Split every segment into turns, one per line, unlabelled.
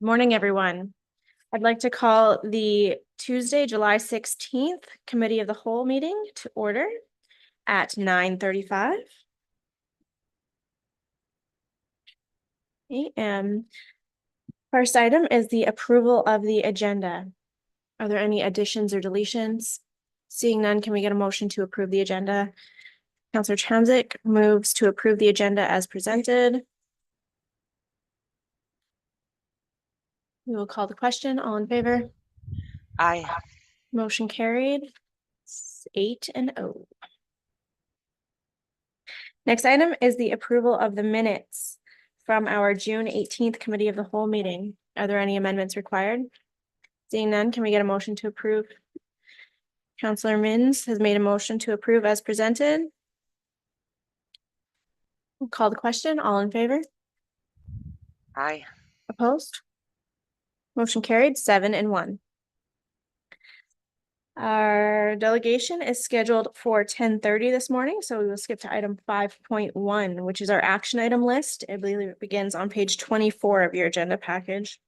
Morning, everyone. I'd like to call the Tuesday, July 16th Committee of the Whole meeting to order at 9:35 a.m. First item is the approval of the agenda. Are there any additions or deletions? Seeing none, can we get a motion to approve the agenda? Counselor Chanzik moves to approve the agenda as presented. We will call the question. All in favor?
Aye.
Motion carried. 8-0. Next item is the approval of the minutes from our June 18th Committee of the Whole meeting. Are there any amendments required? Seeing none, can we get a motion to approve? Counselor Minns has made a motion to approve as presented. We'll call the question. All in favor?
Aye.
Opposed? Motion carried 7-1. Our delegation is scheduled for 10:30 this morning, so we will skip to item 5.1, which is our action item list. I believe it begins on page 24 of your agenda package.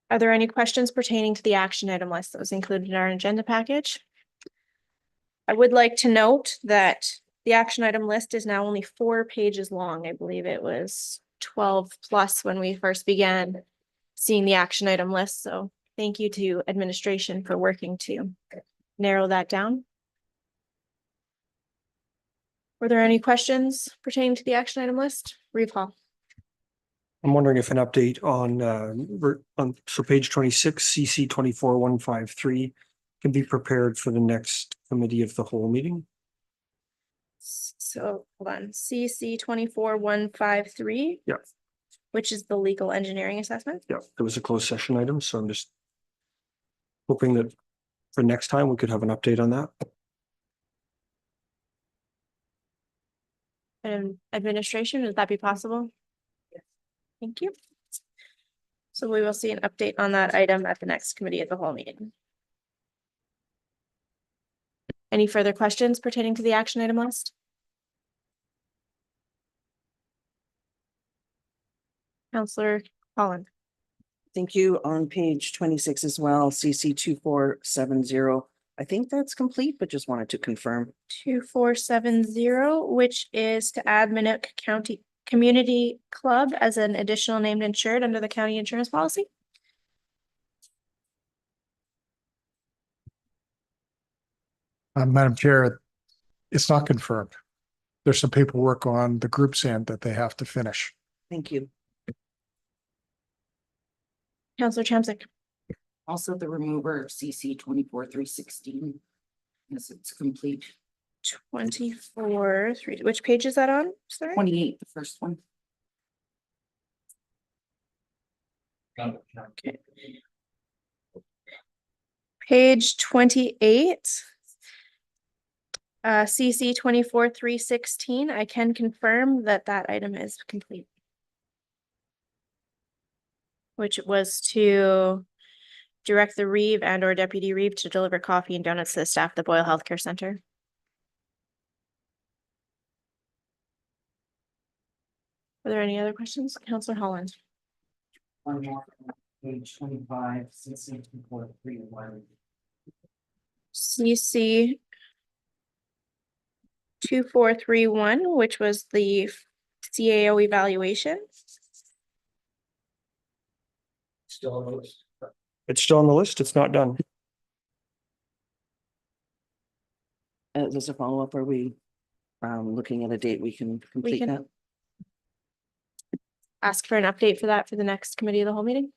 Are there any questions pertaining to the action item list that was included in our agenda package? I would like to note that the action item list is now only 4 pages long. I believe it was 12 plus when we first began seeing the action item list. So thank you to administration for working to narrow that down. Were there any questions pertaining to the action item list? Reeve Hall.
I'm wondering if an update on so page 26, CC 24153 can be prepared for the next committee of the whole meeting.
So hold on, CC 24153.
Yeah.
Which is the legal engineering assessment.
Yeah, it was a closed session item, so I'm just hoping that for next time we could have an update on that.
And administration, would that be possible? Yes. Thank you. So we will see an update on that item at the next committee of the whole meeting. Any further questions pertaining to the action item list? Counselor Holland.
Thank you. On page 26 as well, CC 2470. I think that's complete, but just wanted to confirm.
2470, which is to add Minnook County Community Club as an additional named insured under the county insurance policy.
Madam Chair, it's not confirmed. There's some paperwork on the group's end that they have to finish.
Thank you.
Counselor Chamsick.
Also, the remover of CC 24316. Yes, it's complete.
24-3. Which page is that on? Sorry.
28, the first one.
Okay. Page 28. CC 24316. I can confirm that that item is complete. Which was to direct the Reeve and or Deputy Reeve to deliver coffee and donuts to the staff at the Boyle Healthcare Center. Are there any other questions? Counselor Holland.
One more, page 25, CC 24311.
CC 2431, which was the CAO evaluation.
Still on the list. It's still on the list. It's not done.
As a follow-up, are we looking at a date we can complete
can-
that?
Ask for an update for that for the next committee of the whole meeting.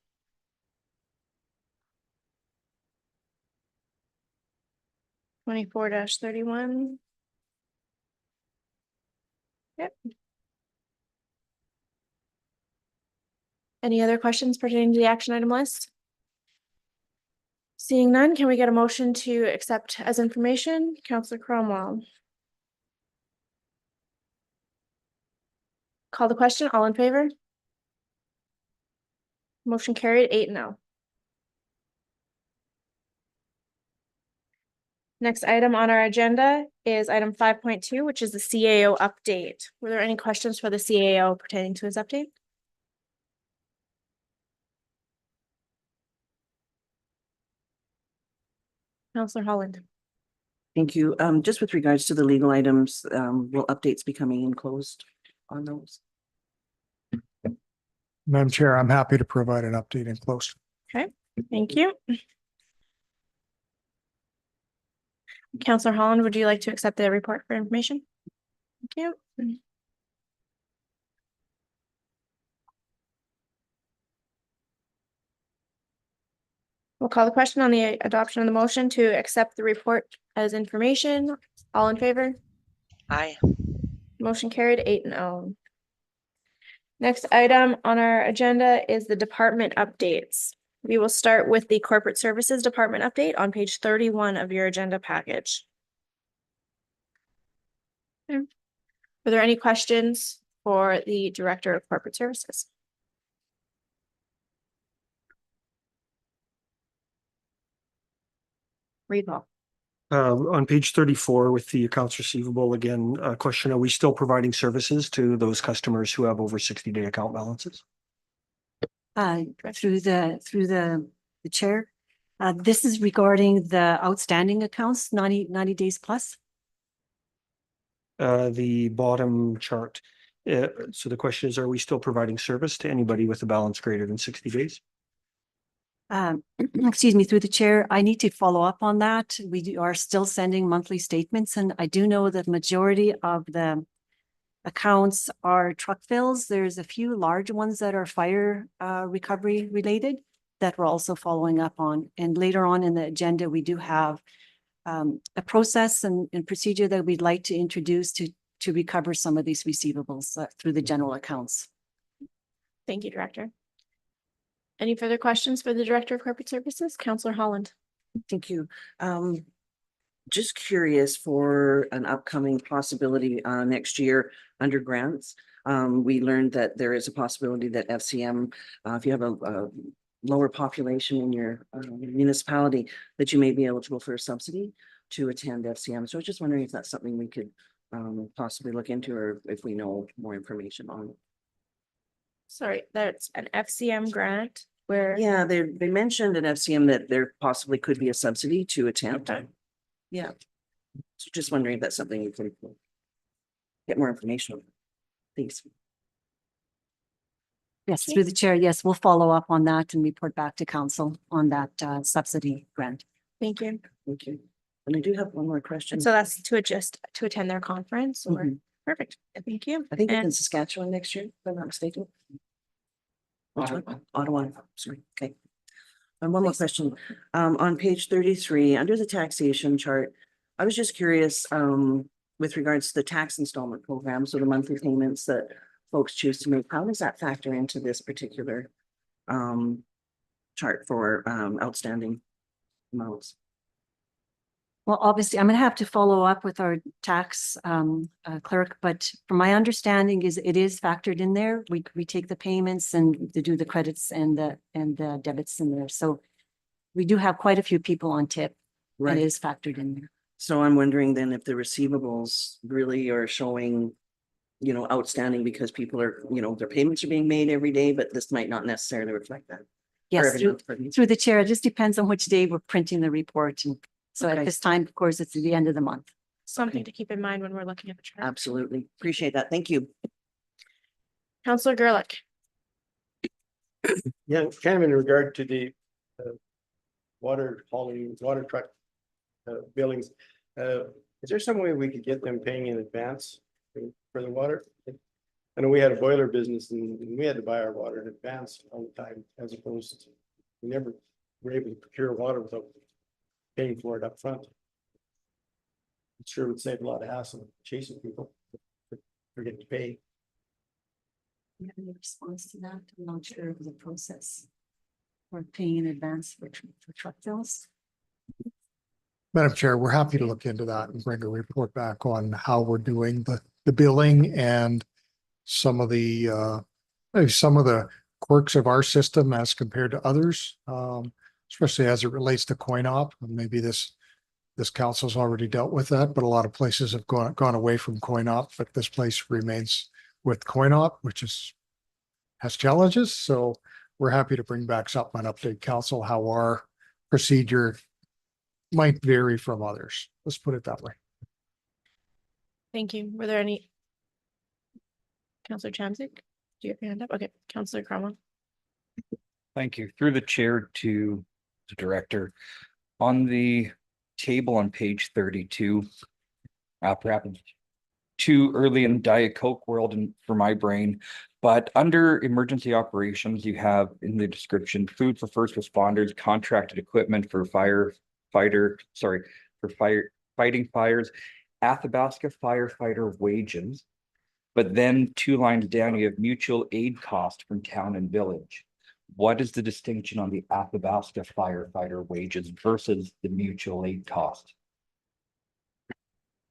(24-31). Yep. Any other questions pertaining to the action item list? Seeing none, can we get a motion to accept as information? Counselor Cromwell. Call the question, all in favor? Motion carried 8-0. Next item on our agenda is item 5.2, which is the CAO update. Were there any questions for the CAO pertaining to his update? Counselor Holland.
Thank you. Just with regards to the legal items, will updates be coming in closed on those?
Madam Chair, I'm happy to provide an update in close.
Thank you. Counselor Holland, would you like to accept the report for information? Thank you. We'll call the question on the adoption of the motion to accept the report as information. All in favor?
Aye.
Motion carried 8-0. Next item on our agenda is the department updates. We will start with the corporate services department update on page 31 of your agenda package. Are there any questions for the director of corporate services? Read all.
On page 34 with the accounts receivable, again, a question, are we still providing services to those customers who have over 60-day account balances?
Through the chair. This is regarding the outstanding accounts, 90 days plus.
The bottom chart. So the question is, are we still providing service to anybody with a balance greater than 60 days?
Excuse me, through the chair, I need to follow up on that. Are still sending monthly statements, and I do know that majority of the accounts are truck fills. There's a few large ones that are fire recovery related that we're also following up on. And later on in the agenda, we do have a process and procedure that we'd like to introduce to recover some of these receivables through the general accounts.
Thank you, Director. Any further questions for the Director of Corporate Services? Counselor Holland.
Thank you. Just curious for an upcoming possibility next year under grants. We learned that there is a possibility that FCM, if you have a lower population in your municipality, that you may be eligible for a subsidy to attend FCM. So I was just wondering if that's something we could possibly look into, or if we know more information on it.
Sorry, that's an FCM grant where.
Yeah, they mentioned in FCM that there possibly could be a subsidy to attend.
Okay.
Yeah. So just wondering if that's something you can get more information on. Please.
Yes, through the chair. Yes, we'll follow up on that and report back to council on that subsidy grant.
Thank you.
Thank you. And I do have one more question.
So that's to attend their conference or,
Mhm.
perfect. Thank you.
I think it's
And
in Saskatchewan next year, if I'm not mistaken. Which one? Ottawa, sorry, okay. And one more
Please.
question, on page 33, under the taxation chart, I was just curious, with regards to the tax installment program, so the monthly payments that folks choose to make, how does that factor into this particular chart for outstanding amounts?
Well, obviously, I'm gonna have to follow up with our tax clerk, but from my understanding is it is factored in there. We take the payments and to do the credits and the debits in there. So we do have quite a few people on tip. It is factored in there.
So I'm wondering then if the receivables really are showing, outstanding because people are, their payments are being made every day, but this might not necessarily reflect that. Or
Yes,
every month, pardon me.
through the chair. It just depends on which day we're printing the report. And so
Okay.
at this time, of course, it's at the end of the month.
something to keep in mind when we're looking at the chart.
Absolutely. Appreciate that. Thank you.
Counselor Gerlich.
Yeah, kind of in regard to the water hauling, water truck billings. Is there some way we could get them paying in advance for the water? I know we had a boiler business and we had to buy our water in advance all the time, as opposed to, we never were able to procure water without paying for it up front. It sure would save a lot of hassle chasing people, forgetting to pay.
you have any response to that? I'm not sure of the process. For paying in advance for truck bills.
Madam Chair, we're happy to look into that and bring a report back on how we're doing the billing and some of the maybe some of the quirks of our system as compared to others, especially as it relates to coin op. Maybe this council's already dealt with that, but a lot of places have gone away from coin op, but this place remains with coin op, which has challenges. So we're happy to bring back something and update council how our procedure might vary from others. Let's put it that way.
Thank you. Were there any? Counselor Chamzik, do you have your hand up? Okay, Counselor Cromwell.
Thank you. Through the chair to the director. On the table on page 32, perhaps too early in Diet Coke world and for my brain, but under emergency operations, you have in the description, food for first responders, contracted equipment for fighting fires, Athabasca firefighter wages. But then 2 lines down, you have mutual aid cost from town and village. What is the distinction on the Athabasca firefighter wages versus the mutual aid cost?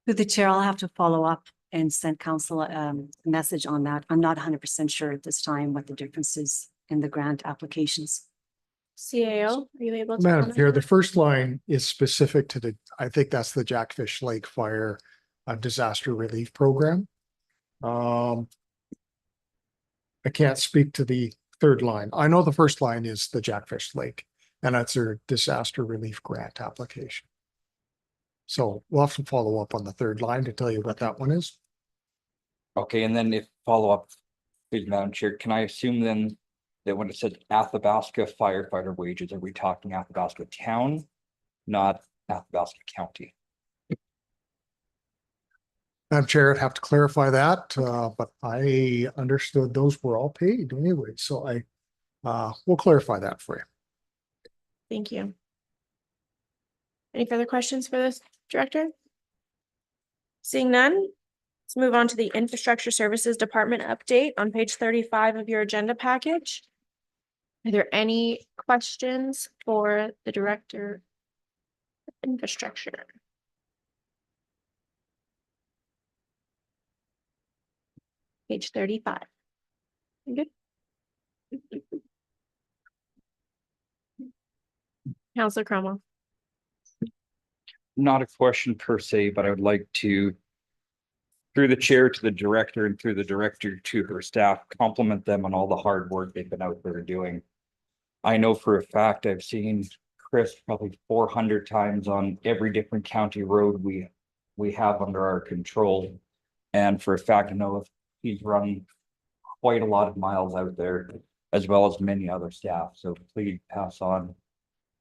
Through the chair, I'll have to follow up and send council a message on that. I'm not 100% sure at this time what the difference is in the grant applications.
CAO, are you able to?
Madam
comment?
Chair, the first line is specific to I think that's the Jackfish Lake Fire Disaster Relief Program. I can't speak to the third line. I know the first line is the Jackfish Lake, and that's their disaster relief grant application. So we'll have to follow up on the third line to tell you what that one is.
Okay, and then if follow up, please, Madam Chair, can I assume then that when it says Athabasca firefighter wages, are we talking Athabasca town, not Athabasca County?
Madam Chair, I'd have to clarify that, but I understood those were all paid anyway, so we'll clarify that for you.
Thank you. Any further questions for this director? Seeing none, let's move on to the Infrastructure Services Department update on page 35 of your agenda package. Are there any questions for the Director of Infrastructure? Page 35. You good? Counselor Cromwell.
Not a question per se, but I would like to, through the chair to the director and through the director to her staff, compliment them on all the hard work they've been out there doing. I know for a fact I've seen Chris probably 400 times on every different county road we have under our control. And for a fact, I know he's run quite a lot of miles out there, as well as many other staff. So please pass on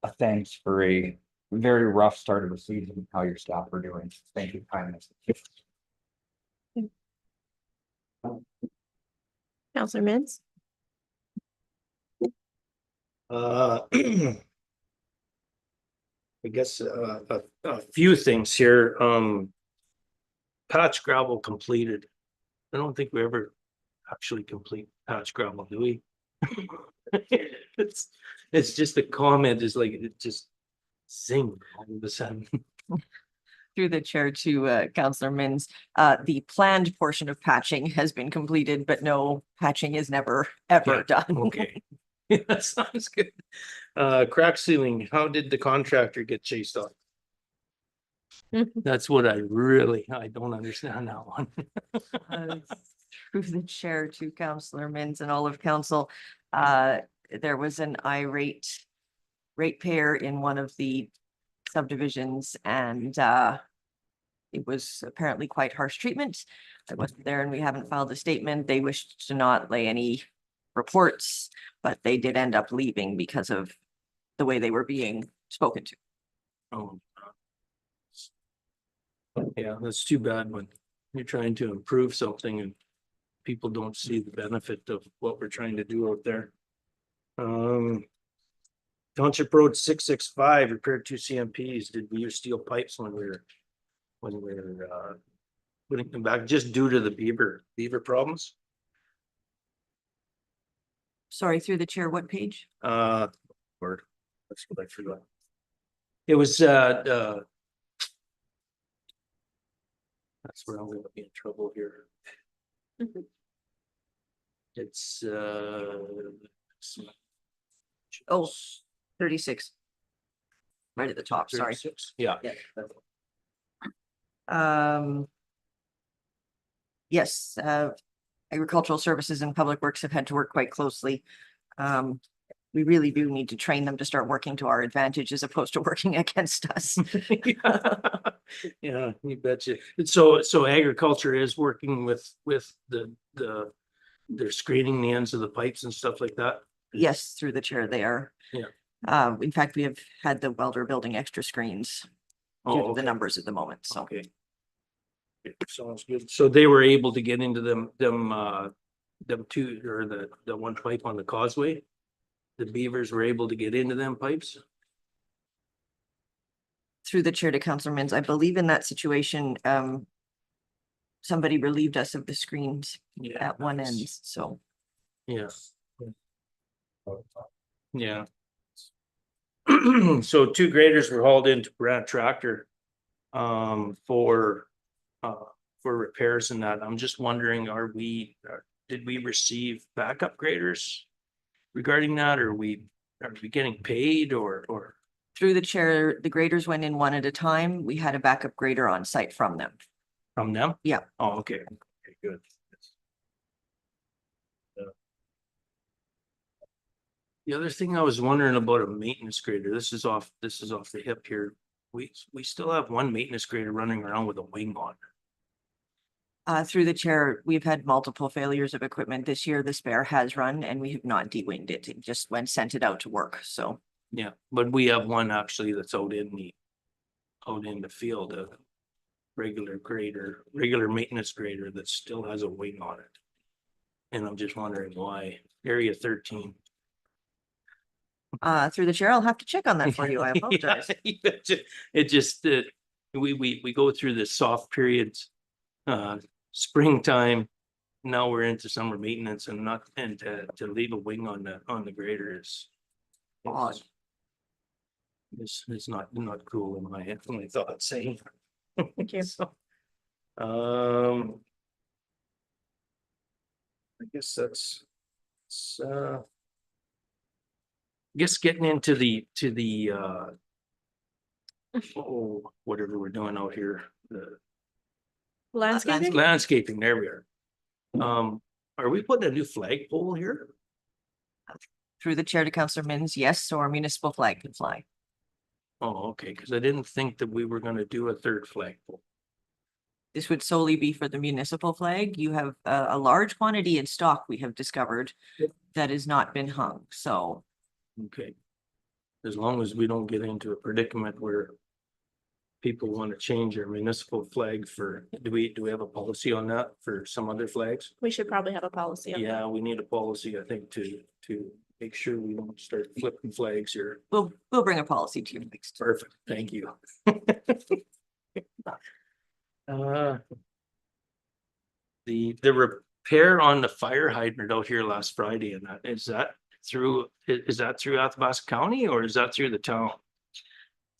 a thanks for a very rough start of the season, how your staff are doing. Thank you kindly.
Counselor Mintz.
I guess a few things here. Patch gravel completed. I don't think we ever actually complete patch gravel, do we? It's just a comment, is like it just zing all of a sudden.
Through the chair to Councillor Mins, the planned portion of patching has been completed, but no, patching is never, ever
Yeah,
done.
Okay. Yeah, sounds good. Crack sealing, how did the contractor get chased off? That's what I don't understand that one.
Through the chair to Councillor Mins and all of council, there was an irate ratepayer in one of the subdivisions, and it was apparently quite harsh treatment. I wasn't there and we haven't filed a statement. They wished to not lay any reports, but they did end up leaving because of the way they were being spoken to.
Oh. Yeah, that's too bad when you're trying to improve something and people don't see the benefit of what we're trying to do out there. Township Road 665 repaired 2 CMPs. Did we use steel pipes when we were putting them back just due to the beaver problems?
Sorry, through the chair, what page?
Word, that's what I forgot. It was, that's where I'm gonna be in trouble here.
Mhm.
It's,
Oh, 36. Right at the top, sorry.
36? Yeah.
Yeah.
Um. Yes, agricultural services and public works have had to work quite closely. We really do need to train them to start working to our advantage as opposed to working against us.
Yeah, you betcha. So agriculture is working with they're screening the ends of the pipes and stuff like that?
Yes, through the chair they are.
Yeah.
In fact, we have had the welder building extra screens due
Oh,
to the
okay.
numbers at the moment, so.
Okay. Sounds good. So they were able to get into them two, or the one pipe on the causeway? The beavers were able to get into them pipes?
Through the chair to Councillor Mins, I believe in that situation, somebody relieved us of the screens
Yeah.
at one
nice.
end, so.
Yeah. Yeah. So 2 graders were hauled into Brad Tractor for repairs and that. I'm just wondering, did we receive backup graders regarding that? Are we getting paid or
Through the chair, the graders went in one at a time. We had a backup grader on site from them.
from them?
Yeah.
Oh, okay. Okay, good. Yeah. The other thing I was wondering about a maintenance grader, this is off the hip here. We still have one maintenance grader running around with a wing on.
Through the chair, we've had multiple failures of equipment this year. The spare has run and we have not de-winged it. It just went, sent it out to work, so.
Yeah, but we have one actually that's out in the field, a regular maintenance grader that still has a wing on it. And I'm just wondering why. Area 13.
Through the chair, I'll have to check on that for you. I apologize.
It just, we go through this soft periods, springtime. Now we're into summer maintenance and to leave a wing on the grader is odd. It's not cool in my thoughts saying.
Thank you.
So, I guess that's, I guess getting into the whatever we're doing out here, the
Landscaping?
landscaping, there we are. Are we putting a new flagpole here?
Through the chair to Councillor Mins, yes, so our municipal flag can fly.
Oh, okay, because I didn't think that we were gonna do a 3rd flagpole.
This would solely be for the municipal flag. You have a large quantity in stock, we have discovered, that has not been hung, so.
Okay. As long as we don't get into a predicament where people want to change their municipal flag for, do we have a policy on that for some other flags?
We should probably have a policy on that.
Yeah, we need a policy, I think, to make sure we don't start flipping flags here.
We'll bring a policy to you next.
Perfect, thank you. The repair on the fire hydrant out here last Friday, and is that through Athabasca County or is that through the town?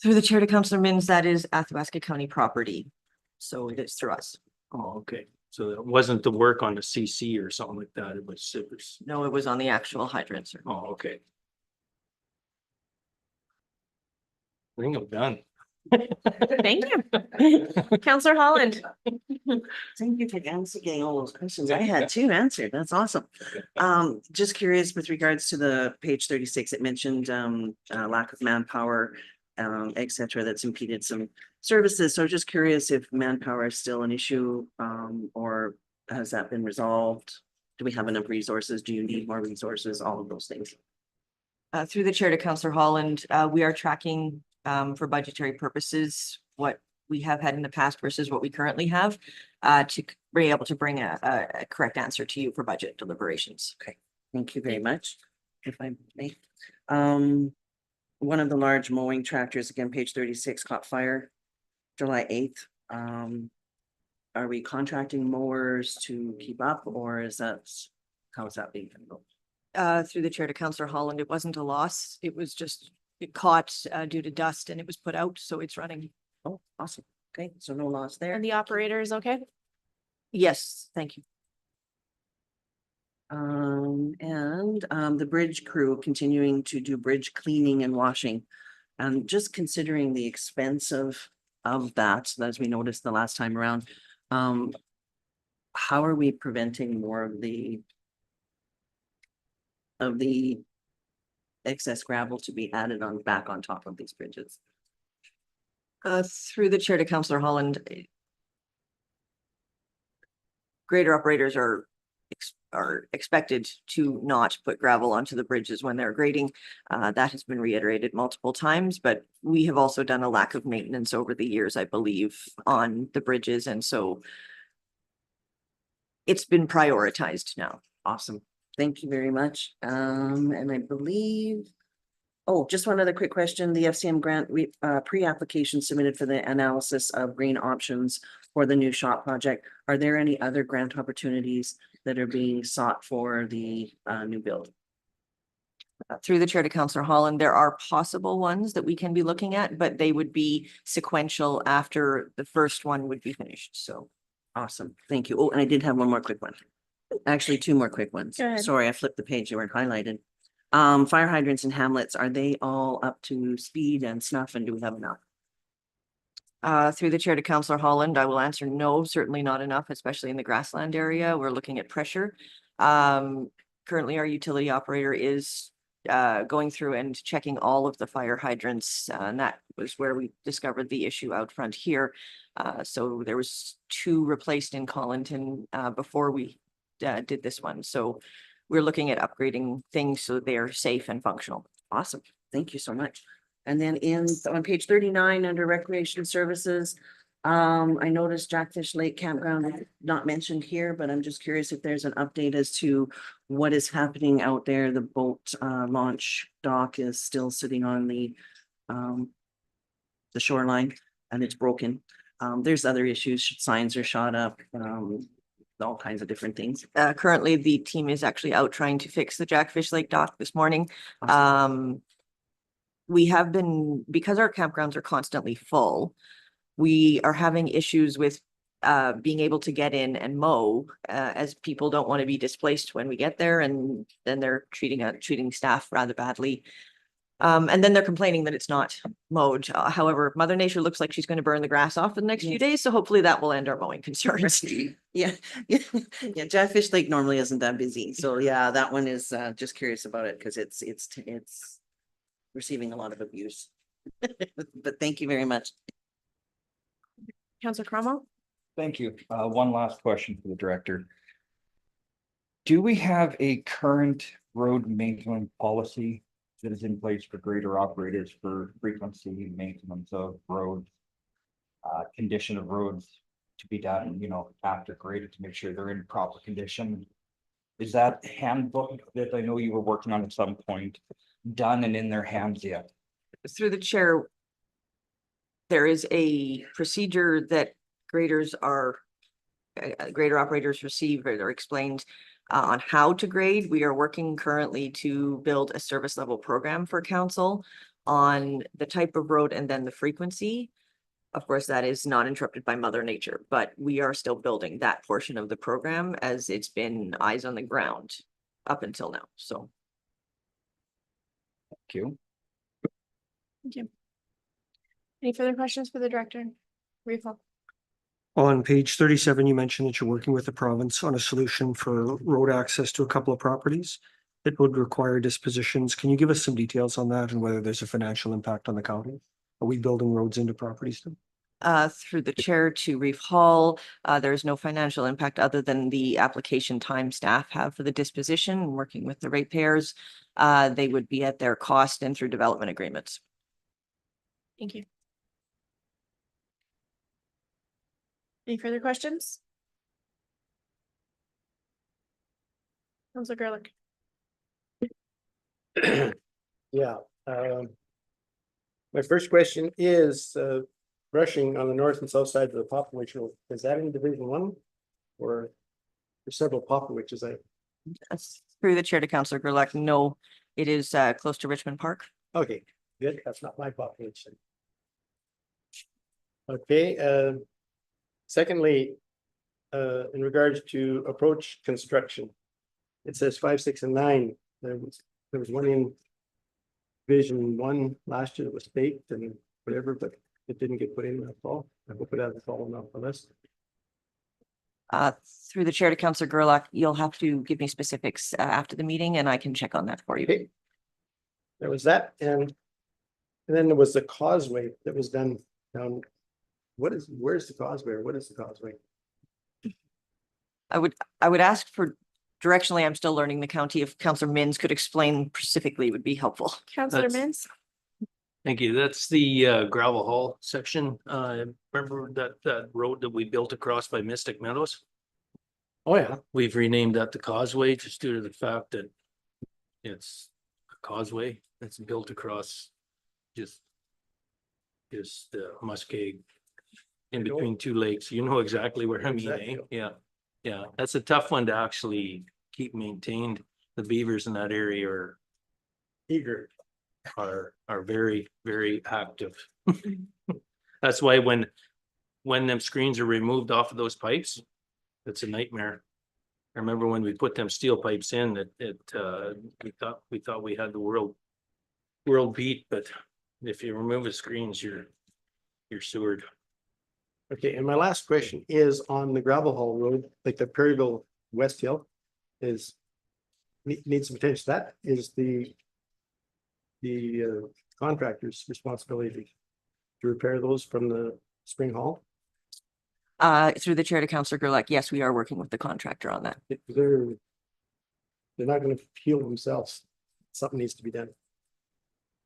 Through the chair to Councillor Mins, that is Athabasca County property. So it is through us.
Oh, okay, so it wasn't the work on the CC or something like that, it was,
No, it was on the actual hydrants.
oh, okay. I think I'm done.
Thank you. Counselor Holland.
Thank you for getting all those questions. I had 2 answered. That's awesome. Just curious with regards to the page 36, it mentioned lack of manpower, et cetera, that's impeded some services. So just curious if manpower is still an issue, or has that been resolved? Do we have enough resources? Do you need more resources? All of those things.
Through the chair to Councillor Holland, we are tracking for budgetary purposes what we have had in the past versus what we currently have to be able to bring a correct answer to you for budget deliberations.
Okay, thank you very much. If I may. One of the large mowing tractors, again, page 36, caught fire July 8th. Are we contracting mowers to keep up, or how is that being handled?
Through the chair to Councillor Holland, it wasn't a loss. It was just, it caught due to dust and it was put out, so it's running.
Oh, awesome. Okay, so no loss there.
And the operator is okay?
Yes, thank you.
The bridge crew continuing to do bridge cleaning and washing. And just considering the expense of that, as we noticed the last time around, how are we preventing more of the excess gravel to be added on back on top of these bridges?
Through the chair to Councillor Holland. Grader operators are expected to not put gravel onto the bridges when they're grading. That has been reiterated multiple times, but we have also done a lack of maintenance over the years, I believe, on the bridges, and so it's been prioritized now.
Awesome. Thank you very much. And I believe, oh, just one other quick question. The FCM grant, pre-application submitted for the analysis of green options for the new shop project. Are there any other grant opportunities that are being sought for the new build?
Through the chair to Councillor Holland, there are possible ones that we can be looking at, but they would be sequential after the first one would be finished, so.
Awesome. Thank you. Oh, and I did have one more quick one. Actually, two more quick ones.
Go ahead.
Sorry, I flipped the page. They weren't highlighted. Fire hydrants and hamlets, are they all up to speed and snuff, and do we have enough?
Through the chair to Councillor Holland, I will answer no, certainly not enough, especially in the grassland area. We're looking at pressure. Currently, our utility operator is going through and checking all of the fire hydrants, and that was where we discovered the issue out front here. So there was 2 replaced in Collinton before we did this one. So we're looking at upgrading things so they are safe and functional.
Awesome. Thank you so much. And then on page 39, under recreation services, I noticed Jackfish Lake Campground not mentioned here, but I'm just curious if there's an update as to what is happening out there. The boat launch dock is still sitting on the shoreline and it's broken. There's other issues, signs are shot up, all kinds of different things.
Currently, the team is actually out trying to fix the Jackfish Lake dock this morning.
Awesome.
We have been, because our campgrounds are constantly full, we are having issues with being able to get in and mow as people don't want to be displaced when we get there, and then they're treating staff rather badly. And then they're complaining that it's not mowed. However, Mother Nature looks like she's going to burn the grass off in the next few days, so hopefully that will end our mowing concerns.
Yeah, yeah, Jackfish Lake normally isn't that busy, so yeah, that one is just curious about it because it's receiving a lot of abuse. But thank you very much.
Councillor Cromwell?
Thank you. One last question for the director. Do we have a current road maintenance policy that is in place for grader operators for frequency maintenance of roads? Condition of roads to be done, after graded to make sure they're in proper condition. Is that handbook that I know you were working on at some point done and in their hands yet?
Through the chair, there is a procedure that grader operators receive or explained on how to grade. We are working currently to build a service level program for council on the type of road and then the frequency. Of course, that is not interrupted by Mother Nature, but we are still building that portion of the program as it's been eyes on the ground up until now, so.
Thank you.
Thank you. Any further questions for the director? Refall.
On page 37, you mentioned that you're working with the province on a solution for road access to a couple of properties that would require dispositions. Can you give us some details on that and whether there's a financial impact on the county? Are we building roads into properties still?
Through the chair to Reef Hall, there is no financial impact other than the application time staff have for the disposition and working with the ratepayers. They would be at their cost and through development agreements.
Thank you. Any further questions? Councillor Gerlich.
Yeah. My first question is brushing on the north and south side of the Popowich Road. Is that in Division 1? Or there's several Popowiches?
Through the chair to Councillor Gerlach, no, it is close to Richmond Park.
Okay, good. That's not my population. Okay, secondly, in regards to approach construction, it says 5, 6, and 9. There was one in Vision 1 last year that was staked and whatever, but it didn't get put in that fall. I hope it hasn't fallen off the list.
Through the chair to Councillor Gerlach, you'll have to give me specifics after the meeting and I can check on that for you.
Okay. There was that, and then there was the causeway that was done down. Where's the causeway, or what is the causeway?
I would ask for directionally, I'm still learning the county. If Councillor Mins could explain specifically, would be helpful.
Counselor
That's-
Mins?
Thank you. That's the gravel haul section. Remember that road that we built across by Mystic Meadows?
Oh, yeah.
We've renamed that the Causeway just due to the fact that it's a causeway that's built across just Muskeg in between two lakes. You know exactly where I mean, eh?
Exactly.
Yeah. Yeah, that's a tough one to actually keep maintained. The beavers in that area
Eager.
are very, very active. That's why when them screens are removed off of those pipes, it's a nightmare. I remember when we put them steel pipes in, we thought we had the world beat, but if you remove the screens, you're sewered.
Okay, and my last question is on the gravel haul road, like the Perryville West Hill needs some attention. That is the contractor's responsibility to repair those from the spring hall.
Through the chair to Councillor Gerlach, yes, we are working with the contractor on that.
They're not gonna heal themselves. Something needs to be done.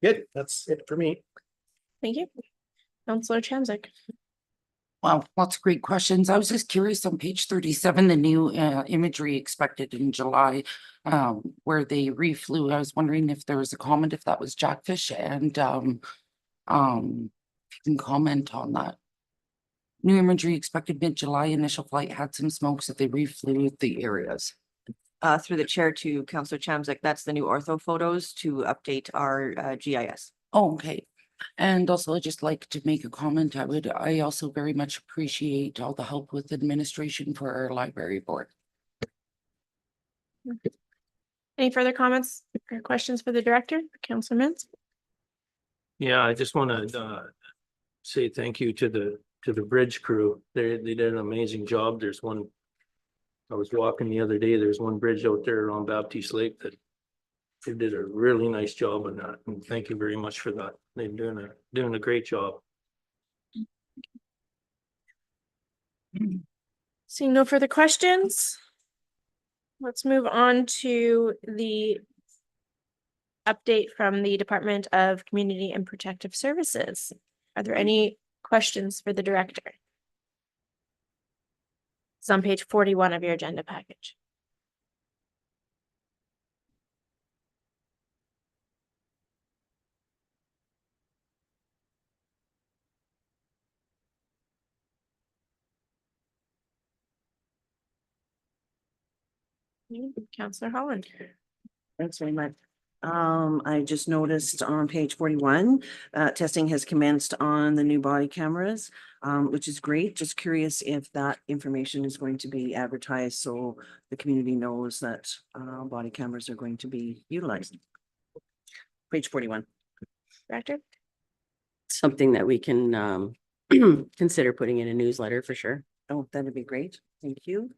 Good, that's it for me.
Thank you. Counselor Chamzik?
Wow, lots of great questions. I was just curious on page 37, the new imagery expected in July, where they reflew. I was wondering if there was a comment, if that was Jackfish, and if you can comment on that. New imagery expected mid-July, initial flight had some smokes that they reflew the areas.
Through the chair to Councillor Chamzik, that's the new ortho photos to update our GIS.
Oh, okay. And also I'd just like to make a comment. I also very much appreciate all the help with administration for our library board.
Any further comments or questions for the director? Counselor Mins?
Yeah, I just want to say thank you to the bridge crew. They did an amazing job. There's one. I was walking the other day. There's one bridge out there on Baptiste Lake that they did a really nice job on that. And thank you very much for that. They're doing a great job.
Seeing no further questions. Let's move on to the update from the Department of Community and Protective Services. Are there any questions for the director? It's on page 41 of your agenda package. Counselor Holland?
Thanks very much. I just noticed on page 41, testing has commenced on the new body cameras, which is great. Just curious if that information is going to be advertised so the community knows that body cameras are going to be utilized. Page 41.
Director?
Something that we can consider putting in a newsletter for sure.
Oh, that'd be great. Thank you.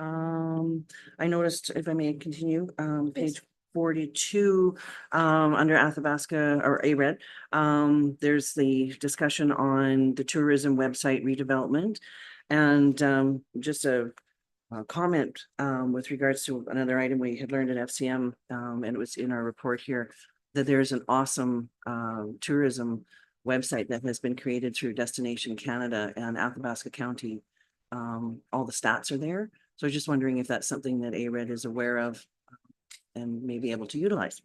I noticed, if I may continue, page 42, under Athabasca or ARED, there's the discussion on the tourism website redevelopment. And just a comment with regards to another item we had learned at FCM, and it was in our report here, that there's an awesome tourism website that has been created through Destination Canada and Athabasca County. All the stats are there. So I was just wondering if that's something that ARED is aware of and may be able to utilize.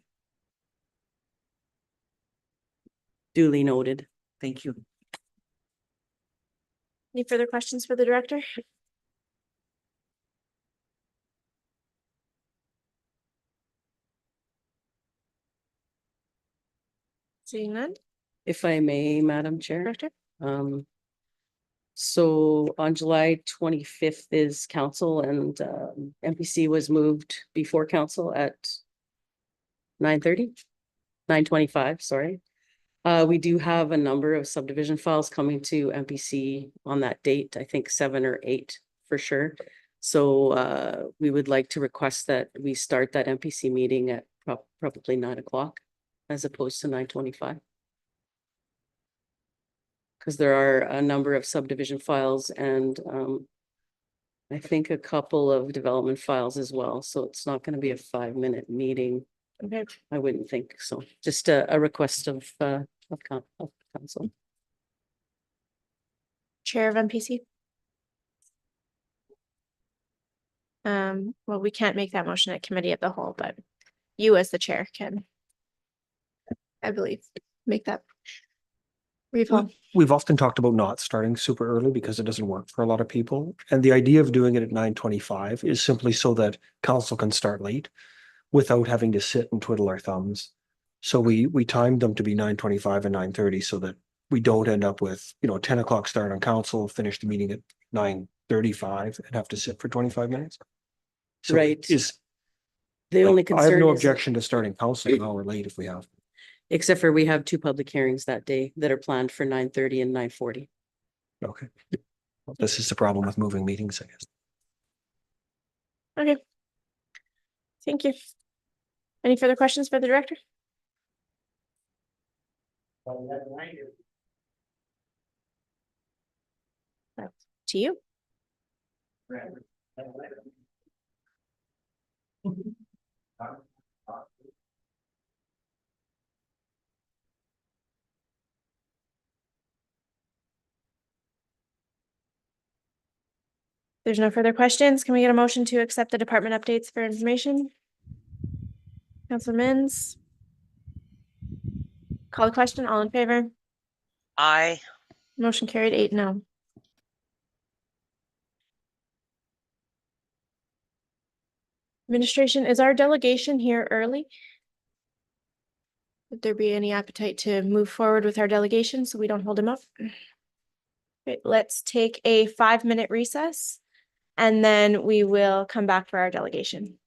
Duly noted.
Thank you.
Any further questions for the director? Seeing none,
If I may, Madam Chair.
Director?
So on July 25th is council and MPC was moved before council at 9:30, 9:25. Sorry. We do have a number of subdivision files coming to MPC on that date, I think 7 or 8 for sure. So we would like to request that we start that MPC meeting at probably 9 o'clock as opposed to 9:25. Because there are a number of subdivision files and I think a couple of development files as well, so it's not gonna be a 5-minute meeting.
Okay,
I wouldn't think so. Just a request of council.
Chair of MPC. Well, we can't make that motion at committee of the whole, but you as the chair can, I believe, make that. Recall.
We've often talked about not starting super early because it doesn't work for a lot of people. And the idea of doing it at 9:25 is simply so that council can start late without having to sit and twiddle our thumbs. So we timed them to be 9:25 and 9:30 so that we don't end up with, 10 o'clock start on council, finish the meeting at 9:35 and have to sit for 25 minutes. So
Right.
Is,
The only
I have
concern
no
is,
objection to starting council an hour late if we have.
except for we have 2 public hearings that day that are planned for 9:30 and 9:40.
Okay. Well, this is the problem with moving meetings, I guess.
Okay. Thank you. Any further questions for the director? That's to you. There's no further questions. Can we get a motion to accept the department updates for information? Councilor Mins? Call the question, all in favor?
Aye.
Motion carried 8-0. Administration, is our delegation here early? Would there be any appetite to move forward with our delegation so we don't hold him up? Okay, let's take a 5-minute recess and then we will come back for our delegation.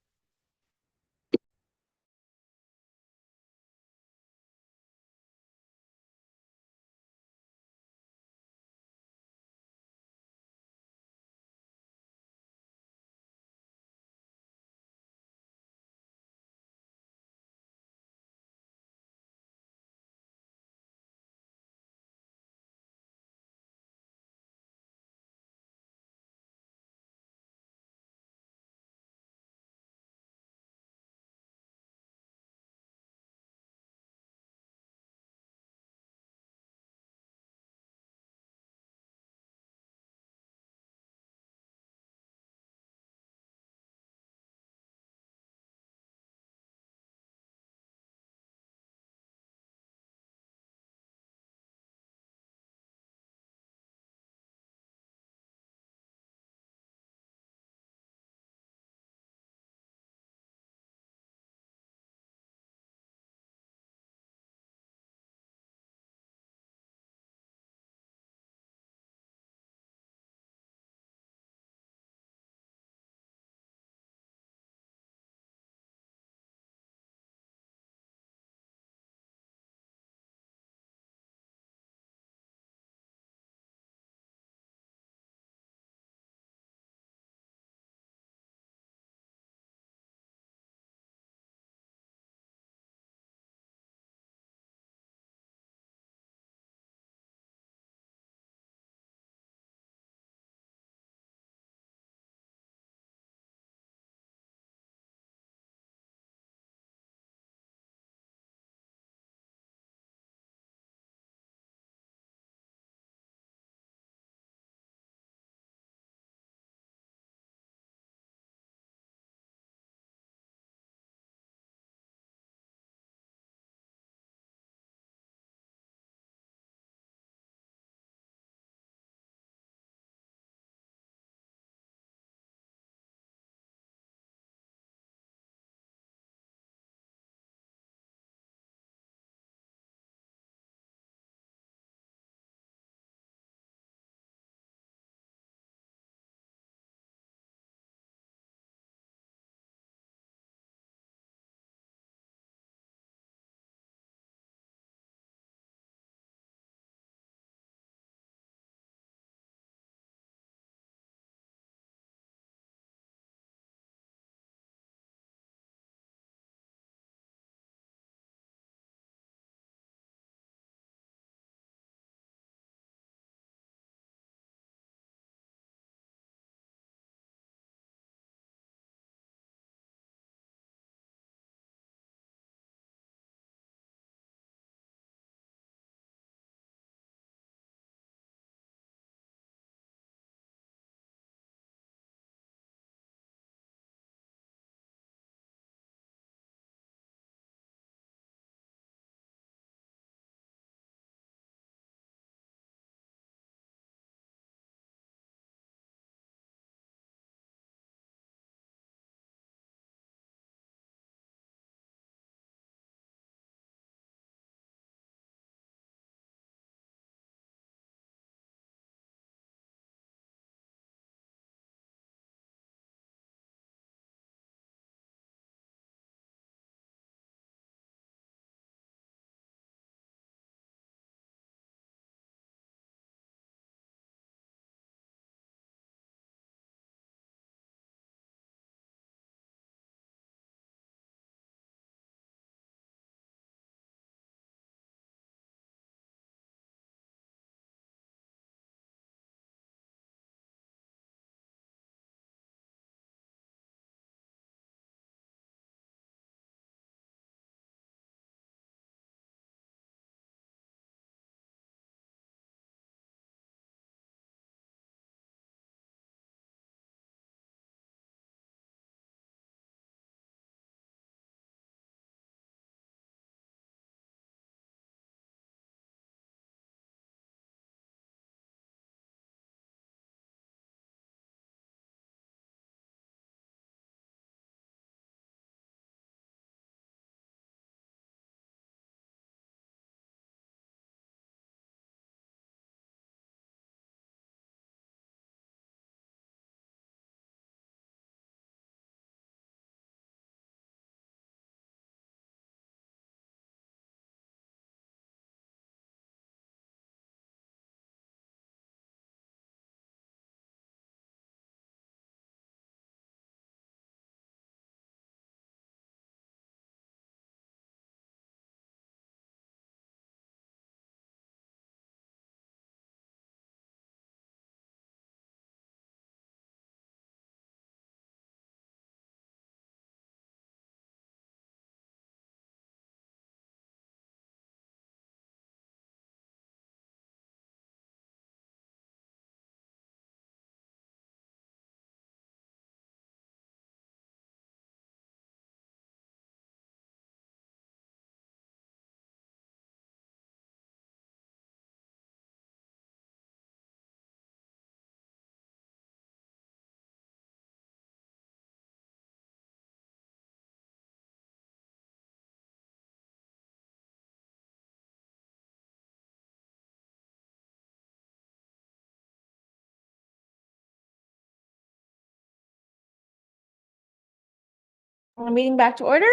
Meeting back to order.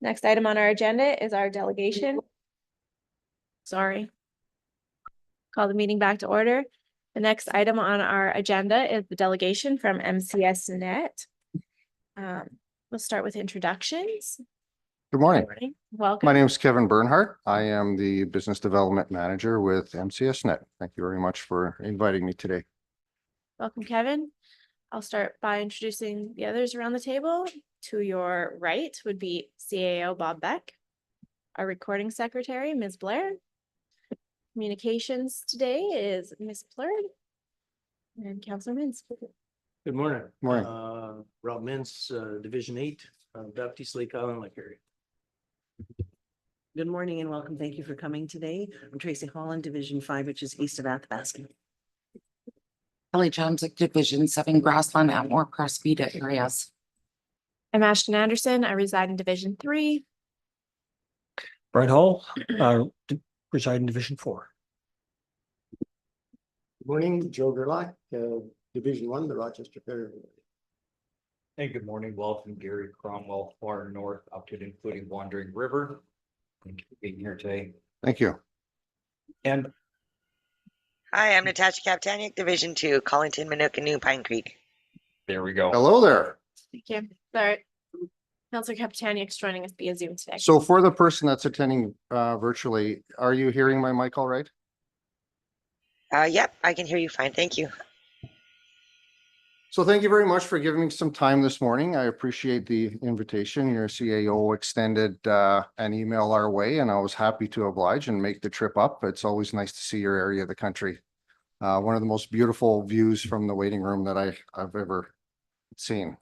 Next item on our agenda is our delegation. Sorry. Call the meeting back to order. The next item on our agenda is the delegation from MCS Net. We'll start with introductions.
Good morning.
Welcome.
My name is Kevin Bernhardt. I am the Business Development Manager with MCS Net. Thank you very much for inviting me today.
Welcome, Kevin. I'll start by introducing the others around the table. To your right would be CAO Bob Beck, our recording secretary, Ms. Blair. Communications today is Ms. Plurd and Councilor Mintz.
Good morning.
Morning.
Rob Mintz, Division 8, Baptiste Lake Island Lake area.
Good morning and welcome. Thank you for coming today. I'm Tracy Holland, Division 5, which is east of Athabasca.
Kelly Johnson, Division 7, Grassland, Atmore, Crestmead areas.
I'm Ashton Anderson. I reside in Division 3.
Brian Hall, reside in Division 4.
Good morning, Joe Gerlach, Division 1, the Rochester area.
Hey, good morning. Welcome Gary Cromwell, far north up to and including Wandering River. Thank you for being here today.
Thank you.
And
Hi, I'm Natasha Kaptaniak, Division 2, Collington, Minooka, Pine Creek.
there we go.
Hello there.
Thank you. Sorry. Councilor Kapitaniak's joining us via Zoom today.
So for the person that's attending virtually, are you hearing my mic all right?
Yep, I can hear you fine. Thank you.
So thank you very much for giving me some time this morning. I appreciate the invitation. Your CAO extended an email our way, and I was happy to oblige and make the trip up. It's always nice to see your area of the country. One of the most beautiful views from the waiting room that I've ever seen.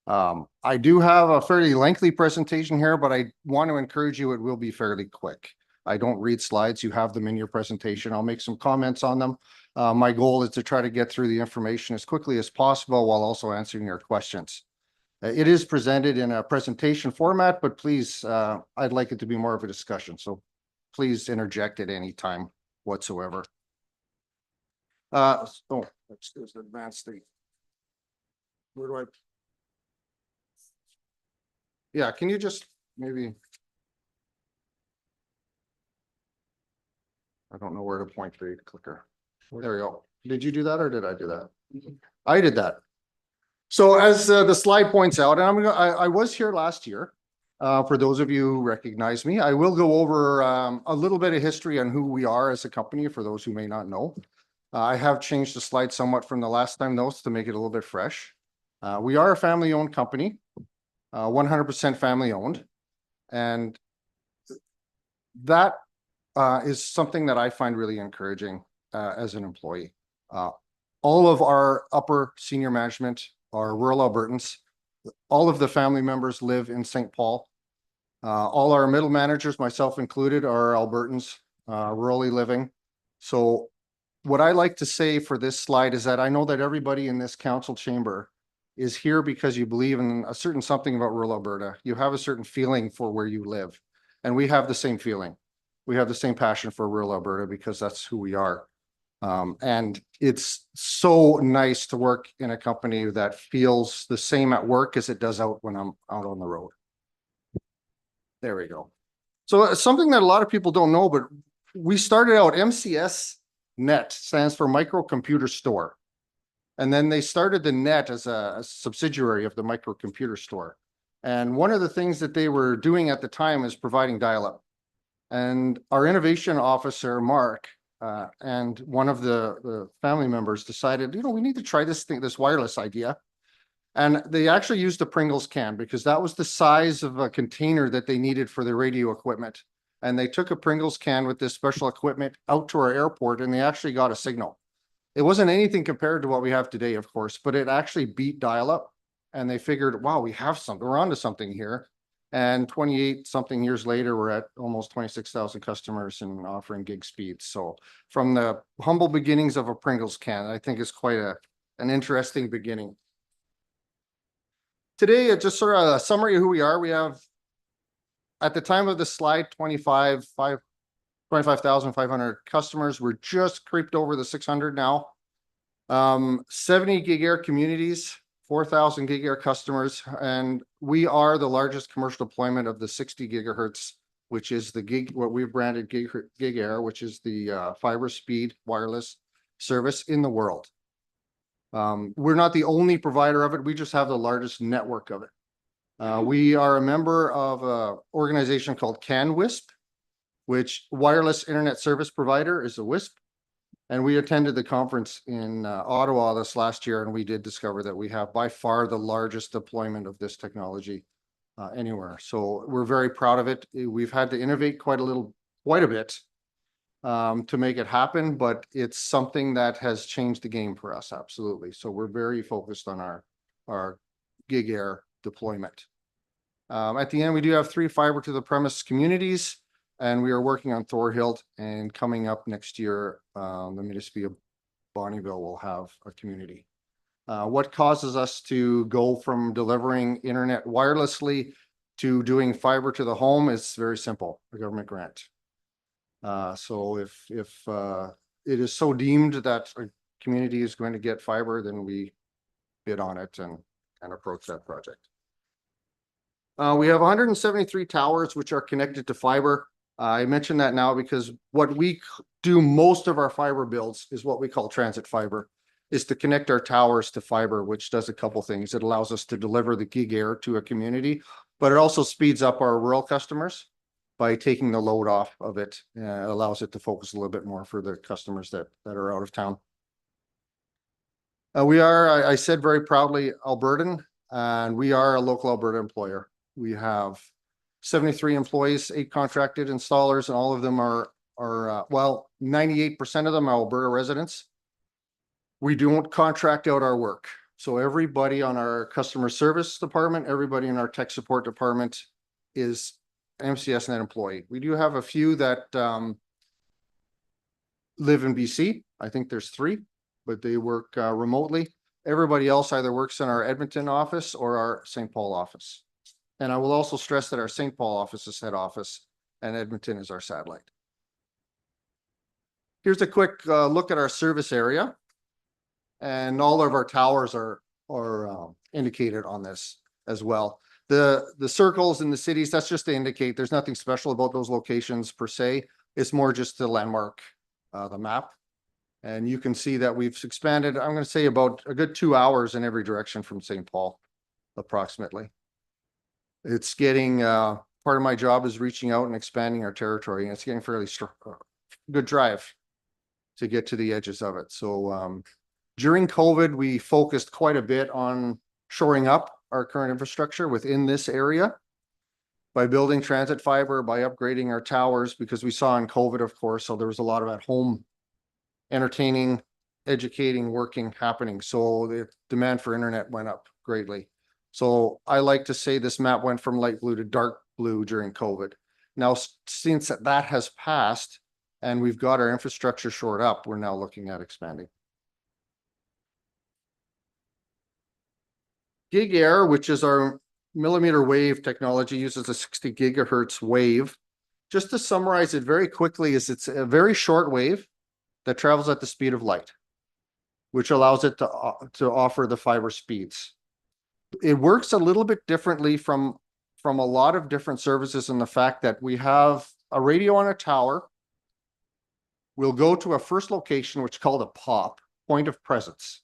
I do have a fairly lengthy presentation here, but I want to encourage you, it will be fairly quick. I don't read slides. You have them in your presentation. I'll make some comments on them. My goal is to try to get through the information as quickly as possible while also answering your questions. It is presented in a presentation format, but please, I'd like it to be more of a discussion. So please interject at any time whatsoever. Let's do the advanced thing. Where do I? Yeah, can you just maybe? I don't know where to point the clicker. There we go. Did you do that or did I do that? I did that. So as the slide points out, and I was here last year. For those of you who recognize me, I will go over a little bit of history on who we are as a company for those who may not know. I have changed the slide somewhat from the last time notes to make it a little bit fresh. We are a family-owned company, 100% family-owned, and that is something that I find really encouraging as an employee. All of our upper senior management are rural Albertans. All of the family members live in St. Paul. All our middle managers, myself included, are Albertans, rurally living. So what I like to say for this slide is that I know that everybody in this council chamber is here because you believe in a certain something about rural Alberta. You have a certain feeling for where you live, and we have the same feeling. We have the same passion for rural Alberta because that's who we are. And it's so nice to work in a company that feels the same at work as it does out when I'm out on the road. There we go. So something that a lot of people don't know, but we started out, MCS Net stands for Microcomputer Store. And then they started the Net as a subsidiary of the Microcomputer Store. And one of the things that they were doing at the time is providing dial-up. And our innovation officer, Mark, and one of the family members decided, we need to try this wireless idea. And they actually used a Pringles can because that was the size of a container that they needed for their radio equipment. And they took a Pringles can with this special equipment out to our airport, and they actually got a signal. It wasn't anything compared to what we have today, of course, but it actually beat dial-up. And they figured, wow, we have something, we're onto something here. And 28 something years later, we're at almost 26,000 customers and offering gig speeds. So from the humble beginnings of a Pringles can, I think it's quite an interesting beginning. Today, just sort of a summary of who we are. We have, at the time of the slide, 25,500 customers. We're just creeped over the 600 now. 70 gig air communities. 4,000 gig air customers, and we are the largest commercial deployment of the 60 gigahertz, which is the what we've branded gig air, which is the fiber speed wireless service in the world. We're not the only provider of it. We just have the largest network of it. We are a member of an organization called CanWISP, which wireless internet service provider is a WISP. And we attended the conference in Ottawa this last year, and we did discover that we have by far the largest deployment of this technology anywhere. So we're very proud of it. We've had to innovate quite a bit to make it happen, but it's something that has changed the game for us. Absolutely. So we're very focused on our gig air deployment. At the end, we do have 3 fiber to the premise communities, and we are working on Thorhild, and coming up next year, the municipality of Bonnyville will have a community. What causes us to go from delivering internet wirelessly to doing fiber to the home is very simple, a government grant. So if it is so deemed that a community is going to get fiber, then we bid on it and approach that project. We have 173 towers which are connected to fiber. I mention that now because what we do most of our fiber builds is what we call transit fiber, is to connect our towers to fiber, which does a couple things. It allows us to deliver the gig air to a community, but it also speeds up our rural customers by taking the load off of it. It allows it to focus a little bit more for the customers that are out of town. We are, I said very proudly, Albertan, and we are a local Alberta employer. We have 73 employees, 8 contracted installers, and all of them are well, 98% of them are Alberta residents. We don't contract out our work. So everybody on our customer service department, everybody in our tech support department is MCS Net employee. We do have a few that live in BC. I think there's 3, but they work remotely. Everybody else either works in our Edmonton office or our St. Paul office. And I will also stress that our St. Paul office is head office and Edmonton is our satellite. Here's a quick look at our service area. And all of our towers are indicated on this as well. The circles in the cities, that's just to indicate there's nothing special about those locations per se. It's more just to landmark the map. And you can see that we've expanded, I'm going to say about a good 2 hours in every direction from St. Paul, approximately. It's getting, part of my job is reaching out and expanding our territory, and it's getting fairly good drive to get to the edges of it. So during COVID, we focused quite a bit on shoring up our current infrastructure within this area by building transit fiber, by upgrading our towers, because we saw in COVID, of course, so there was a lot of at-home entertaining, educating, working happening. So the demand for internet went up greatly. So I like to say this map went from light blue to dark blue during COVID. Now, since that has passed and we've got our infrastructure shored up, we're now looking at expanding. Gig Air, which is our millimeter wave technology, uses a 60 gigahertz wave. Just to summarize it very quickly, is it's a very short wave that travels at the speed of light, which allows it to offer the fiber speeds. It works a little bit differently from a lot of different services in the fact that we have a radio on a tower. We'll go to a first location, which is called a POP, point of presence.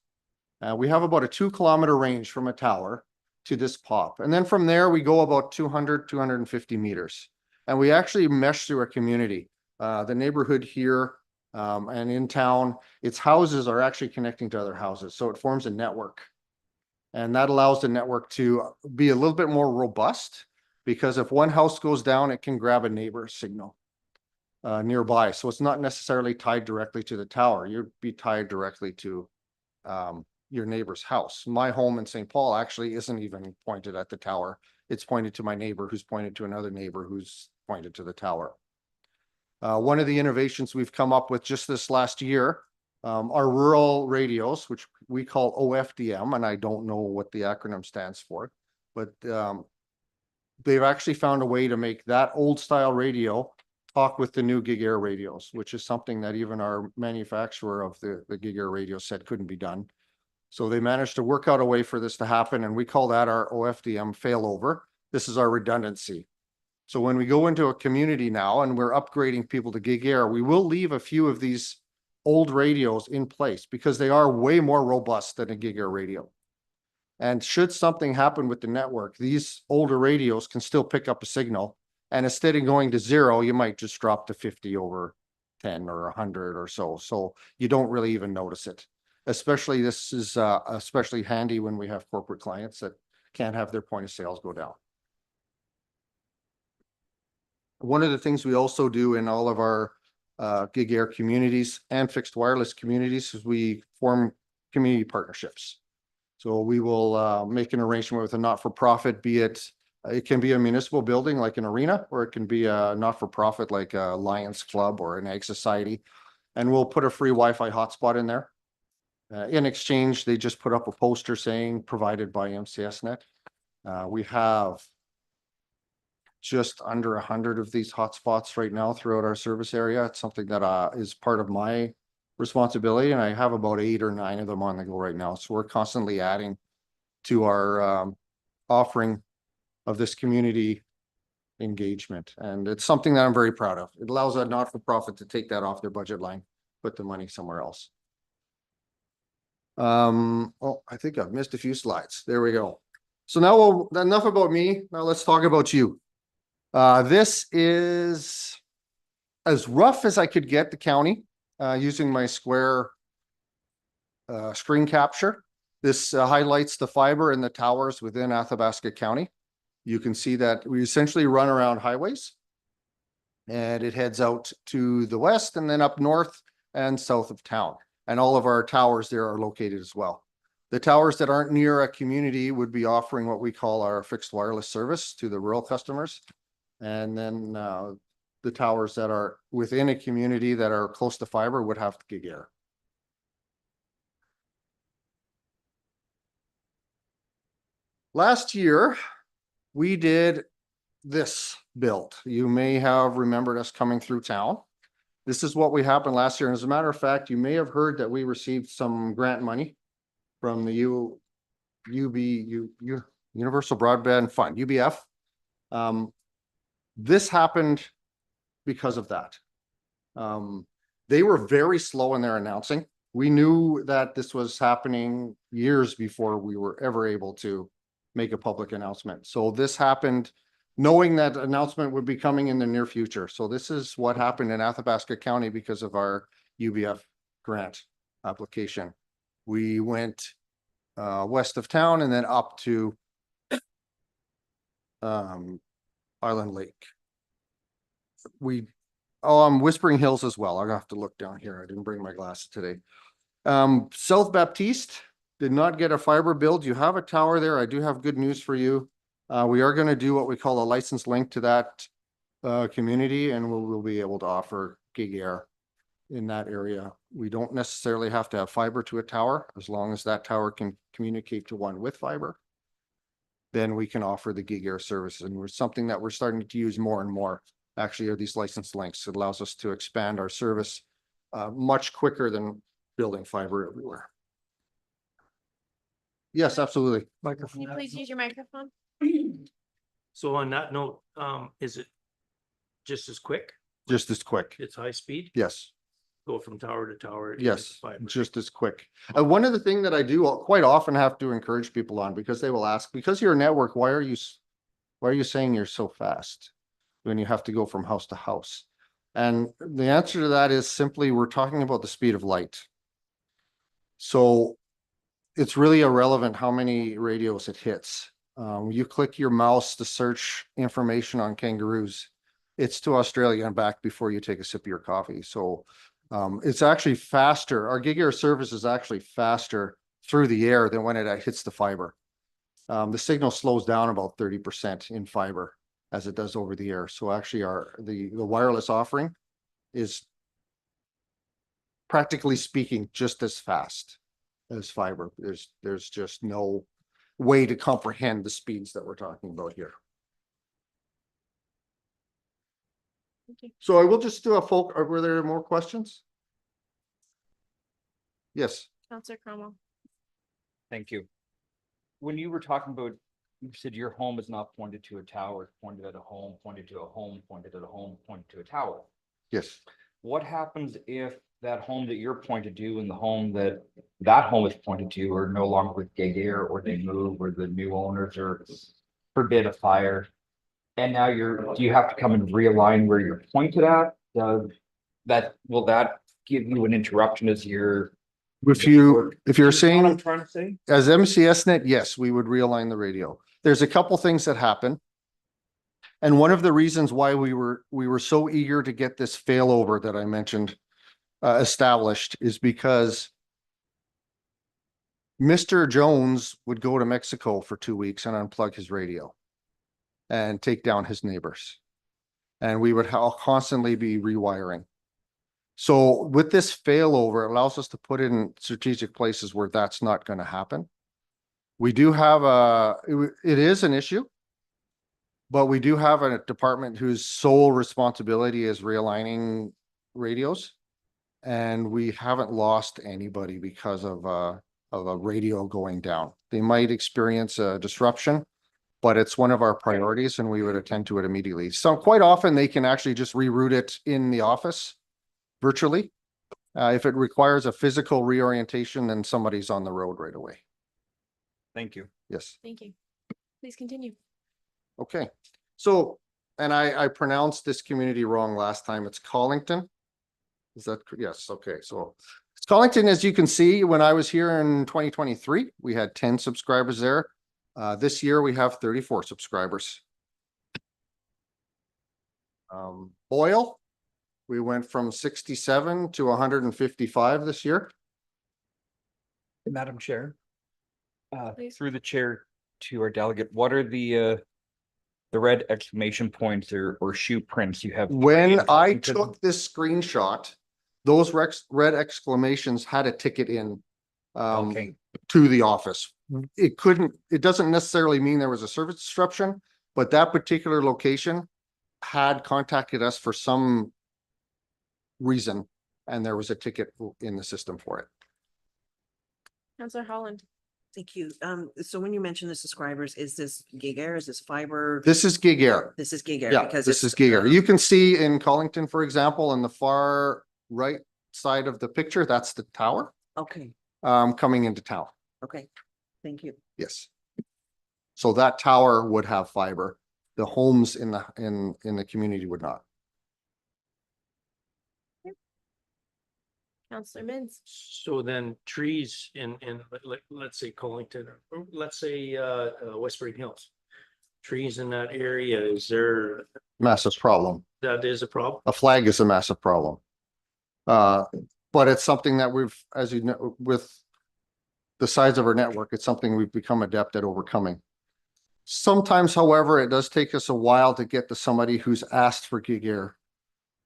We have about a 2-kilometer range from a tower to this POP. And then from there, we go about 250 meters. And we actually mesh through a community. The neighborhood here and in town, its houses are actually connecting to other houses. So it forms a network. And that allows the network to be a little bit more robust, because if one house goes down, it can grab a neighbor's signal nearby. So it's not necessarily tied directly to the tower. You'd be tied directly to your neighbor's house. My home in St. Paul actually isn't even pointed at the tower. It's pointed to my neighbor, who's pointed to another neighbor, who's pointed to the tower. One of the innovations we've come up with just this last year are rural radios, which we call OFDM, and I don't know what the acronym stands for, but they've actually found a way to make that old style radio talk with the new Gig Air radios, which is something that even our manufacturer of the Gig Air radio said couldn't be done. So they managed to work out a way for this to happen, and we call that our OFDM failover. This is our redundancy. So when we go into a community now and we're upgrading people to gig air, we will leave a few of these old radios in place because they are way more robust than a gig air radio. And should something happen with the network, these older radios can still pick up a signal. And instead of going to 0, you might just drop to 50 over 10 or 100 or so. So you don't really even notice it. Especially this is especially handy when we have corporate clients that can't have their point of sales go down. One of the things we also do in all of our gig air communities and fixed wireless communities is we form community partnerships. So we will make an arrangement with a not-for-profit, be it, it can be a municipal building like an arena, or it can be a not-for-profit like a Lions Club or an Ag Society. And we'll put a free Wi-Fi hotspot in there. In exchange, they just put up a poster saying provided by MCSnet. We have just under 100 of these hotspots right now throughout our service area. It's something that is part of my responsibility, and I have about 8 or 9 of them on the go right now. So we're constantly adding to our offering of this community engagement, and it's something that I'm very proud of. It allows a not-for-profit to take that off their budget line, put the money somewhere else. Oh, I think I've missed a few slides. There we go. So now enough about me. Now let's talk about you. This is as rough as I could get the county using my square screen capture. This highlights the fiber and the towers within Athabasca County. You can see that we essentially run around highways, and it heads out to the west and then up north and south of town. And all of our towers there are located as well. The towers that aren't near a community would be offering what we call our fixed wireless service to the rural customers. And then the towers that are within a community that are close to fiber would have gig air. Last year, we did this build. You may have remembered us coming through town. This is what we happened last year. And as a matter of fact, you may have heard that we received some grant money from the Universal Broadband Fund, UBF. This happened because of that. They were very slow in their announcing. We knew that this was happening years before we were ever able to make a public announcement. So this happened knowing that announcement would be coming in the near future. So this is what happened in Athabasca County because of our UBF grant application. We went west of town and then up to Island Lake. Whispering Hills as well. I'm gonna have to look down here. I didn't bring my glasses today. South Baptiste did not get a fiber build. You have a tower there. I do have good news for you. We are going to do what we call a license link to that community, and we'll be able to offer gig air in that area. We don't necessarily have to have fiber to a tower. As long as that tower can communicate to one with fiber, then we can offer the gig air services. And we're something that we're starting to use more and more actually are these license links. It allows us to expand our service much quicker than building fiber everywhere. Yes, absolutely.
Can you please use your microphone?
So on that note, is it just as quick?
Just as quick.
It's high speed?
Yes.
Go from tower to tower? to
Yes,
fiber.
just as quick. One of the things that I do quite often have to encourage people on, because they will ask, because you're a network, why are you saying you're so fast when you have to go from house to house? And the answer to that is simply, we're talking about the speed of light. So it's really irrelevant how many radios it hits. You click your mouse to search information on kangaroos, it's to Australia and back before you take a sip of your coffee. So it's actually faster. Our gig air service is actually faster through the air than when it hits the fiber. The signal slows down about 30% in fiber as it does over the air. So actually the wireless offering is practically speaking just as fast as fiber. There's just no way to comprehend the speeds that we're talking about here.
Okay.
So I will just do a folk. Were there more questions? Yes.
Counselor Cromwell.
Thank you. When you were talking about, you said your home is not pointed to a tower, it's pointed at a home, pointed to a home, pointed at a home, pointed to a tower.
Yes.
What happens if that home that you're pointed to and the home that home is pointed to are no longer with Gig Air, or they move, or the new owners are forbid a fire? And now do you have to come and realign where you're pointed at? Will that give you an interruption as you're?
If you're
Do you know what I'm
saying
trying to say?
as MCSnet, yes, we would realign the radio. There's a couple things that happen. And one of the reasons why we were so eager to get this failover that I mentioned established is because Mr. Jones would go to Mexico for 2 weeks and unplug his radio and take down his neighbors. And we would constantly be rewiring. So with this failover, it allows us to put it in strategic places where that's not going to happen. We do have it is an issue, but we do have a department whose sole responsibility is realigning radios. And we haven't lost anybody because of a radio going down. They might experience a disruption, but it's one of our priorities and we would attend to it immediately. So quite often they can actually just reroute it in the office virtually. If it requires a physical reorientation, then somebody's on the road right away.
Thank you.
Yes.
Thank you. Please continue.
Okay. So, and I pronounced this community wrong last time. It's Collington. Is that, yes, okay, so Collington, as you can see, when I was here in 2023, we had 10 subscribers there. This year we have 34 subscribers. Boyle, we went from 67 to 155 this year.
Madam Chair.
Please.
Through the chair to our delegate, what are the red exclamation points or shoe prints you have?
When I
Because-
took this screenshot, those red exclamations had a ticket in
Okay,
to the office. It doesn't necessarily mean there was a service disruption, but that particular location had contacted us for some reason, and there was a ticket in the system for it.
Counselor Holland.
Thank you. So when you mention the subscribers, is this Gig Air? Is this fiber?
This is Gig Air.
This is Gig Air
Yeah,
because
this
it's,
is Gig Air. You can see in Collington, for example, on the far right side of the picture, that's the tower
okay,
coming into town.
okay. Thank you.
Yes. So that tower would have fiber. The homes in the community would not.
Counselor Mins.
So then trees in, let's say Collington, or let's say, Whispering Hills. Trees in that area, is there,
Massive problem.
that is a problem?
A flag is a massive problem. But it's something that we've, as you know, with the size of our network, it's something we've become adept at overcoming. Sometimes, however, it does take us a while to get to somebody who's asked for Gig Air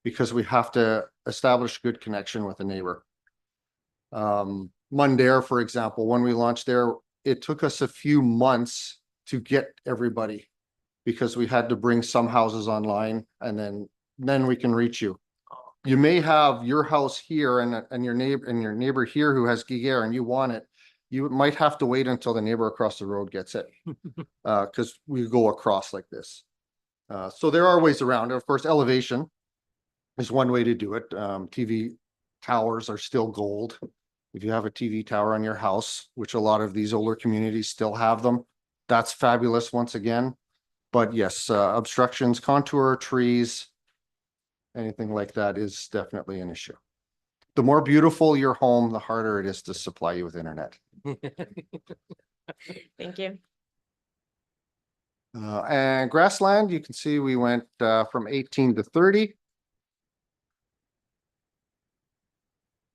because we have to establish good connection with a neighbor. Mundare, for example, when we launched there, it took us a few months to get everybody because we had to bring some houses online and then we can reach you. You may have your house here and your neighbor here who has Gig Air and you want it. You might have to wait until the neighbor across the road gets it. Because we go across like this. So there are ways around it. Of course, elevation is one way to do it. TV towers are still gold. If you have a TV tower on your house, which a lot of these older communities still have them, that's fabulous once again. But yes, obstructions, contour, trees, anything like that is definitely an issue. The more beautiful your home, the harder it is to supply you with internet.
Thank you.
And grassland, you can see we went from 18 to 30.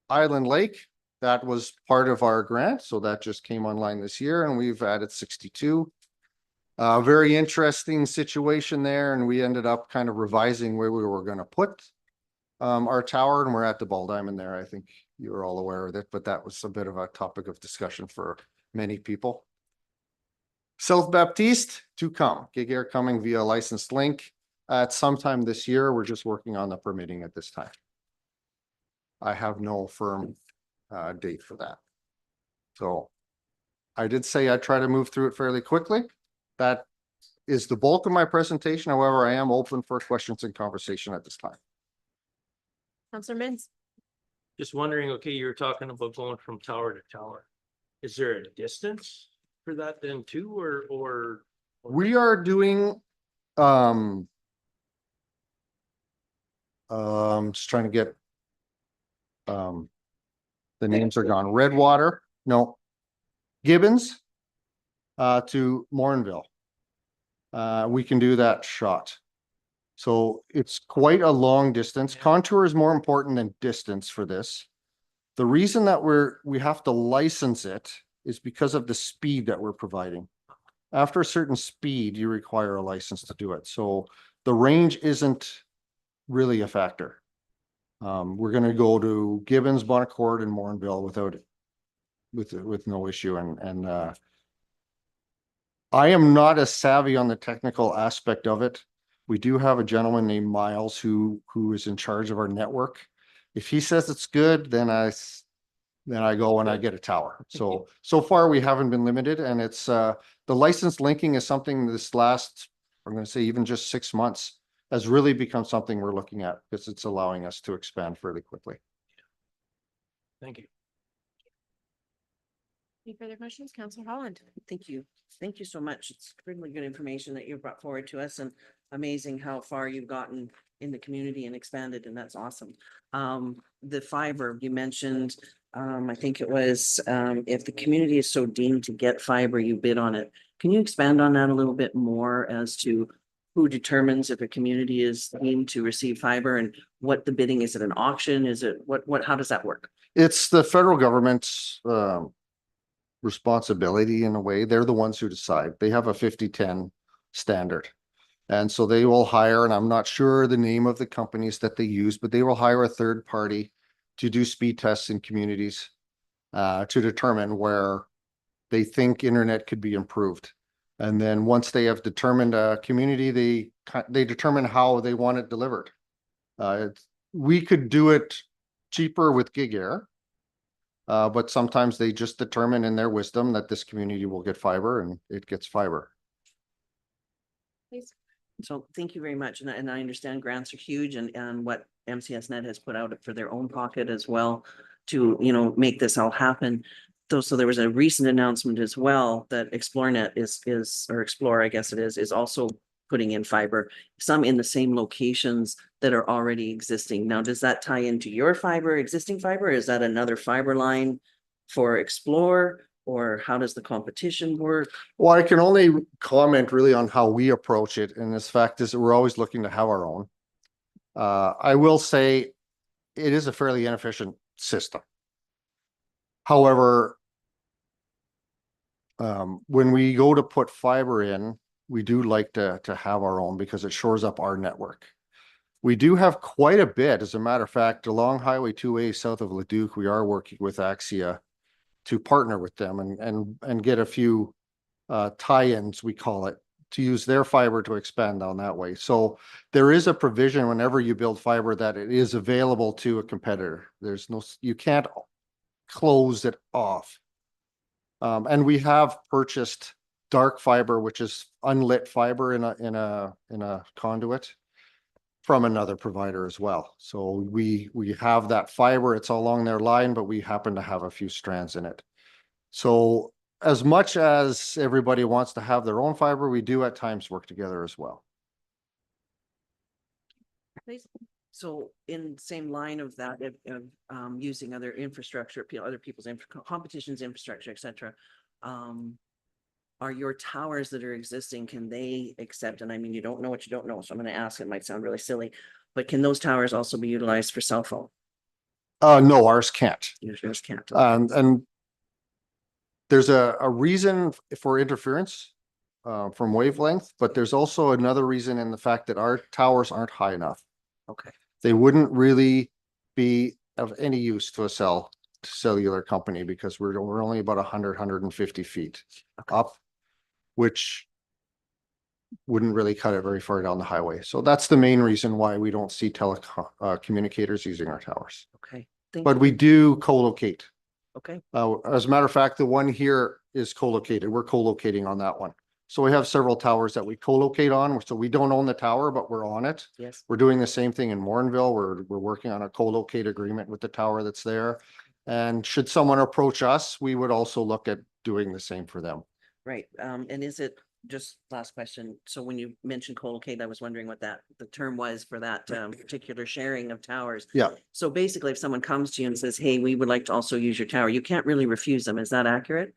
Island Lake, that was part of our grant, so that just came online this year and we've added 62. Very interesting situation there, and we ended up kind of revising where we were going to put our tower, and we're at the Ball Diamond there. I think you're all aware of it, but that was a bit of a topic of discussion for many people. South Baptiste to come. Gig Air coming via licensed link at sometime this year. We're just working on the permitting at this time. I have no firm date for that. So I did say I'd try to move through it fairly quickly. That is the bulk of my presentation. However, I am open for questions and conversation at this time.
Counselor Mins.
Just wondering, okay, you're talking about going from tower to tower. Is there a distance for that then too, or?
We are doing, just trying to get, the names are gone. Redwater, no. Gibbons, to Morinville. We can do that shot. So it's quite a long distance. Contour is more important than distance for this. The reason that we have to license it is because of the speed that we're providing. After a certain speed, you require a license to do it. So the range isn't really a factor. We're gonna go to Gibbons, Bonaccord, and Morinville without it, with no issue. And I am not as savvy on the technical aspect of it. We do have a gentleman named Miles who is in charge of our network. If he says it's good, then I go and I get a tower. So far we haven't been limited, and it's the license linking is something this last, I'm going to say even just 6 months has really become something we're looking at because it's allowing us to expand fairly quickly.
Thank you.
Any further questions? Counselor Holland.
Thank you. Thank you so much. It's really good information that you brought forward to us, and amazing how far you've gotten in the community and expanded, and that's awesome. The fiber you mentioned, I think it was, if the community is so deemed to get fiber, you bid on it. Can you expand on that a little bit more as to who determines if a community is deemed to receive fiber, and what the bidding is? It an auction? Is it how does that work?
It's the federal government's responsibility in a way. They're the ones who decide. They have a 50-10 standard. And so they will hire, and I'm not sure the name of the companies that they use, but they will hire a third party to do speed tests in communities to determine where they think internet could be improved. And then once they have determined a community, they determine how they want it delivered. We could do it cheaper with GigAir, but sometimes they just determine in their wisdom that this community will get fiber, and it gets fiber.
Please.
So thank you very much. And I understand grants are huge, and what MCS Net has put out for their own pocket as well to, make this all happen. So there was a recent announcement as well that ExploreNet or Explore, I guess it is also putting in fiber, some in the same locations that are already existing. Now, does that tie into your existing fiber? Or is that another fiber line for Explore? Or how does the competition work?
Well, I can only comment really on how we approach it. And this fact is that we're always looking to have our own. I will say it is a fairly inefficient system. However, when we go to put fiber in, we do like to have our own because it shores up our network. We do have quite a bit. As a matter of fact, along Highway 2A south of Leduc, we are working with Axia to partner with them and get a few tie-ins, we call it, to use their fiber to expand down that way. So there is a provision whenever you build fiber that it is available to a competitor. You can't close it off. And we have purchased dark fiber, which is unlit fiber in a conduit from another provider as well. So we have that fiber, it's along their line, but we happen to have a few strands in it. So as much as everybody wants to have their own fiber, we do at times work together as well.
Please.
So in the same line of that, using other infrastructure, other people's competition's infrastructure, et cetera, are your towers that are existing, can they accept, and I mean, you don't know what you don't know, so I'm going to ask, it might sound really silly, but can those towers also be utilized for cell phone?
No, ours can't.
Yours can't.
And there's a reason for interference from wavelength, but there's also another reason in the fact that our towers aren't high enough.
Okay.
They wouldn't really be of any use to a cellular company because we're only about 150 feet up, which wouldn't really cut it very far down the highway. So that's the main reason why we don't see communicators using our towers.
Okay.
But we do co-locate.
Okay.
As a matter of fact, the one here is co-located. We're co-locating on that one. So we have several towers that we co-locate on. So we don't own the tower, but we're on it.
Yes.
We're doing the same thing in Morinville. We're working on a co-locate agreement with the tower that's there. And should someone approach us, we would also look at doing the same for them.
Right, and is it, just last question, so when you mentioned co-locate, I was wondering what the term was for that particular sharing of towers.
Yeah.
So basically, if someone comes to you and says, hey, we would like to also use your tower, you can't really refuse them, is that accurate?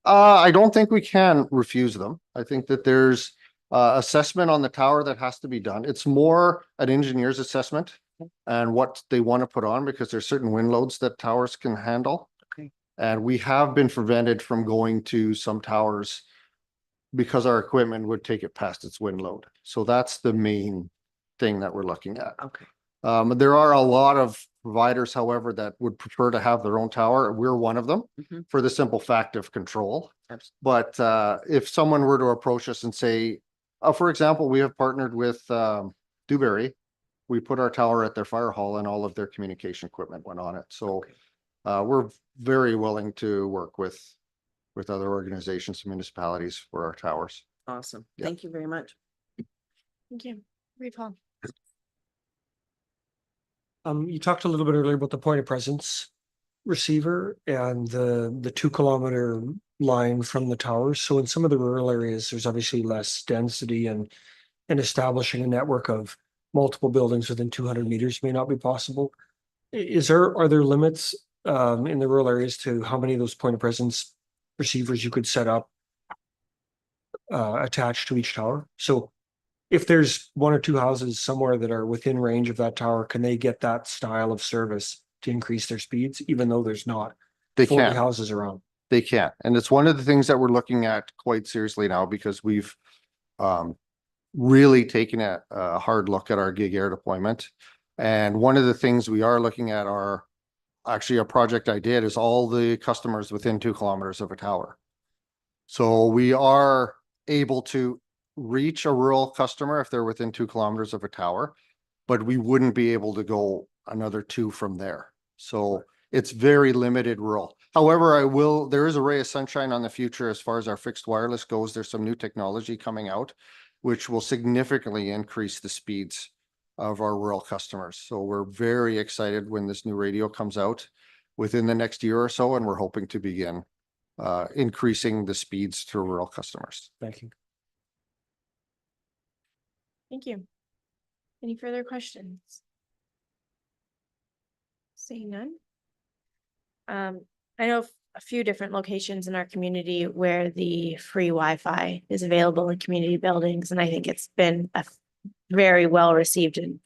I don't think we can refuse them. I think that there's assessment on the tower that has to be done. It's more an engineer's assessment and what they want to put on, because there's certain wind loads that towers can handle.
Okay.
And we have been prevented from going to some towers because our equipment would take it past its wind load. So that's the main thing that we're looking at.
Okay.
There are a lot of providers, however, that would prefer to have their own tower. We're one of them
Mhm.
for the simple fact of control.
Absolutely.
But if someone were to approach us and say, for example, we have partnered with Dewberry. We put our tower at their fire hall and all of their communication equipment went on it. So we're very willing to work with other organizations, municipalities for our towers.
Awesome,
Yeah.
thank you very much.
Thank you. Recall.
You talked a little bit earlier about the point of presence receiver and the 2 kilometer line from the towers. So in some of the rural areas, there's obviously less density and establishing a network of multiple buildings within 200 meters may not be possible. Are there limits in the rural areas to how many of those point of presence receivers you could set up attached to each tower? So if there's 1 or 2 houses somewhere that are within range of that tower, can they get that style of service to increase their speeds, even though there's not
They
40
can.
houses around?
They can. And it's one of the things that we're looking at quite seriously now, because we've really taken a hard look at our gig air deployment. And one of the things we are looking at are actually a project I did is all the customers within 2 kilometers of a tower. So we are able to reach a rural customer if they're within 2 kilometers of a tower, but we wouldn't be able to go another 2 from there. So it's very limited rural. However, there is a ray of sunshine on the future as far as our fixed wireless goes. There's some new technology coming out, which will significantly increase the speeds of our rural customers. So we're very excited when this new radio comes out within the next year or so, and we're hoping to begin increasing the speeds to rural customers.
Thank you.
Thank you. Any further questions? Seeing none. I know of a few different locations in our community where the free Wi-Fi is available in community buildings, and I think it's been very well received, and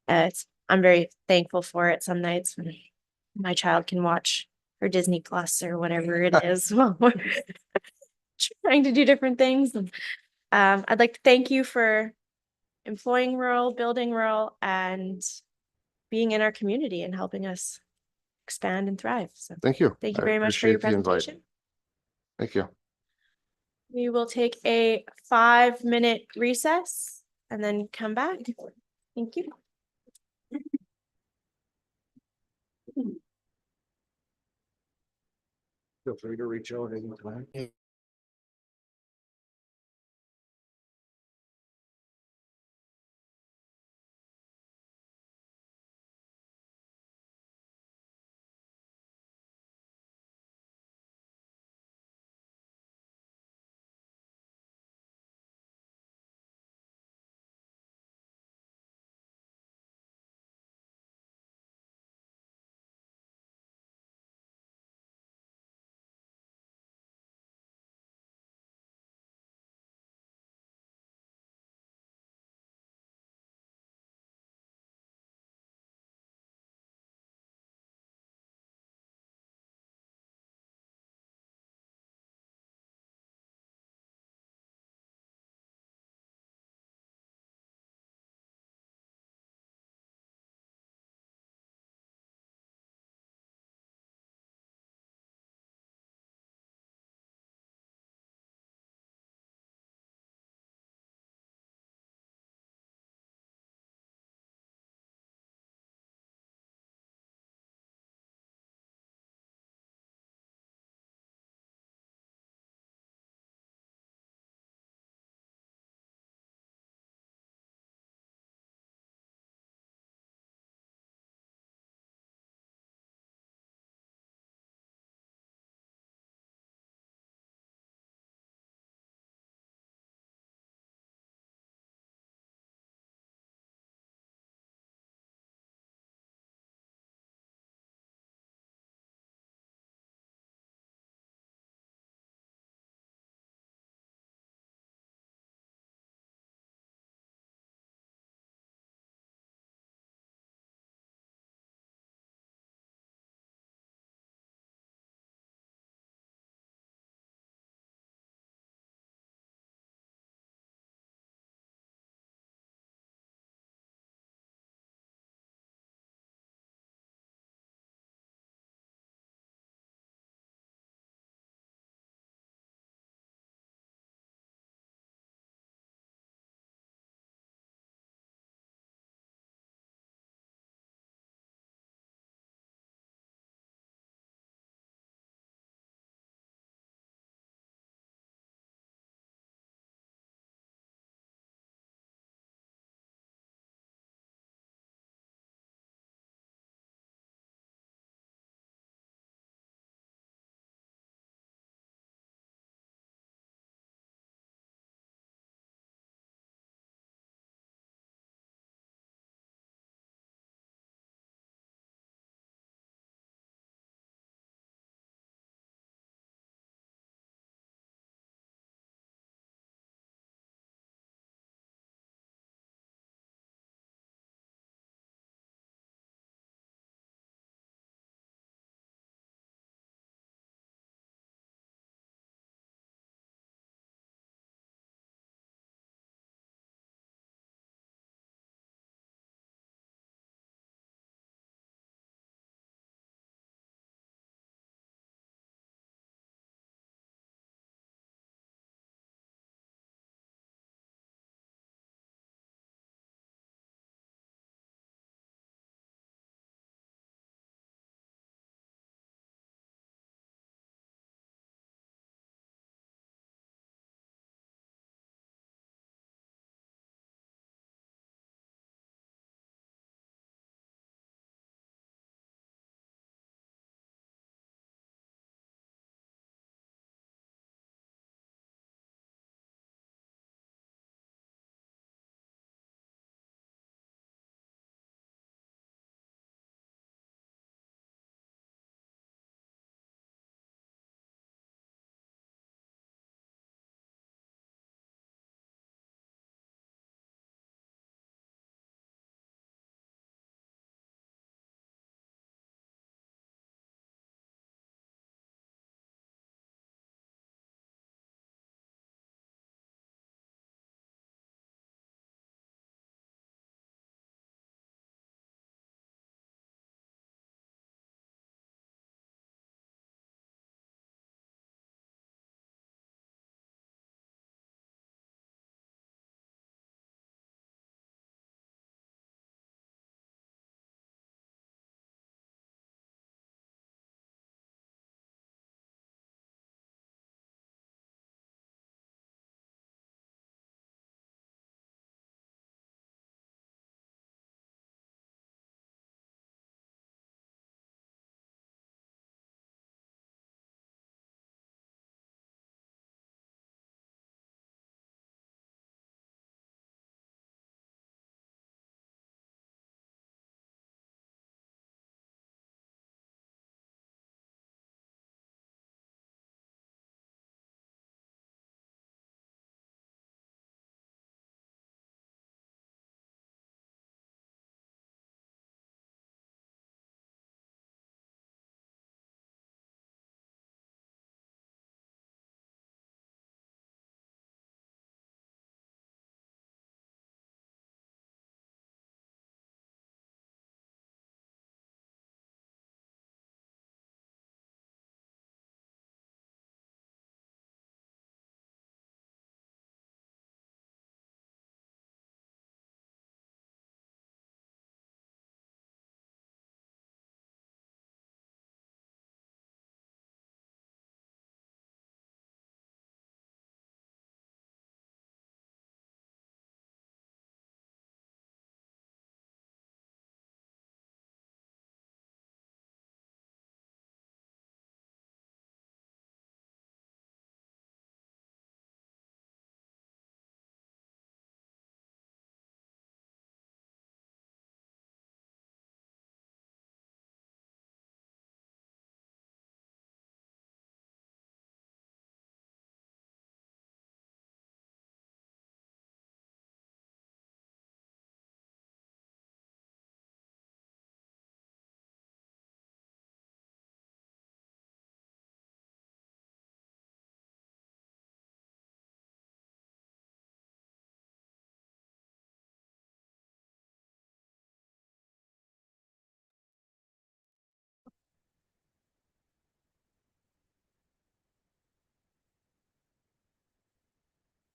I'm very thankful for it. Some nights when my child can watch her Disney Plus or whatever it is while we're trying to do different things. And I'd like to thank you for employing rural, building rural, and being in our community and helping us expand and thrive. So
Thank you.
thank you
I
very much for your
appreciate the invite.
presentation.
Thank you.
We will take a 5-minute recess and then come back. Thank you.
Feel free to reach out anytime.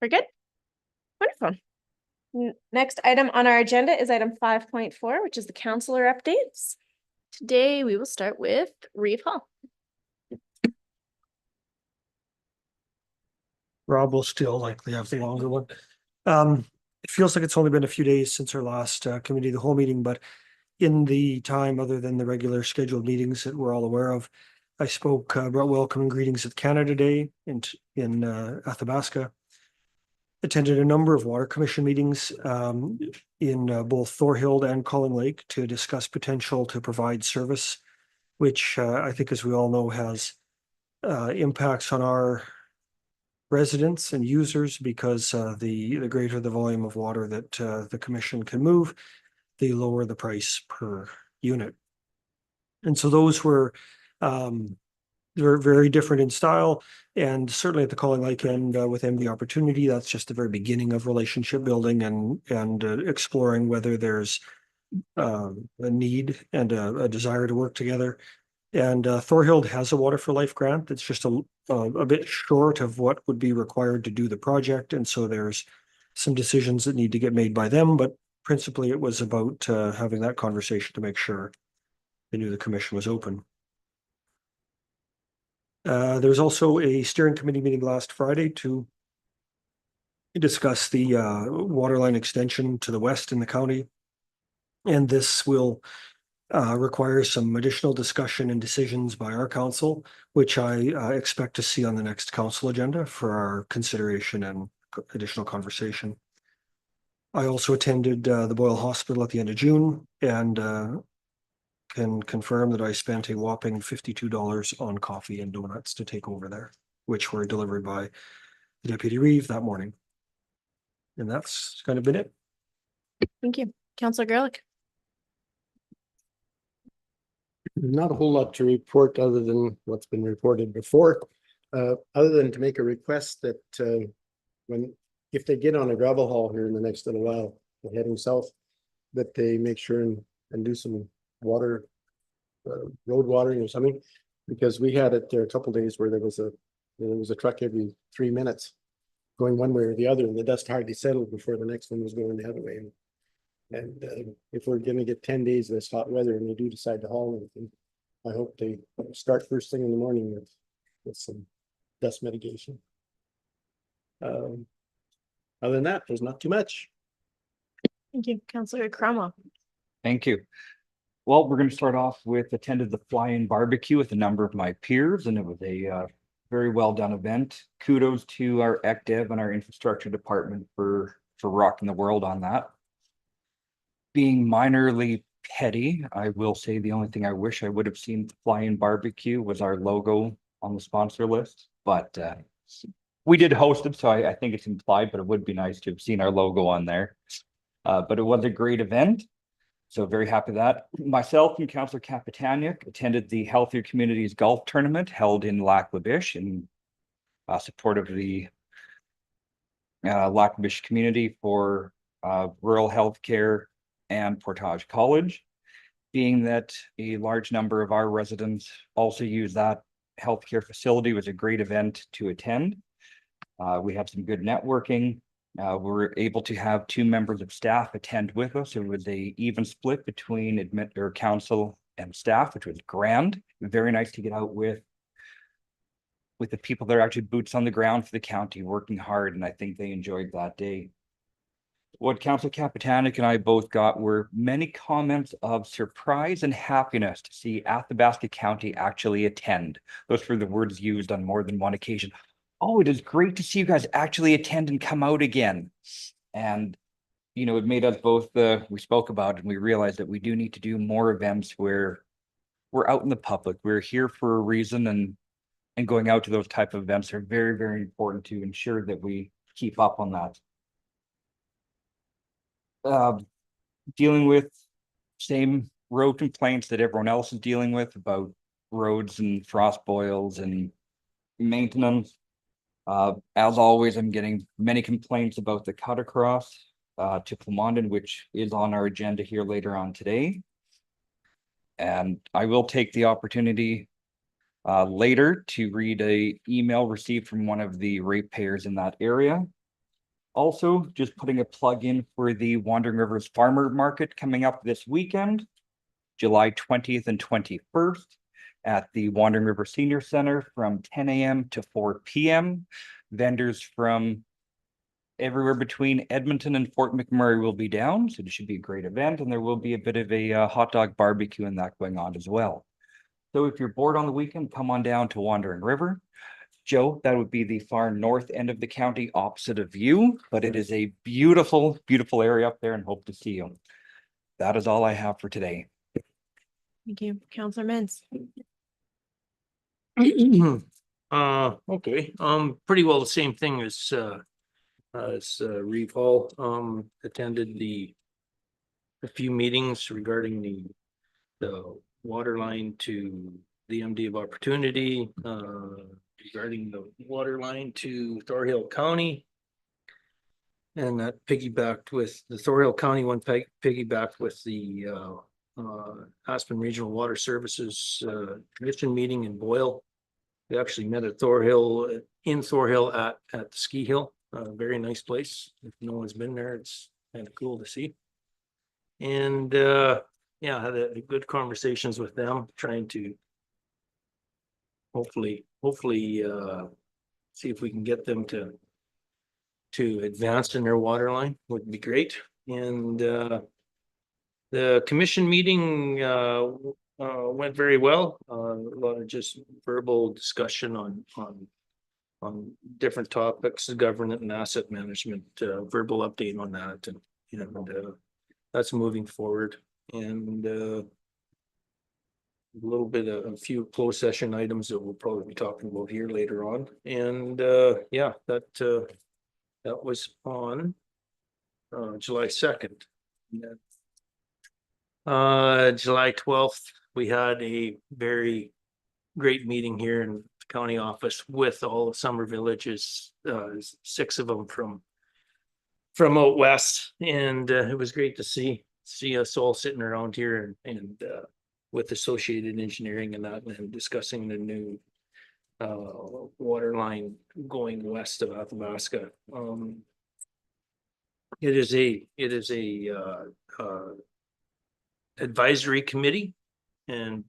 We're good? Wonderful. Next item on our agenda is item 5.4, which is the counselor updates. Today, we will start with Reeve Hall.
Rob will still likely have the longer one. It feels like it's only been a few days since our last committee of the whole meeting, but in the time other than the regular scheduled meetings that we're all aware of, I spoke, brought welcome and greetings at Canada Day in Athabasca. Attended a number of water commission meetings in both Thorhild and Colling Lake to discuss potential to provide service, which I think, as we all know, has impacts on our residents and users because the greater the volume of water that the commission can move, the lower the price per unit. And so those were they're very different in style, and certainly at the Colling Lake end with MD Opportunity, that's just the very beginning of relationship building and exploring whether there's a need and a desire to work together. And Thorhild has a Water for Life grant that's just a bit short of what would be required to do the project, and so there's some decisions that need to get made by them, but principally it was about having that conversation to make sure they knew the commission was open. There was also a steering committee meeting last Friday to discuss the water line extension to the west in the county. And this will require some additional discussion and decisions by our council, which I expect to see on the next council agenda for our consideration and additional conversation. I also attended the Boyle Hospital at the end of June and can confirm that I spent a whopping $52 on coffee and donuts to take over there, which were delivered by Deputy Reeve that morning. And that's kind of been it.
Thank you. Counselor Gerlich.
Not a whole lot to report other than what's been reported before. Other than to make a request that if they get on a gravel haul here in the next little while, heading south, that they make sure and do some water, road watering or something, because we had it there a couple days where there was a truck every 3 minutes going one way or the other, and the dust hardly settled before the next one was going the other way. And if we're gonna get 10 days of this hot weather and they do decide to haul anything, I hope they start first thing in the morning with some dust mitigation. Other than that, there's not too much.
Thank you. Counselor Cromwell.
Thank you. Well, we're going to start off with attended the fly-in barbecue with a number of my peers, and it was a very well done event. Kudos to our ECDEV and our infrastructure department for rocking the world on that. Being minorly petty, I will say the only thing I wish I would have seen the fly-in barbecue was our logo on the sponsor list, but we did host it, so I think it's implied, but it would be nice to have seen our logo on there. But it was a great event. So very happy with that. Myself and Councillor Kapitaniuk attended the Healthier Communities Golf Tournament held in Lac La Biche in support of the Lac La Biche community for rural healthcare and Portage College. Being that a large number of our residents also use that healthcare facility, was a great event to attend. We had some good networking. We were able to have 2 members of staff attend with us. It was a even split between council and staff, which was grand. Very nice to get out with the people that are actually boots on the ground for the county, working hard, and I think they enjoyed that day. What Councillor Kapitaniuk and I both got were many comments of surprise and happiness to see Athabasca County actually attend. Those were the words used on more than one occasion. Oh, it is great to see you guys actually attend and come out again. And, you know, it made us both, we spoke about it and we realized that we do need to do more events where we're out in the public. We're here for a reason, and going out to those type of events are very, very important to ensure that we keep up on that. Dealing with same road complaints that everyone else is dealing with about roads and frost boils and maintenance. As always, I'm getting many complaints about the cut across to Plamondon, which is on our agenda here later on today. And I will take the opportunity later to read an email received from one of the ratepayers in that area. Also, just putting a plug in for the Wandering Rivers Farmer Market coming up this weekend, July 20th and 21st at the Wandering River Senior Center from 10 a.m. to 4 p.m. Vendors from everywhere between Edmonton and Fort McMurray will be down, so it should be a great event, and there will be a bit of a hot dog barbecue and that going on as well. So if you're bored on the weekend, come on down to Wandering River. Joe, that would be the far north end of the county opposite of you, but it is a beautiful, beautiful area up there and hope to see you. That is all I have for today.
Thank you, Counselor Mintz.
Okay, pretty well the same thing as Reeve Hall, attended a few meetings regarding the water line to the MD of Opportunity, regarding the water line to Thorhill County. And that piggybacked with the Thorhill County one, piggybacked with the Aspen Regional Water Services Commission meeting in Boyle. We actually met at Thorhill, in Thorhill at the ski hill. Very nice place. If no one's been there, it's kind of cool to see. And yeah, had a good conversations with them, trying to hopefully see if we can get them to advance in their water line, would be great. And the commission meeting went very well. A lot of just verbal discussion on different topics, governance and asset management, verbal update on that, and that's moving forward. And a little bit of a few closed session items that we'll probably be talking about here later on. And yeah, that was on July 2nd. July 12th, we had a very great meeting here in the county office with all of Summer Villages, 6 of them from out west, and it was great to see us all sitting around here and with Associated Engineering and that, and discussing the new water line going west of Athabasca. It is a advisory committee, and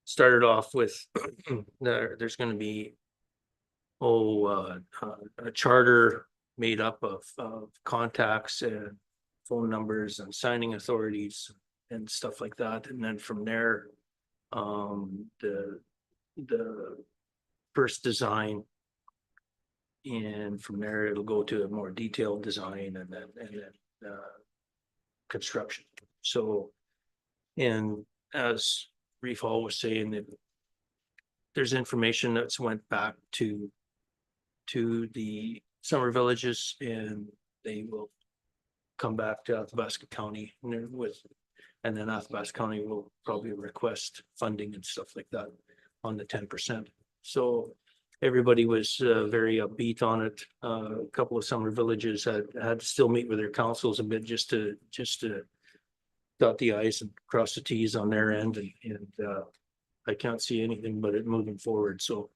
started off with there's going to be a charter made up of contacts and phone numbers and signing authorities and stuff like that. And then from there, the first design, and from there it'll go to a more detailed design, and then construction. So, and as Reeve Hall was saying, that there's information that's went back to the Summer Villages, and they will come back to Athabasca County and then Athabasca County will probably request funding and stuff like that on the 10%. So everybody was very upbeat on it. A couple of Summer Villages had to still meet with their councils a bit just to dot the i's and cross the t's on their end, and I can't see anything but it moving forward. So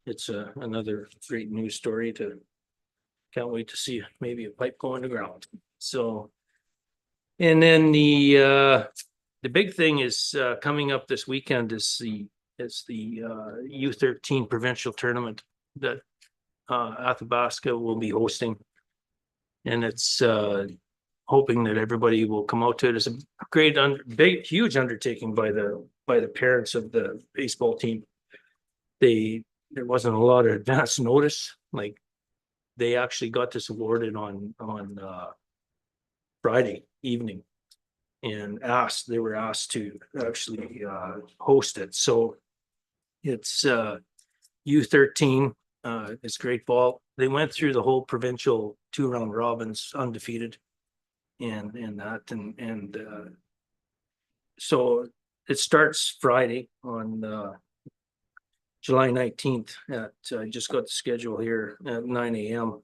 it's another great news story. Can't wait to see maybe a pipe go underground. So, and then the big thing is coming up this weekend is the U13 provincial tournament that Athabasca will be hosting, and it's hoping that everybody will come out to it. It's a great, huge undertaking by the parents of the baseball team. There wasn't a lot of advance notice. Like, they actually got this awarded on Friday evening, and they were asked to actually host it. So it's U13. It's great ball. They went through the whole provincial 2-round robins undefeated, and so it starts Friday on July 19th at, I just got the schedule here, at 9 a.m.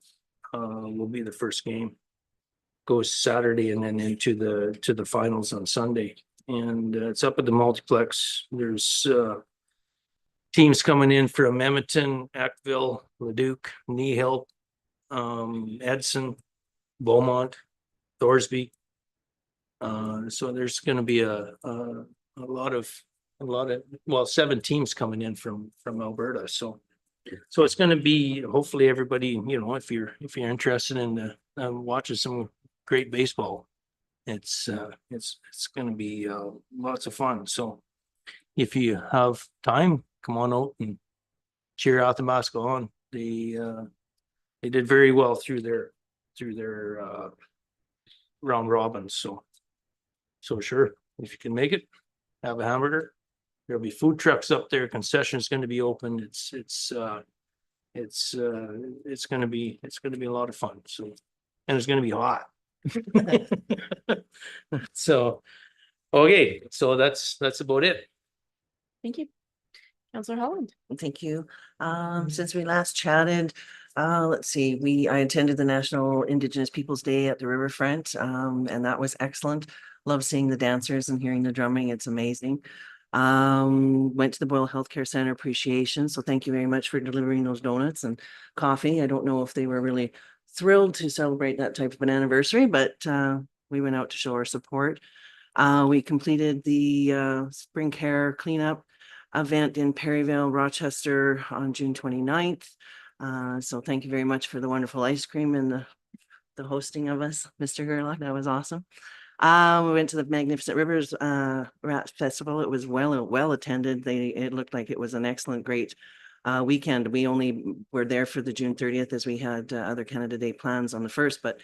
Will be the first game. Goes Saturday and then into the finals on Sunday. And it's up at the multiplex. There's teams coming in from Edmonton, Ackville, Leduc, Nehill, Edson, Beaumont, Thorsby. So there's gonna be a lot of, well, 7 teams coming in from Alberta, so. So it's gonna be, hopefully everybody, you know, if you're interested in watching some great baseball. It's gonna be lots of fun, so. If you have time, come on out and cheer out the Muskegon. They did very well through their round robins, so. So sure, if you can make it, have a hamburger. There'll be food trucks up there, concession's gonna be open, it's gonna be a lot of fun, so. And it's gonna be hot. So, okay, so that's about it.
Thank you. Counselor Holland.
Thank you. Since we last chatted, let's see, I attended the National Indigenous Peoples' Day at the riverfront, and that was excellent. Love seeing the dancers and hearing the drumming. It's amazing. Went to the Boyle Healthcare Center appreciation. So thank you very much for delivering those donuts and coffee. I don't know if they were really thrilled to celebrate that type of an anniversary, but we went out to show our support. We completed the spring care cleanup event in Perryville, Rochester on June 29th. So thank you very much for the wonderful ice cream and the hosting of us, Mr. Gerlach. That was awesome. We went to the Magnificent Rivers Rat Festival. It was well attended. It looked like it was an excellent, great weekend. We only were there for the June 30th as we had other Canada Day plans on the 1st, but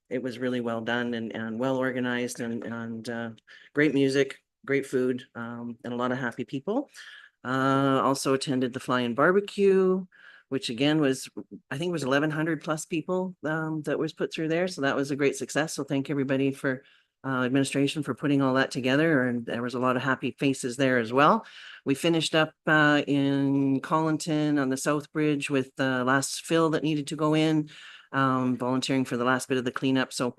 it was really well done and well organized and great music, great food, and a lot of happy people. Also attended the Fly-In Barbecue, which again was, I think it was 1,100 plus people that was put through there. So that was a great success. So thank everybody for administration for putting all that together. And there was a lot of happy faces there as well. We finished up in Collinton on the South Bridge with the last fill that needed to go in, volunteering for the last bit of the cleanup. So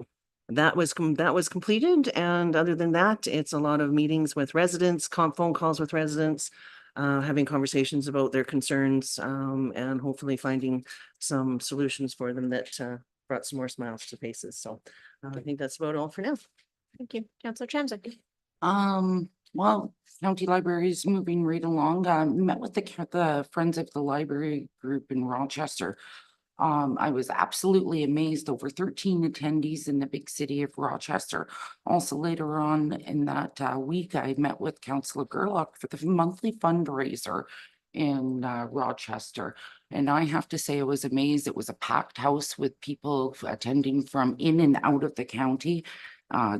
that was completed. And other than that, it's a lot of meetings with residents, phone calls with residents, having conversations about their concerns, and hopefully finding some solutions for them that brought some more smiles to faces. So I think that's about all for now.
Thank you. Counselor Chamzak.
Well, County Library is moving right along. Met with the Friends of the Library group in Rochester. I was absolutely amazed, over 13 attendees in the big city of Rochester. Also later on in that week, I met with Councillor Gerlach for the monthly fundraiser in Rochester. And I have to say I was amazed. It was a packed house with people attending from in and out of the county.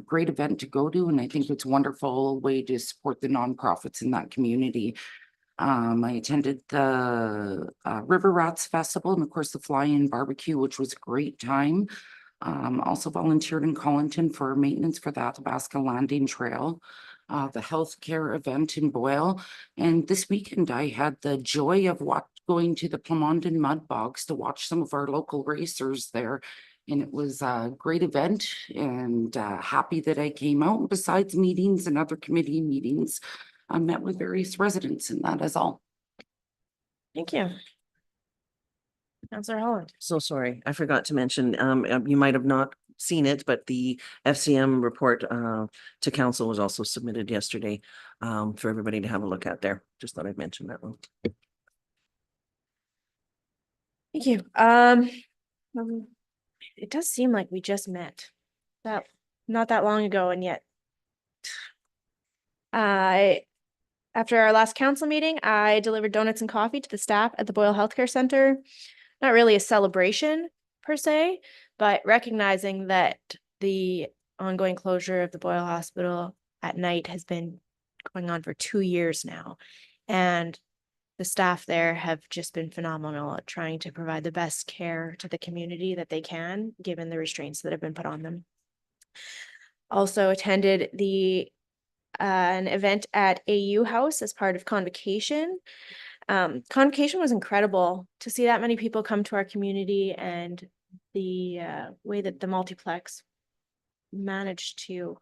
Great event to go to, and I think it's a wonderful way to support the nonprofits in that community. I attended the River Rats Festival and of course the Fly-In Barbecue, which was a great time. Also volunteered in Collinton for maintenance for the Athabasca Landing Trail, the healthcare event in Boyle. And this weekend I had the joy of going to the Plamondon Mud Bogs to watch some of our local racers there. And it was a great event, and happy that I came out. Besides meetings and other committee meetings, I met with various residents, and that is all.
Thank you. Counselor Holland.
So sorry, I forgot to mention, you might have not seen it, but the FCM report to council was also submitted yesterday for everybody to have a look at there. Just thought I'd mention that one.
Thank you. It does seem like we just met not that long ago, and yet after our last council meeting, I delivered donuts and coffee to the staff at the Boyle Healthcare Center. Not really a celebration per se, but recognizing that the ongoing closure of the Boyle Hospital at night has been going on for 2 years now. And the staff there have just been phenomenal at trying to provide the best care to the community that they can, given the restraints that have been put on them. Also attended an event at AU House as part of Convocation. Convocation was incredible to see that many people come to our community, and the way that the multiplex managed to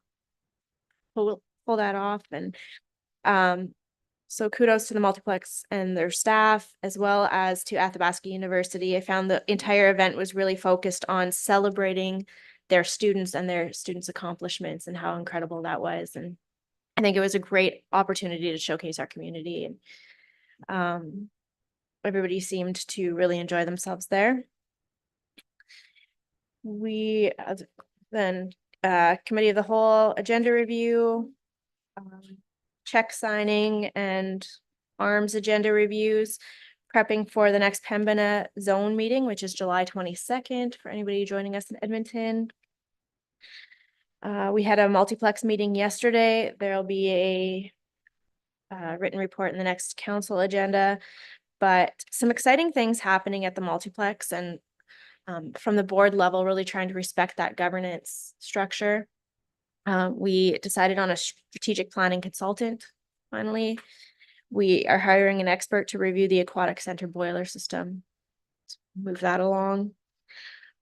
pull that off. And So kudos to the multiplex and their staff, as well as to Athabasca University. I found the entire event was really focused on celebrating their students and their students' accomplishments and how incredible that was. And I think it was a great opportunity to showcase our community. And everybody seemed to really enjoy themselves there. We then committee of the whole agenda review, check signing and arms agenda reviews, prepping for the next Pembina zone meeting, which is July 22nd for anybody joining us in Edmonton. We had a multiplex meeting yesterday. There'll be a written report in the next council agenda, but some exciting things happening at the multiplex, and from the board level, really trying to respect that governance structure. We decided on a strategic planning consultant. Finally, we are hiring an expert to review the aquatic center boiler system. Move that along.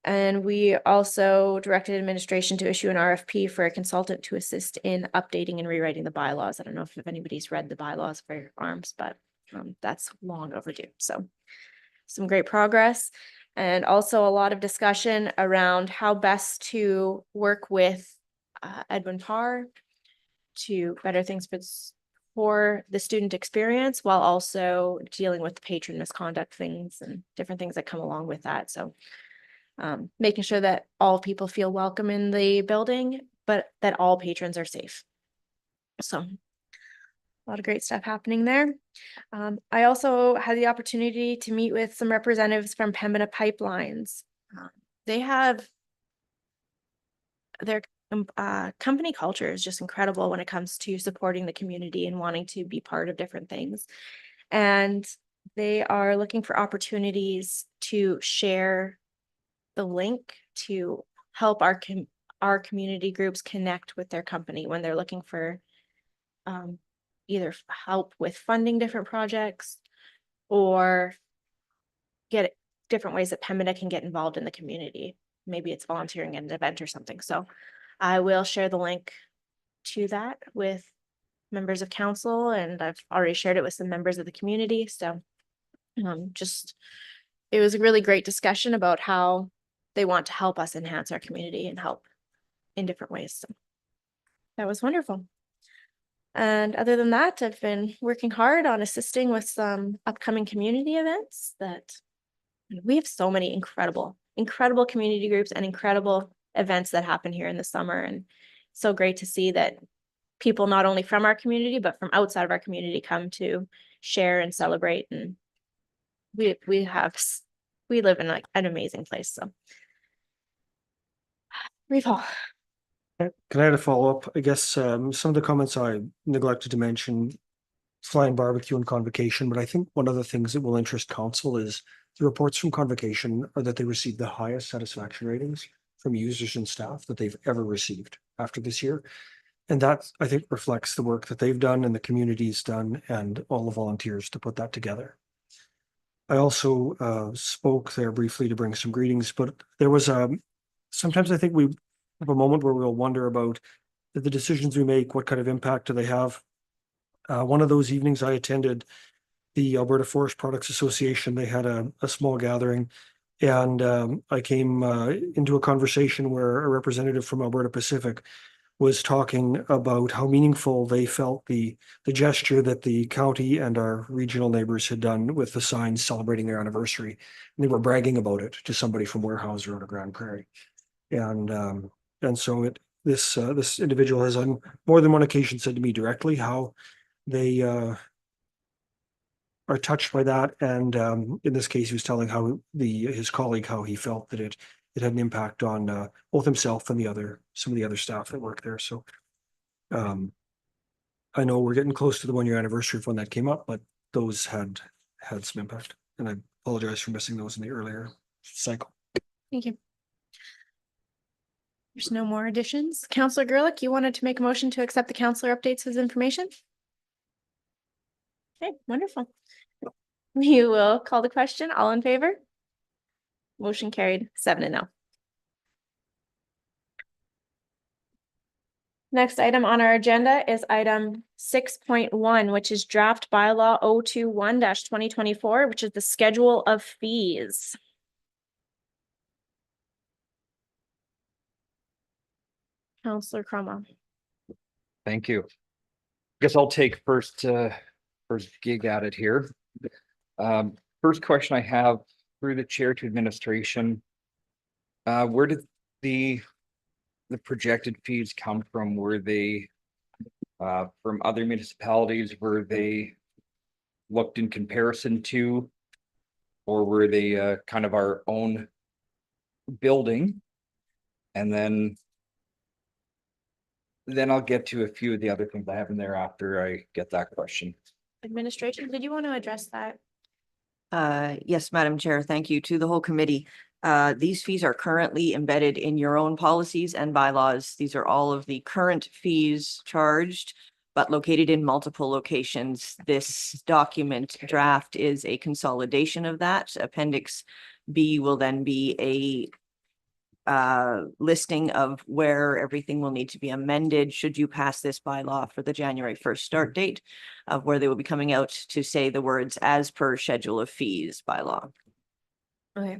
And we also directed administration to issue an RFP for a consultant to assist in updating and rewriting the bylaws. I don't know if anybody's read the bylaws for arms, but that's long overdue. So some great progress, and also a lot of discussion around how best to work with Edwin Parr to better things for the student experience, while also dealing with the patron misconduct things and different things that come along with that. So making sure that all people feel welcome in the building, but that all patrons are safe. So a lot of great stuff happening there. I also had the opportunity to meet with some representatives from Pembina Pipelines. They have their company culture is just incredible when it comes to supporting the community and wanting to be part of different things. And they are looking for opportunities to share the link to help our community groups connect with their company when they're looking for either help with funding different projects or get different ways that Pembina can get involved in the community. Maybe it's volunteering at an event or something. So I will share the link to that with members of council, and I've already shared it with some members of the community. So it was a really great discussion about how they want to help us enhance our community and help in different ways. So that was wonderful. And other than that, I've been working hard on assisting with some upcoming community events that we have so many incredible community groups and incredible events that happen here in the summer. And so great to see that people not only from our community, but from outside of our community come to share and celebrate. And we live in like an amazing place. So Reval.
Can I add a follow-up? I guess some of the comments I neglected to mention, flying barbecue and convocation, but I think one of the things that will interest council is the reports from convocation are that they received the highest satisfaction ratings from users and staff that they've ever received after this year. And that, I think, reflects the work that they've done and the community's done and all the volunteers to put that together. I also spoke there briefly to bring some greetings, but there was sometimes I think we have a moment where we'll wonder about the decisions we make, what kind of impact do they have? One of those evenings I attended the Alberta Forest Products Association. They had a small gathering, and I came into a conversation where a representative from Alberta Pacific was talking about how meaningful they felt the gesture that the county and our regional neighbors had done with the signs celebrating their anniversary. And they were bragging about it to somebody from Warehouse Road or Grand Prairie. And so this individual has on more than one occasion said to me directly how they are touched by that. And in this case, he was telling how his colleague, how he felt that it had an impact on both himself and some of the other staff that work there. So I know we're getting close to the 1-year anniversary of when that came up, but those had some impact. And I apologize for missing those in the earlier cycle.
Thank you. There's no more additions. Councillor Gerlich, you wanted to make a motion to accept the councillor updates as information? Okay, wonderful. We will call the question. All in favor? Motion carried 7-0. Next item on our agenda is item 6.1, which is draft bylaw 021-2024, which is the schedule of fees. Counselor Cromwell.
Thank you. Guess I'll take first gig at it here. First question I have through the chair to administration. Where did the projected fees come from? Were they from other municipalities? Were they looked in comparison to? Or were they kind of our own building? And then I'll get to a few of the other things I have in there after I get that question.
Administration, did you want to address that?
Yes, Madam Chair, thank you to the whole committee. These fees are currently embedded in your own policies and bylaws. These are all of the current fees charged, but located in multiple locations. This document draft is a consolidation of that. Appendix B will then be a listing of where everything will need to be amended should you pass this bylaw for the January 1st start date, of where they will be coming out to say the words as per schedule of fees bylaw.
Okay.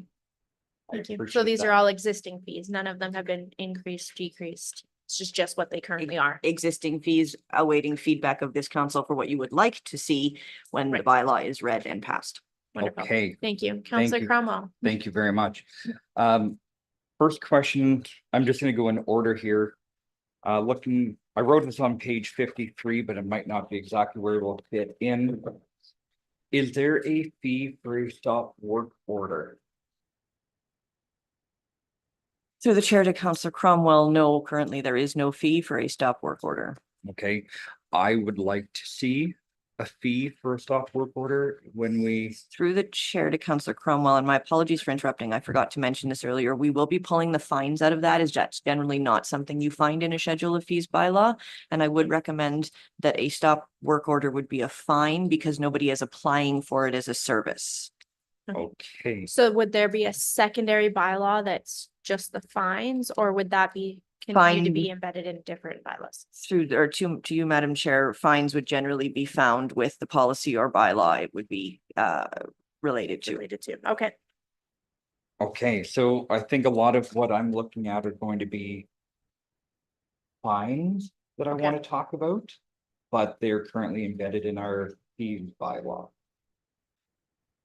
Thank you. So
appreciate
these
that.
are all existing fees. None of them have been increased, decreased. It's just what they currently are.
Existing fees, awaiting feedback of this council for what you would like to see when the bylaw is read and passed.
Wonderful.
Okay,
Thank you. Counselor
you.
Cromwell.
thank you very much. First question, I'm just gonna go in order here. I wrote this on page 53, but it might not be exactly where it will fit in. Is there a fee for a stop work order?
Through the chair to Councillor Cromwell, no, currently there is no fee for a stop work order.
Okay, I would like to see a fee for a stop work order when we,
Through the chair to Councillor Cromwell, and my apologies for interrupting, I forgot to mention this earlier, we will be pulling the fines out of that, as that's generally not something you find in a schedule of fees bylaw. And I would recommend that a stop work order would be a fine because nobody is applying for it as a service.
okay,
So would there be a secondary bylaw that's just the fines, or would that be continue to be embedded in different bylaws?
Through, or to you, Madam Chair, fines would generally be found with the policy or bylaw it would be related to.
Related to, okay.
okay, so I think a lot of what I'm looking at are going to be fines that I
Okay.
want to talk about, but they're currently embedded in our fees bylaw.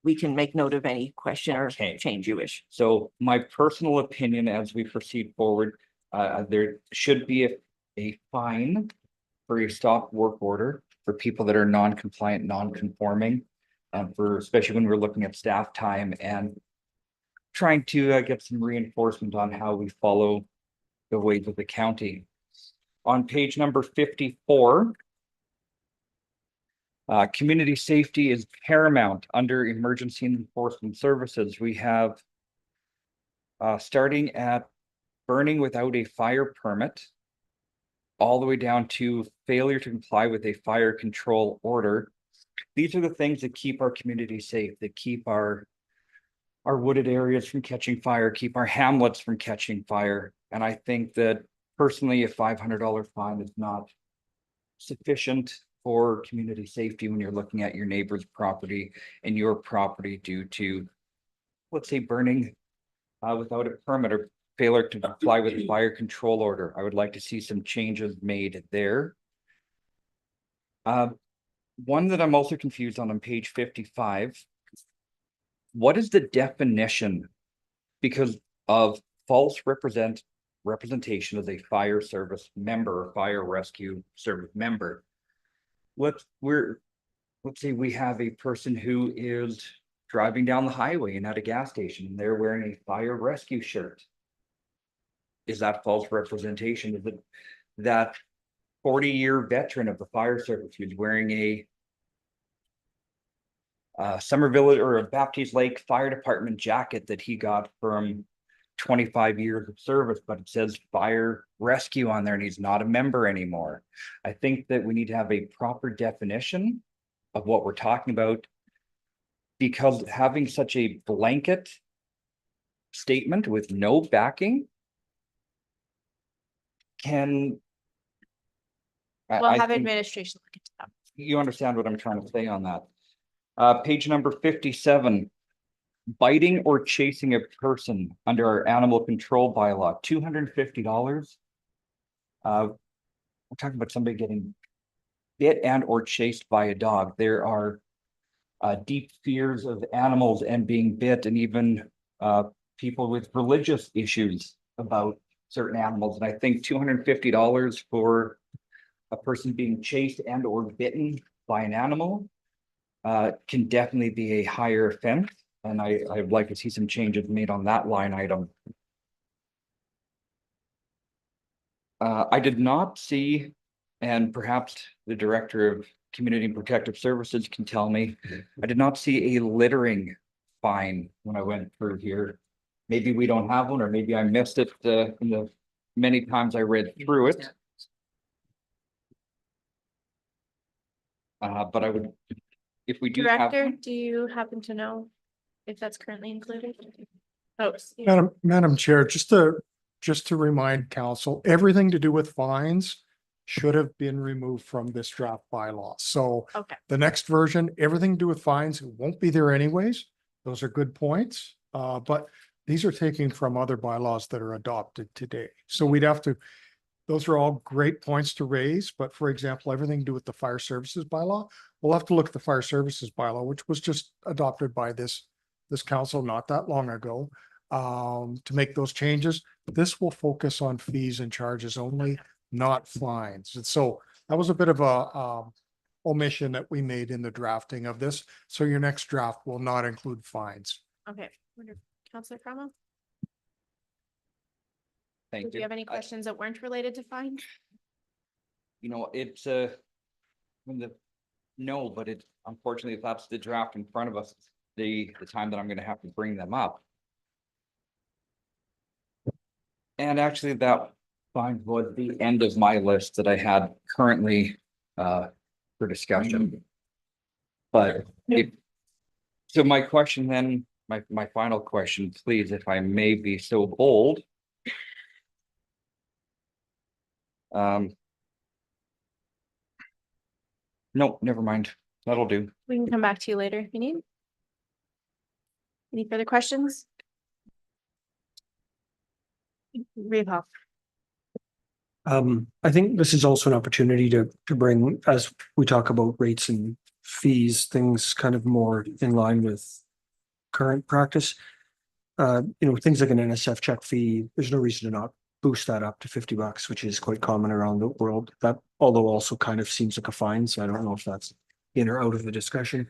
We can make note of any question or
Okay.
change you wish.
So my personal opinion as we proceed forward, there should be a fine for a stop work order for people that are non-compliant, non-conforming. For, especially when we're looking at staff time and trying to get some reinforcement on how we follow the ways of the county. On page number 54, community safety is paramount under emergency enforcement services. We have starting at burning without a fire permit, all the way down to failure to comply with a fire control order. These are the things that keep our community safe, that keep our wooded areas from catching fire, keep our hamlets from catching fire. And I think that personally, a $500 fine is not sufficient for community safety when you're looking at your neighbor's property and your property due to, let's say, burning without a permit or failure to comply with a fire control order. I would like to see some changes made there. One that I'm also confused on page 55. What is the definition? Because of false representation as a fire service member or fire rescue service member. Let's say we have a person who is driving down the highway and at a gas station, and they're wearing a fire rescue shirt. Is that false representation? Is it that 40-year veteran of the fire service who's wearing a Somerville or a Baptiste Lake Fire Department jacket that he got from 25 years of service, but it says fire rescue on there and he's not a member anymore? I think that we need to have a proper definition of what we're talking about, because having such a blanket statement with no backing can I-
We'll
I
have
think
administration look into that.
You understand what I'm trying to say on that. Page number 57. Biting or chasing a person under our animal control bylaw, $250. We're talking about somebody getting bit and or chased by a dog. There are deep fears of animals and being bit, and even people with religious issues about certain animals. And I think $250 for a person being chased and or bitten by an animal can definitely be a higher offense. And I'd like to see some changes made on that line item. I did not see, and perhaps the Director of Community and Protective Services can tell me, I did not see a littering fine when I went through here. Maybe we don't have one, or maybe I missed it in the many times I read through it. But I would, if we do have.
Director, do you happen to know if that's currently included? Oh, excuse me.
Madam Chair, just to remind council, everything to do with fines should have been removed from this draft bylaw. So
Okay,
the next version, everything to do with fines won't be there anyways. Those are good points. But these are taken from other bylaws that are adopted today. So we'd have to, those are all great points to raise, but for example, everything to do with the fire services bylaw, we'll have to look at the fire services bylaw, which was just adopted by this council not that long ago, to make those changes. This will focus on fees and charges only, not fines. And so that was a bit of a omission that we made in the drafting of this. So your next draft will not include fines.
okay. Councillor Cromwell,
Thank
do you have any questions that weren't related to fines?
It's no, but it unfortunately, if that's the draft in front of us, the time that I'm gonna have to bring them up. And actually, that fine was the end of my list that I had currently for discussion. But so my question then, my final question, please, if I may be so bold. No, never mind. That'll do.
We can come back to you later if you need. Any further questions? Rehoff.
I think this is also an opportunity to bring, as we talk about rates and fees, things kind of more in line with current practice. Things like an NSF check fee, there's no reason to not boost that up to $50, which is quite common around the world. That, although also kind of seems like a fine, so I don't know if that's in or out of the discussion.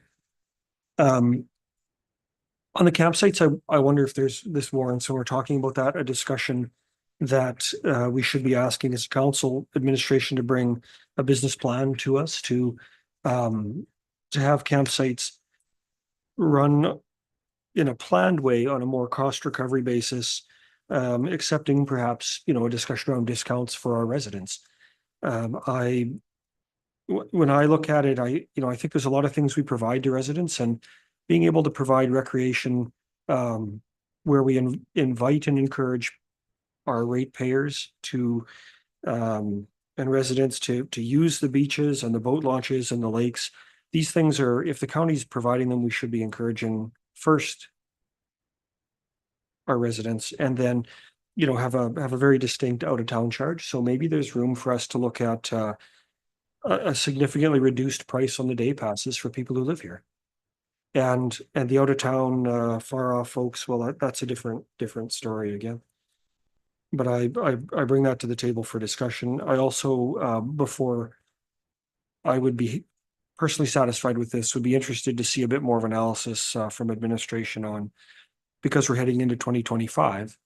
On the campsites, I wonder if there's this warrant, so we're talking about that, a discussion that we should be asking as council administration to bring a business plan to us to have campsites run in a planned way on a more cost recovery basis, accepting perhaps, a discussion around discounts for our residents. When I look at it, I think there's a lot of things we provide to residents, and being able to provide recreation where we invite and encourage our ratepayers to and residents to use the beaches and the boat launches and the lakes. These things are, if the county's providing them, we should be encouraging first our residents, and then have a very distinct out of town charge. So maybe there's room for us to look at a significantly reduced price on the day passes for people who live here. And the out of town far off folks, well, that's a different story again. But I bring that to the table for discussion. I also before I would be personally satisfied with this, would be interested to see a bit more of analysis from administration on, because we're heading into 2025,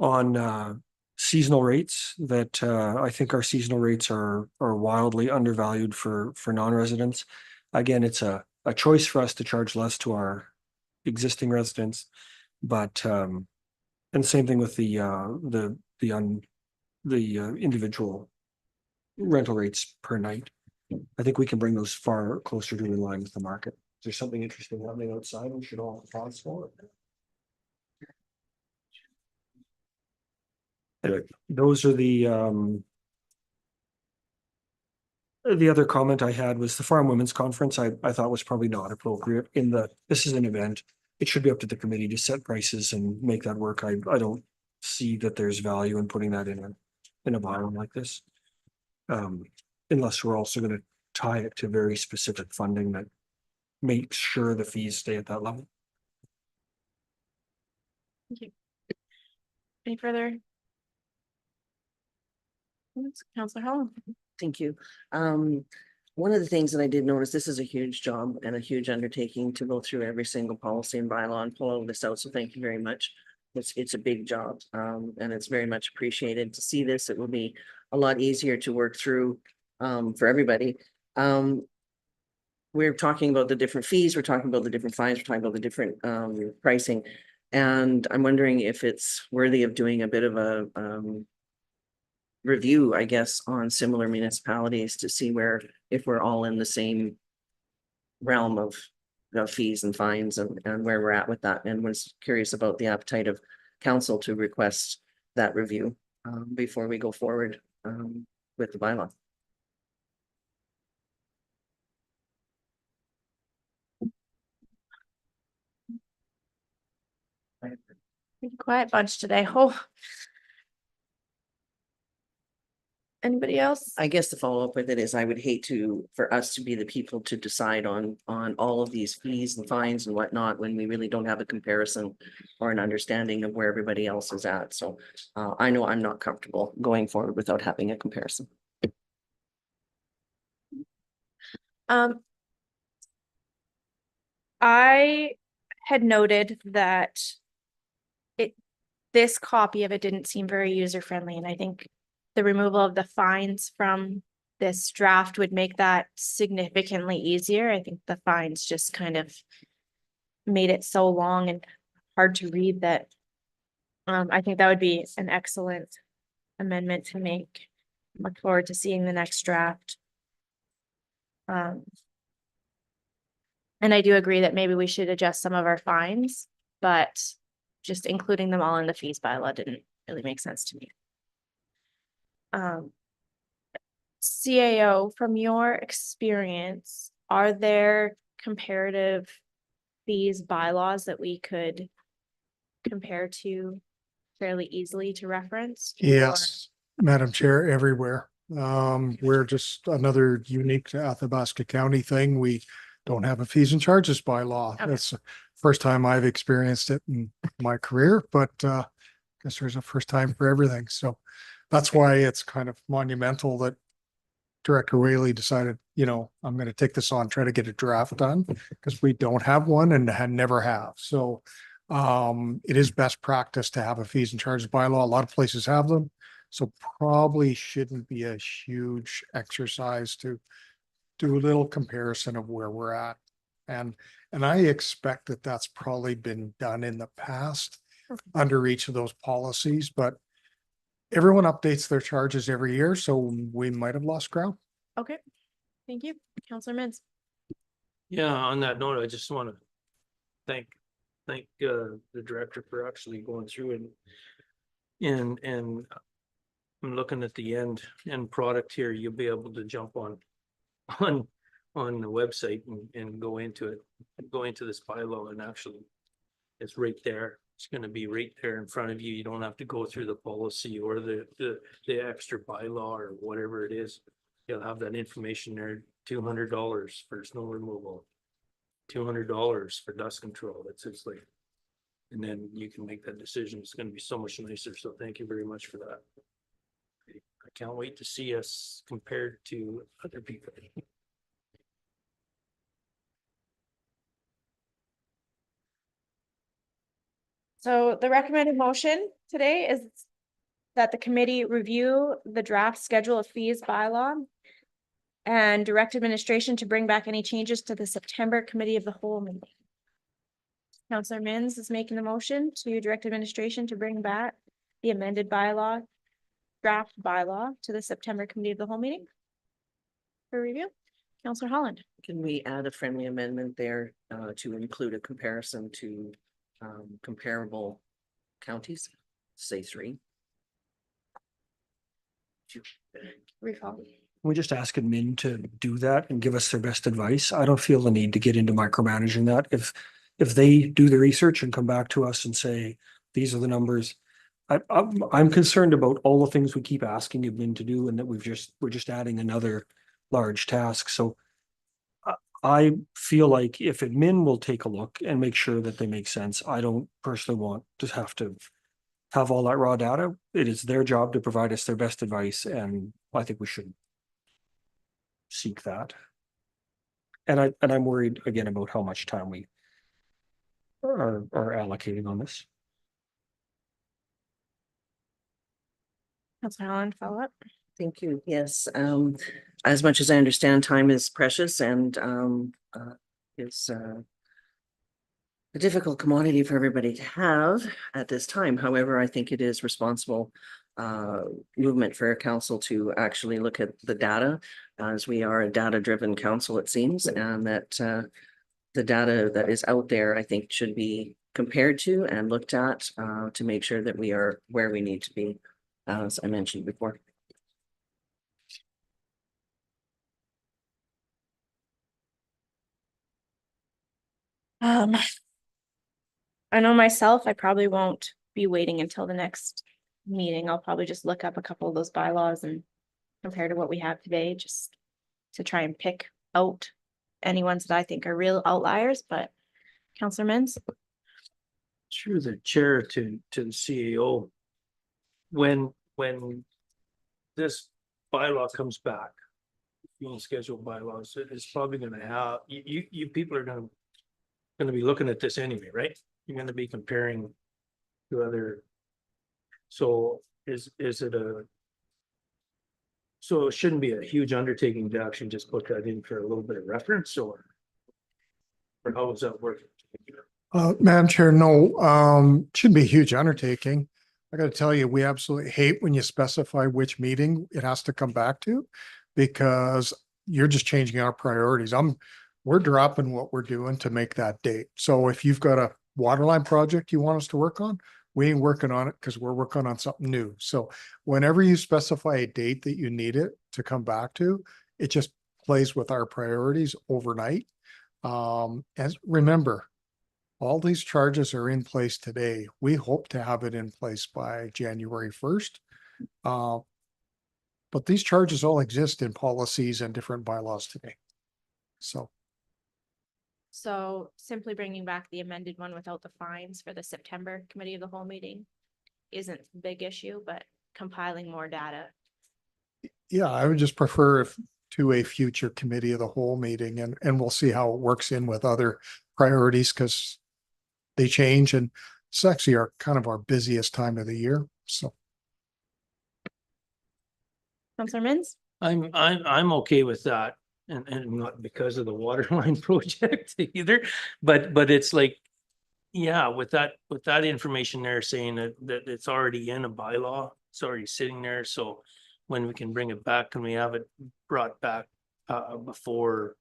on seasonal rates that I think our seasonal rates are wildly undervalued for non-residents. Again, it's a choice for us to charge less to our existing residents, but and same thing with the individual rental rates per night. I think we can bring those far closer to in line with the market. Is there something interesting happening outside we should all pause for? Anyway, those are the The other comment I had was the Farm Women's Conference, I thought was probably not appropriate this is an event. It should be up to the committee to set prices and make that work. I don't see that there's value in putting that in a bylaw like this. Unless we're also gonna tie it to very specific funding that makes sure the fees stay at that level.
Thank you. Any further? Counselor Holland?
Thank you. One of the things that I did notice, this is a huge job and a huge undertaking to go through every single policy and bylaw and pull all this out. So thank you very much. It's a big job, and it's very much appreciated to see this. It will be a lot easier to work through, for everybody. We're talking about the different fees, we're talking about the different fines, we're talking about the different, pricing. And I'm wondering if it's worthy of doing a bit of a, review, I guess, on similar municipalities to see if we're all in the same realm of fees and fines and where we're at with that, and was curious about the appetite of council to request that review before we go forward with the bylaw.
Quiet bunch today. Oh. Anybody else?
I guess the follow-up with it is I would hate for us to be the people to decide on all of these fees and fines and whatnot when we really don't have a comparison or an understanding of where everybody else is at. So I know I'm not comfortable going forward without having a comparison.
I had noted that this copy of it didn't seem very user-friendly, and I think the removal of the fines from this draft would make that significantly easier. I think the fines just kind of made it so long and hard to read that I think that would be an excellent amendment to make. Look forward to seeing the next draft. And I do agree that maybe we should adjust some of our fines, but just including them all in the fees bylaw didn't really make sense to me. CAO, from your experience, are there comparative fees bylaws that we could compare to fairly easily to reference?
Yes, Madam Chair, everywhere. We're just another unique to Athabasca County thing. We don't have a fees and charges bylaw.
Okay.
That's the first time I've experienced it in my career, but I guess there's a first time for everything. So that's why it's kind of monumental that Director Whaley decided, I'm going to take this on, try to get a draft done because we don't have one and never have. So it is best practice to have a fees and charges bylaw. A lot of places have them. So probably shouldn't be a huge exercise to do a little comparison of where we're at. And I expect that that's probably been done in the past under each of those policies, but everyone updates their charges every year, so we might have lost ground.
Okay, thank you. Counselor Mintz.
Yeah, on that note, I just want to thank the director for actually going through and I'm looking at the end product here. You'll be able to jump on the website and go into this bylaw, and actually it's right there. It's going to be right there in front of you. You don't have to go through the policy or the extra bylaw or whatever it is. You'll have that information there. $200 for snow removal, $200 for dust control. It's like, and then you can make that decision. It's going to be so much nicer. So thank you very much for that. I can't wait to see us compared to other people.
So the recommended motion today is that the committee review the draft schedule of fees bylaw and direct administration to bring back any changes to the September committee of the whole meeting. Counselor Mintz is making the motion to direct administration to bring back the amended draft bylaw to the September committee of the whole meeting for review. Counselor Holland.
Can we add a friendly amendment there to include a comparison to comparable counties, say 3?
Recall.
we just ask admin to do that and give us their best advice. I don't feel the need to get into micromanaging that. If they do the research and come back to us and say, these are the numbers. I'm concerned about all the things we keep asking admin to do and that we're just adding another large task. So I feel like if admin will take a look and make sure that they make sense, I don't personally want to have all that raw data. It is their job to provide us their best advice, and I think we should seek that. And I'm worried again about how much time we are allocating on this.
Councillor Holland, follow up?
Thank you. Yes, as much as I understand, time is precious and is a difficult commodity for everybody to have at this time. However, I think it is responsible movement for a council to actually look at the data, as we are a data-driven council, it seems, and that the data that is out there, I think, should be compared to and looked at to make sure that we are where we need to be, as I mentioned before.
I know myself, I probably won't be waiting until the next meeting. I'll probably just look up a couple of those bylaws and compare to what we have today, just to try and pick out any ones that I think are real outliers, but Councillor Mins?
Through the chair to the CEO. When this bylaw comes back, being scheduled bylaws, it's probably gonna have, you people are gonna be looking at this anyway, right? You're gonna be comparing to other. So is it so it shouldn't be a huge undertaking to actually just put that in for a little bit of reference, or how does that work?
Madam Chair, no, shouldn't be a huge undertaking. I gotta tell you, we absolutely hate when you specify which meeting it has to come back to, because you're just changing our priorities. We're dropping what we're doing to make that date. So if you've got a waterline project you want us to work on, we ain't working on it because we're working on something new. So whenever you specify a date that you need it to come back to, it just plays with our priorities overnight. As remember, all these charges are in place today. We hope to have it in place by January 1st. But these charges all exist in policies and different bylaws today.
So simply bringing back the amended one without the fines for the September committee of the whole meeting isn't a big issue, but compiling more data.
Yeah, I would just prefer to a future committee of the whole meeting, and we'll see how it works in with other priorities, because they change, and it's actually kind of our busiest time of the year. So.
Councillor Mins?
I'm okay with that, and not because of the water line project either, but it's like, yeah, with that information there saying that it's already in a bylaw, it's already sitting there, so when we can bring it back, can we have it brought back before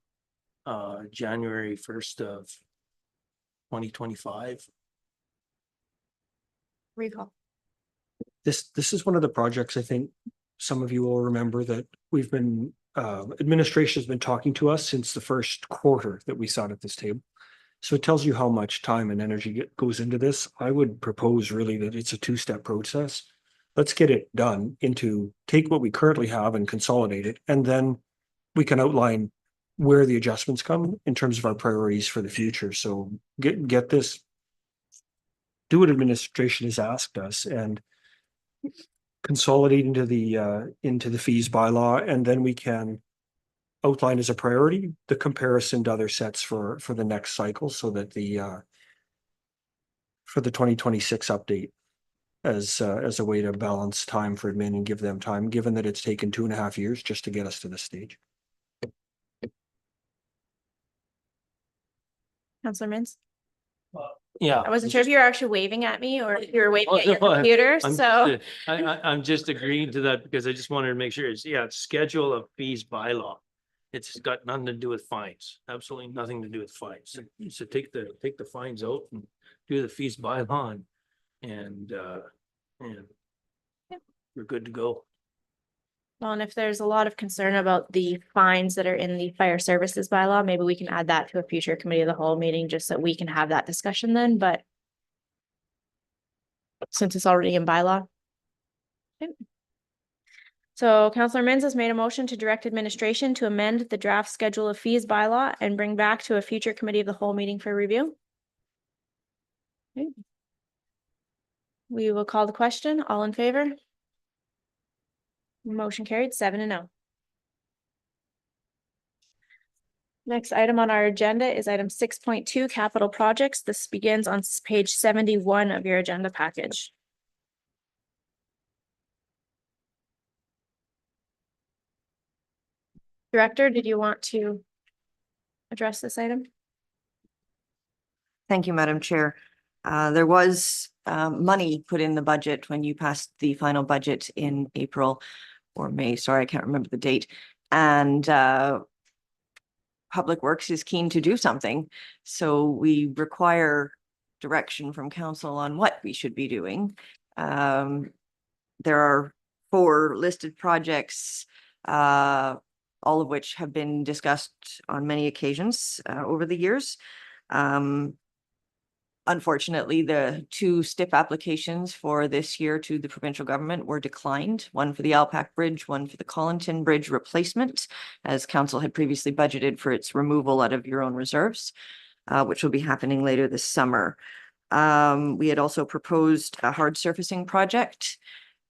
January 1st of 2025?
Recall.
This is one of the projects I think some of you will remember that we've been, administration has been talking to us since the first quarter that we sat at this table. So it tells you how much time and energy goes into this. I would propose really that it's a two-step process. Let's get it done take what we currently have and consolidate it, and then we can outline where the adjustments come in terms of our priorities for the future. So get this, do what administration has asked us, and consolidate into the fees bylaw, and then we can outline as a priority the comparison to other sets for the next cycle, so that for the 2026 update as a way to balance time for admin and give them time, given that it's taken 2.5 years just to get us to this stage.
Councillor Mins?
Yeah.
I wasn't sure if you were actually waving at me or if you were waving
Oh,
at your
no,
computer,
I'm
so.
I'm just agreeing to that because I just wanted to make sure it's schedule of fees bylaw. It's got nothing to do with fines, absolutely nothing to do with fines. So take the fines out and do the fees bylaw, and we're good to go.
Well, and if there's a lot of concern about the fines that are in the fire services bylaw, maybe we can add that to a future committee of the whole meeting, just so we can have that discussion then, but since it's already in bylaw. Okay. So Counselor Mins has made a motion to direct administration to amend the draft schedule of fees bylaw and bring back to a future committee of the whole meeting for review. Okay. We will call the question. All in favor? Motion carried 7-0. Next item on our agenda is item 6.2, capital projects. This begins on page 71 of your agenda package. Director, did you want to address this item?
Thank you, Madam Chair. There was money put in the budget when you passed the final budget in April or May. Sorry, I can't remember the date. And Public Works is keen to do something. So we require direction from council on what we should be doing. There are 4 listed projects, all of which have been discussed on many occasions over the years. Unfortunately, the 2 STIP applications for this year to the provincial government were declined, one for the Alpac Bridge, one for the Collinton Bridge replacement, as council had previously budgeted for its removal out of your own reserves, which will be happening later this summer. We had also proposed a hard surfacing project,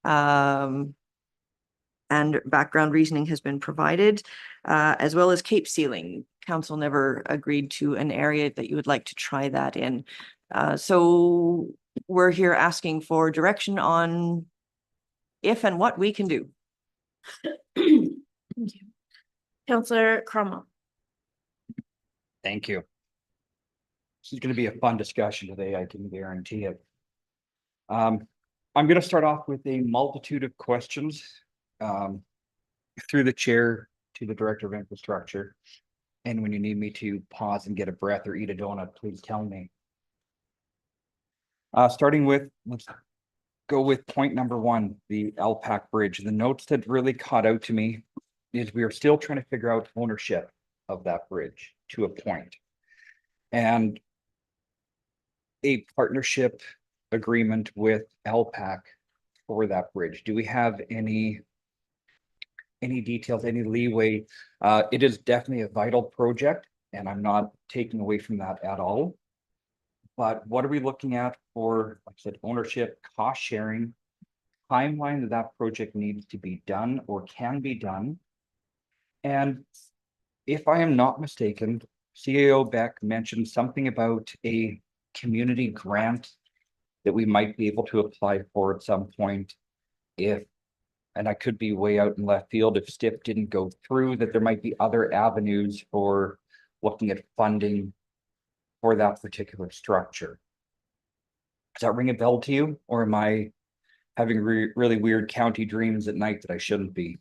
and background reasoning has been provided, as well as cape sealing. Council never agreed to an area that you would like to try that in. So we're here asking for direction on if and what we can do.
Thank you. Counselor Cromwell.
Thank you. This is going to be a fun discussion today, I can guarantee it. I'm going to start off with a multitude of questions through the chair to the Director of Infrastructure. And when you need me to pause and get a breath or eat a donut, please tell me. Starting with, let's go with point number 1, the Alpac Bridge. The notes that really caught out to me is we are still trying to figure out ownership of that bridge to a point. And a partnership agreement with Alpac for that bridge. Do we have any details, any leeway? It is definitely a vital project, and I'm not taking away from that at all. But what are we looking at for, like I said, ownership, cost sharing, timeline that that project needs to be done or can be done? And if I am not mistaken, CAO Beck mentioned something about a community grant that we might be able to apply for at some point if, and I could be way out in left field, if STIP didn't go through, that there might be other avenues for looking at funding for that particular structure. Does that ring a bell to you, or am I having really weird county dreams at night that I shouldn't be?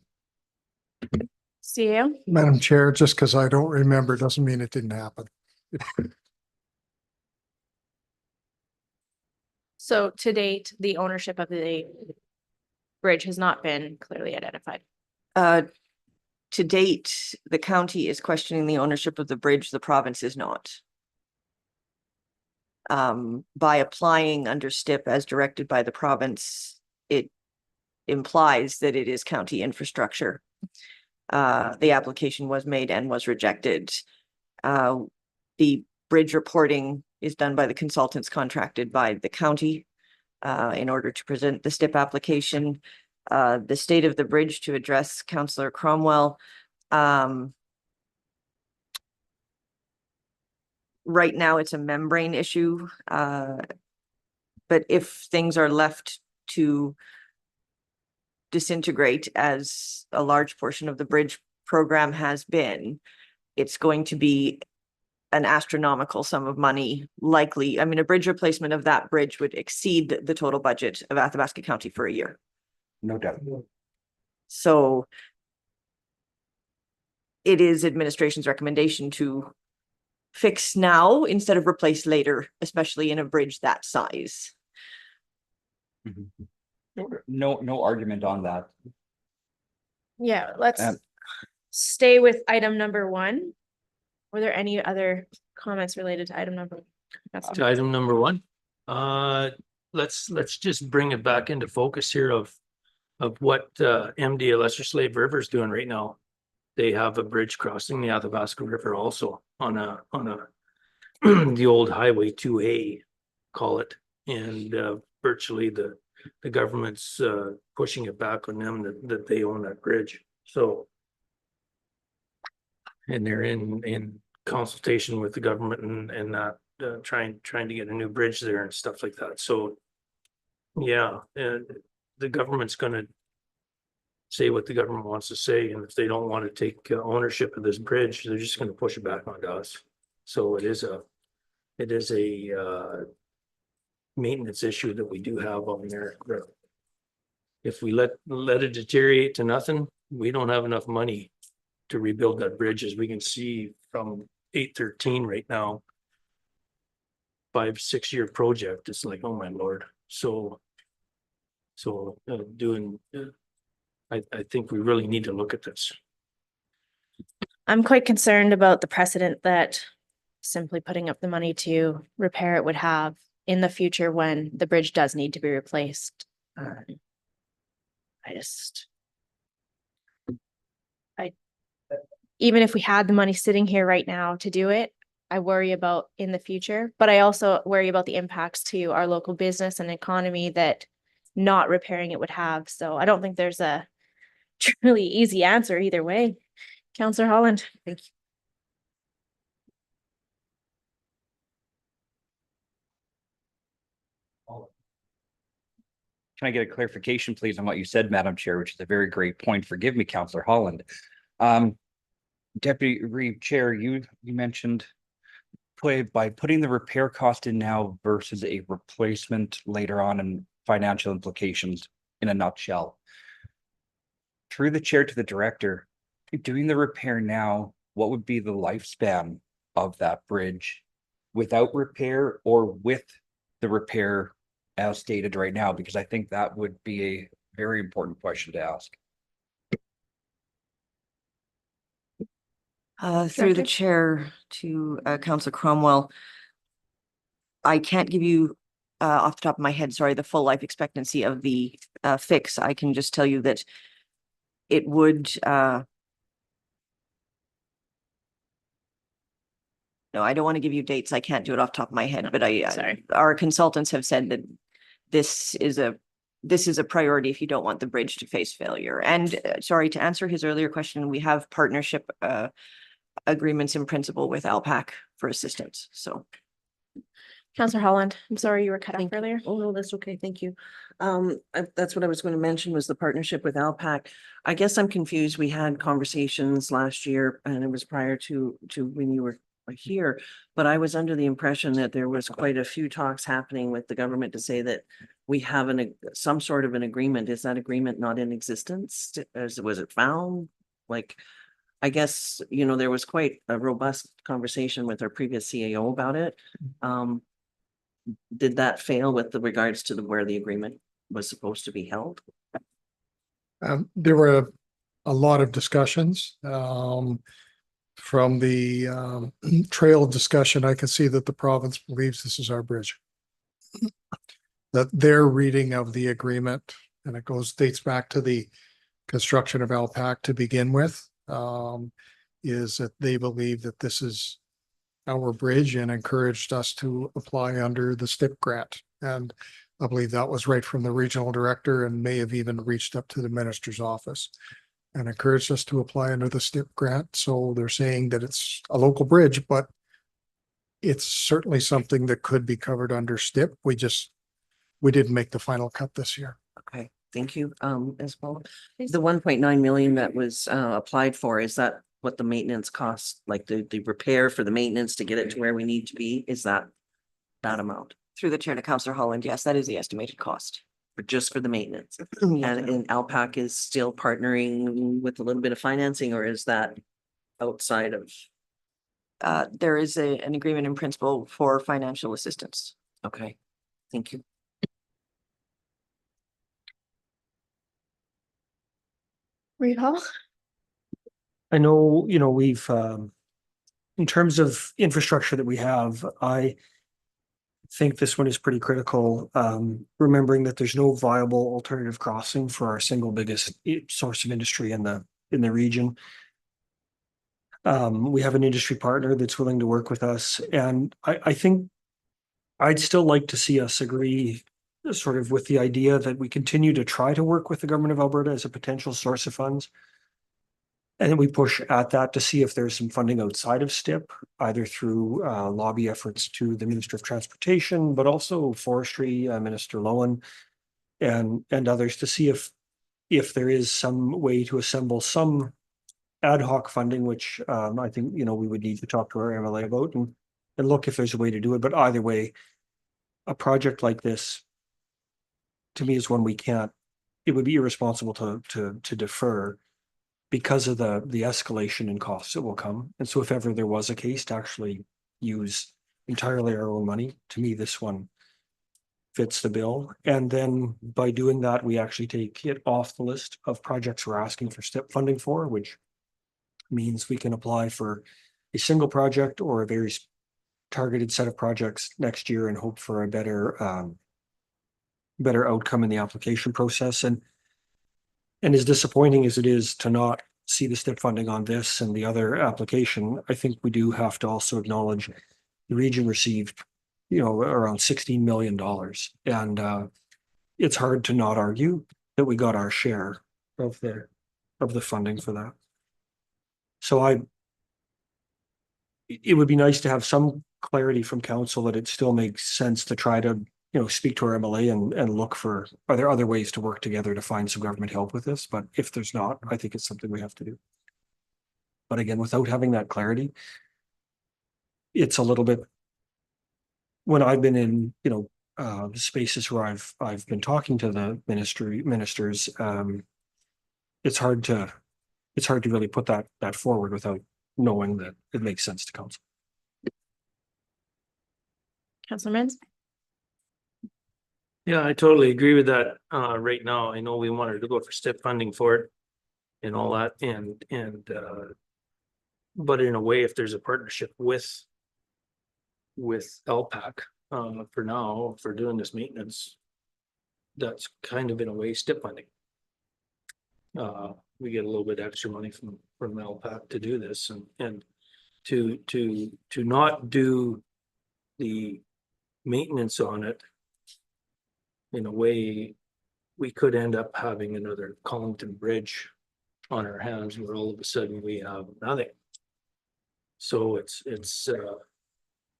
CEO.
Madam Chair, just because I don't remember doesn't mean it didn't happen.
So to date, the ownership of the bridge has not been clearly identified.
To date, the county is questioning the ownership of the bridge, the province is not. By applying under STIP as directed by the province, it implies that it is county infrastructure. The application was made and was rejected. The bridge reporting is done by the consultants contracted by the county in order to present the STIP application. The state of the bridge, to address Councillor Cromwell. Right now, it's a membrane issue, but if things are left to disintegrate, as a large portion of the bridge program has been, it's going to be an astronomical sum of money, likely. I mean, a bridge replacement of that bridge would exceed the total budget of Athabasca County for a year.
No doubt.
So it is administration's recommendation to fix now instead of replace later, especially in a bridge that size.
No argument on that.
Yeah, let's
Um,
stay with item number one. Were there any other comments related to item number?
To item number one, let's just bring it back into focus here of what MD Lesser Slave River is doing right now. They have a bridge crossing the Athabasca River also on a the old Highway 2A, call it, and virtually the government's pushing it back on them that they own that bridge. So and they're in consultation with the government and that trying to get a new bridge there and stuff like that. So yeah, and the government's gonna say what the government wants to say, and if they don't want to take ownership of this bridge, they're just gonna push it back onto us. So it is a maintenance issue that we do have on there. If we let it deteriorate to nothing, we don't have enough money to rebuild that bridge, as we can see from 813 right now. 5-6 year project. It's like, oh my lord. So I think we really need to look at this.
I'm quite concerned about the precedent that simply putting up the money to repair it would have in the future when the bridge does need to be replaced. Even if we had the money sitting here right now to do it, I worry about in the future, but I also worry about the impacts to our local business and economy that not repairing it would have. So I don't think there's a truly easy answer either way. Counselor Holland. Thank you.
Can I get a clarification, please, on what you said, Madam Chair, which is a very great point. Forgive me, Councillor Holland. Deputy Chair, you mentioned by putting the repair cost in now versus a replacement later on and financial implications in a nutshell. Through the chair to the director, doing the repair now, what would be the lifespan of that bridge without repair or with the repair as stated right now? Because I think that would be a very important question to ask.
Through the
Director?
chair to Councillor Cromwell. I can't give you off the top of my head, sorry, the full life expectancy of the fix. I can just tell you that it would no, I don't want to give you dates. I can't do it off the top of my head, but
Sorry.
our consultants have said that this is a priority if you don't want the bridge to face failure. And sorry, to answer his earlier question, we have partnership agreements in principle with Alpac for assistance. So
Counselor Holland, I'm sorry you were cut off earlier.
Oh, no, that's okay. Thank you. That's what I was going to mention was the partnership with Alpac. I guess I'm confused. We had conversations last year and it was prior to when you were here, but I was under the impression that there was quite a few talks happening with the government to say that we have some sort of an agreement. Is that agreement not in existence? Was it found? Like, I guess, there was quite a robust conversation with our previous CAO about it. Did that fail with regards to where the agreement was supposed to be held?
There were a lot of discussions. From the trail of discussion, I can see that the province believes this is our bridge. That their reading of the agreement, and it dates back to the construction of Alpac to begin with, is that they believe that this is our bridge and encouraged us to apply under the STIP grant. And I believe that was right from the regional director and may have even reached up to the minister's office and encouraged us to apply under the STIP grant. So they're saying that it's a local bridge, but it's certainly something that could be covered under STIP. We didn't make the final cut this year.
Okay, thank you. As well, the 1.9 million that was applied for, is that what the maintenance costs, like the repair for the maintenance to get it to where we need to be? Is that amount?
through the chair to Councillor Holland, yes, that is the estimated cost.
But just for the maintenance? And Alpac is still partnering with a little bit of financing, or is that outside of?
There is an agreement in principle for financial assistance.
Okay, thank you.
Reed Hall?
I know, we've, in terms of infrastructure that we have, I think this one is pretty critical. Remembering that there's no viable alternative crossing for our single biggest source of industry in the region. We have an industry partner that's willing to work with us, and I think I'd still like to see us agree sort of with the idea that we continue to try to work with the government of Alberta as a potential source of funds. And then we push at that to see if there's some funding outside of STIP, either through lobby efforts to the Minister of Transportation, but also Forestry, Minister Lowen, and others to see if there is some way to assemble some ad hoc funding, which I think, we would need to talk to our MLA about and look if there's a way to do it. But either way, a project like this, to me, is one it would be irresponsible to defer because of the escalation in costs that will come. And so if ever there was a case to actually use entirely our own money, to me, this one fits the bill. And then by doing that, we actually take it off the list of projects we're asking for STIP funding for, which means we can apply for a single project or a very targeted set of projects next year and hope for a better outcome in the application process. And as disappointing as it is to not see the STIP funding on this and the other application, I think we do have to also acknowledge the region received, around $16 million. And it's hard to not argue that we got our share of the funding for that. So it would be nice to have some clarity from council that it still makes sense to try to speak to our MLA and look for, are there other ways to work together to find some government help with this? But if there's not, I think it's something we have to do. But again, without having that clarity, it's a little bit, when I've been in, spaces where I've been talking to the ministers, it's hard to really put that forward without knowing that it makes sense to council.
Councilor Mins?
Yeah, I totally agree with that. Right now, I know we wanted to go for STIP funding for it and all that, but in a way, if there's a partnership with LPAC, for now, for doing this maintenance, that's kind of in a way STIP funding. We get a little bit extra money from LPAC to do this, and to not do the maintenance on it, in a way, we could end up having another Collington Bridge on our hands where all of a sudden we have nothing. So it's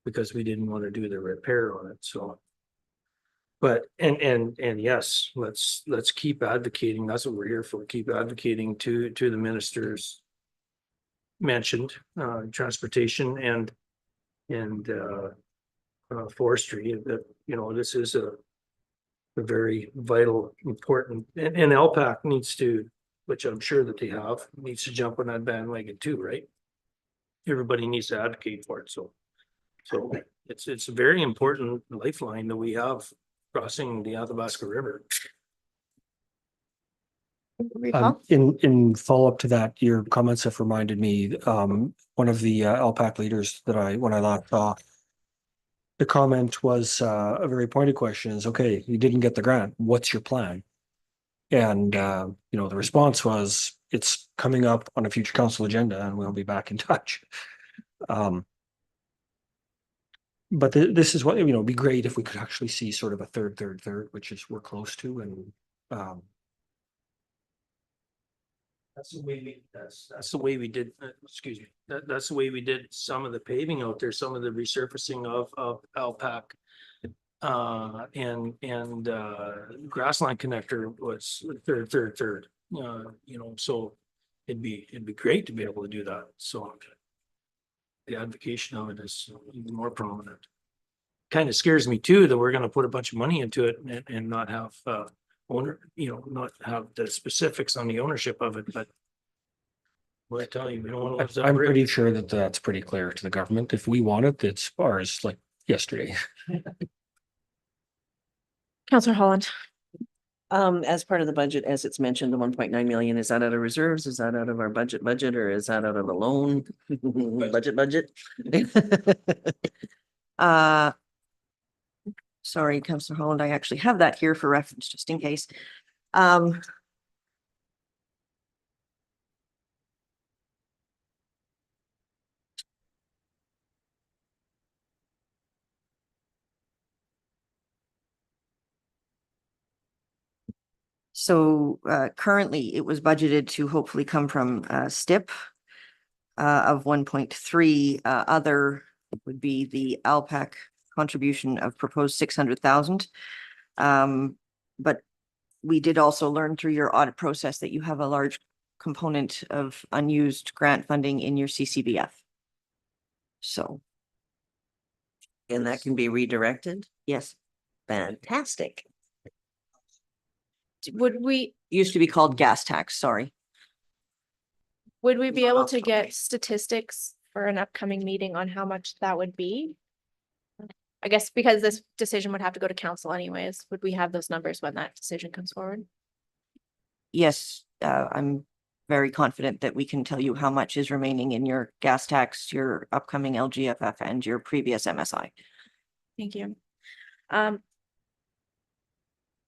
because we didn't want to do the repair on it. So, but and yes, let's keep advocating. That's what we're here for. Keep advocating to the ministers mentioned, transportation and forestry, that this is a very vital, important, and LPAC needs to, which I'm sure that they have, needs to jump on that bandwagon too, right? Everybody needs to advocate for it. So it's a very important lifeline that we have crossing the Athabasca River.
Reed Hall?
In follow-up to that, your comments have reminded me, one of the LPAC leaders that when I last saw, the comment was a very pointed question is, okay, you didn't get the grant. What's your plan? And, the response was, it's coming up on a future council agenda and we'll be back in touch. But this is what, it'd be great if we could actually see sort of a third, which is we're close to. And
that's the way we did, excuse me, that's the way we did some of the paving out there, some of the resurfacing of LPAC. And Grassland Connector was third, so it'd be great to be able to do that. So the advocation of it is even more prominent. Kind of scares me too, that we're going to put a bunch of money into it and not have not have the specifics on the ownership of it, but well, I tell you, we don't want to lose that
I'm
bridge.
pretty sure that that's pretty clear to the government. If we want it, it's ours like yesterday.
Councilor Holland?
As part of the budget, as it's mentioned, the 1.9 million, is that out of reserves? Is that out of our budget, or is that out of the loan? Budget?
Uh, sorry, Councillor Holland, I actually have that here for reference, just in case. So currently it was budgeted to hopefully come from STIP of 1.3. Other would be the ALPAC contribution of proposed 600,000. But we did also learn through your audit process that you have a large component of unused grant funding in your CCBF. So,
And that can be redirected?
yes,
Fantastic.
Would we,
used to be called gas tax, sorry.
would we be able to get statistics for an upcoming meeting on how much that would be? I guess because this decision would have to go to council anyways, would we have those numbers when that decision comes forward?
Yes, I'm very confident that we can tell you how much is remaining in your gas tax, your upcoming LGFF and your previous MSI.
Thank you.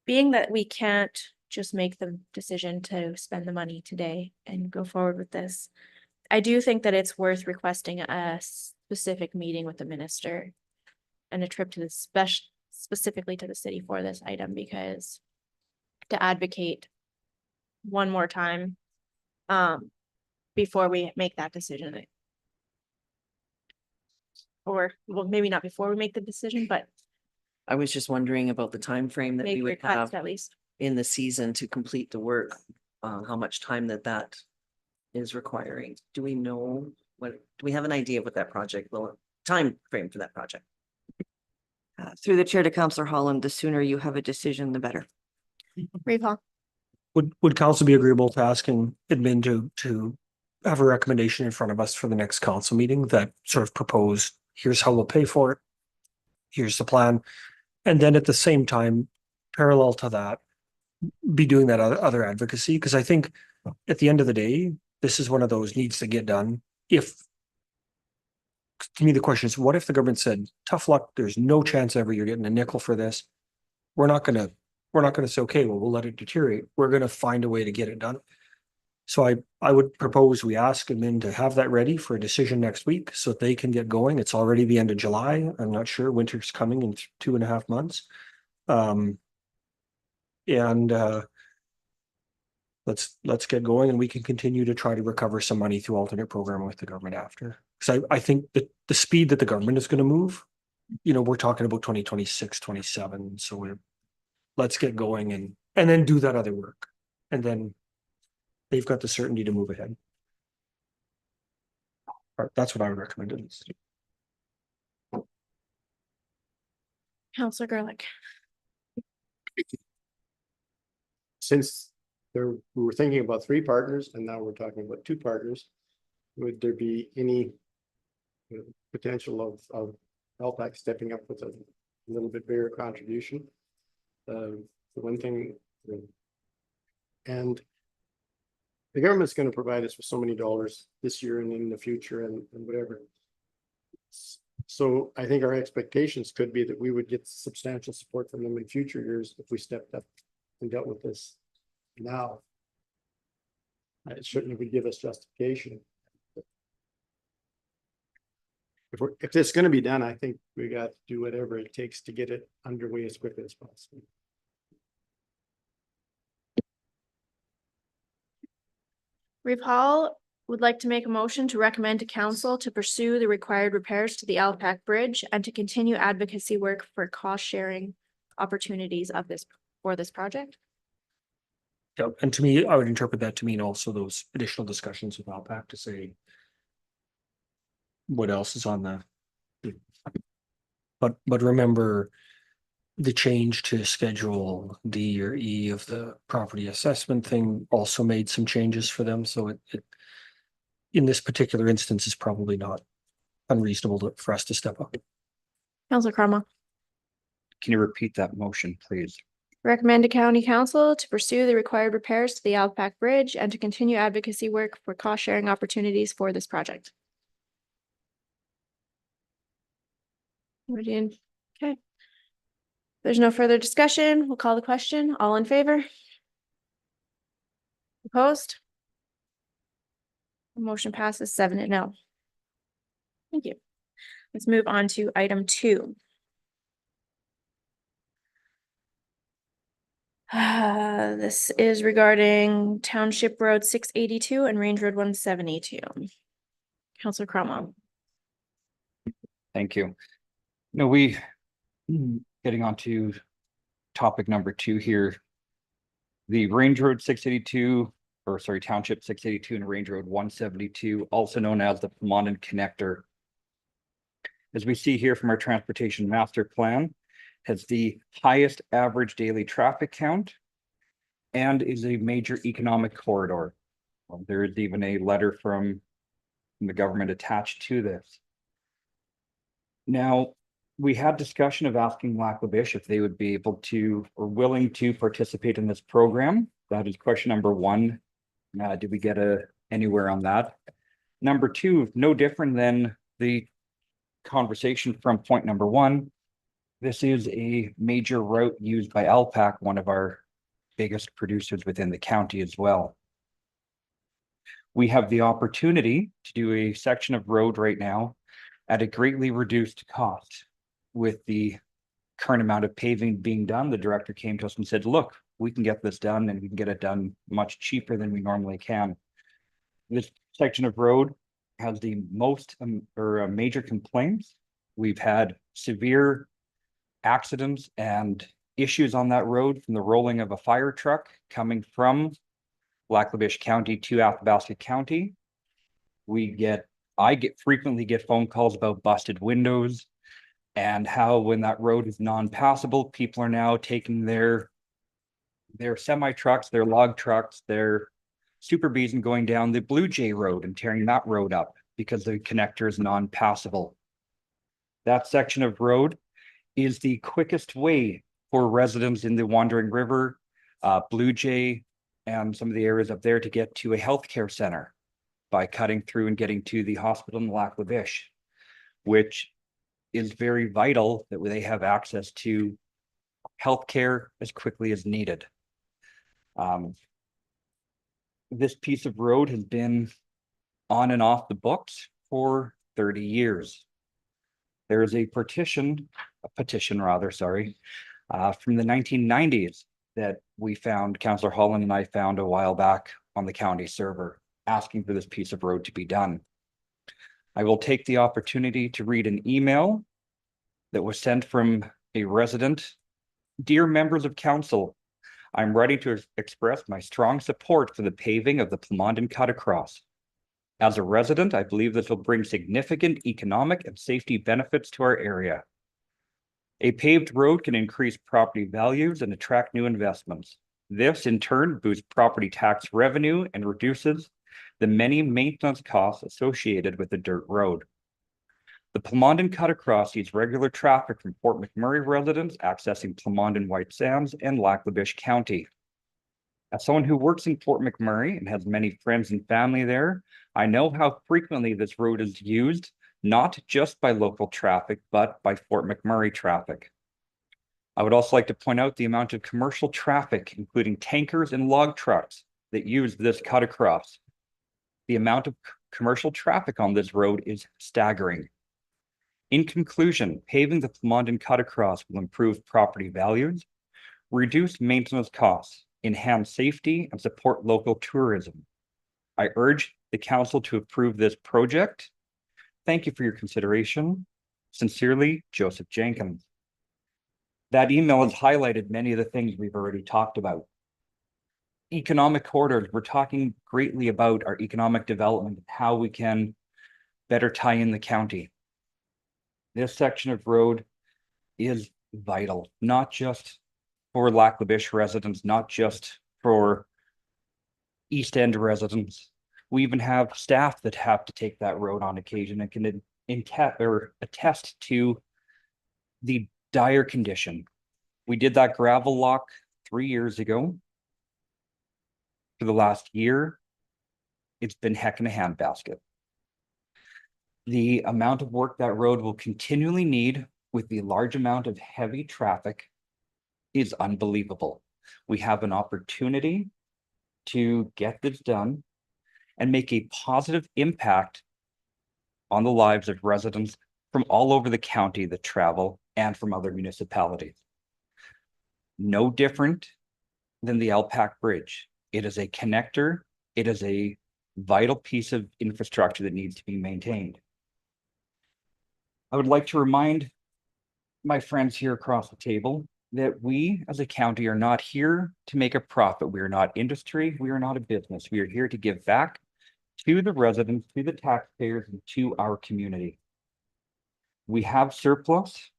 Being that we can't just make the decision to spend the money today and go forward with this, I do think that it's worth requesting a specific meeting with the minister and a trip to the specifically to the city for this item, because to advocate one more time before we make that decision. Or, well, maybe not before we make the decision, but
I was just wondering about the time frame that we
maybe
would
request
have
at least.
in the season to complete the work. How much time that is requiring? Do we know what, do we have an idea of what that project will, time frame for that project?
Through the chair to Councillor Holland, the sooner you have a decision, the better.
Reeve Hall.
Would council be agreeable to asking admin to have a recommendation in front of us for the next council meeting that sort of propose, here's how we'll pay for it. Here's the plan. And then at the same time, parallel to that, be doing that other advocacy, because I think at the end of the day, this is one of those needs to get done. If, to me, the question is, what if the government said, tough luck, there's no chance ever you're getting a nickel for this. We're not gonna say, okay, well, we'll let it deteriorate. We're gonna find a way to get it done. So I would propose we ask admin to have that ready for a decision next week so that they can get going. It's already the end of July. I'm not sure, winter's coming in 2.5 months. Let's get going, and we can continue to try to recover some money through alternate programming with the government after. Because I think that the speed that the government is going to move, we're talking about 2026, 27. So let's get going and then do that other work. And then they've got the certainty to move ahead. That's what I would recommend at least.
Councillor Gerlich.
Since we were thinking about 3 partners and now we're talking about 2 partners, would there be any potential of LPAC stepping up with a little bit bigger contribution? The one thing, and the government's going to provide us with so many dollars this year and in the future and whatever. So I think our expectations could be that we would get substantial support from them in future years if we stepped up and dealt with this now. It certainly would give us justification. If it's going to be done, I think we got to do whatever it takes to get it underway as quickly as possible.
Reeve Hall would like to make a motion to recommend to council to pursue the required repairs to the Alpac Bridge and to continue advocacy work for cost sharing opportunities for this project.
Yeah, and to me, I would interpret that to mean also those additional discussions with Alpac to say what else is on the. But remember, the change to schedule D or E of the property assessment thing also made some changes for them. So it in this particular instance is probably not unreasonable for us to step up.
Councillor Cromwell.
Can you repeat that motion, please?
Recommend to county council to pursue the required repairs to the Alpac Bridge and to continue advocacy work for cost sharing opportunities for this project. Okay. There's no further discussion. We'll call the question. All in favor? Opposed? Motion passes 7-0. Thank you. Let's move on to item 2. This is regarding Township Road 682 and Range Road 172. Counselor Cromwell.
Thank you. Getting on to topic number 2 here. The Range Road 682, or sorry, Township 682 and Range Road 172, also known as the Plumonton Connector. As we see here from our transportation master plan, has the highest average daily traffic count and is a major economic corridor. There is even a letter from the government attached to this. Now, we had discussion of asking Lac La Biche if they would be able to or willing to participate in this program. That is question number 1. Did we get anywhere on that? Number 2, no different than the conversation from point number 1. This is a major route used by Alpac, one of our biggest producers within the county as well. We have the opportunity to do a section of road right now at a greatly reduced cost. With the current amount of paving being done, the director came to us and said, look, we can get this done and we can get it done much cheaper than we normally can. This section of road has the most major complaints. We've had severe accidents and issues on that road from the rolling of a fire truck coming from Lac La Biche County to Athabasca County. I frequently get phone calls about busted windows and how when that road is non-passable, people are now taking their semi trucks, their log trucks, their Super Bs and going down the Blue Jay Road and tearing that road up because the connector is non-passable. That section of road is the quickest way for residents in the Wandering River, Blue Jay, and some of the areas up there to get to a healthcare center by cutting through and getting to the hospital in Lac La Biche, which is very vital that they have access to healthcare as quickly as needed. This piece of road has been on and off the books for 30 years. There is a petition from the 1990s that we found, Councillor Holland and I found a while back on the county server, asking for this piece of road to be done. I will take the opportunity to read an email that was sent from a resident. Dear members of council, I'm ready to express my strong support for the paving of the Plumonton Cut Across. As a resident, I believe this will bring significant economic and safety benefits to our area. A paved road can increase property values and attract new investments. This, in turn, boosts property tax revenue and reduces the many maintenance costs associated with the dirt road. The Plumonton Cut Across sees regular traffic from Fort McMurray residents accessing Plumonton White Sands and Lac La Biche County. As someone who works in Fort McMurray and has many friends and family there, I know how frequently this road is used, not just by local traffic, but by Fort McMurray traffic. I would also like to point out the amount of commercial traffic, including tankers and log trucks, that use this cut across. The amount of commercial traffic on this road is staggering. In conclusion, paving the Plumonton Cut Across will improve property values, reduce maintenance costs, enhance safety, and support local tourism. I urge the council to approve this project. Thank you for your consideration. Sincerely, Joseph Jenkins. That email has highlighted many of the things we've already talked about. Economic corridors, we're talking greatly about our economic development, how we can better tie in the county. This section of road is vital, not just for Lac La Biche residents, not just for East End residents. We even have staff that have to take that road on occasion and can attest to the dire condition. We did that gravel walk 3 years ago. For the last year, it's been heck in a handbasket. The amount of work that road will continually need with the large amount of heavy traffic is unbelievable. We have an opportunity to get this done and make a positive impact on the lives of residents from all over the county that travel and from other municipalities. No different than the LPAC Bridge. It is a connector. It is a vital piece of infrastructure that needs to be maintained. I would like to remind my friends here across the table that we as a county are not here to make a profit. We are not industry. We are not a business. We are here to give back to the residents, to the taxpayers, and to our community. We have surplus.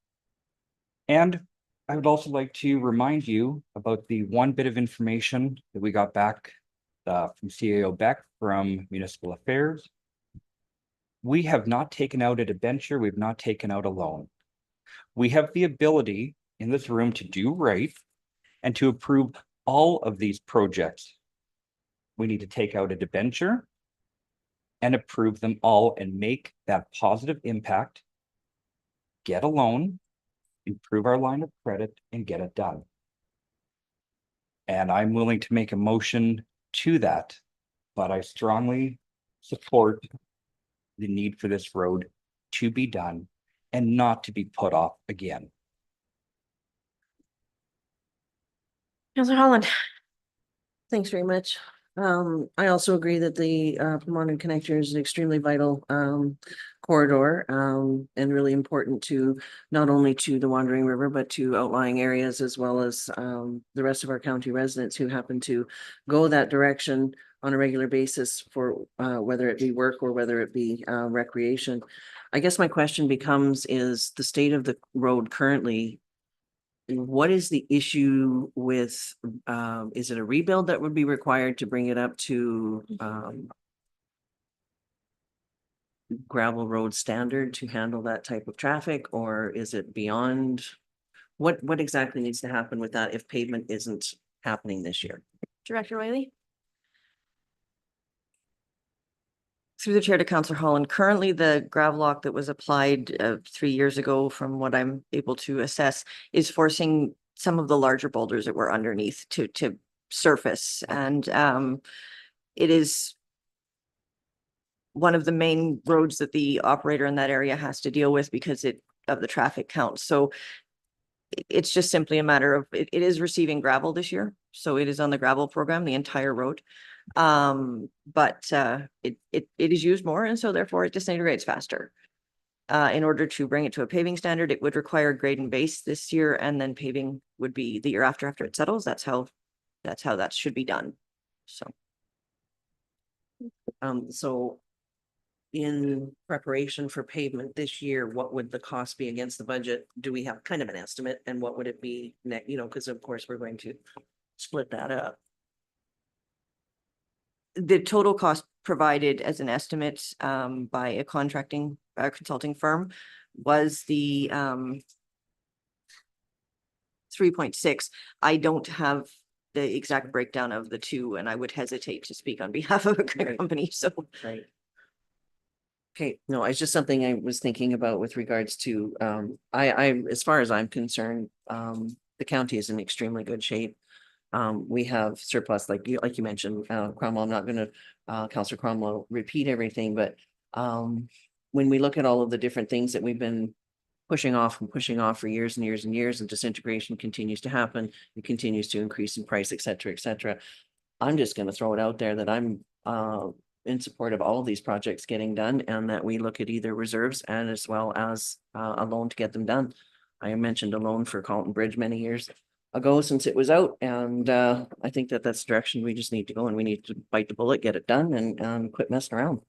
And I would also like to remind you about the one bit of information that we got back from CAO Beck from Municipal Affairs. We have not taken out a debenture. We've not taken out a loan. We have the ability in this room to do right and to approve all of these projects. We need to take out a debenture and approve them all and make that positive impact, get a loan, improve our line of credit, and get it done. And I'm willing to make a motion to that, but I strongly support the need for this road to be done and not to be put off again.
Councillor Holland. Thanks very much. I also agree that the Mountain Connector is an extremely vital corridor and really important to not only to the Wandering River, but to outlying areas as well as the rest of our county residents who happen to go that direction on a regular basis for whether it be work or whether it be recreation. I guess my question becomes, is the state of the road currently, what is the issue with, is it a rebuild that would be required to bring it up to gravel road standard to handle that type of traffic, or is it beyond? What exactly needs to happen with that if pavement isn't happening this year?
Director Whaley?
Through the chair to Councillor Holland, currently the gravel that was applied 3 years ago, from what I'm able to assess, is forcing some of the larger boulders that were underneath to surface. And it is one of the main roads that the operator in that area has to deal with because of the traffic count. So it's just simply a matter of, it is receiving gravel this year. So it is on the gravel program, the entire road. But it is used more, and so therefore it disintegrates faster. In order to bring it to a paving standard, it would require grade and base this year, and then paving would be the year after it settles. That's how that should be done. So
So in preparation for pavement this year, what would the cost be against the budget? Do we have kind of an estimate, and what would it be next, because of course we're going to split that up.
the total cost provided as an estimate by a consulting firm was the 3.6. I don't have the exact breakdown of the two, and I would hesitate to speak on behalf of a company, so.
Right. Okay, no, it's just something I was thinking about with regards to, I, as far as I'm concerned, the county is in extremely good shape. We have surplus, like you mentioned, Cromwell, I'm not gonna, Councillor Cromwell, repeat everything, but when we look at all of the different things that we've been pushing off for years and years and years, and disintegration continues to happen, it continues to increase in price, et cetera, et cetera. I'm just gonna throw it out there that I'm in support of all of these projects getting done, and that we look at either reserves and as well as a loan to get them done. I mentioned a loan for Carlton Bridge many years ago since it was out, and I think that that's the direction we just need to go, and we need to bite the bullet, get it done, and quit messing around.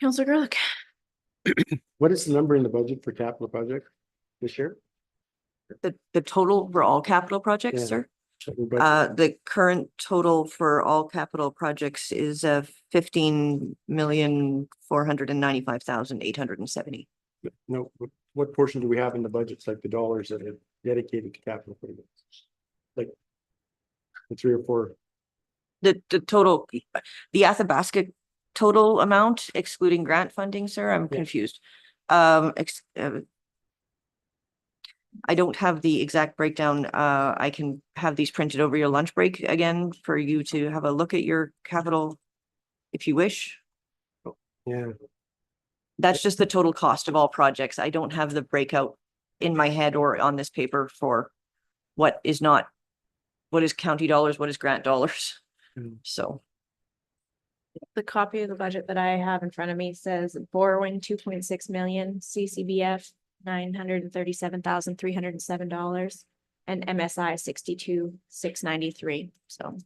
Councillor Gerlich.
What is the number in the budget for capital project this year?
The total for all capital projects,
Yeah.
sir?
Budget?
The current total for all capital projects is 15,495,870.
No, what portion do we have in the budgets, like the dollars that are dedicated to capital improvements? Like the 3 or 4.
The total, the Athabasca total amount excluding grant funding, sir, I'm
Yeah.
confused. I don't have the exact breakdown. I can have these printed over your lunch break again for you to have a look at your capital if you wish.
Yeah.
That's just the total cost of all projects. I don't have the breakout in my head or on this paper for what is not, what is county dollars, what is grant dollars.
Mm.
So,
The copy of the budget that I have in front of me says borrowing 2.6 million, CCBF $937,307, and MSI 62,693. So.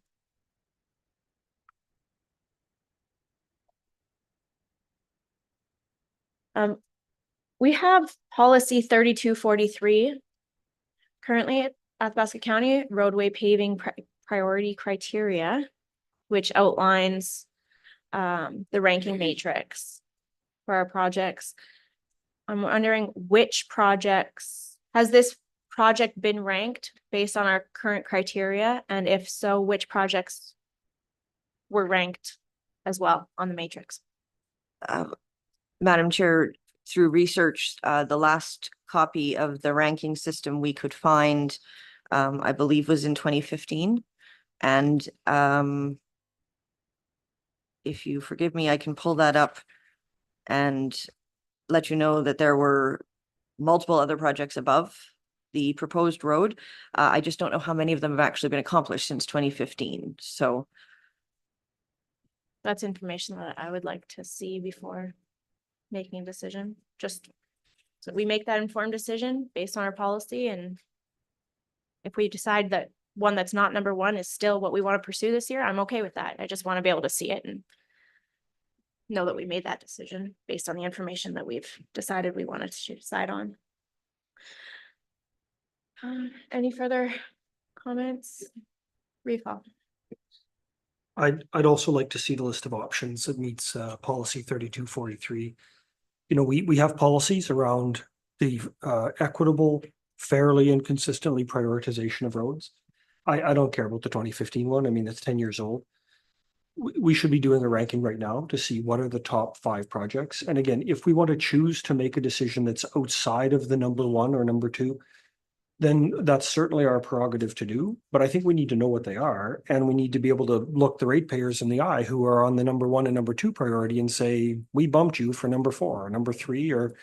We have policy 3243. Currently at Athabasca County roadway paving priority criteria, which outlines the ranking matrix for our projects. I'm wondering which projects, has this project been ranked based on our current criteria? And if so, which projects were ranked as well on the matrix?
Madam Chair, through research, the last copy of the ranking system we could find, I believe was in 2015. And if you forgive me, I can pull that up and let you know that there were multiple other projects above the proposed road. I just don't know how many of them have actually been accomplished since 2015. So
That's information that I would like to see before making a decision, just so we make that informed decision based on our policy. And if we decide that one that's not number one is still what we want to pursue this year, I'm okay with that. I just want to be able to see it and know that we made that decision based on the information that we've decided we wanted to decide on. Any further comments? Recall.
I'd also like to see the list of options that meets policy 3243. You know, we have policies around the equitable, fairly and consistently prioritization of roads. I don't care about the 2015 one. I mean, it's 10 years old. We should be doing a ranking right now to see what are the top 5 projects. And again, if we want to choose to make a decision that's outside of the number 1 or number 2, then that's certainly our prerogative to do. But I think we need to know what they are, and we need to be able to look the ratepayers in the eye who are on the number 1 and number 2 priority and say, we bumped you for number 4 or number 3 or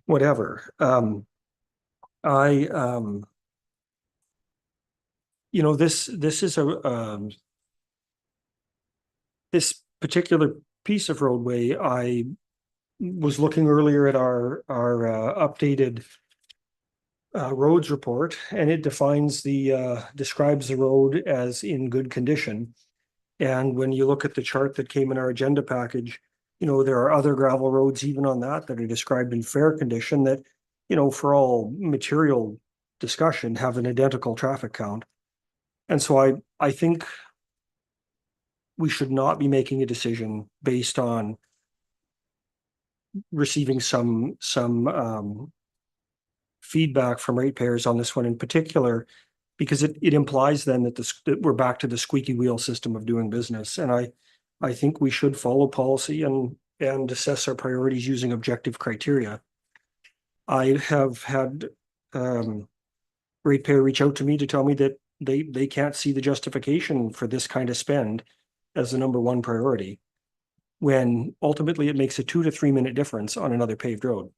whatever. You know, this is a this particular piece of roadway. I was looking earlier at our updated roads report, and it defines describes the road as in good condition. And when you look at the chart that came in our agenda package, you know, there are other gravel roads even on that are described in fair condition that, you know, for all material discussion, have an identical traffic count. And so I think we should not be making a decision based on receiving some feedback from ratepayers on this one in particular, because it implies then that we're back to the squeaky wheel system of doing business. And I think we should follow policy and assess our priorities using objective criteria. I have had ratepayer reach out to me to tell me that they can't see the justification for this kind of spend as the number 1 priority, when ultimately it makes a 2 to 3 minute difference on another paved road.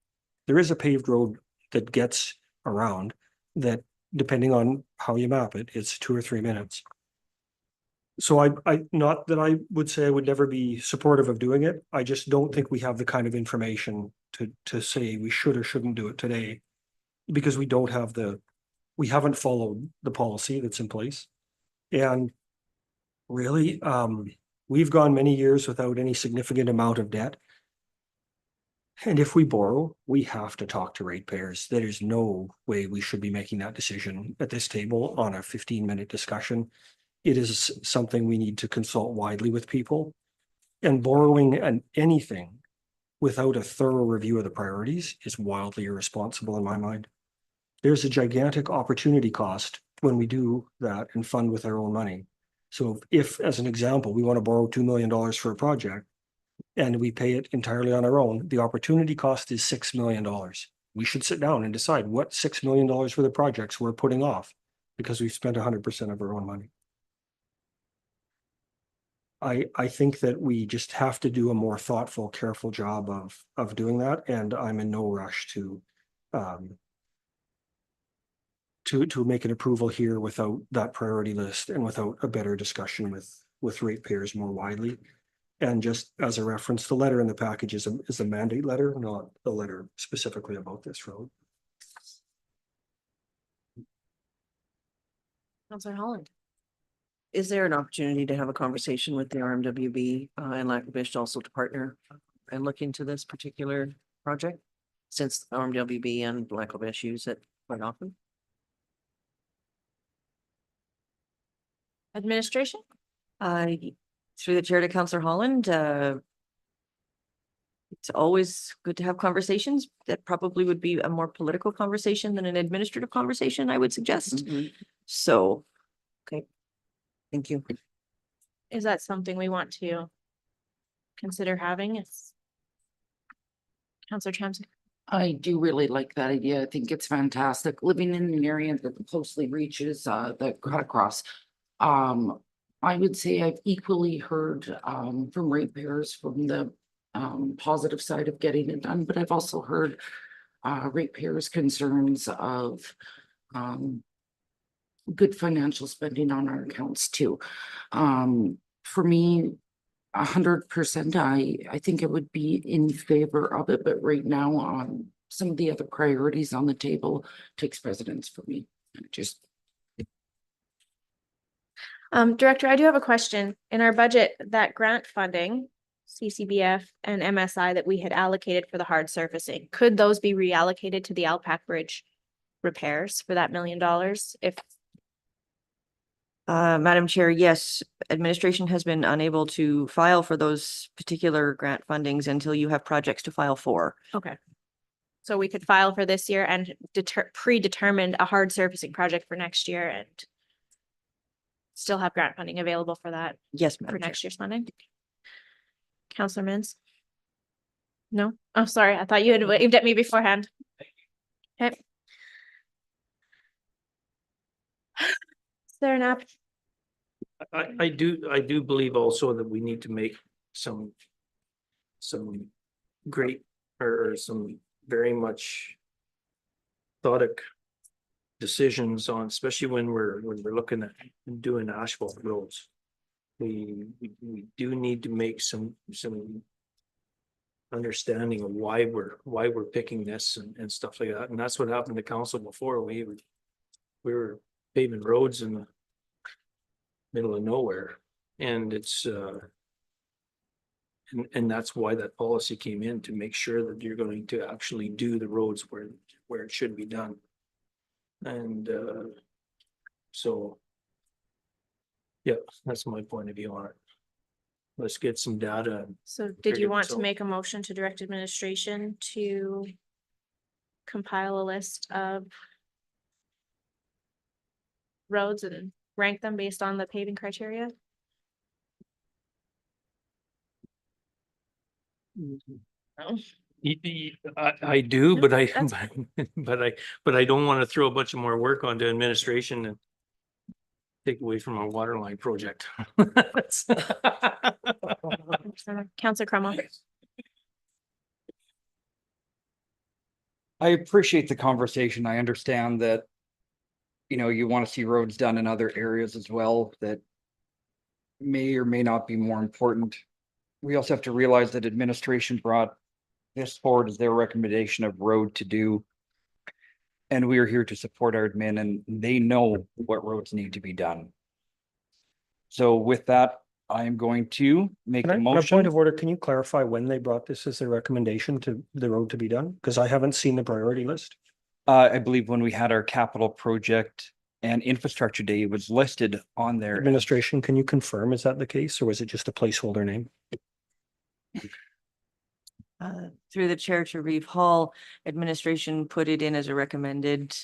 There is a paved road that gets around that, depending on how you map it, it's 2 or 3 minutes. So I not that I would say I would never be supportive of doing it. I just don't think we have the kind of information to say we should or shouldn't do it today, because we haven't followed the policy that's in place. And really, we've gone many years without any significant amount of debt. And if we borrow, we have to talk to ratepayers. There is no way we should be making that decision at this table on a 15-minute discussion. It is something we need to consult widely with people. And borrowing anything without a thorough review of the priorities is wildly irresponsible in my mind. There's a gigantic opportunity cost when we do that and fund with our own money. So if, as an example, we want to borrow $2 million for a project and we pay it entirely on our own, the opportunity cost is $6 million. We should sit down and decide what $6 million for the projects we're putting off because we've spent 100% of our own money. I think that we just have to do a more thoughtful, careful job of doing that, and I'm in no rush to make an approval here without that priority list and without a better discussion with ratepayers more widely. And just as a reference, the letter in the package is a mandate letter, not a letter specifically about this road.
Counselor Holland.
Is there an opportunity to have a conversation with the RMWB and Lac-La-Biche also to partner and look into this particular project? Since RMWB and Lac-La-Biche use it quite often?
Administration?
Through the chair to Counselor Holland, it's always good to have conversations. That probably would be a more political conversation than an administrative conversation, I would suggest. So.
Okay. Thank you.
Is that something we want to consider having? It's Counselor Champion.
I do really like that idea. I think it's fantastic. Living in an area that closely reaches the Across. I would say I've equally heard from ratepayers from the positive side of getting it done, but I've also heard ratepayers' concerns of good financial spending on our accounts too. For me, 100%, I think it would be in favor of it, but right now, some of the other priorities on the table takes precedence for me. Just
Director, I do have a question. In our budget, that grant funding, CCBF and MSI that we had allocated for the hard surfacing, could those be reallocated to the Alpac Bridge repairs for that $1 million if?
Madam Chair, yes, administration has been unable to file for those particular grant fundings until you have projects to file for.
Okay. So we could file for this year and predetermined a hard surfacing project for next year and still have grant funding available for that
Yes,
for
Madam Chair.
next year's funding. Counselor Mins? No? Oh, sorry. I thought you had waved at me beforehand. Okay. Is there an app?
I do believe also that we need to make some great or some very much thoughted decisions on, especially when we're looking at doing asphalt roads. We do need to make some understanding of why we're picking this and stuff like that. And that's what happened to council before. We were paving roads in the middle of nowhere, and it's and that's why that policy came in, to make sure that you're going to actually do the roads where it should be done. And so yeah, that's my point of view on it. Let's get some data.
So did you
figure
want
this
to
out.
make a motion to direct administration to compile a list of roads and rank them based on the paving criteria? No.
I do,
No,
but I,
that's
but I don't want to throw a bunch of more work onto administration and take away from our water line project.
Counselor Cromwell.
I appreciate the conversation. I understand that, you want to see roads done in other areas as well that may or may not be more important. We also have to realize that administration brought this forward as their recommendation of road to do. And we are here to support our admin, and they know what roads need to be done. So with that, I am going to make a
On a
motion.
point of order, can you clarify when they brought this as their recommendation to the road to be done? Because I haven't seen the priority list.
I believe when we had our capital project and infrastructure day, it was listed on there.
Administration, can you confirm, is that the case, or was it just a placeholder name?
through the chair to Reeve Hall, administration put it in as a recommended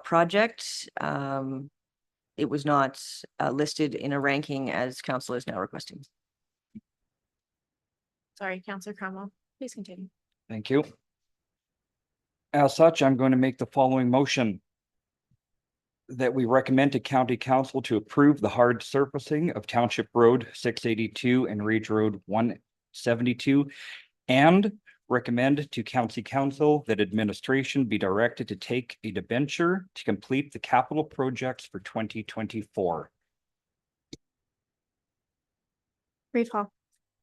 project. It was not listed in a ranking as council is now requesting.
Sorry, Counselor Cromwell, please continue.
Thank you. As such, I'm going to make the following motion. That we recommend to county council to approve the hard surfacing of Township Road 682 and Ridge Road 172. And recommend to county council that administration be directed to take a debenture to complete the capital projects for 2024.
Reeve Hall.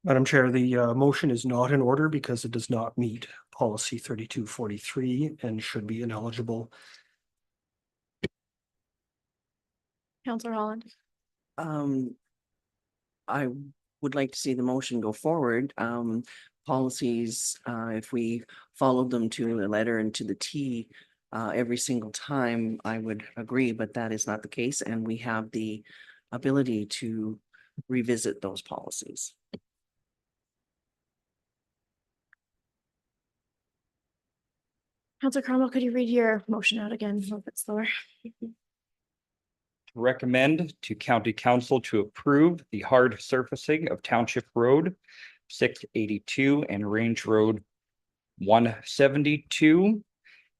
Madam Chair, the motion is not in order because it does not meet policy 3243 and should be ineligible.
Counselor Holland.
I would like to see the motion go forward. Policies, if we followed them to the letter and to the T every single time, I would agree, but that is not the case, and we have the ability to revisit those policies.
Counselor Cromwell, could you read your motion out again a little bit slower?
Recommend to county council to approve the hard surfacing of Township Road 682 and Range Road 172.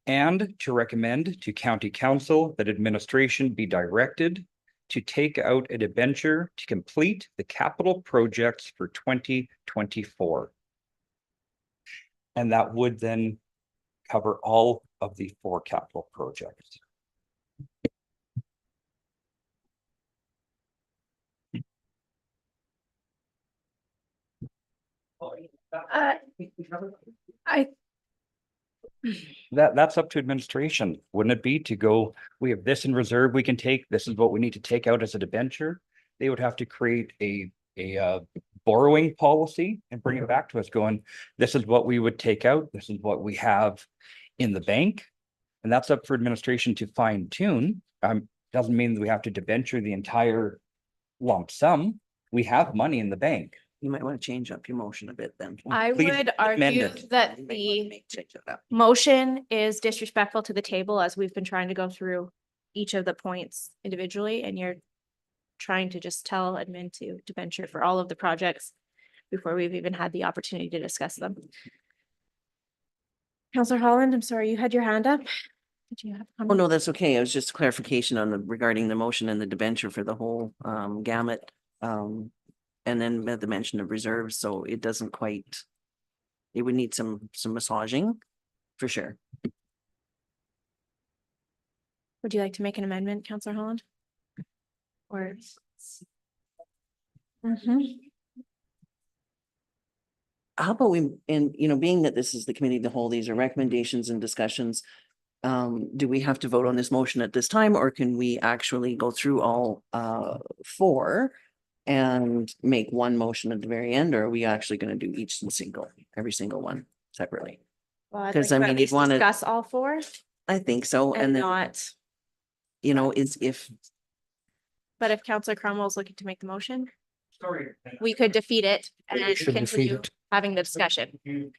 And to recommend to county council that administration be directed to take out a debenture to complete the capital projects for 2024. And that would then cover all of the 4 capital projects. That's up to administration, wouldn't it be, to go, we have this in reserve we can take, this is what we need to take out as a debenture. They would have to create a borrowing policy and bring it back to us going, this is what we would take out, this is what we have in the bank. And that's up for administration to fine tune. Doesn't mean that we have to debenture the entire lump sum. We have money in the bank.
You might want to change up your motion a bit then.
I
Please
would
amend
argue
it.
that
You may
the
wanna change it up.
motion is disrespectful to the table as we've been trying to go through each of the points individually, and you're trying to just tell admin to debenture for all of the projects before we've even had the opportunity to discuss them. Counselor Holland, I'm sorry, you had your hand up. Did you have? a
Oh,
comment?
no, that's okay. It was just clarification on the regarding the motion and the debenture for the whole gamut. And then the mention of reserves, so it doesn't quite. It would need some massaging for sure.
Would you like to make an amendment, Counselor Holland? Or? Mhm.
How about we, and being that this is the committee of the whole, these are recommendations and discussions. Do we have to vote on this motion at this time, or can we actually go through all 4? And make one motion at the very end, or are we actually gonna do each every single one separately?
Well, I'd
'Cause,
like
I
to at
mean, you'd
least
wanna-
discuss all 4
I think so,
and
and then,
not,
is if,
but if Counselor Cromwell is looking to make the motion,
Sorry.
we could defeat it and
We should defeat
continue
it.
having the discussion.
You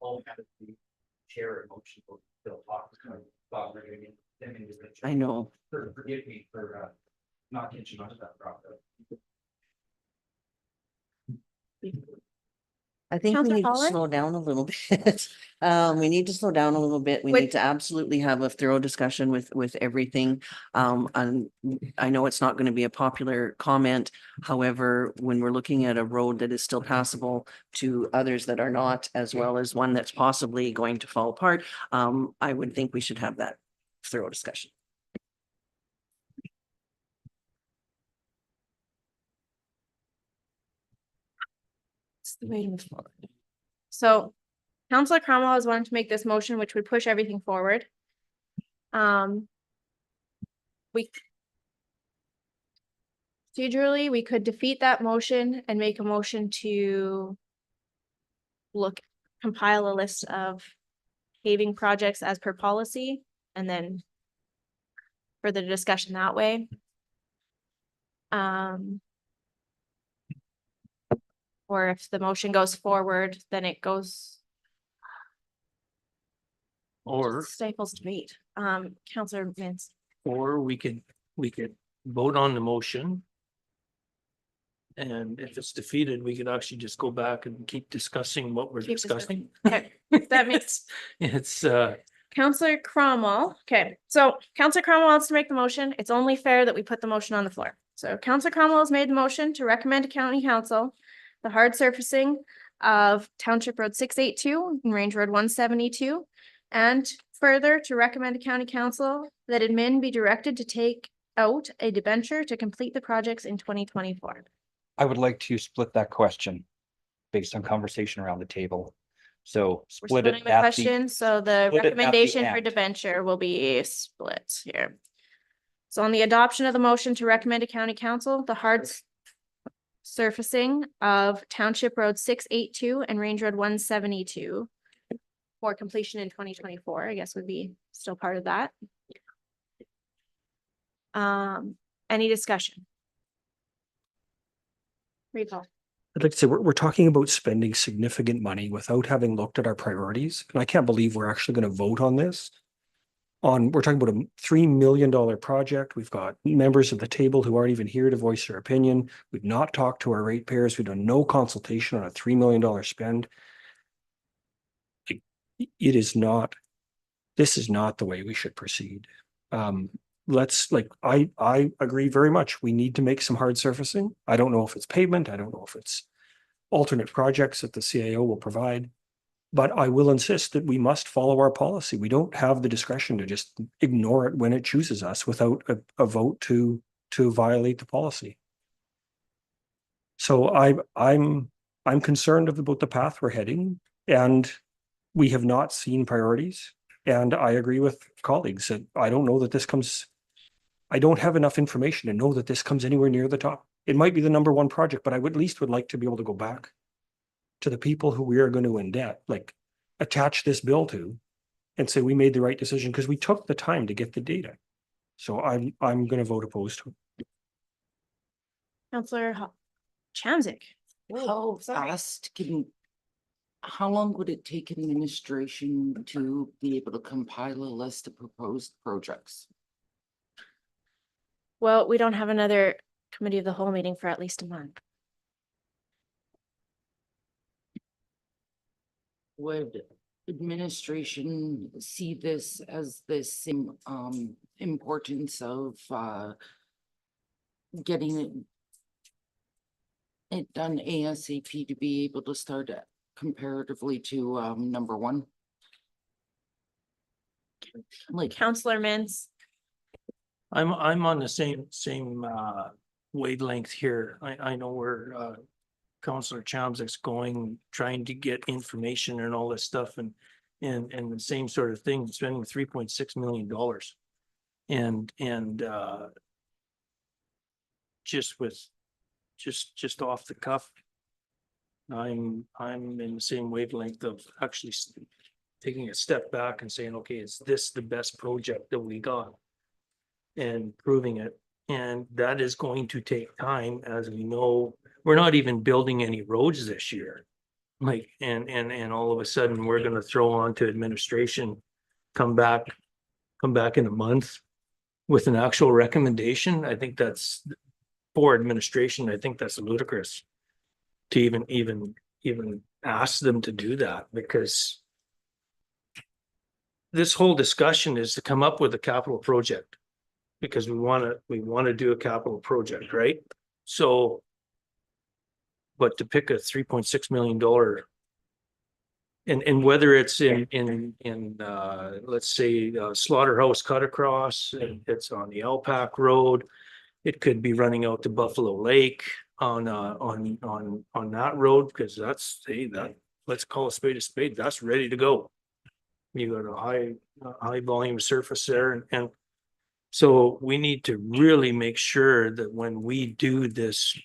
all have the chair emotion.
I know,
Forgive me for not catching on to that process.
I think we
Counselor
need to
Holland?
slow down a little bit. We need to slow down a little bit. We
Would-
need to absolutely have a thorough discussion with everything. And I know it's not gonna be a popular comment. However, when we're looking at a road that is still passable to others that are not, as well as one that's possibly going to fall apart, I would think we should have that thorough discussion.
It's the way to move forward. So Counselor Cromwell has wanted to make this motion, which would push everything forward. We procedurally, we could defeat that motion and make a motion to compile a list of paving projects as per policy, and then further discussion that way. Or if the motion goes forward, then it goes
Or,
Stifles debate. Counselor Mintz.
or we could vote on the motion. And if it's defeated, we could actually just go back and keep discussing what we're
Keep
discussing.
Okay, that makes
It's,
Counselor Cromwell. Okay, so Counselor Cromwell wants to make the motion. It's only fair that we put the motion on the floor. So Counselor Cromwell has made the motion to recommend to County Council the hard surfacing of Township Road 682 and Range Road 172. And further to recommend to County Council that admin be directed to take out a debenture to complete the projects in 2024.
I would like to split that question based on conversation around the table. So
We're
split
splitting
it
the
at the,
question, so the
split it at the
recommendation for
end.
debenture will be split here. So on the adoption of the motion to recommend to County Council, the hard surfacing of Township Road 682 and Range Road 172 for completion in 2024, I guess would be still part of that. Any discussion? Recall.
I'd like to say, we're talking about spending significant money without having looked at our priorities. And I can't believe we're actually going to vote on this. We're talking about a $3 million project. We've got members of the table who aren't even here to voice their opinion. We've not talked to our ratepayers. We've done no consultation on a $3 million spend. It is not, this is not the way we should proceed. I agree very much. We need to make some hard surfacing. I don't know if it's pavement. I don't know if it's alternate projects that the CAO will provide. But I will insist that we must follow our policy. We don't have the discretion to just ignore it when it chooses us without a vote to violate the policy. So I'm concerned about the path we're heading, and we have not seen priorities. And I agree with colleagues that I don't know that this comes. I don't have enough information to know that this comes anywhere near the top. It might be the number one project, but I would at least would like to be able to go back to the people who we are going to indebt, like attach this bill to, and say we made the right decision because we took the time to get the data. So I'm going to vote opposed to it.
Counselor Chamzik.
How
sorry.
fast how long would it take administration to be able to compile a list of proposed projects?
Well, we don't have another committee of the whole meeting for at least a month.
Would administration see this as the same importance of getting it done ASAP to be able to start comparatively to number one? Like,
Counselor Mintz.
I'm on the same wavelength here. I know where Counselor Chamzik's going, trying to get information and all this stuff and the same sort of thing, spending $3.6 million. And just off the cuff, I'm in the same wavelength of actually taking a step back and saying, okay, is this the best project that we got? And proving it. And that is going to take time, as we know. We're not even building any roads this year. Like, and all of a sudden, we're gonna throw on to administration, come back in a month with an actual recommendation. I think that's, for administration, I think that's ludicrous to even ask them to do that, because this whole discussion is to come up with a capital project. Because we want to do a capital project, right? So, but to pick a $3.6 million, and whether it's in let's say Slaughterhouse Cut Across, it's on the Alpac Road, it could be running out to Buffalo Lake on that road, because that's let's call a spade, that's ready to go. You got a high volume surface there, and so we need to really make sure that when we do this,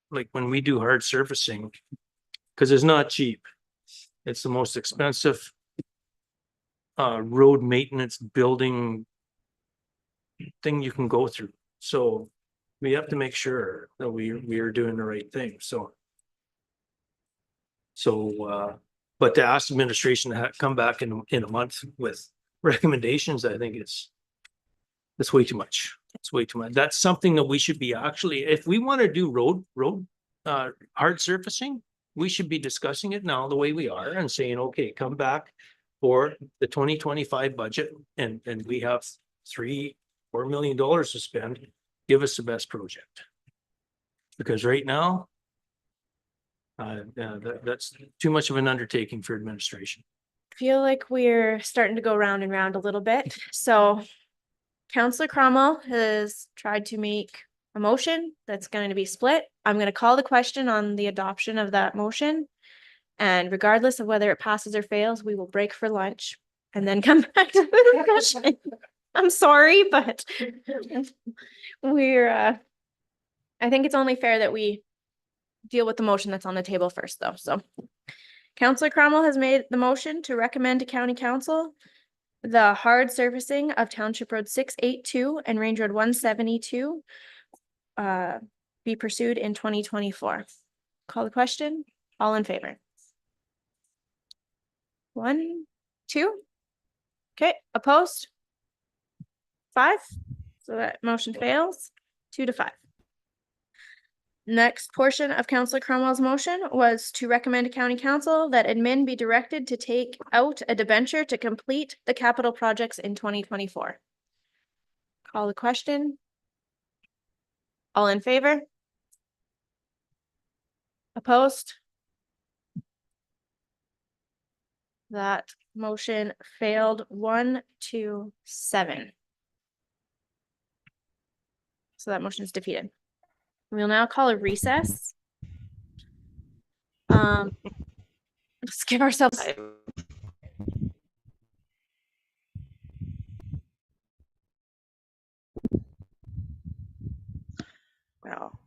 like when we do hard surfacing, because it's not cheap. It's the most expensive road maintenance building thing you can go through. So we have to make sure that we are doing the right thing. So But to ask administration to come back in a month with recommendations, I think it's way too much. It's way too much. That's something that we should be actually, if we want to do road hard surfacing, we should be discussing it now the way we are and saying, okay, come back for the 2025 budget and we have $3-4 million to spend. Give us the best project. Because right now, that's too much of an undertaking for administration.
Feel like we're starting to go round and round a little bit. So Counselor Cromwell has tried to make a motion that's going to be split. I'm going to call the question on the adoption of that motion. And regardless of whether it passes or fails, we will break for lunch and then come back to the discussion. I'm sorry, but I think it's only fair that we deal with the motion that's on the table first, though. So Counselor Cromwell has made the motion to recommend to County Council the hard surfacing of Township Road 682 and Range Road 172 be pursued in 2024. Call the question. All in favor? 1, 2. Okay, opposed? 5. So that motion fails. 2-5. Next portion of Councillor Cromwell's motion was to recommend to County Council that admin be directed to take out a debenture to complete the capital projects in 2024. Call the question. All in favor? Opposed? That motion failed 1-7. So that motion is defeated. We'll now call a recess. Let's give ourselves. Wow.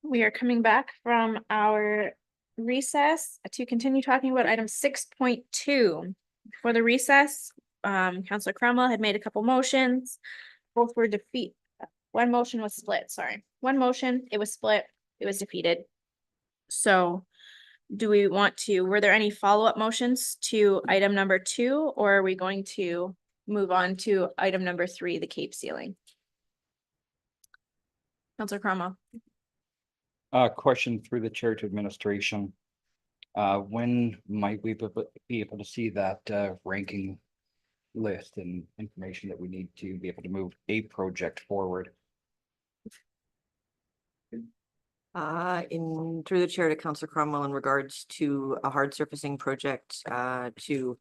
We are coming back from our recess to continue talking about item 6.2. For the recess, Counselor Cromwell had made a couple motions. Both were defeat. One motion was split, sorry. One motion, it was split, it was defeated. So do we want to, were there any follow-up motions to item number 2, or are we going to move on to item number 3, the Cape ceiling? Counselor Cromwell.
Question through the chair to administration. When might we be able to see that ranking list and information that we need to be able to move a project forward?
Through the chair to Councillor Cromwell in regards to a hard surfacing project, to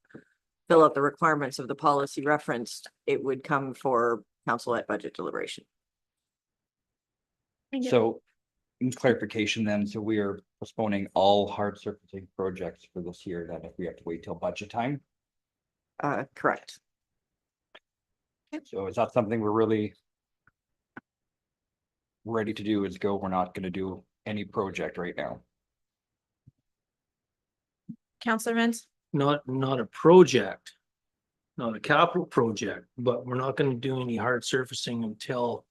fill out the requirements of the policy referenced, it would come for council at budget deliberation.
So in clarification then, so we are postponing all hard surfacing projects for this year, then if we have to wait till budget time?
Correct.
So is that something we're really ready to do, is go, we're not gonna do any project right now?
Counselor Mintz?
Not a project, not a capital project, but we're not gonna do any hard surfacing until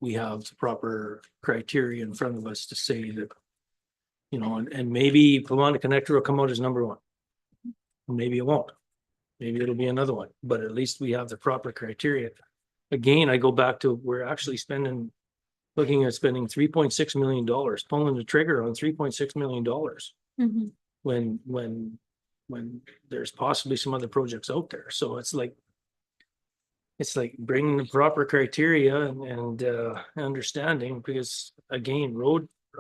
we have the proper criteria in front of us to say that, you know, and maybe Pomona Connector will come out as number 1. Maybe it won't. Maybe it'll be another one, but at least we have the proper criteria. Again, I go back to, we're actually looking at spending $3.6 million, pulling the trigger on $3.6 million. When there's possibly some other projects out there. So it's like bringing the proper criteria and understanding, because again,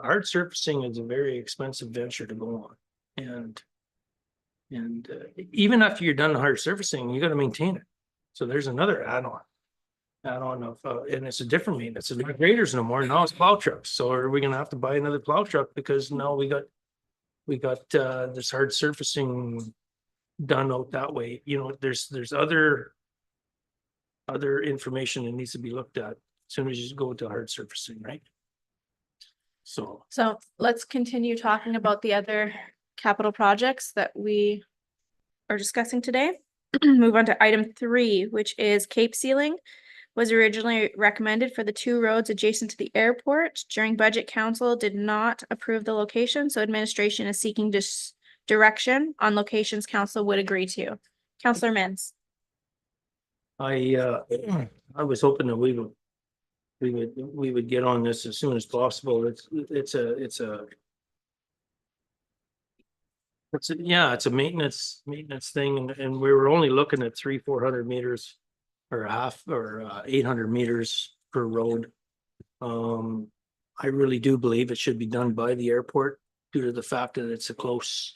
hard surfacing is a very expensive venture to go on. And even after you're done the hard surfacing, you got to maintain it. So there's another add-on of, and it's a different maintenance. It's not graders no more. Now it's plow trucks. So are we going to have to buy another plow truck because now we got this hard surfacing done out that way? You know, there's other information that needs to be looked at as soon as you go to hard surfacing, right? So
let's continue talking about the other capital projects that we are discussing today. Move on to item 3, which is Cape ceiling. Was originally recommended for the 2 roads adjacent to the airport. During budget, council did not approve the location, so administration is seeking direction on locations council would agree to. Councillor Mintz.
I was hoping that we would get on this as soon as possible. It's a maintenance thing, and we were only looking at 300-400 meters or 800 meters per road. I really do believe it should be done by the airport due to the fact that it's a close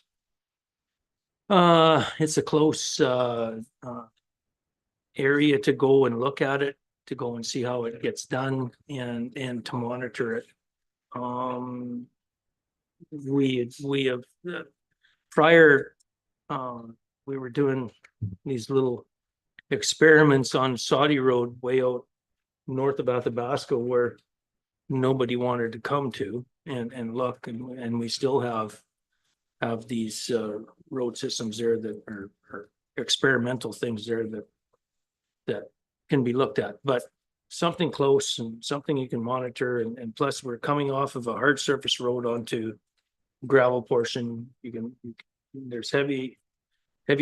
area to go and look at it, to go and see how it gets done and to monitor it. We have prior, we were doing these little experiments on Saudi Road way out north of Athabasca where nobody wanted to come to and look, and we still have these road systems there that are experimental things there that can be looked at, but something close and something you can monitor, and plus we're coming off of a hard surface road onto gravel portion. There's heavy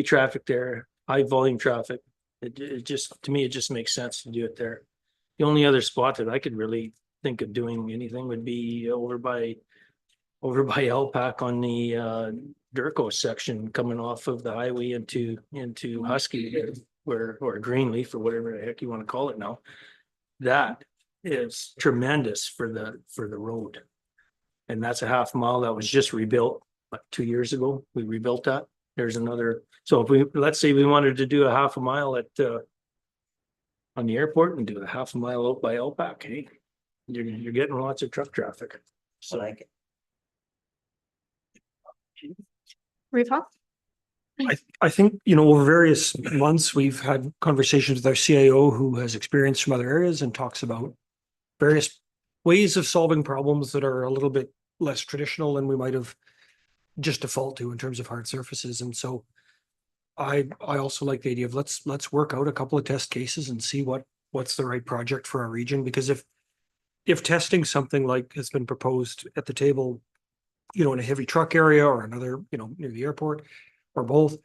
traffic there, high volume traffic. It just, to me, it just makes sense to do it there. The only other spot that I could really think of doing anything would be over by LPAC on the Durko section coming off of the highway into Husky, or Greenleaf, or whatever the heck you want to call it now. That is tremendous for the road. And that's a half mile that was just rebuilt, like 2 years ago. We rebuilt that. There's another. So if let's say we wanted to do a half a mile on the airport and do a half a mile out by LPAC, hey, you're getting lots of truck traffic. So
like it.
Rifa?
I think, you know, over various months, we've had conversations with our CIO who has experience from other areas and talks about various ways of solving problems that are a little bit less traditional than we might have just default to in terms of hard surfaces. And so I also like the idea of let's work out a couple of test cases and see what's the right project for our region, because if testing something like has been proposed at the table, you know, in a heavy truck area or another, you know, near the airport or both,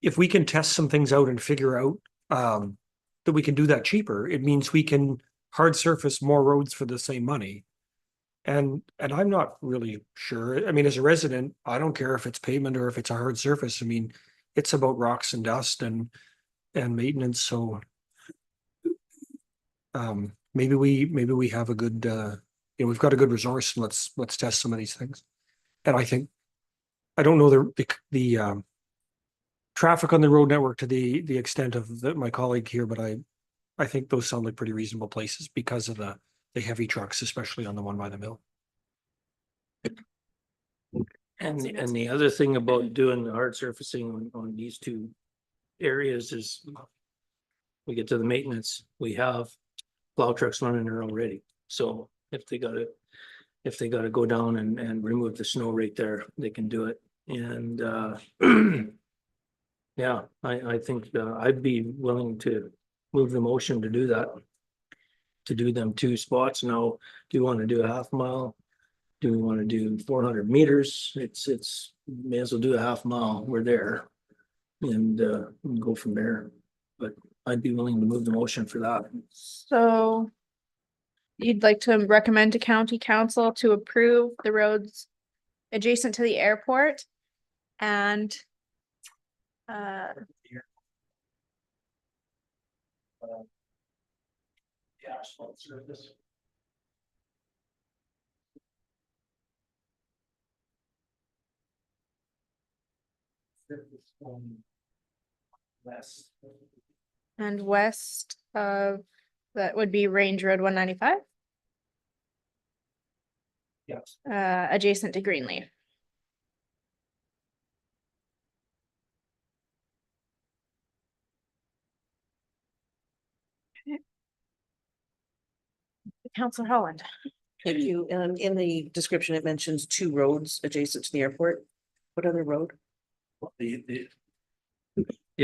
if we can test some things out and figure out that we can do that cheaper, it means we can hard surface more roads for the same money. And I'm not really sure. I mean, as a resident, I don't care if it's pavement or if it's a hard surface. I mean, it's about rocks and dust and maintenance. So maybe we have a good you know, we've got a good resource, and let's test some of these things. And I think I don't know the traffic on the road network to the extent of my colleague here, but I think those sound like pretty reasonable places because of the heavy trucks, especially on the one by the mill.
And the other thing about doing the hard surfacing on these two areas is we get to the maintenance, we have plow trucks running there already. So if they gotta go down and remove the snow right there, they can do it. And yeah, I think I'd be willing to move the motion to do that. To do them two spots. Now, do you want to do a half mile? Do we want to do 400 meters? It's may as well do a half mile. We're there. And go from there. But I'd be willing to move the motion for that.
So you'd like to recommend to county council to approve the roads adjacent to the airport and
Asphalt surface. West.
and west of, that would be Range Road 195,
Yes.
adjacent to Greenleaf. Counselor Holland.
Thank you. In the description, it mentions 2 roads adjacent to the airport. What other road?
The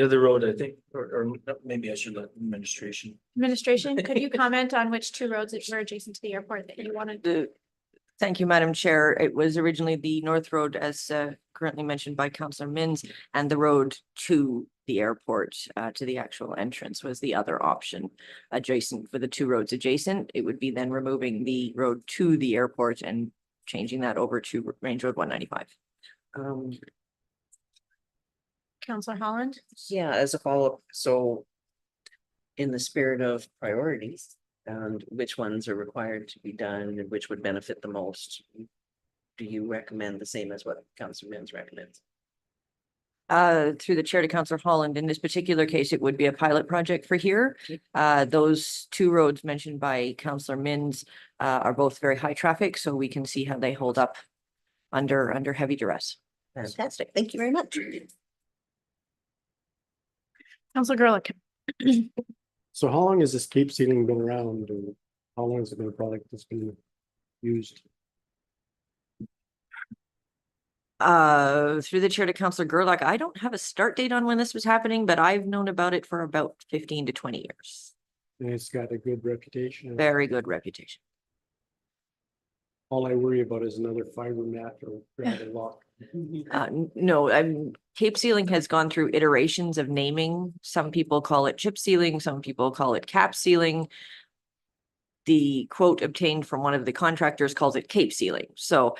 other road, I think, or maybe I should let administration.
Administration, could you comment on which 2 roads that were adjacent to the airport that you wanted?
Thank you, Madam Chair. It was originally the North Road, as currently mentioned by Councillor Mins, and the road to the airport, to the actual entrance was the other option. Adjacent, for the 2 roads adjacent, it would be then removing the road to the airport and changing that over to Range Road 195.
Counselor Holland?
Yeah, as a follow-up, so in the spirit of priorities and which ones are required to be done and which would benefit the most, do you recommend the same as what Councillor Mins recommends?
Through the chair to Councillor Holland, in this particular case, it would be a pilot project for here. Those 2 roads mentioned by Councillor Mins are both very high traffic, so we can see how they hold up under heavy duress.
Fantastic. Thank you very much.
Counselor Gerlich.
So how long has this cape sealing been around, and how long has it been a product that's been used?
Through the chair to Councillor Gerlach, I don't have a start date on when this was happening, but I've known about it for about 15 to 20 years.
And it's got a good reputation.
Very good reputation.
All I worry about is another fiber mat or gravel lock.
No, Cape sealing has gone through iterations of naming. Some people call it chip sealing, some people call it cap sealing. The quote obtained from one of the contractors calls it Cape sealing. So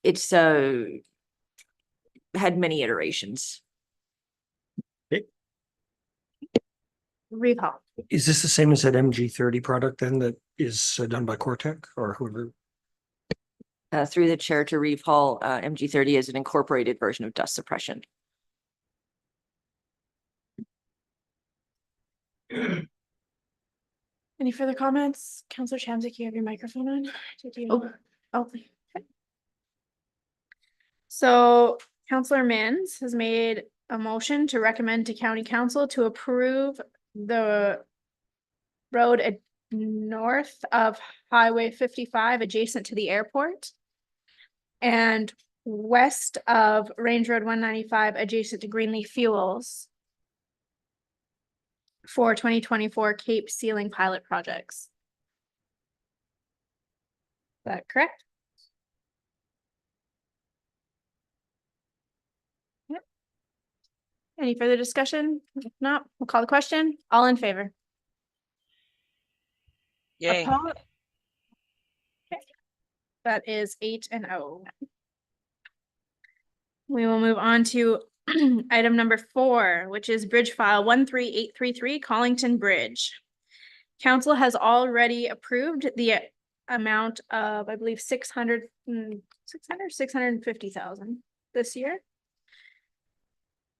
it's had many iterations.
Reeve Hall.
Is this the same as that MG30 product then that is done by Cortec or whoever?
Through the chair to Reeve Hall, MG30 is an incorporated version of dust suppression.
Any further comments? Counselor Chamzik, you have your microphone on. Did you? Oh, okay. So Counselor Mins has made a motion to recommend to county council to approve the road north of Highway 55, adjacent to the airport. And west of Range Road 195, adjacent to Greenleaf Fuels. For 2024 Cape Sealing pilot projects. Is that correct? Yep. Any further discussion? If not, we'll call the question. All in favor?
Yay.
Opposed? Okay. That is 8-0. We will move on to item number 4, which is bridge file 13833 Collington Bridge. Council has already approved the amount of, I believe, 650,000 this year.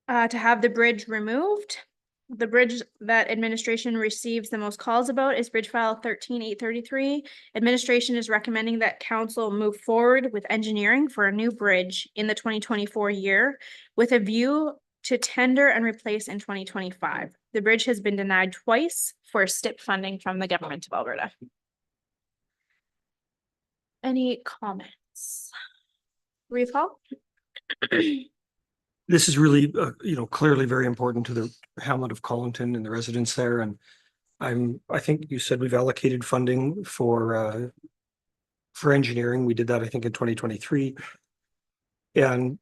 To have the bridge removed. The bridge that administration receives the most calls about is bridge file 13833. Administration is recommending that council move forward with engineering for a new bridge in the 2024 year with a view to tender and replace in 2025. The bridge has been denied twice for STIP funding from the government of Alberta. Any comments? Recall?
This is really, clearly very important to the hamlet of Collington and the residents there. And I think you said we've allocated funding for engineering. We did that, I think, in 2023. And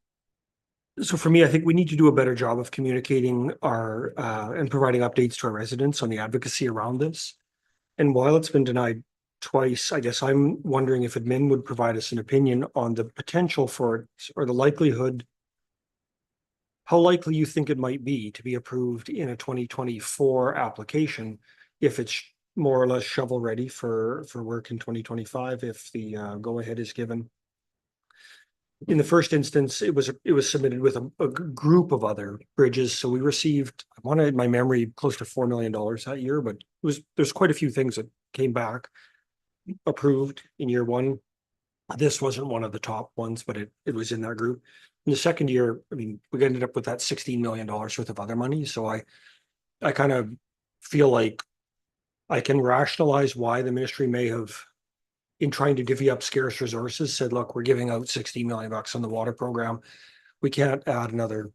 so for me, I think we need to do a better job of communicating and providing updates to our residents on the advocacy around this. And while it's been denied twice, I guess I'm wondering if admin would provide us an opinion on the potential for it or the likelihood, how likely you think it might be to be approved in a 2024 application if it's more or less shovel ready for work in 2025 if the go ahead is given. In the first instance, it was submitted with a group of other bridges. So we received, I wanted in my memory, close to $4 million that year, but there's quite a few things that came back approved in year one. This wasn't one of the top ones, but it was in that group. In the second year, I mean, we ended up with that $16 million worth of other money. So I kind of feel like I can rationalize why the ministry may have, in trying to divvy up scarce resources, said, look, we're giving out $60 million on the water program. We can't add another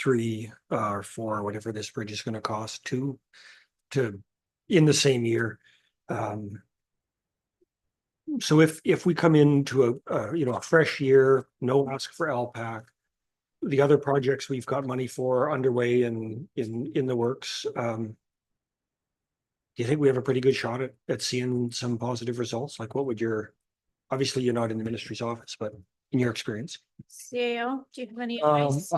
3 or 4, whatever this bridge is going to cost to in the same year. So if we come into a fresh year, no ask for LPAC, the other projects we've got money for underway and in the works, do you think we have a pretty good shot at seeing some positive results? Like what would obviously you're not in the ministry's office, but in your experience?
CAO, do you have any advice?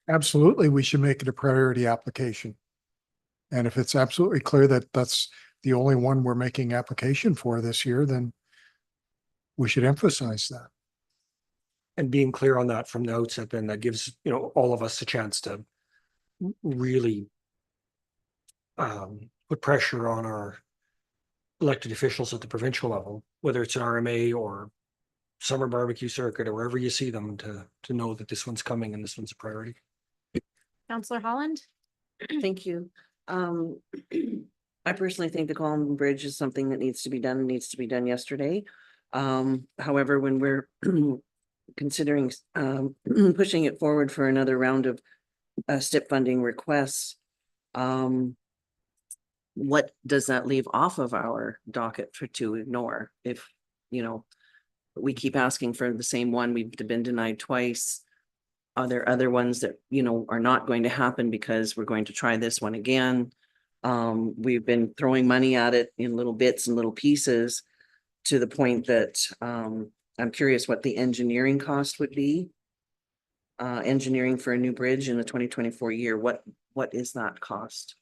Absolutely, we should make it a priority application. And if it's absolutely clear that that's the only one we're making application for this year, then we should emphasize that.
And being clear on that from the outset, then that gives, all of us a chance to really put pressure on our elected officials at the provincial level, whether it's an RMA or summer barbecue circuit or wherever you see them, to know that this one's coming and this one's a priority.
Councillor Holland?
Thank you. I personally think the Collington Bridge is something that needs to be done and needs to be done yesterday. However, when we're considering pushing it forward for another round of STIP funding requests, what does that leave off of our docket to ignore? If, we keep asking for the same one, we've been denied twice. Are there other ones that, are not going to happen because we're going to try this one again? We've been throwing money at it in little bits and little pieces to the point that I'm curious what the engineering cost would be. Engineering for a new bridge in the 2024 year, what is that cost?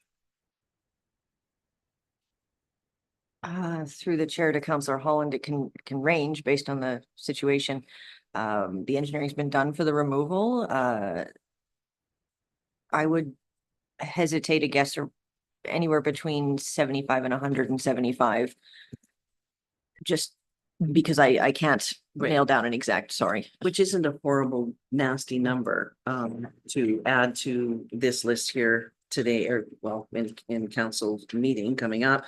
Through the chair to Councillor Holland, it can range based on the situation. The engineering's been done for the removal. I would hesitate to guess anywhere between 75 and 175. Just because I can't nail down an exact, sorry.
Which isn't a horrible, nasty number to add to this list here today, or well, in council meeting coming up.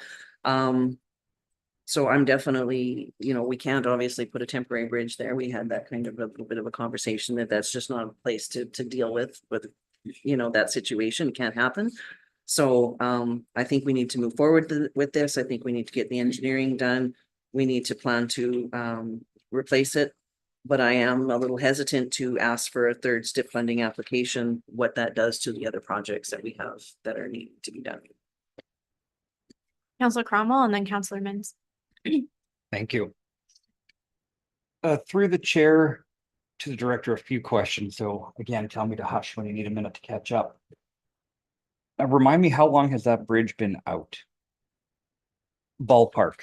So I'm definitely, we can't obviously put a temporary bridge there. We had that kind of a little bit of a conversation that that's just not a place to deal with, that situation can't happen. So I think we need to move forward with this. I think we need to get the engineering done. We need to plan to replace it. But I am a little hesitant to ask for a third STIP funding application, what that does to the other projects that we have that are needing to be done.
Counselor Cromwell and then Counselor Mins.
Thank you. Through the chair to the director, a few questions. So again, tell me to hush when you need a minute to catch up. Remind me, how long has that bridge been out? Ballpark.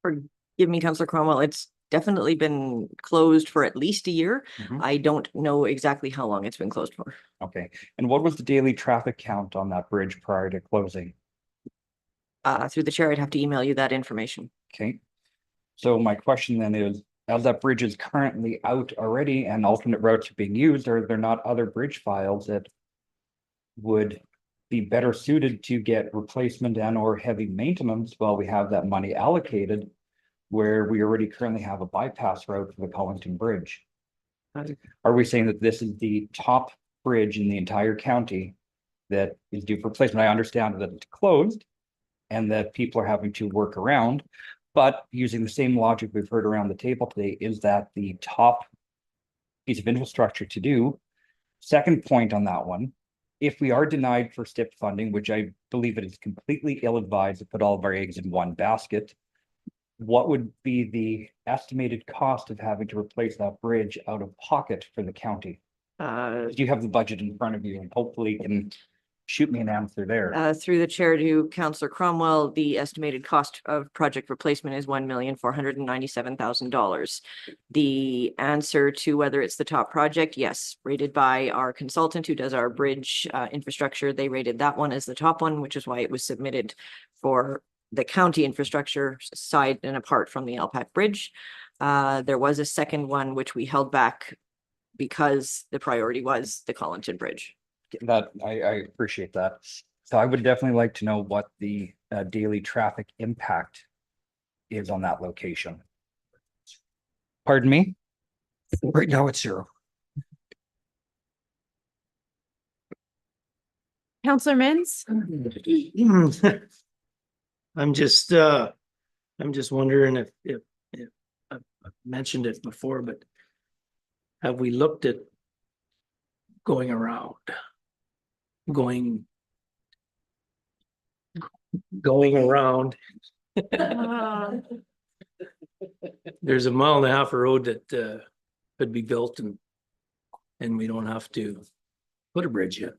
Forgive me, Counselor Cromwell, it's definitely been closed for at least a year.
Mhm.
I don't know exactly how long it's been closed for.
Okay. And what was the daily traffic count on that bridge prior to closing?
Through the chair, I'd have to email you that information.
Okay. So my question then is, as that bridge is currently out already and alternate routes are being used, are there not other bridge files that would be better suited to get replacement and or heavy maintenance while we have that money allocated, where we already currently have a bypass route for the Collington Bridge? Are we saying that this is the top bridge in the entire county that is due for replacement? I understand that it's closed and that people are having to work around, but using the same logic we've heard around the table today, is that the top piece of infrastructure to do? Second point on that one, if we are denied for STIP funding, which I believe it is completely ill-advised to put all of our eggs in one basket, what would be the estimated cost of having to replace that bridge out of pocket for the county? Do you have the budget in front of you, and hopefully can shoot me an answer there?
Through the chair to Counselor Cromwell, the estimated cost of project replacement is $1,497,000. The answer to whether it's the top project, yes, rated by our consultant who does our bridge infrastructure. They rated that one as the top one, which is why it was submitted for the county infrastructure side and apart from the LPAC bridge. There was a second one which we held back because the priority was the Collington Bridge.
That I appreciate that. So I would definitely like to know what the daily traffic impact is on that location. Pardon me?
Right now it's 0.
Counselor Mins?
I'm just wondering if I've mentioned it before, but have we looked at going around? Going around. There's a 1.5 mile of road that could be built and we don't have to put a bridge yet.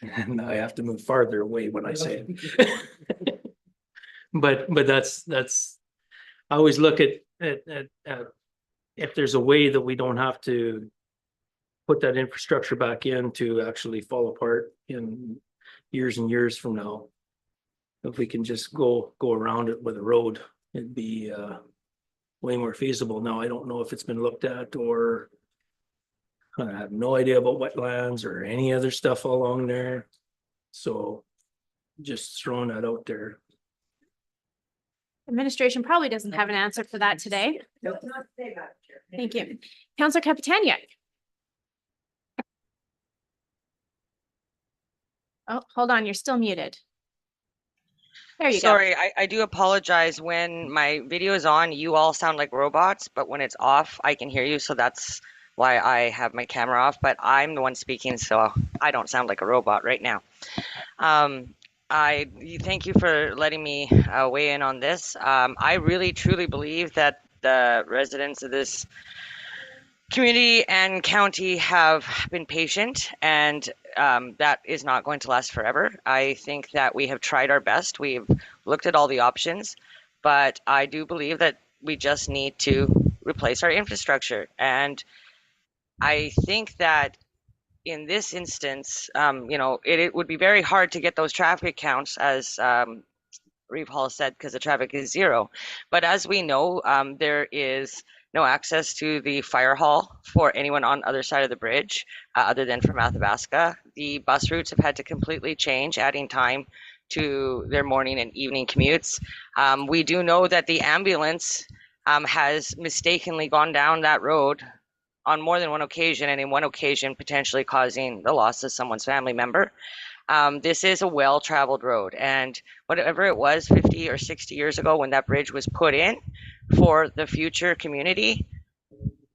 And I have to move farther away when I say it. But that's, I always look at if there's a way that we don't have to put that infrastructure back in to actually fall apart in years and years from now. If we can just go around it with a road, it'd be way more feasible. Now, I don't know if it's been looked at, or I have no idea about wetlands or any other stuff along there. So just throwing that out there.
Administration probably doesn't have an answer for that today. Thank you. Counselor Capitaniak. Oh, hold on, you're still muted. There you go.
Sorry, I do apologize. When my video is on, you all sound like robots, but when it's off, I can hear you. So that's why I have my camera off, but I'm the one speaking, so I don't sound like a robot right now. Thank you for letting me weigh in on this. I really truly believe that the residents of this community and county have been patient, and that is not going to last forever. I think that we have tried our best. We've looked at all the options, but I do believe that we just need to replace our infrastructure. And I think that in this instance, it would be very hard to get those traffic counts, as Reeve Hall said, because the traffic is 0. But as we know, there is no access to the fire hall for anyone on the other side of the bridge, other than from Athabasca. The bus routes have had to completely change, adding time to their morning and evening commutes. We do know that the ambulance has mistakenly gone down that road on more than one occasion, and in one occasion potentially causing the loss of someone's family member. This is a well-traveled road, and whatever it was 50 or 60 years ago when that bridge was put in for the future community,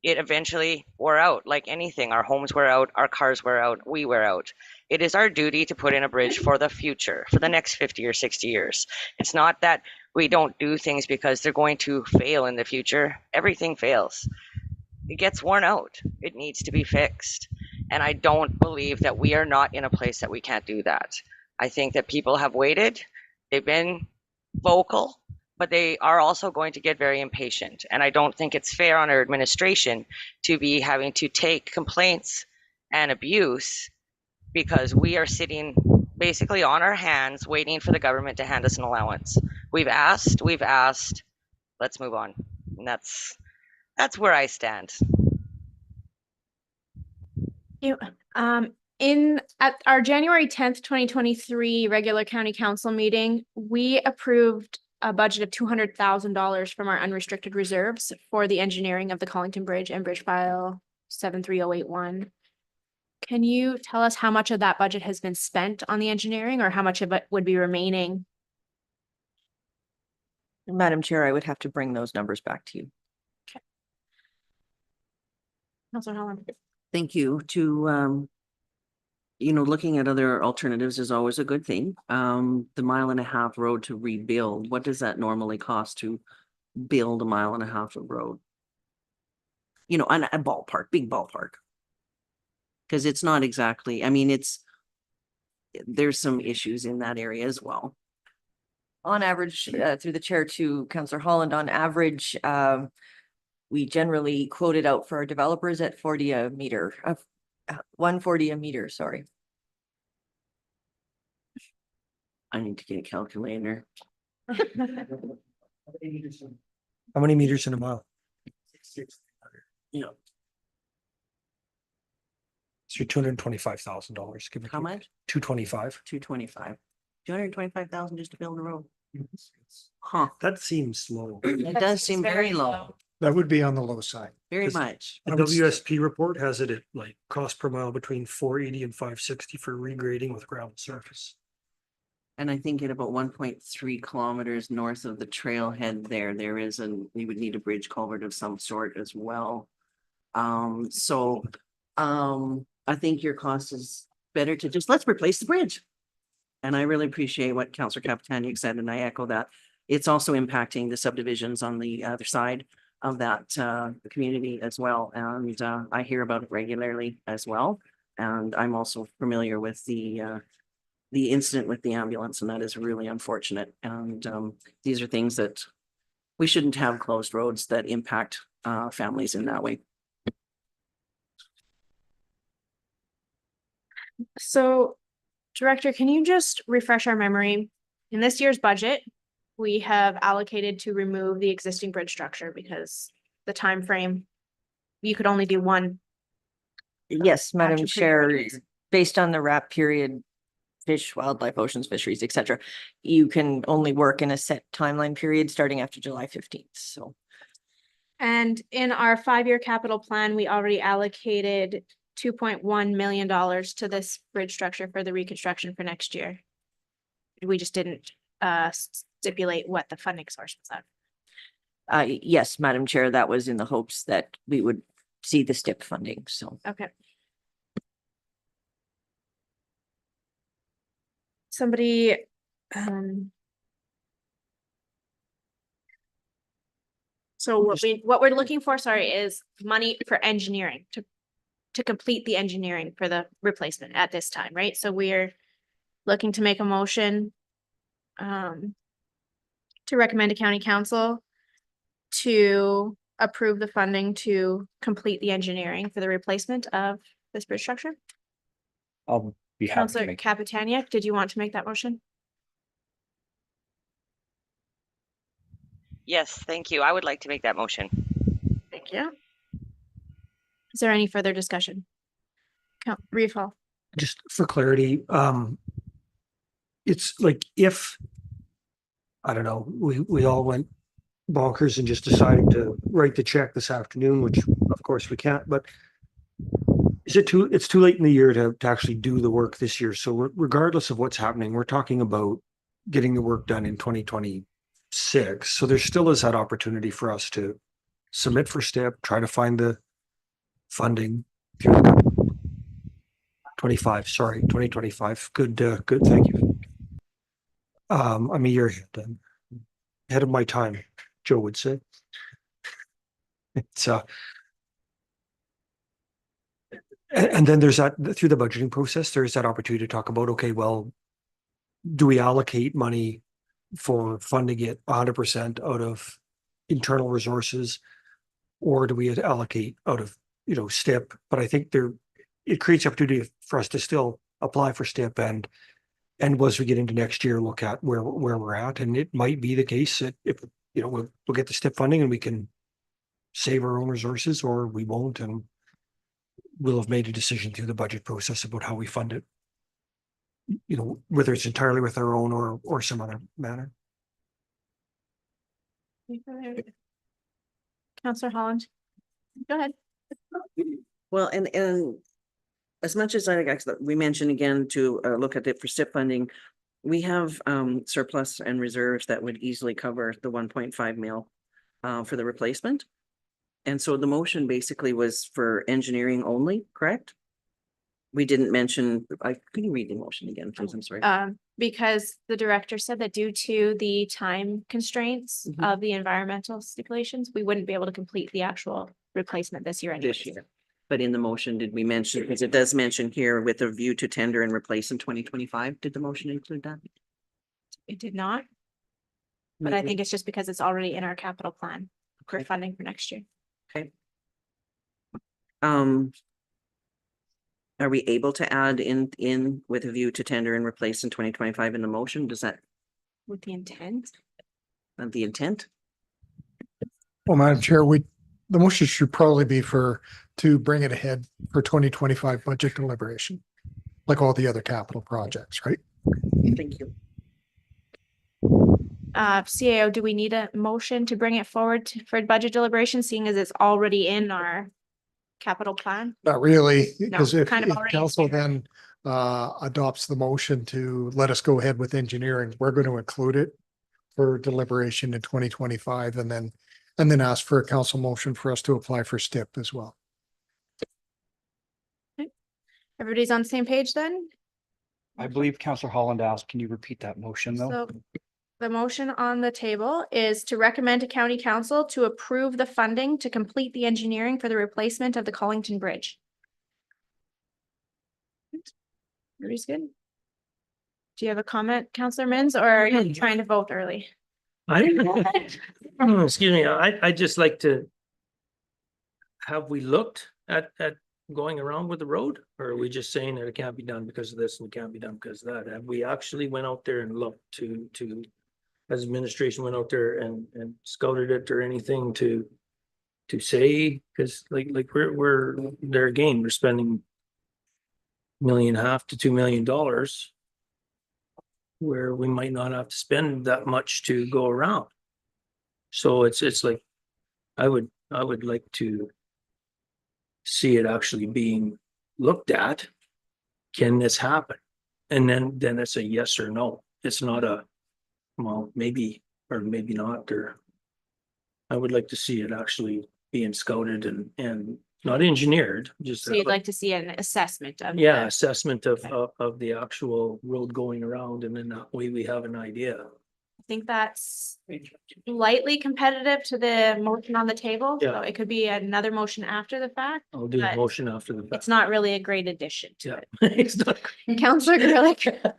it eventually wore out. Like anything, our homes wear out, our cars wear out, we wear out. It is our duty to put in a bridge for the future, for the next 50 or 60 years. It's not that we don't do things because they're going to fail in the future. Everything fails. It gets worn out. It needs to be fixed. And I don't believe that we are not in a place that we can't do that. I think that people have waited. They've been vocal, but they are also going to get very impatient. And I don't think it's fair on our administration to be having to take complaints and abuse because we are sitting basically on our hands waiting for the government to hand us an allowance. We've asked, let's move on. And that's where I stand.
At our January 10th, 2023 regular county council meeting, we approved a budget of $200,000 from our unrestricted reserves for the engineering of the Collington Bridge and Bridge File 73081. Can you tell us how much of that budget has been spent on the engineering, or how much of it would be remaining?
Madam Chair, I would have to bring those numbers back to you.
Councilor Holland.
Thank you. To, looking at other alternatives is always a good thing. The 1.5 mile road to rebuild, what does that normally cost to build a 1.5 mile of road? On a ballpark, big ballpark. Because it's not exactly, there's some issues in that area as well.
On average, through the chair to Councillor Holland, on average, we generally quote it out for our developers at 40 a meter, 140 a meter, sorry.
I need to get a calculator.
How many meters in a mile?
Yeah.
So $225,000. Give or
How
take.
much?
225.
225. 225,000 just to build a road. Huh,
That seems low.
it does seem very low,
That would be on the low side.
very
Is-
much.
The WSP report has it at like cost per mile between 480 and 560 for regrading with gravel surface.
And I think at about 1.3 kilometers north of the trailhead there is we would need a bridge culvert of some sort as well. I think your cost is better to just, let's replace the bridge. And I really appreciate what Councillor Capitanic said, and I echo that. It's also impacting the subdivisions on the other side of that community as well. And I hear about it regularly as well. And I'm also familiar with the incident with the ambulance, and that is really unfortunate. And these are things that we shouldn't have closed roads that impact families in that way.
So, Director, can you just refresh our memory? In this year's budget, we have allocated to remove the existing bridge structure because the time frame, you could only do one.
Yes, Madam
Action
Chair,
priorities.
based on the wrap period, fish, wildlife, oceans, fisheries, etc., you can only work in a set timeline period starting after July 15th. So
And in our 5-year capital plan, we already allocated $2.1 million to this bridge structure for the reconstruction for next year. We just didn't stipulate what the funding source was of.
yes, Madam Chair, that was in the hopes that we would see the STIP funding. So
Okay. Somebody, so what we're looking for, sorry, is money for engineering to complete the engineering for the replacement at this time, right? So we're looking to make a motion to recommend to county council to approve the funding to complete the engineering for the replacement of this bridge structure.
I'll be happy to
Councillor
make.
Capitaniak, did you want to make that motion?
Yes, thank you. I would like to make that motion.
Thank Yeah. Is there any further discussion? Reeve Hall.
Just for clarity, it's like if, I don't know, we all went bonkers and just decided to write the check this afternoon, which of course we can't, but it's too late in the year to actually do the work this year. So regardless of what's happening, we're talking about getting the work done in 2026. So there still is that opportunity for us to submit for STIP, try to find the funding through 2025. Good, thank you. I'm a year ahead of my time, Joe would say. It's and then there's that through the budgeting process, there's that opportunity to talk about, okay, well, do we allocate money for funding it 100% out of internal resources, or do we allocate out of, STIP? But I think it creates opportunity for us to still apply for STIP and as we get into next year, look at where we're at. And it might be the case that if, we'll get the STIP funding and we can save our own resources, or we won't, and we'll have made a decision through the budget process about how we fund it. Whether it's entirely with our own or some other manner.
Councillor Holland. Go ahead.
Well, and as much as we mentioned again to look at it for STIP funding, we have surplus and reserves that would easily cover the 1.5 mil for the replacement. And so the motion basically was for engineering only, correct? We didn't mention, can you read the motion again, please? I'm sorry.
Because the director said that due to the time constraints of the environmental stipulations, we wouldn't be able to complete the actual replacement this year.
This year. But in the motion, did we mention, because it does mention here with a view to tender and replace in 2025, did the motion include that?
It did not. But I think it's just because it's already in our capital plan for
Okay.
funding for next year.
Okay. Are we able to add in with a view to tender and replace in 2025 in the motion? Does that
With the intent?
the intent?
Well, Madam Chair, the motion should probably be to bring it ahead for 2025 budget deliberation, like all the other capital projects, right?
Thank you.
CAO, do we need a motion to bring it forward for budget deliberation, seeing as it's already in our capital plan?
Not really, because if
kind of already
council
there.
then adopts the motion to let us go ahead with engineering, we're going to include it for deliberation in 2025 and then ask for a council motion for us to apply for STIP as well.
Everybody's on the same page then?
I believe Councillor Holland asked, can you repeat that motion though?
So the motion on the table is to recommend to county council to approve the funding to complete the engineering for the replacement of the Collington Bridge. Everybody's good? Do you have a comment, Councillor Mins, or are you trying to vote early?
Excuse me, I'd just like to. Have we looked at going around with the road, or are we just saying that it can't be done because of this and it can't be done because of that? Have we actually went out there and looked to as administration went out there and scouted it or anything to say, because like we're there again, we're spending $1.5 million to $2 million where we might not have to spend that much to go around. So it's like, I would like to see it actually being looked at. Can this happen? And then it's a yes or no. It's not a, well, maybe, or maybe not, or I would like to see it actually being scouted and not engineered, just.
So you'd like to see an assessment of.
Yeah, assessment of the actual road going around, and then that way we have an idea.
I think that's slightly competitive to the motion on the table. So
Yeah.
it could be another motion after the fact.
I'll do the
But
motion after the fact.
It's not really a great addition to
Yeah.
it.
It's not.
Councillor Gurlick.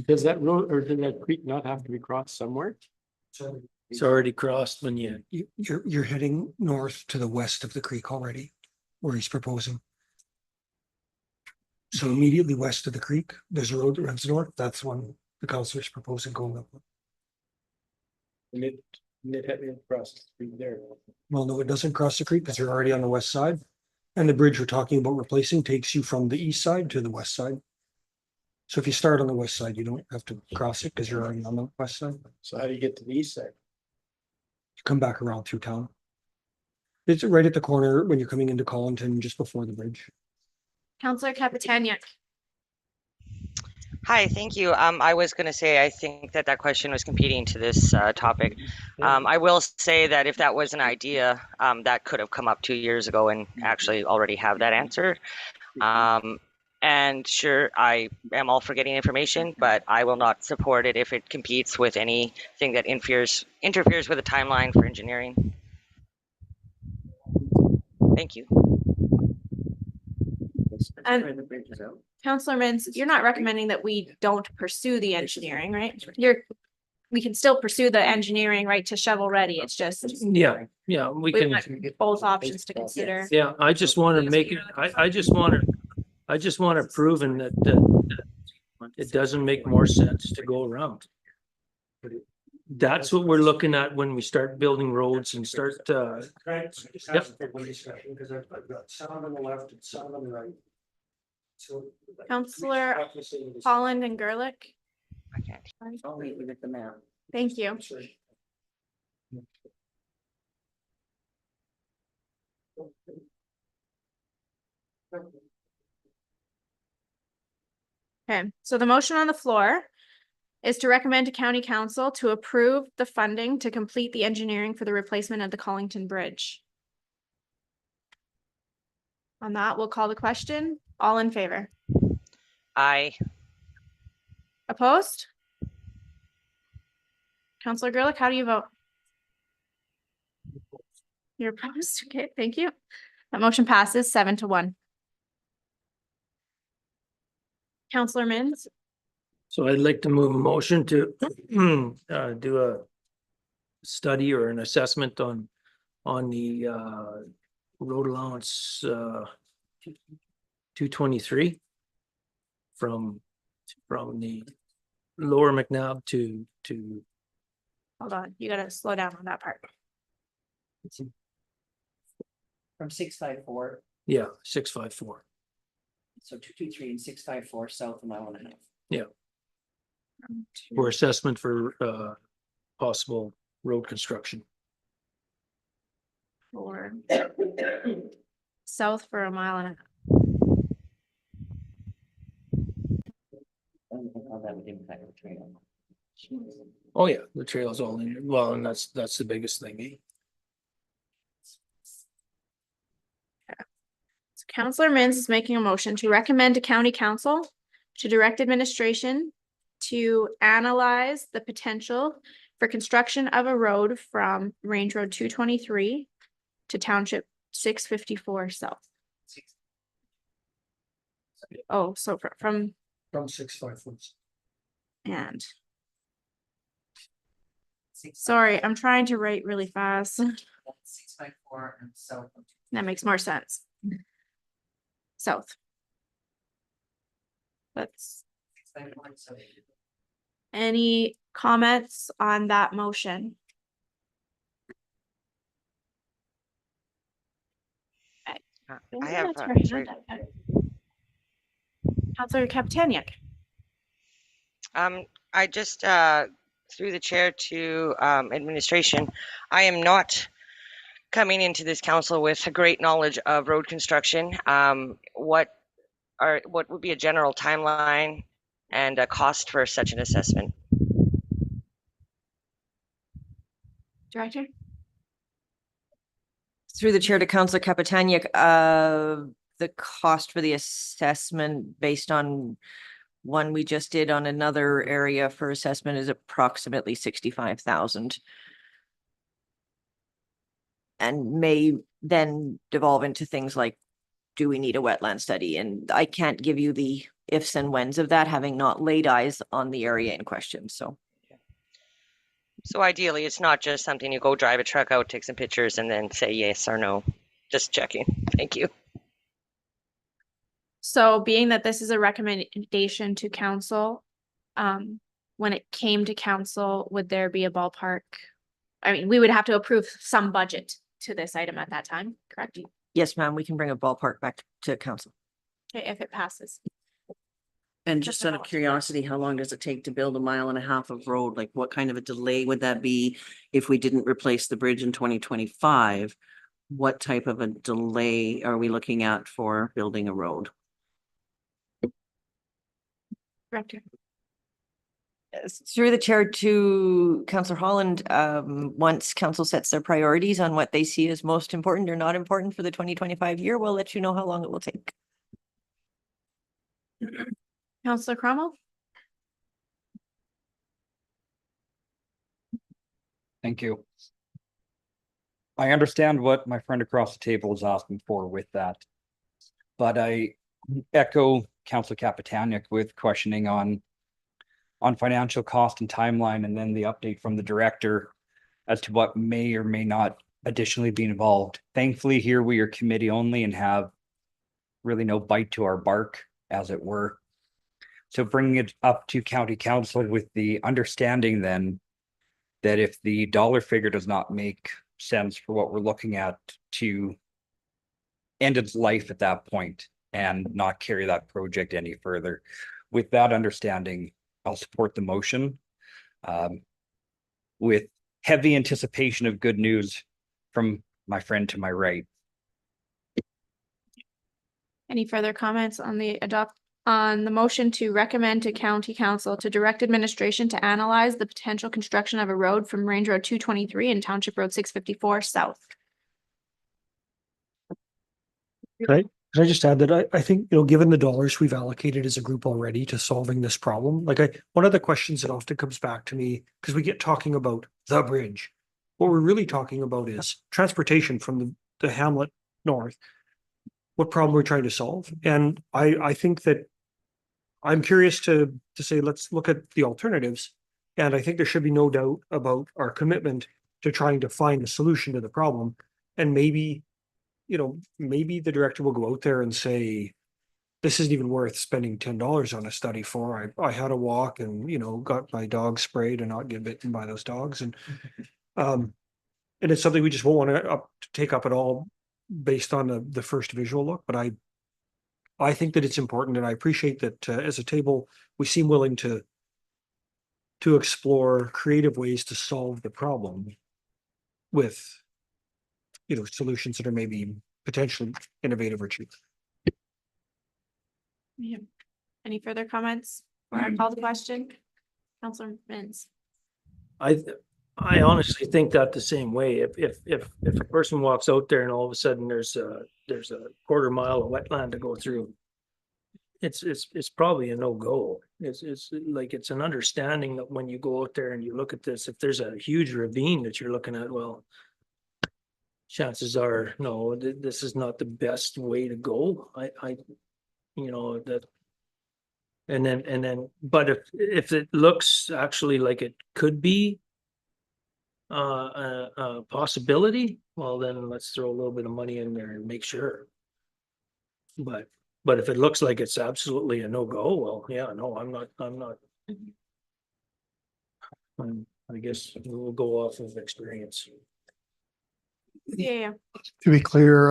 Does that road or does that creek not have to be crossed somewhere?
It's already crossed when
You're heading north to the west of the creek already, where he's proposing. So immediately west of the creek, there's a road that runs north. That's one the councilor's proposing going up.
And It had been processed through there.
Well, no, it doesn't cross the creek because you're already on the west side. And the bridge we're talking about replacing takes you from the east side to the west side. So if you start on the west side, you don't have to cross it because you're already on the west side.
So how do you get to the east side?
You come back around through town. It's right at the corner when you're coming into Collington, just before the bridge.
Counselor Capitaniak.
Hi, thank you. I was going to say, I think that that question was competing to this topic. I will say that if that was an idea, that could have come up 2 years ago and actually already have that answer. And sure, I am all for getting information, but I will not support it if it competes with anything that interferes with the timeline for engineering. Thank you.
And Counselor Mintz, you're not recommending that we don't pursue the engineering, right? We can still pursue the engineering, right, to shovel ready. It's just.
Yeah, we
We
can,
want both options to consider.
yeah, I just want to make it, I just want to proven that it doesn't make more sense to go around. That's what we're looking at when we start building roads and start,
Because I've got sound on the left and sound on the right. So.
Counselor Holland and Gerlich.
I can't.
I'll leave it at the map.
Thank you. Okay, so the motion on the floor is to recommend to county council to approve the funding to complete the engineering for the replacement of the Collington Bridge. On that, we'll call the question. All in favor?
Aye.
Opposed? Counselor Gerlich, how do you vote? You're opposed? Okay, thank you. That motion passes 7-1. Counselor Mintz,
so I'd like to move a motion to do a study or an assessment on the road allowance 223 from the lower McNabb to
hold on, you gotta slow down on that part.
From 654,
yeah, 654.
so 223 and 654 south of mile and a half.
For assessment for possible road construction.
For south for a mile and a half.
And how that would impact the trail.
Oh, yeah, the trail's all in, well, and that's the biggest thing, eh?
So Counselor Mintz is making a motion to recommend to county council to direct administration to analyze the potential for construction of a road from Range Road 223 to Township 654 South. Oh, so from
From 654.
and. Sorry, I'm trying to write really fast.
654 and south of
That makes more sense. South. That's,
654 and south.
any comments on that motion?
I have, sorry.
Counselor Capitaniak.
I just, through the chair to administration, I am not coming into this council with a great knowledge of road construction. What would be a general timeline and a cost for such an assessment?
Director?
Through the chair to Councillor Capitaniak, the cost for the assessment based on one we just did on another area for assessment is approximately 65,000. And may then devolve into things like, do we need a wetland study? And I can't give you the ifs and whens of that, having not laid eyes on the area in question, so.
So ideally, it's not just something you go drive a truck out, take some pictures and then say yes or no. Just checking. Thank you.
So being that this is a recommendation to council, when it came to council, would there be a ballpark I mean, we would have to approve some budget to this item at that time, correct?
Yes, ma'am, we can bring a ballpark back to council.
Okay, if it passes.
And just out of curiosity, how long does it take to build 1.5 miles of road? Like what kind of a delay would that be if we didn't replace the bridge in 2025? What type of a delay are we looking at for building a road?
Director.
Through the chair to Councillor Holland, once council sets their priorities on what they see as most important or not important for the 2025 year, we'll let you know how long it will take.
Councillor Cromwell?
Thank you. I understand what my friend across the table is asking for with that. But I echo Councillor Capitanic with questioning on financial cost and timeline, and then the update from the director as to what may or may not additionally be involved. Thankfully, here we are committee only and have really no bite to our bark, as it were. So bringing it up to county council with the understanding then that if the dollar figure does not make sense for what we're looking at, to end its life at that point and not carry that project any further. With that understanding, I'll support the motion with heavy anticipation of good news from my friend to my right.
Any further comments on the motion to recommend to county council to direct administration to analyze the potential construction of a road from Range Road 223 and Township Road 654 south?
Can I just add that I think, given the dollars we've allocated as a group already to solving this problem, one of the questions that often comes back to me, because we get talking about the bridge. What we're really talking about is transportation from the hamlet north. What problem we're trying to solve. And I think that I'm curious to say, let's look at the alternatives. And I think there should be no doubt about our commitment to trying to find a solution to the problem. And maybe the director will go out there and say, this isn't even worth spending $10 on a study for. I had a walk and, got my dog sprayed and not get bitten by those dogs. And it's something we just won't want to take up at all based on the first visual look. But I think that it's important, and I appreciate that as a table, we seem willing to explore creative ways to solve the problem with solutions that are maybe potentially innovative or cheap.
Yeah. Any further comments? Or I call the question? Councillor Mintz.
I honestly think that the same way. If a person walks out there and all of a sudden there's a 1/4 mile of wetland to go through, it's probably a no-go. It's an understanding that when you go out there and you look at this, if there's a huge ravine that you're looking at, well, chances are, no, this is not the best way to go. But if it looks actually like it could be a possibility, well, then let's throw a little bit of money in there and make sure. But if it looks like it's absolutely a no-go, well, yeah, no, I'm not. I guess we'll go off of experience.
Yeah.
To be clear,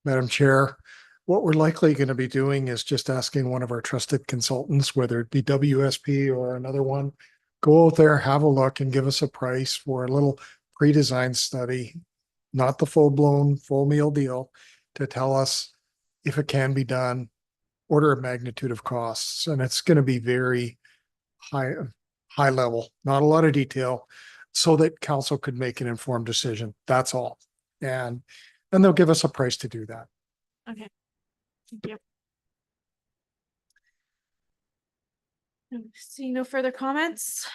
Madam Chair, what we're likely going to be doing is just asking one of our trusted consultants, whether it be WSP or another one, go out there, have a look and give us a price for a little pre-designed study, not the full-blown, full meal deal, to tell us if it can be done, order of magnitude of costs. And it's going to be very high level, not a lot of detail, so that council could make an informed decision. That's all. And then they'll give us a price to do that.
Okay. Thank you. See no further comments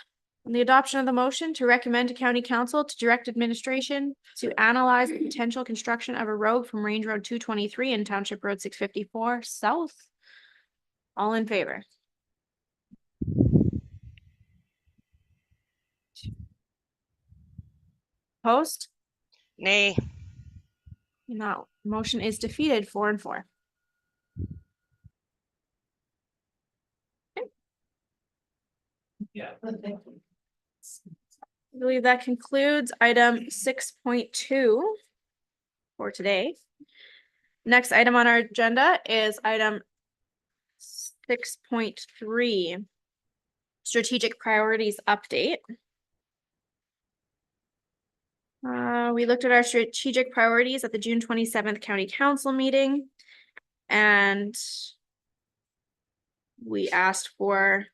on the adoption of the motion to recommend to county council to direct administration to analyze the potential construction of a road from Range Road 223 and Township Road 654 south. All in favor? Opposed?
Nay.
No, motion is defeated 4-4.
Yeah.
I believe that concludes item 6.2 for today. Next item on our agenda is item 6.3, strategic priorities update. We looked at our strategic priorities at the June 27th County Council meeting. And we asked for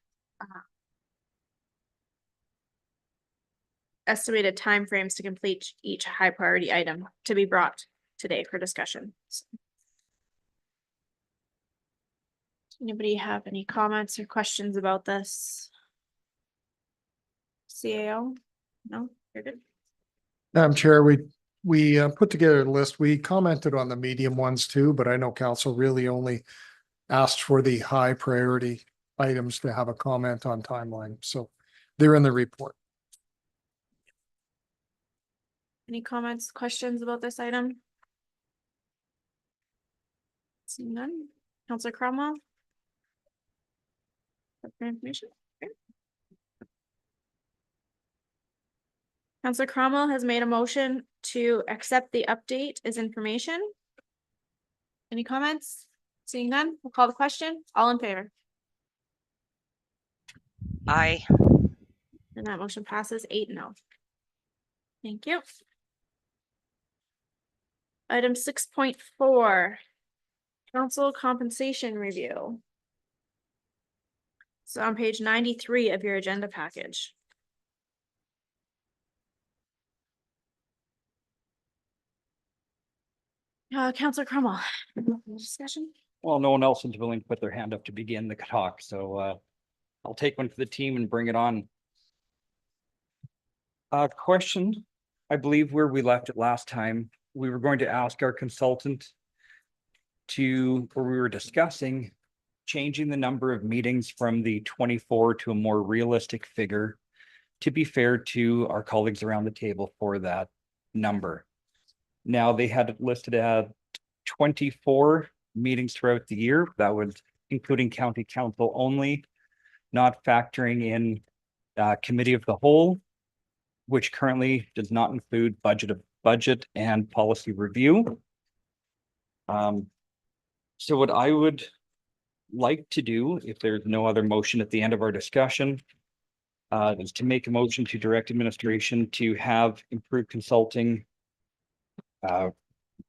estimated timeframes to complete each high priority item to be brought today for discussion. Anybody have any comments or questions about this? CAO? No, you're good.
Madam Chair, we put together a list. We commented on the medium ones too, but I know council really only asked for the high priority items to have a comment on timeline. So they're in the report.
Any comments, questions about this item? Seeing none. Councilor Cromwell? For information. Okay. Councilor Cromwell has made a motion to accept the update as information. Any comments? Seeing none, we'll call the question. All in favor?
Aye.
And that motion passes 8-0. Thank you. Item 6.4, council compensation review. So on page 93 of your agenda package. Councilor Cromwell, discussion?
Well, no one else is willing to put their hand up to begin the talk, so I'll take one for the team and bring it on. Question, I believe where we left it last time, we were going to ask our consultant or we were discussing changing the number of meetings from the 24 to a more realistic figure to be fair to our colleagues around the table for that number. Now, they had it listed at 24 meetings throughout the year. That was including county council only, not factoring in committee of the whole, which currently does not include budget and policy review. So what I would like to do, if there's no other motion at the end of our discussion, is to make a motion to direct administration to have improved consulting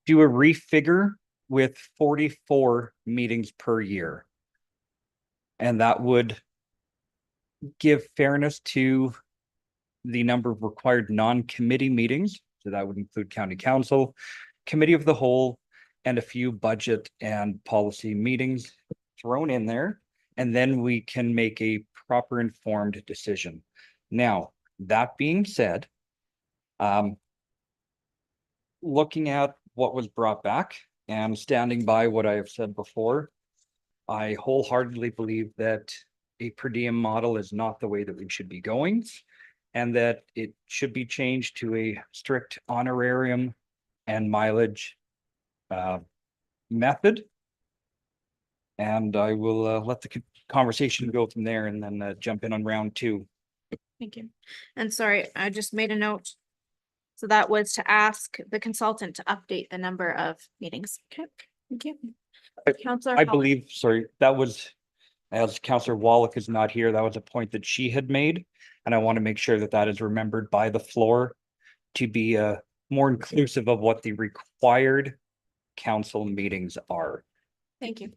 do a refigure with 44 meetings per year. And that would give fairness to the number of required non-committee meetings. So that would include county council, committee of the whole, and a few budget and policy meetings thrown in there. And then we can make a proper informed decision. Now, that being said, looking at what was brought back and standing by what I have said before, I wholeheartedly believe that a per diem model is not the way that we should be going, and that it should be changed to a strict honorarium and mileage method. And I will let the conversation go from there and then jump in on round two.
Thank you. And sorry, I just made a note. So that was to ask the consultant to update the number of meetings. Okay, thank you. Councilor
I
Hall.
believe, sorry, that was, as Councillor Wallach is not here, that was a point that she had made. And I want to make sure that that is remembered by the floor to be more inclusive of what the required council meetings are.
Thank you.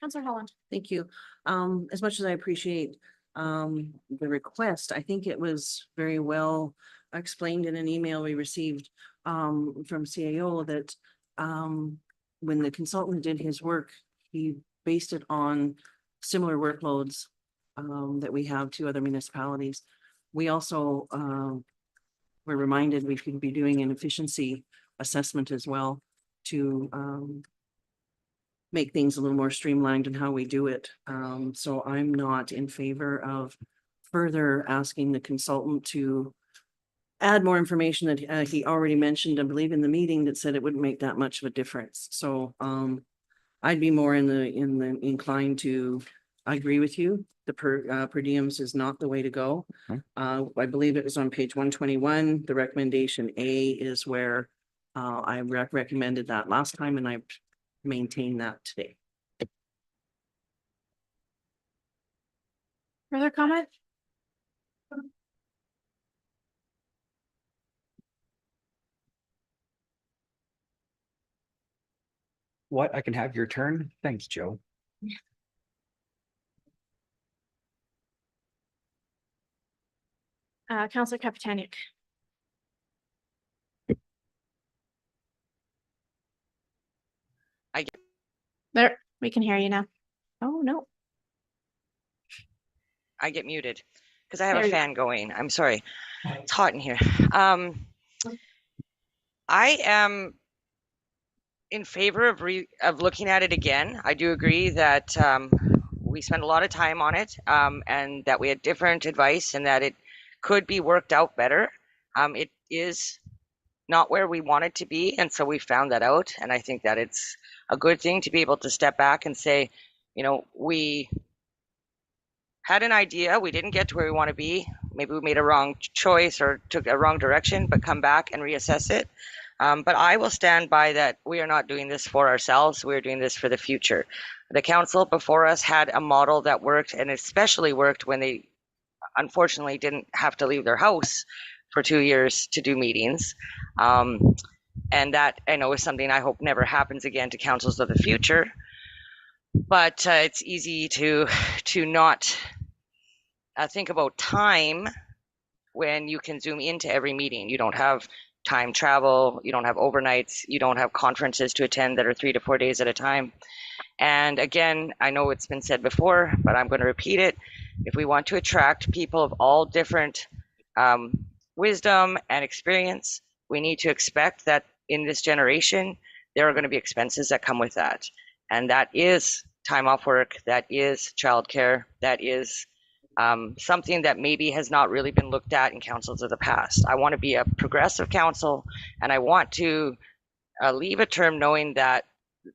Councilor Holland.
Thank you. As much as I appreciate the request, I think it was very well explained in an email we received from CAO that when the consultant did his work, he based it on similar workloads that we have to other municipalities. We also were reminded we could be doing an efficiency assessment as well to make things a little more streamlined in how we do it. So I'm not in favor of further asking the consultant to add more information that he already mentioned, I believe, in the meeting that said it wouldn't make that much of a difference. So I'd be more inclined to I agree with you. The per diems is not the way to go. I believe it was on page 121. The recommendation A is where I recommended that last time, and I maintain that today.
Further comment?
What? I can have your turn? Thanks, Joe.
Counselor Kapitanic.
I get-
There, we can hear you now. Oh, no.
I get muted because I have
There
a
you go.
fan going. I'm sorry. It's hot in here. I am in favor of looking at it again. I do agree that we spent a lot of time on it, and that we had different advice and that it could be worked out better. It is not where we want it to be, and so we found that out. And I think that it's a good thing to be able to step back and say, you know, we had an idea, we didn't get to where we want to be. Maybe we made a wrong choice or took a wrong direction, but come back and reassess it. But I will stand by that we are not doing this for ourselves. We're doing this for the future. The council before us had a model that worked, and especially worked when they unfortunately didn't have to leave their house for 2 years to do meetings. And that I know is something I hope never happens again to councils of the future. But it's easy to not think about time when you can zoom into every meeting. You don't have time travel, you don't have overnights, you don't have conferences to attend that are 3 to 4 days at a time. And again, I know it's been said before, but I'm going to repeat it. If we want to attract people of all different wisdom and experience, we need to expect that in this generation, there are going to be expenses that come with that. And that is time off work, that is childcare, that is something that maybe has not really been looked at in councils of the past. I want to be a progressive council, and I want to leave a term knowing that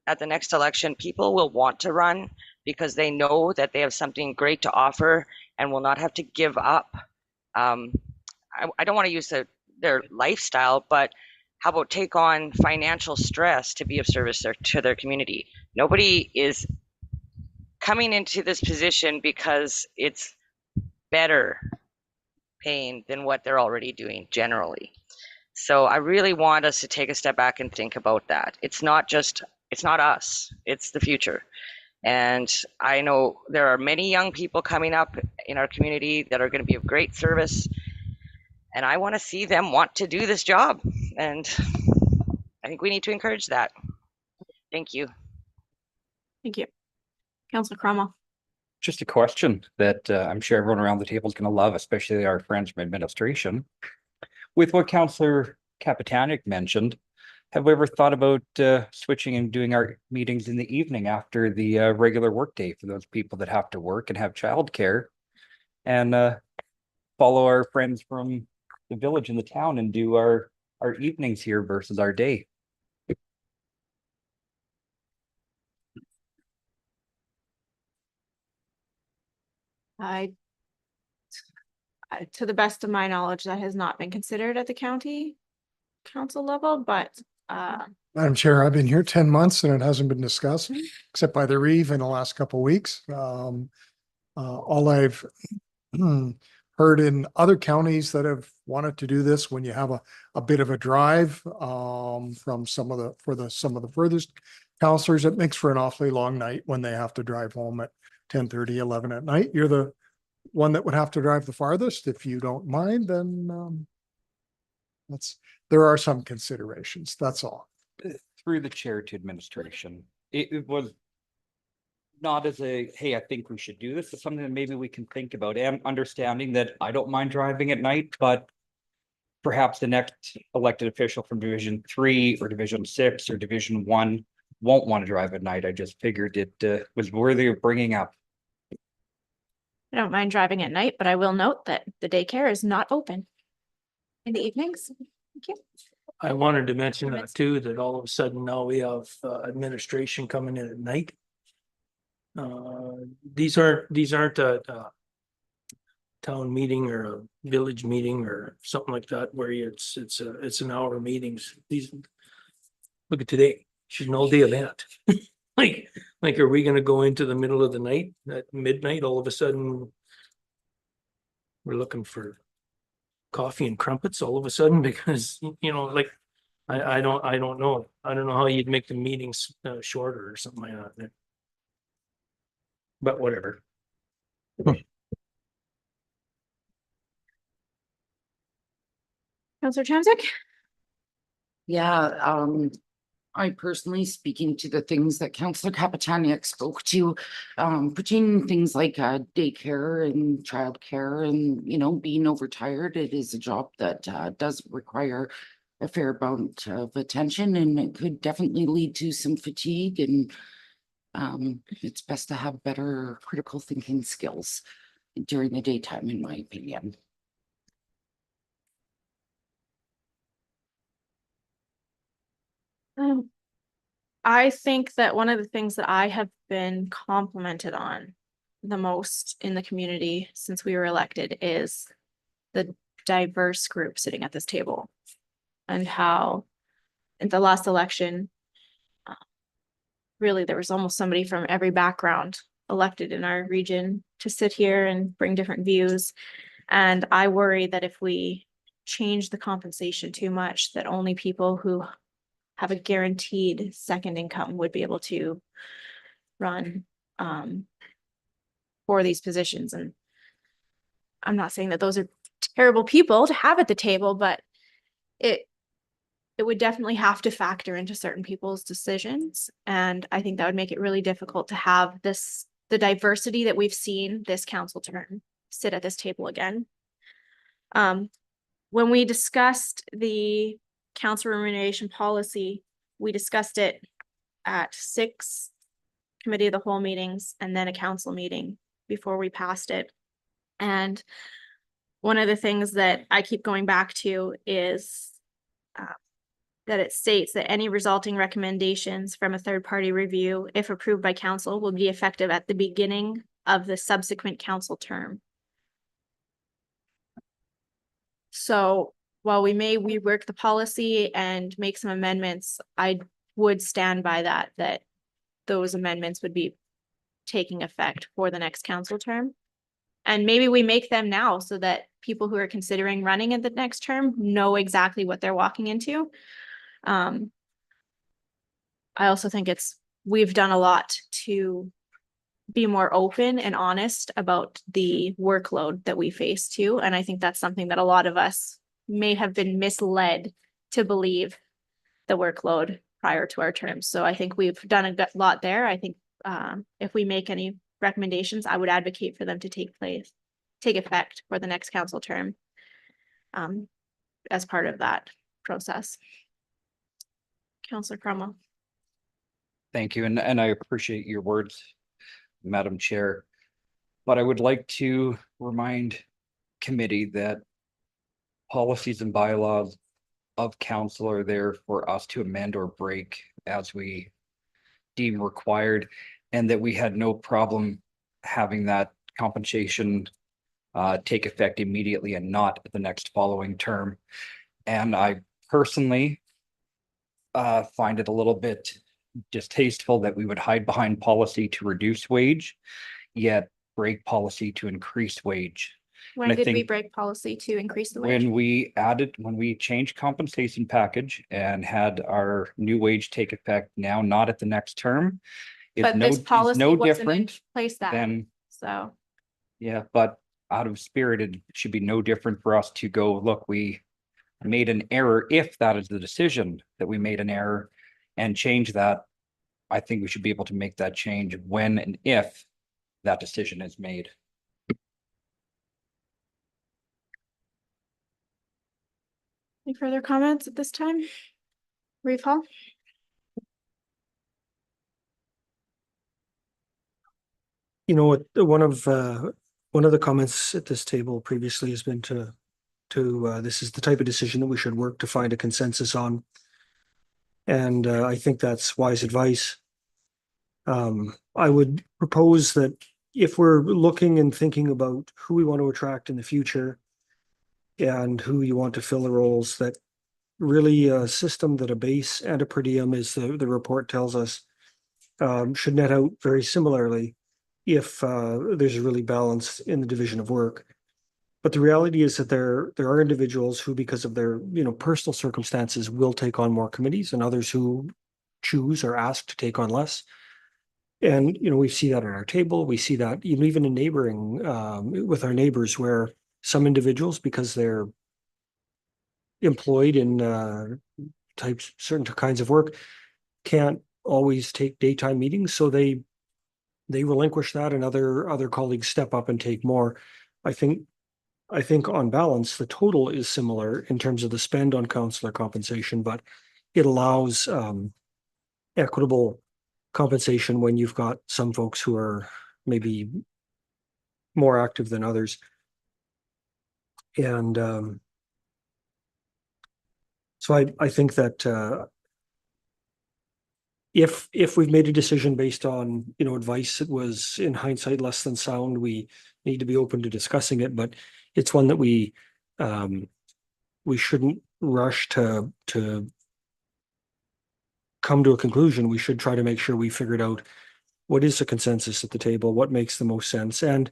at the next election, people will want to run because they know that they have something great to offer and will not have to give up. I don't want to use their lifestyle, but how about take on financial stress to be of service to their community? Nobody is coming into this position because it's better paying than what they're already doing generally. So I really want us to take a step back and think about that. It's not us, it's the future. And I know there are many young people coming up in our community that are going to be of great service. And I want to see them want to do this job. And I think we need to encourage that. Thank you.
Thank you. Counselor Cromwell.
Just a question that I'm sure everyone around the table is going to love, especially our friends from administration. With what Councillor Kapitanic mentioned, have we ever thought about switching and doing our meetings in the evening after the regular workday for those people that have to work and have childcare, and follow our friends from the village and the town and do our evenings here versus our day?
To the best of my knowledge, that has not been considered at the county council level, but
Madam Chair, I've been here 10 months and it hasn't been discussed, except by the Reeve in the last couple of weeks. All I've heard in other counties that have wanted to do this, when you have a bit of a drive from some of the furthest counselors, it makes for an awfully long night when they have to drive home at 10:30, 11 at night. You're the one that would have to drive the farthest. If you don't mind, then there are some considerations. That's all.
Through the chair to administration, it was not as a, hey, I think we should do this, but something that maybe we can think about, and understanding that I don't mind driving at night, but perhaps the next elected official from Division 3 or Division 6 or Division 1 won't want to drive at night. I just figured it was worthy of bringing up.
I don't mind driving at night, but I will note that the daycare is not open in the evenings. Thank you.
I wanted to mention that too, that all of a sudden now we have administration coming in at night. These aren't a town meeting or a village meeting or something like that where it's an hour meetings. These, look at today, she's an all-day event. Like, are we gonna go into the middle of the night, at midnight, all of a sudden? We're looking for coffee and crumpets all of a sudden because, you know, like, I don't know. I don't know how you'd make the meetings shorter or something like that. But whatever.
Counselor Chamzak?
Yeah, I personally, speaking to the things that Councillor Kapitaniak spoke to, pertaining things like daycare and childcare and, you know, being overtired, it is a job that does require a fair amount of attention, and it could definitely lead to some fatigue, and it's best to have better critical thinking skills during the daytime, in my opinion.
I think that one of the things that I have been complimented on the most in the community since we were elected is the diverse group sitting at this table. And how in the last election, really there was almost somebody from every background elected in our region to sit here and bring different views. And I worry that if we change the compensation too much, that only people who have a guaranteed second income would be able to run for these positions. And I'm not saying that those are terrible people to have at the table, but it would definitely have to factor into certain people's decisions. And I think that would make it really difficult to have the diversity that we've seen this council term sit at this table again. When we discussed the council remuneration policy, we discussed it at 6 committee of the whole meetings and then a council meeting before we passed it. And one of the things that I keep going back to is that it states that any resulting recommendations from a third-party review, if approved by council, will be effective at the beginning of the subsequent council term. So while we may rework the policy and make some amendments, I would stand by that those amendments would be taking effect for the next council term. And maybe we make them now so that people who are considering running in the next term know exactly what they're walking into. I also think we've done a lot to be more open and honest about the workload that we face too. And I think that's something that a lot of us may have been misled to believe the workload prior to our terms. So I think we've done a lot there. I think if we make any recommendations, I would advocate for them to take effect for the next council term as part of that process. Councillor Cromwell.
Thank you, and I appreciate your words, Madam Chair. But I would like to remind committee that policies and bylaws of council are there for us to amend or break as we deem required, and that we had no problem having that compensation take effect immediately and not at the next following term. And I personally find it a little bit distasteful that we would hide behind policy to reduce wage, yet break policy to increase wage.
When
I
did we
think
break policy to increase the wage?
When we changed compensation package and had our new wage take effect now, not at the next term.
But this policy wasn't in place then,
Then,
so.
yeah, but out of spirit, it should be no different for us to go, look, we made an error. If that is the decision that we made an error and change that, I think we should be able to make that change when and if that decision is made.
Any further comments at this time? Reeve Hall?
You know what, one of the comments at this table previously has been to this is the type of decision that we should work to find a consensus on. And I think that's wise advice. I would propose that if we're looking and thinking about who we want to attract in the future and who you want to fill the roles, that really a system that a base and a per diem, as the report tells us, should net out very similarly if there's a really balance in the division of work. But the reality is that there are individuals who, because of their, personal circumstances, will take on more committees, and others who choose or ask to take on less. And, we see that at our table. We see that even in neighboring, with our neighbors, where some individuals, because they're employed in certain kinds of work, can't always take daytime meetings, so they relinquish that, and other colleagues step up and take more. I think on balance, the total is similar in terms of the spend on counselor compensation, but it allows equitable compensation when you've got some folks who are maybe more active than others. And so I think that if we've made a decision based on, advice that was in hindsight less than sound, we need to be open to discussing it, but it's one that we shouldn't rush to come to a conclusion. We should try to make sure we figured out what is the consensus at the table, what makes the most sense, and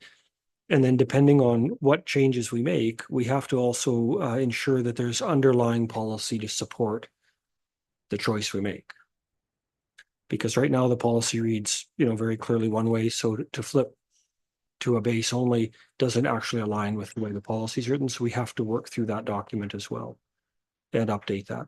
then depending on what changes we make, we have to also ensure that there's underlying policy to support the choice we make. Because right now the policy reads, very clearly one way, so to flip to a base only doesn't actually align with the way the policy is written, so we have to work through that document as well and update that.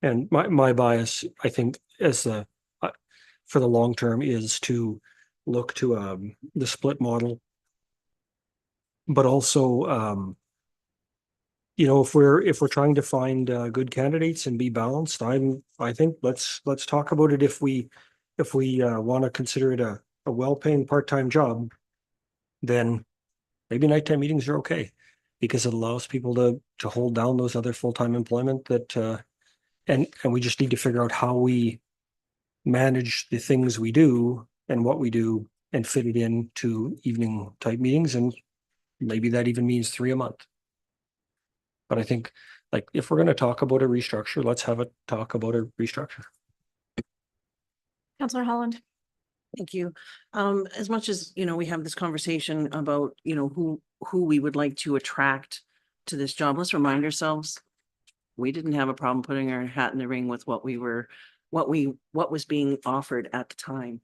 And my bias, I think, as for the long term, is to look to the split model, but also if we're trying to find good candidates and be balanced, I think let's talk about it. If we want to consider it a well-paying part-time job, then maybe nighttime meetings are okay, because it allows people to hold down those other full-time employment that and we just need to figure out how we manage the things we do and what we do and fit it into evening type meetings, and maybe that even means 3 a month. But I think, like, if we're going to talk about a restructure, let's have a talk about a restructure.
Councillor Holland.
Thank you. As much as, we have this conversation about, who we would like to attract to this job, let's remind ourselves, we didn't have a problem putting our hat in the ring with what was being offered at the time.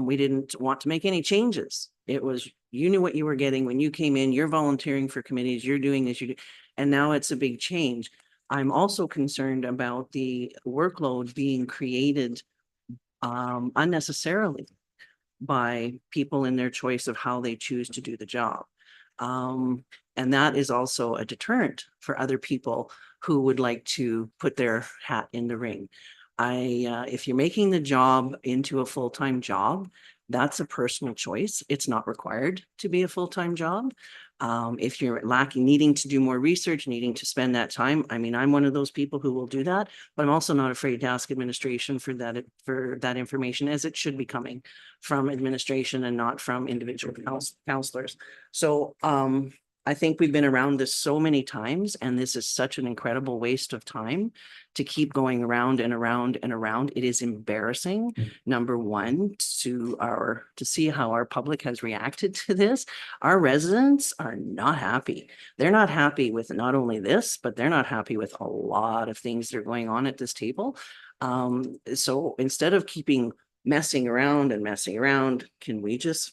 We didn't want to make any changes. It was, you knew what you were getting when you came in, you're volunteering for committees, you're doing this, and now it's a big change. I'm also concerned about the workload being created unnecessarily by people in their choice of how they choose to do the job. And that is also a deterrent for other people who would like to put their hat in the ring. If you're making the job into a full-time job, that's a personal choice. It's not required to be a full-time job. If you're needing to do more research, needing to spend that time, I'm one of those people who will do that, but I'm also not afraid to ask administration for that information, as it should be coming from administration and not from individual counselors. So I think we've been around this so many times, and this is such an incredible waste of time to keep going around and around and around. It is embarrassing, number one, to see how our public has reacted to this. Our residents are not happy. They're not happy with not only this, but they're not happy with a lot of things that are going on at this table. So instead of messing around, can we just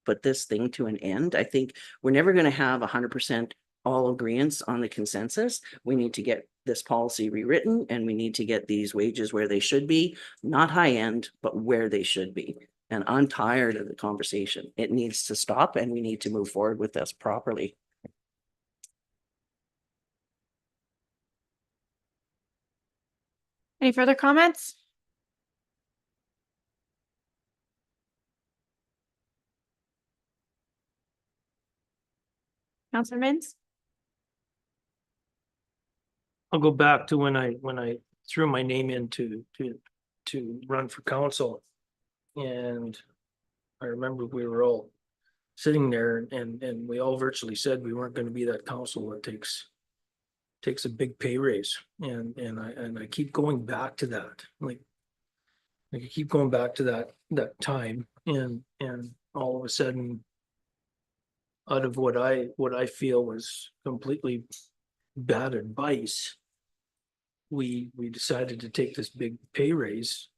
put this thing to an end? I think we're never going to have 100% all agreements on the consensus. We need to get this policy rewritten, and we need to get these wages where they should be, not high end, but where they should be. And I'm tired of the conversation. It needs to stop, and we need to move forward with this properly.
Any further comments? Councillor Mins?
I'll go back to when I threw my name in to to run for council. And I remember we were all sitting there and we all virtually said we weren't gonna be that council that takes a big pay raise. And I keep going back to that, like I keep going back to that time and all of a sudden out of what I feel was completely bad advice, we decided to take this big pay raise.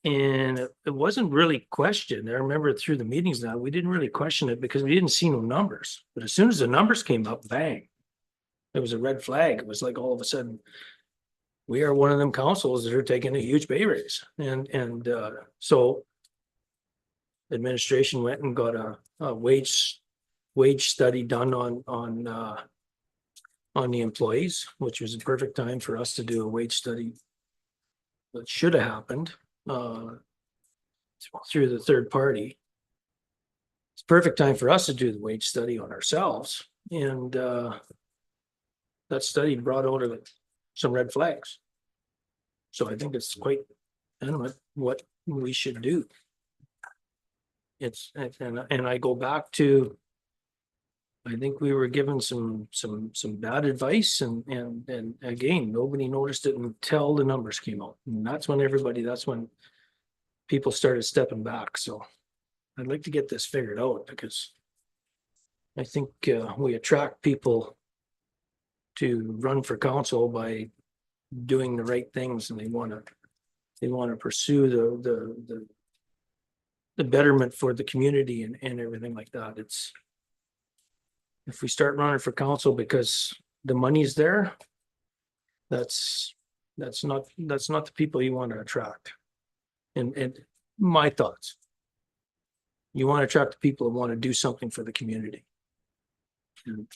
And it wasn't really questioned. I remember through the meetings now, we didn't really question it because we didn't see no numbers. But as soon as the numbers came up, bang, it was a red flag. It was like all of a sudden, we are one of them councils that are taking a huge pay raise. And so administration went and got a wage study done on the employees, which was a perfect time for us to do a wage study. That should have happened through the third party. It's perfect time for us to do the wage study on ourselves. And that study brought out some red flags. So I think it's quite adamant what we should do. It's, and I go back to, I think we were given some bad advice and again, nobody noticed it until the numbers came out. And that's when people started stepping back. So I'd like to get this figured out because I think we attract people to run for council by doing the right things, and they want to pursue the betterment for the community and everything like that. It's, if we start running for council because the money's there, that's not the people you want to attract. And my thoughts. You want to attract the people who want to do something for the community. And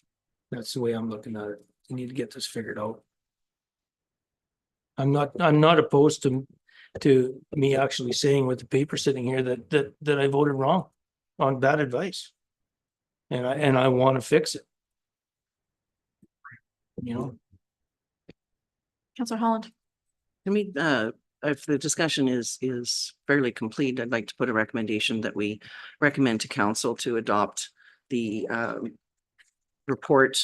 that's the way I'm looking at it. You need to get this figured out. I'm not opposed to me actually saying with the paper sitting here that I voted wrong on bad advice. And I want to fix it. You know?
Councillor Holland.
I mean, if the discussion is fairly complete, I'd like to put a recommendation that we recommend to council to adopt the report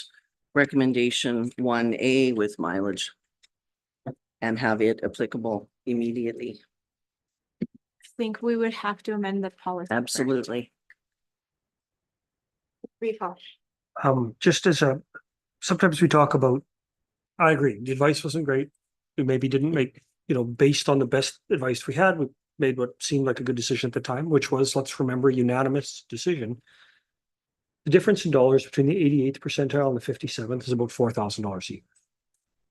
recommendation 1A with mileage and have it applicable immediately.
I think we would have to amend the policy.
Absolutely.
Recall.
Just sometimes we talk about, I agree, the advice wasn't great. We maybe didn't make, based on the best advice we had, we made what seemed like a good decision at the time, which was, let's remember, unanimous decision. The difference in dollars between the 88th percentile and the 57th is about $4,000 a year.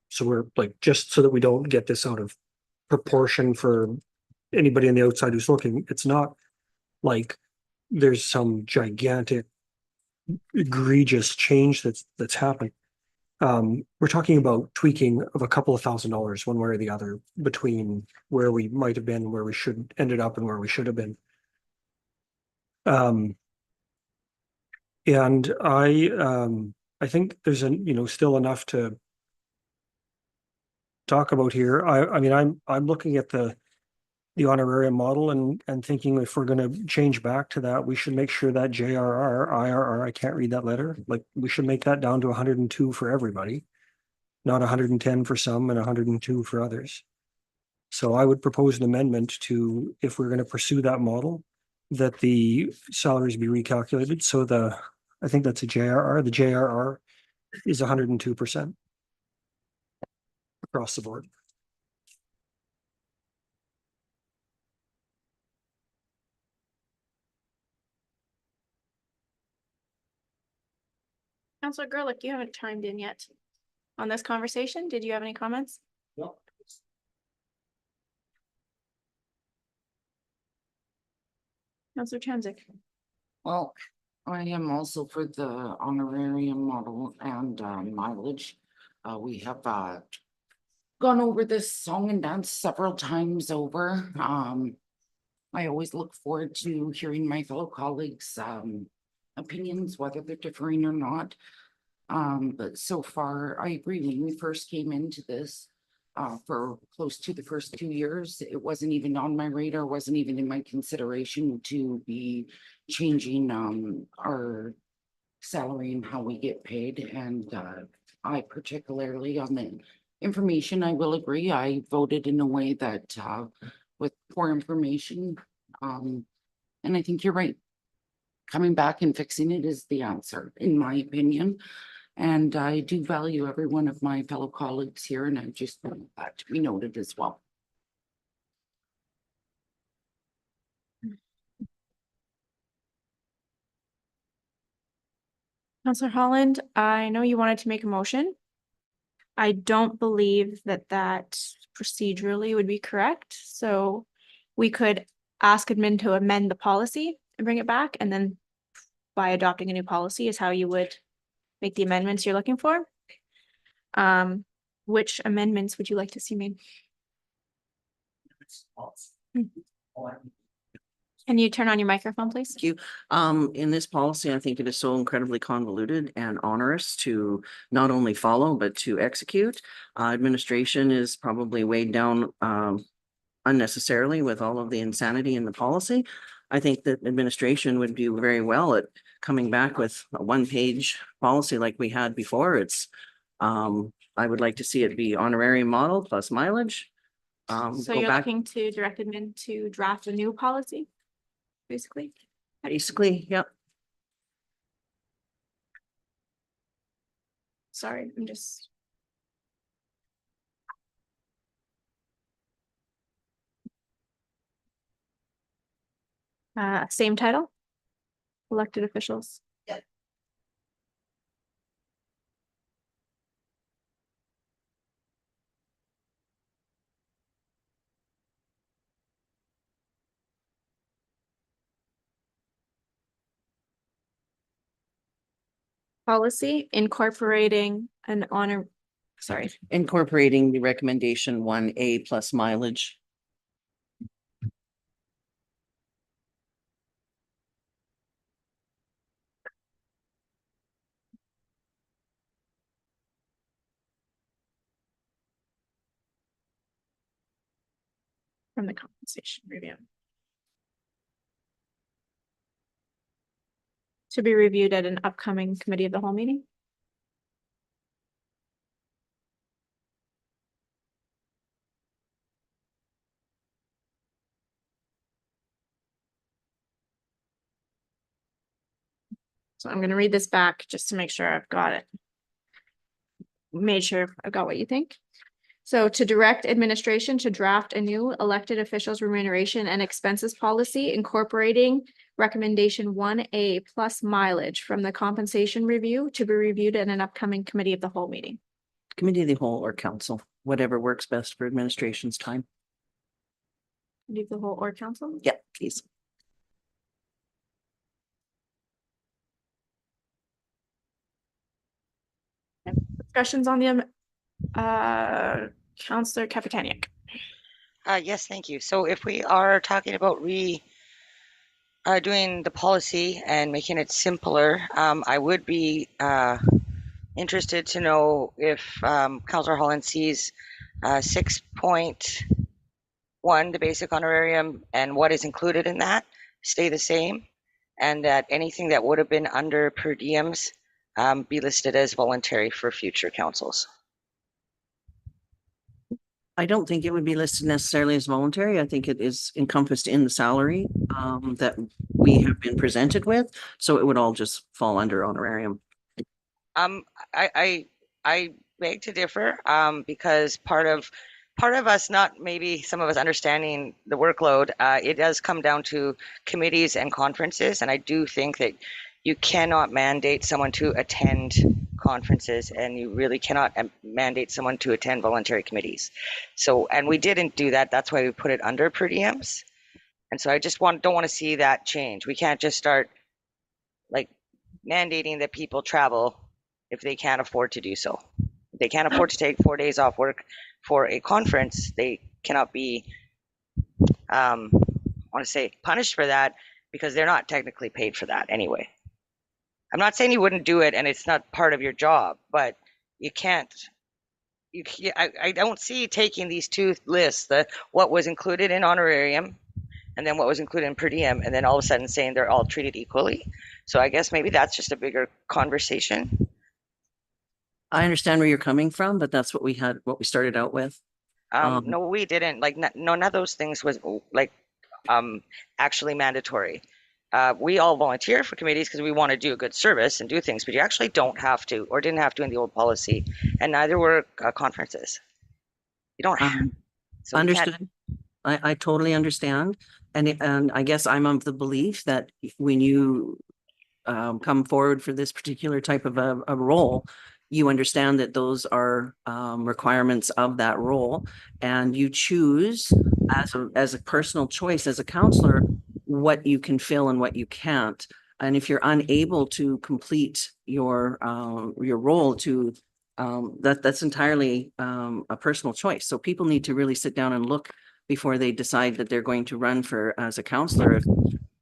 So we're like, just so that we don't get this out of proportion for anybody on the outside who's looking, it's not like there's some gigantic egregious change that's happening. We're talking about tweaking of a couple of $1,000s one way or the other between where we might have been, where we should ended up, and where we should have been. And I think there's still enough to talk about here. I mean, I'm looking at the honorarium model and thinking if we're going to change back to that, we should make sure that IRR, I can't read that letter. Like, we should make that down to 102 for everybody, not 110 for some and 102 for others. So I would propose an amendment to, if we're going to pursue that model, that the salaries be recalculated. So I think that's a JRR. The JRR is 102% across the board.
Councillor Gerlich, you haven't chimed in yet on this conversation. Did you have any comments?
No.
Councillor Chanzik.
Well, I am also for the honorarium model and mileage. We have gone over this song and dance several times over. I always look forward to hearing my fellow colleagues' opinions, whether they're differing or not. But so far, I agree. When we first came into this, for close to the first 2 years. It wasn't even on my radar, wasn't even in my consideration to be changing, our salary and how we get paid. And, I particularly on the information, I will agree, I voted in a way that, with poor information. And I think you're right. Coming back and fixing it is the answer, in my opinion. And I do value every one of my fellow colleagues here, and I just want that to be noted as well.
Counselor Holland, I know you wanted to make a motion. I don't believe that that procedurally would be correct, so we could ask admin to amend the policy and bring it back, and then by adopting a new policy is how you would make the amendments you're looking for. Which amendments would you like to see made? Can you turn on your microphone, please?
Thank you. In this policy, I think it is so incredibly convoluted and onerous to not only follow, but to execute. Administration is probably weighed down unnecessarily with all of the insanity in the policy. I think that administration would do very well at coming back with a one-page policy like we had before. It's, I would like to see it be honorarium model plus mileage.
So
Go
you're
back,
looking to direct admin to draft a new policy, basically?
basically, yep.
Sorry, I'm just. Same title? Elected officials.
Yep.
Policy incorporating an honor, sorry,
Incorporating the recommendation 1A plus mileage.
from the compensation review. To be reviewed at an upcoming committee of the whole meeting. So I'm going to read this back just to make sure I've got it. Made sure I've got what you think. So to direct administration to draft a new elected officials remuneration and expenses policy incorporating recommendation 1A plus mileage from the compensation review to be reviewed at an upcoming committee of the whole meeting.
Committee of the whole or council, whatever works best for administration's time.
Committee of the whole or council?
Yeah, please.
Discussions on the Councillor Kapitaniak.
Yes, thank you. So if we are talking about doing the policy and making it simpler, I would be interested to know if Councillor Holland sees 6.1, the basic honorarium, and what is included in that stay the same, and that anything that would have been under per diems be listed as voluntary for future councils.
I don't think it would be listed necessarily as voluntary. I think it is encompassed in the salary that we have been presented with. So it would all just fall under honorarium.
I beg to differ because part of us, not maybe some of us understanding the workload, it does come down to committees and conferences, and I do think that you cannot mandate someone to attend conferences, and you really cannot mandate someone to attend voluntary committees. So, and we didn't do that. That's why we put it under per diems. And so I just don't want to see that change. We can't just start like mandating that people travel if they can't afford to do so. If they can't afford to take 4 days off work for a conference, they cannot be, I want to say, punished for that because they're not technically paid for that anyway. I'm not saying you wouldn't do it and it's not part of your job, but you can't I don't see taking these two lists, what was included in honorarium and then what was included in per diem, and then all of a sudden saying they're all treated equally. So I guess maybe that's just a bigger conversation.
I understand where you're coming from, but that's what we had, what we started out with.
No, we didn't, like, none of those things was like, actually mandatory. We all volunteer for committees because we want to do a good service and do things, but you actually don't have to, or didn't have to in the old policy, and neither were conferences. You don't have. So we can't-
Understood. I totally understand. And I guess I'm of the belief that when you come forward for this particular type of a role, you understand that those are requirements of that role, and you choose as a personal choice as a counselor what you can fill and what you can't. And if you're unable to complete your role to that's entirely a personal choice. So people need to really sit down and look before they decide that they're going to run for as a counselor, if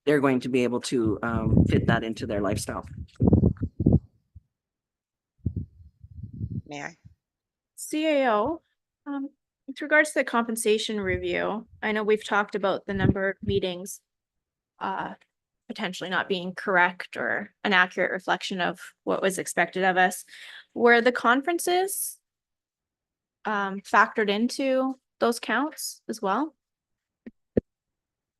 they're going to be able to fit that into their lifestyle.
May I?
CAO, with regards to the compensation review, I know we've talked about the number of meetings potentially not being correct or an accurate reflection of what was expected of us. Were the conferences factored into those counts as well?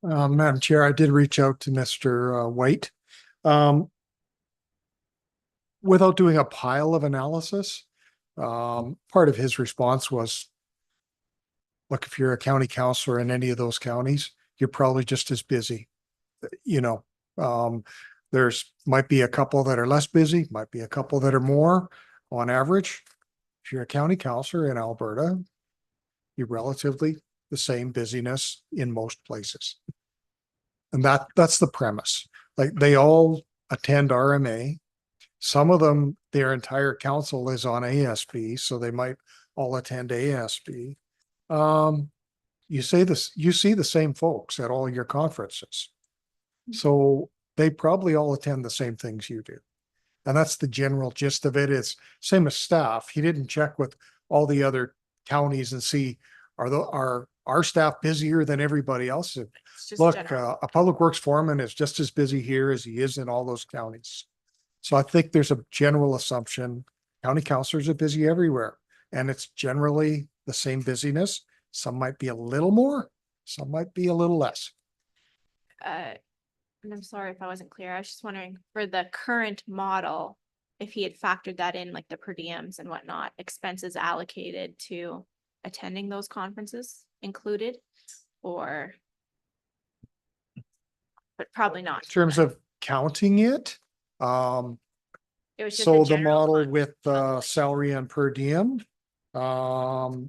Madam Chair, I did reach out to Mr. White. Without doing a pile of analysis, part of his response was, look, if you're a county councillor in any of those counties, you're probably just as busy. You know, there's might be a couple that are less busy, might be a couple that are more. On average, if you're a county councillor in Alberta, you're relatively the same busyness in most places. And that's the premise. Like, they all attend RMA. Some of them, their entire council is on ASB, so they might all attend ASB. You see the same folks at all your conferences. So they probably all attend the same things you do. And that's the general gist of it. It's same as staff. He didn't check with all the other counties and see, are our staff busier than everybody else?
It's just
Look,
general.
a public works foreman is just as busy here as he is in all those counties. So I think there's a general assumption, county councilors are busy everywhere, and it's generally the same busyness. Some might be a little more, some might be a little less.
And I'm sorry if I wasn't clear. I was just wondering for the current model, if he had factored that in, like the per diems and whatnot, expenses allocated to attending those conferences included, or but probably not.
In terms of counting it,
It was just a
so the
general
model
one.
with salary and per diem, I'd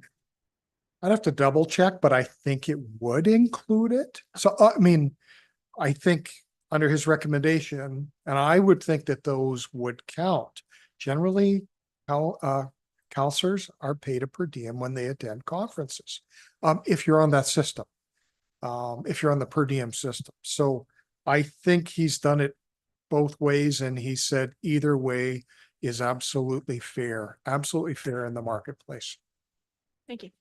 have to double check, but I think it would include it. So, I mean, I think under his recommendation, and I would think that those would count. Generally, counselors are paid a per diem when they attend conferences. If you're on that system, if you're on the per diem system. So I think he's done it both ways, and he said either way is absolutely fair in the marketplace.
Thank you.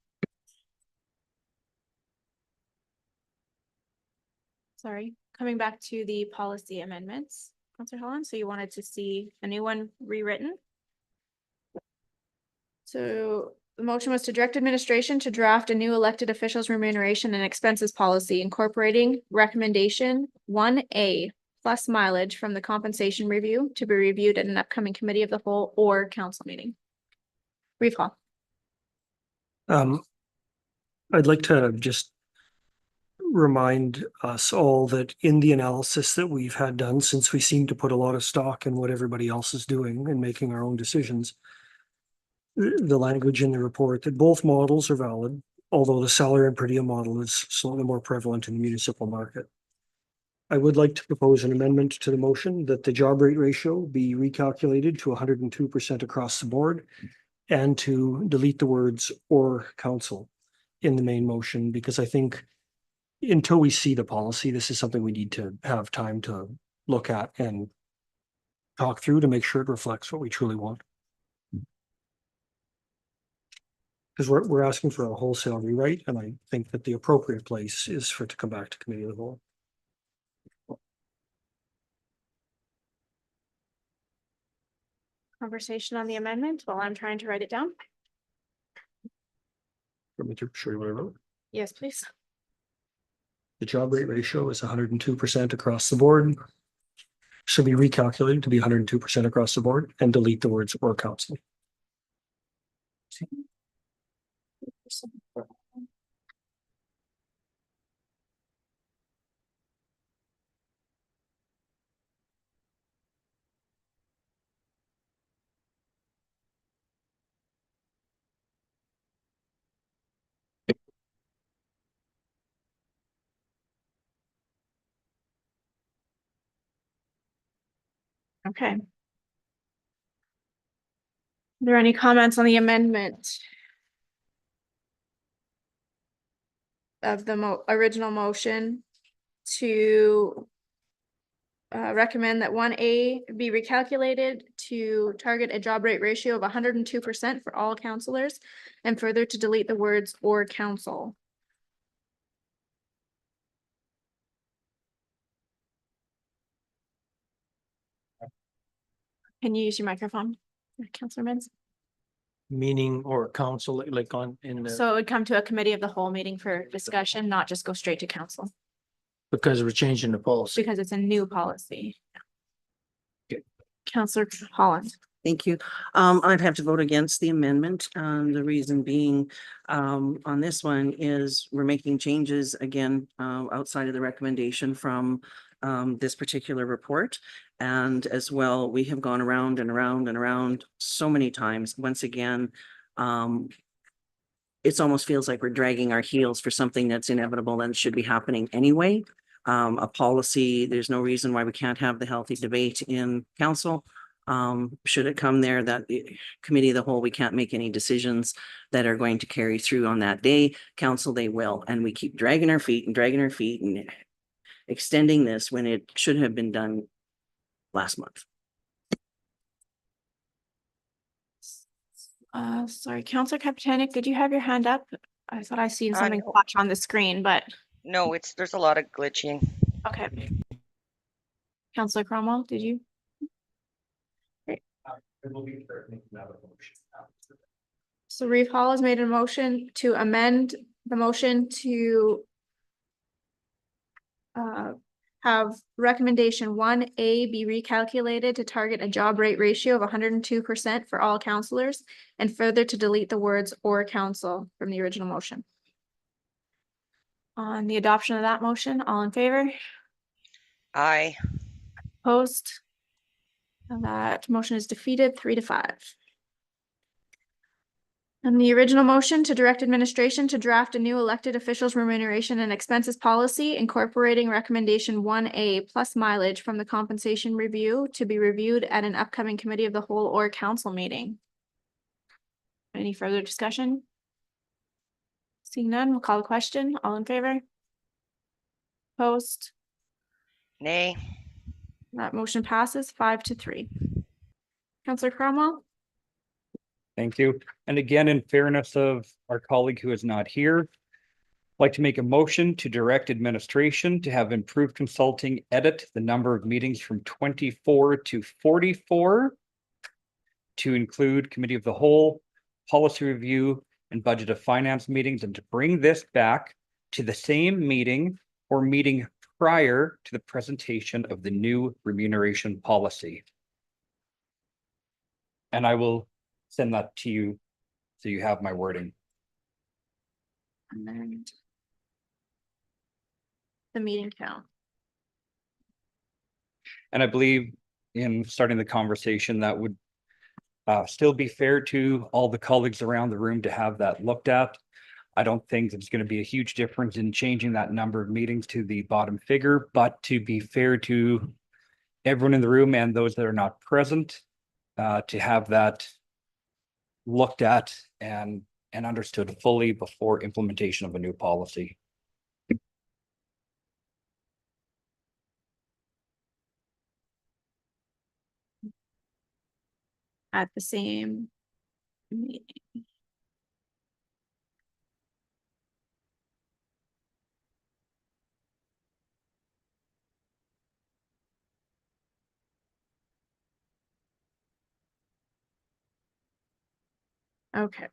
Sorry, coming back to the policy amendments, Councillor Holland, so you wanted to see a new one rewritten? So the motion was to direct administration to draft a new elected officials remuneration and expenses policy incorporating recommendation 1A plus mileage from the compensation review to be reviewed at an upcoming committee of the whole or council meeting. Recall.
I'd like to just remind us all that in the analysis that we've had done, since we seem to put a lot of stock in what everybody else is doing and making our own decisions, the language in the report that both models are valid, although the salary and per diem model is slightly more prevalent in the municipal market. I would like to propose an amendment to the motion that the job rate ratio be recalculated to 102% across the board, and to delete the words "or council" in the main motion, because I think until we see the policy, this is something we need to have time to look at and talk through to make sure it reflects what we truly want. Because we're asking for a wholesale rewrite, and I think that the appropriate place is for it to come back to committee of the whole.
Conversation on the amendment while I'm trying to write it down.
Let me show you what I wrote.
Yes, please.
The job rate ratio is 102% across the board. Should be recalculated to be 102% across the board and delete the words or council.
Okay. Are there any comments on the amendment of the original motion to recommend that 1A be recalculated to target a job rate ratio of 102% for all counselors, and further to delete the words or council? Can you use your microphone, Counselor Mins?
Meaning or council, like on in the,
So it would come to a committee of the whole meeting for discussion, not just go straight to council,
because we're changing the policy.
because it's a new policy.
Okay.
Counselor Holland.
Thank you. I'd have to vote against the amendment. The reason being, on this one is we're making changes again, outside of the recommendation from this particular report. And as well, we have gone around and around and around so many times. Once again, it's almost feels like we're dragging our heels for something that's inevitable and should be happening anyway. A policy, there's no reason why we can't have the healthy debate in council. Should it come there that the committee of the whole, we can't make any decisions that are going to carry through on that day. Council, they will, and we keep dragging our feet and extending this when it should have been done last month.
Sorry, Counselor Kapitanik, did you have your hand up? I thought I seen something
no.
flash on the screen, but
No, there's a lot of glitching.
okay. Counselor Cromwell, did you? So Reeve Hall has made a motion to amend the motion to have recommendation 1A be recalculated to target a job rate ratio of 102% for all counselors, and further to delete the words or council from the original motion. On the adoption of that motion, all in favor?
Aye.
Opposed? And that motion is defeated 3-5. And the original motion to direct administration to draft a new elected officials remuneration and expenses policy incorporating recommendation 1A plus mileage from the compensation review to be reviewed at an upcoming committee of the whole or council meeting. Any further discussion? Seeing none, we'll call the question. All in favor? Opposed?
Nay.
That motion passes 5-3. Counselor Cromwell?
Thank you. And again, in fairness of our colleague who is not here, I'd like to make a motion to direct administration to have improved consulting edit the number of meetings from 24 to 44 to include committee of the whole, policy review, and budget of finance meetings, and to bring this back to the same meeting or meeting prior to the presentation of the new remuneration policy. And I will send that to you so you have my wording.
And then the meeting count.
And I believe in starting the conversation, that would still be fair to all the colleagues around the room to have that looked at. I don't think there's going to be a huge difference in changing that number of meetings to the bottom figure, but to be fair to everyone in the room and those that are not present, to have that looked at and understood fully before implementation of a new policy.
At the same meeting. Okay.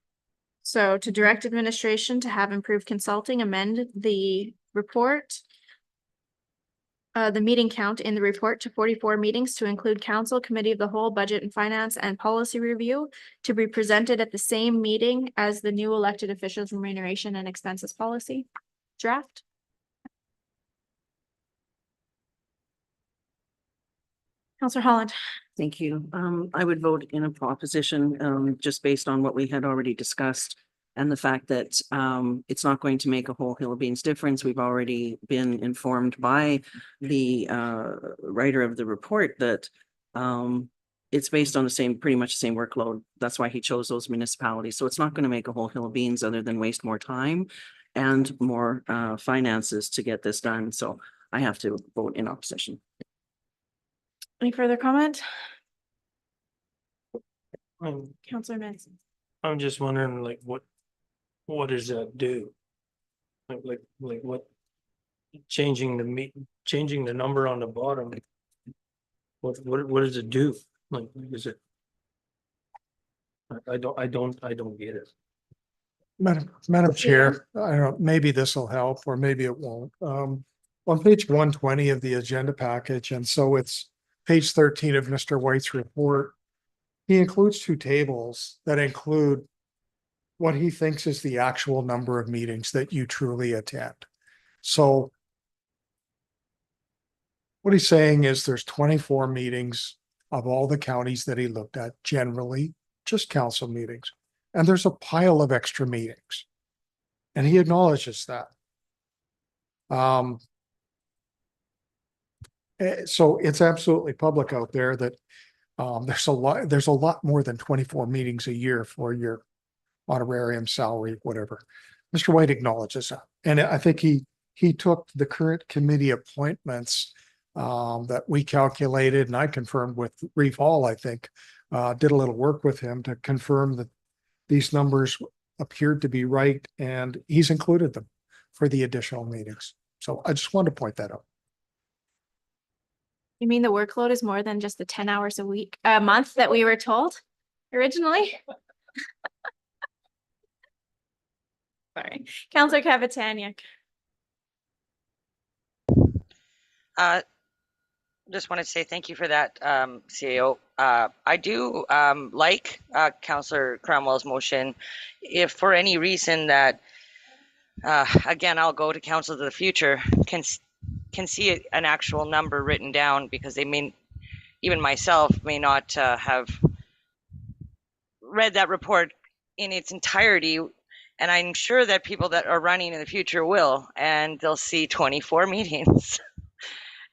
So to direct administration to have improved consulting amend the report. The meeting count in the report to 44 meetings to include council, committee of the whole, budget and finance and policy review to be presented at the same meeting as the new elected officials remuneration and expenses policy draft. Counselor Holland.
Thank you. I would vote in a proposition, just based on what we had already discussed. And the fact that, it's not going to make a whole hill of beans difference. We've already been informed by the, writer of the report that, it's based on the same, pretty much the same workload. That's why he chose those municipalities. So it's not going to make a whole hill of beans other than waste more time and more, finances to get this done. So I have to vote in opposition.
Any further comment?
I'm,
Counselor Mintz.
I'm just wondering like what does that do? Like what? Changing the number on the bottom. What does it do? Like, is it? I don't get it.
Madam Chair, I don't, maybe this will help or maybe it won't. On page 120 of the agenda package, and so it's page 13 of Mr. White's report. He includes two tables that include what he thinks is the actual number of meetings that you truly attend. So what he's saying is there's 24 meetings of all the counties that he looked at, generally just council meetings. And there's a pile of extra meetings. And he acknowledges that. So it's absolutely public out there that there's a lot more than 24 meetings a year for your honorarium, salary, whatever. Mr. White acknowledges that. And I think he took the current committee appointments that we calculated and I confirmed with Reeve Hall, I think, did a little work with him to confirm that these numbers appeared to be right, and he's included them for the additional meetings. So I just wanted to point that out.
You mean the workload is more than just the 10 hours a month that we were told originally? Sorry. Counselor Kavataniak.
Just wanted to say thank you for that, CAO. I do like Councillor Cromwell's motion. If for any reason that, again, I'll go to council of the future, can see an actual number written down, because they may, even myself may not have read that report in its entirety. And I'm sure that people that are running in the future will, and they'll see 24 meetings.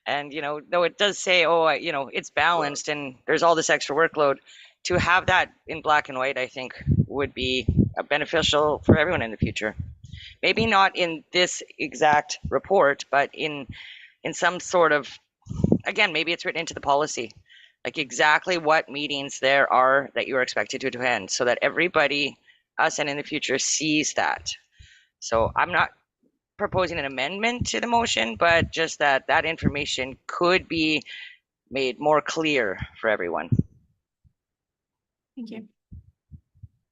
And, you know, though it does say, oh, you know, it's balanced and there's all this extra workload, to have that in black and white, I think would be beneficial for everyone in the future. Maybe not in this exact report, but in some sort of, again, maybe it's written into the policy, like exactly what meetings there are that you are expected to attend, so that everybody, us and in the future, sees that. So I'm not proposing an amendment to the motion, but just that information could be made more clear for everyone.
Thank you.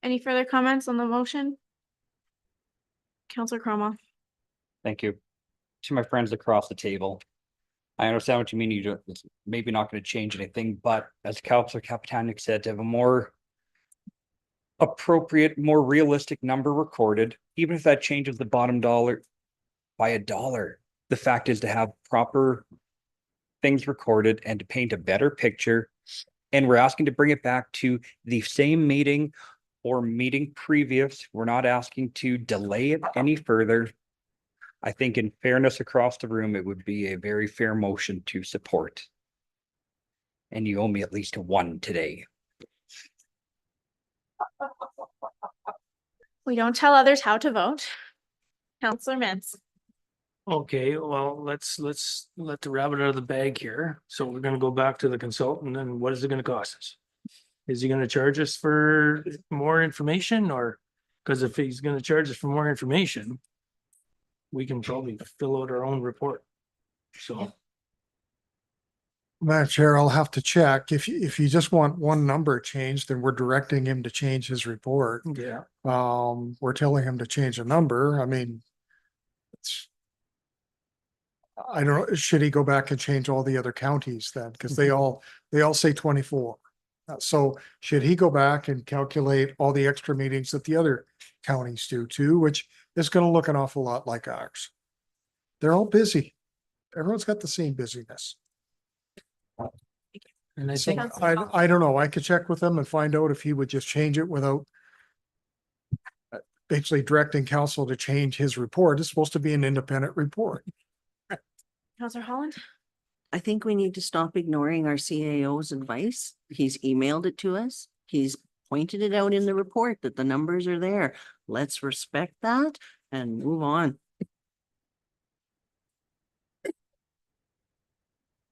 Any further comments on the motion? Counselor Cromwell.
Thank you. To my friends across the table, I understand what you mean. You don't, it's maybe not going to change anything, but as Councillor Kapitanik said, to have a more appropriate, more realistic number recorded, even if that changes the bottom dollar by $1. The fact is to have proper things recorded and to paint a better picture. And we're asking to bring it back to the same meeting or meeting previous. We're not asking to delay it any further. I think in fairness across the room, it would be a very fair motion to support. And you owe me at least one today.
We don't tell others how to vote. Counselor Mintz.
Okay, well, let's let the rabbit out of the bag here. So we're gonna go back to the consultant, and what is it gonna cost us? Is he gonna charge us for more information, or, because if he's gonna charge us for more information, we can probably fill out our own report. So
Madam Chair, I'll have to check. If you just want one number changed, then we're directing him to change his report.
Yeah.
We're telling him to change a number. I mean, it's. I don't, should he go back and change all the other counties then? Because they all say 24. So should he go back and calculate all the extra meetings that the other counties do too, which is gonna look an awful lot like ours. They're all busy. Everyone's got the same busyness.
And I
So
think,
I don't know. I could check with him and find out if he would just change it without basically directing council to change his report. It's supposed to be an independent report.
Counselor Holland?
I think we need to stop ignoring our CAO's advice. He's emailed it to us. He's pointed it out in the report that the numbers are there. Let's respect that and move on.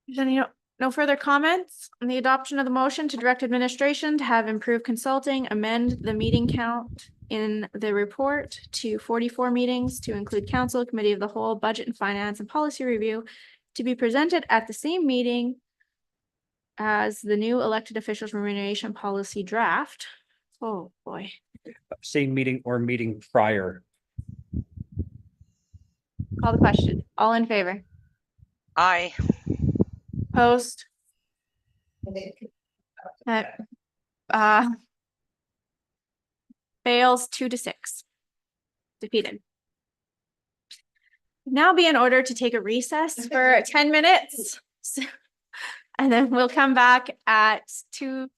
Is any, no further comments on the adoption of the motion to direct administration to have improved consulting, amend the meeting count in the report to 44 meetings to include council, committee of the whole, budget and finance and policy review to be presented at the same meeting as the new elected officials remuneration policy draft. Oh, boy.
Same meeting or meeting prior.
Call the question. All in favor?
Aye.
Opposed? Fails 2-6. Defeated. Now be in order to take a recess for 10 minutes. And then we'll come back at 2:25.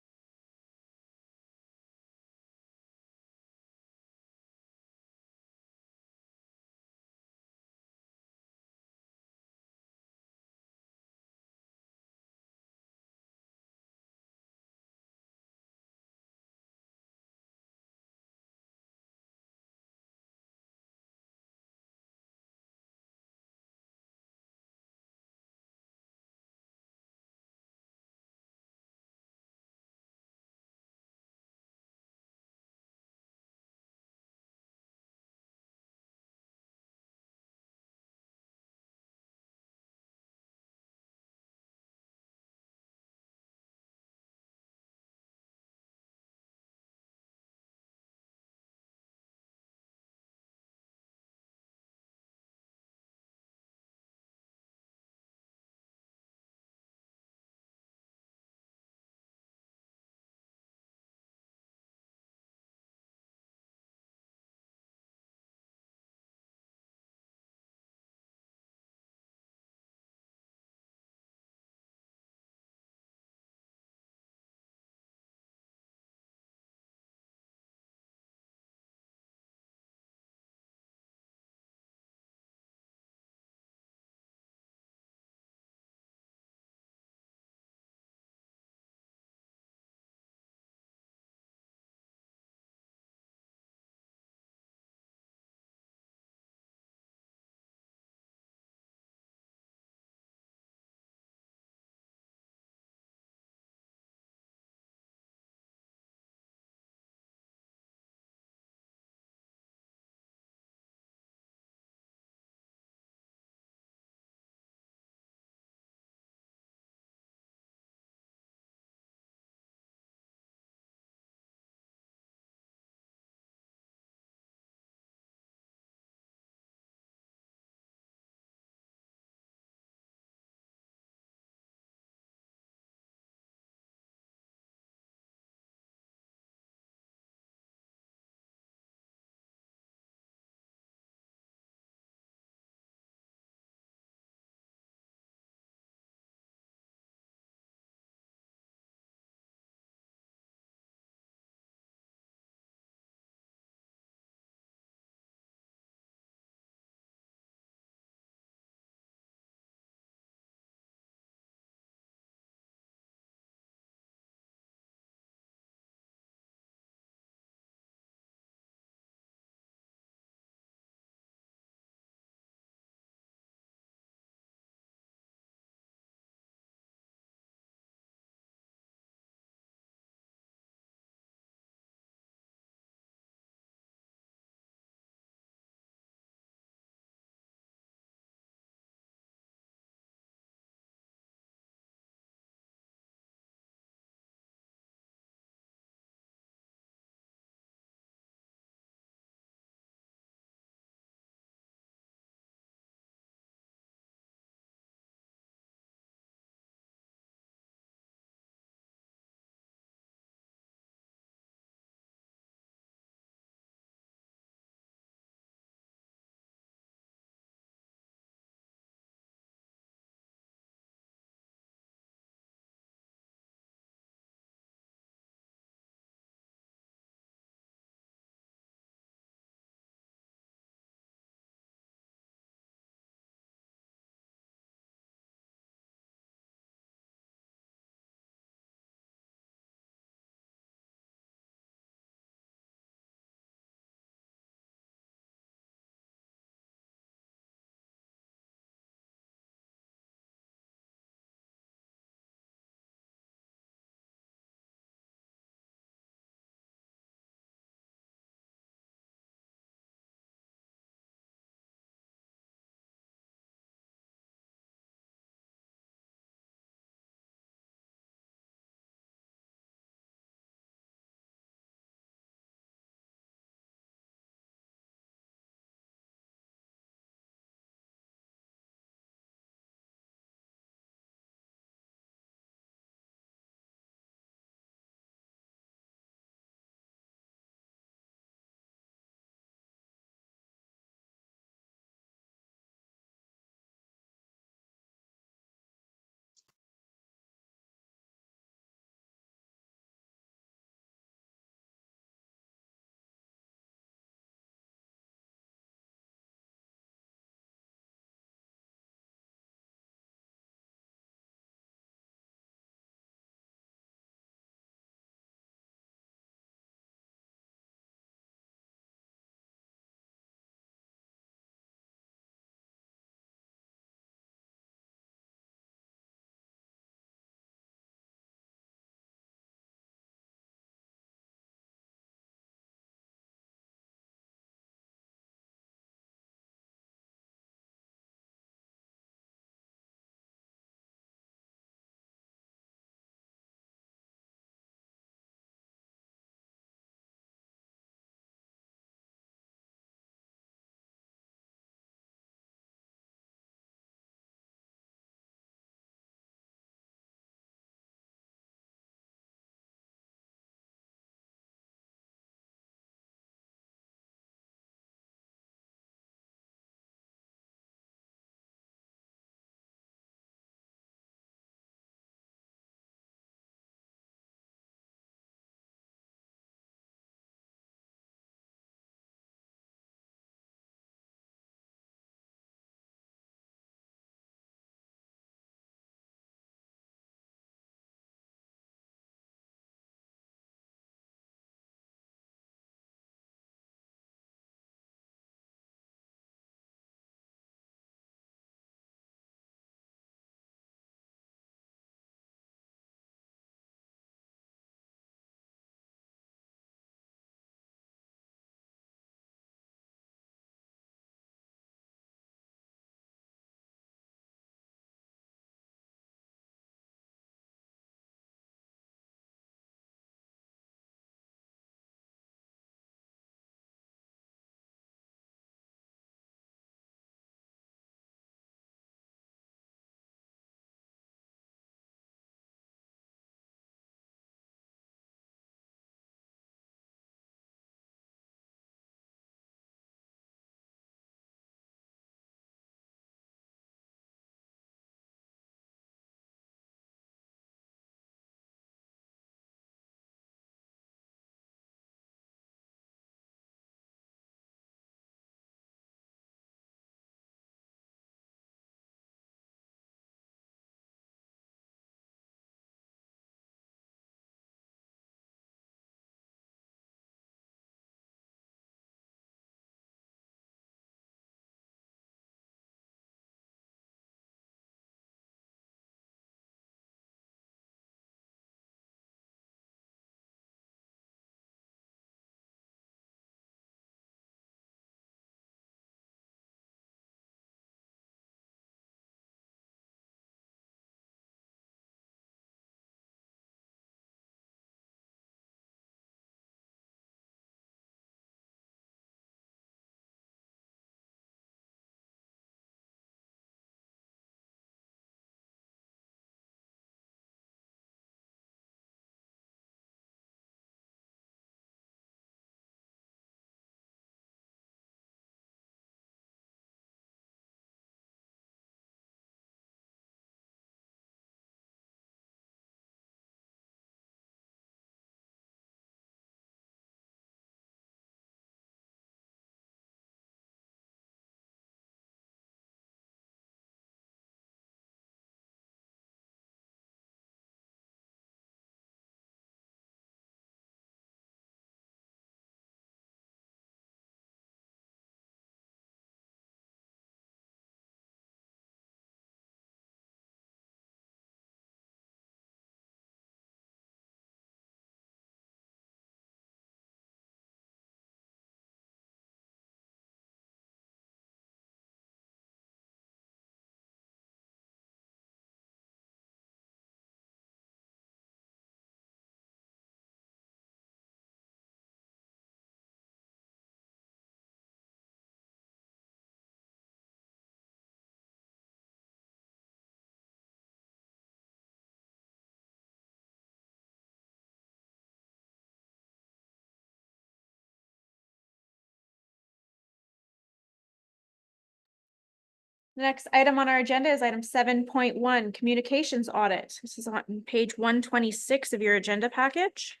The next item on our agenda is item 7.1, communications audit. This is on page 126 of your agenda package.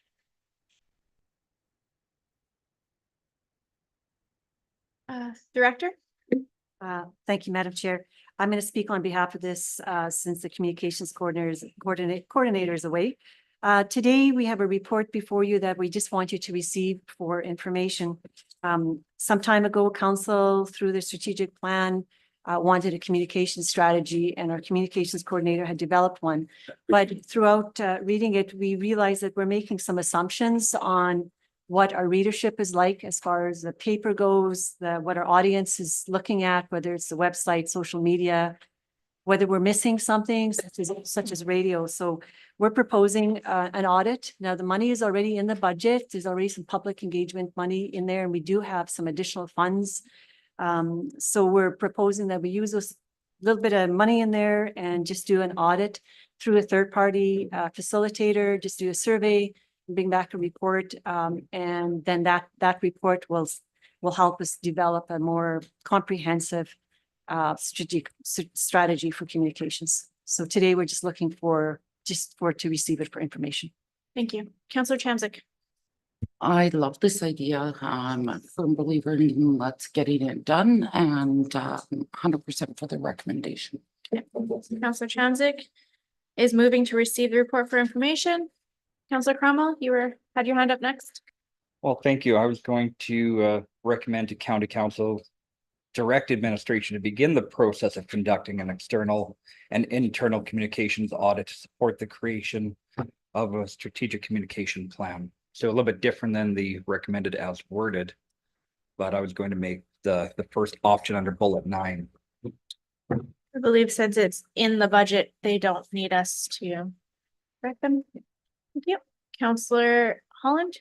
Director?
Thank you, Madam Chair. I'm going to speak on behalf of this, since the communications coordinator is away. Today, we have a report before you that we just want you to receive for information. Some time ago, council, through the strategic plan, wanted a communication strategy, and our communications coordinator had developed one. But throughout reading it, we realized that we're making some assumptions on what our readership is like as far as the paper goes, what our audience is looking at, whether it's the website, social media, whether we're missing something such as radio. So we're proposing an audit. Now, the money is already in the budget. There's already some public engagement money in there, and we do have some additional funds. So we're proposing that we use those little bit of money in there and just do an audit through a third-party facilitator, just do a survey, bring back a report, and then that report will help us develop a more comprehensive strategy for communications. So today we're just looking to receive it for information.
Thank you. Councillor Chamzik.
I love this idea. I'm a firm believer in let's getting it done, and 100% for the recommendation.
Councillor Chamzik is moving to receive the report for information. Councillor Cromwell, had your hand up next.
Well, thank you. I was going to recommend to County Council direct administration to begin the process of conducting an external and internal communications audit to support the creation of a strategic communication plan. So a little bit different than the recommended as worded, but I was going to make the first option under bullet 9.
I believe since it's in the budget, they don't need us to correct them. Thank you. Councillor Holland?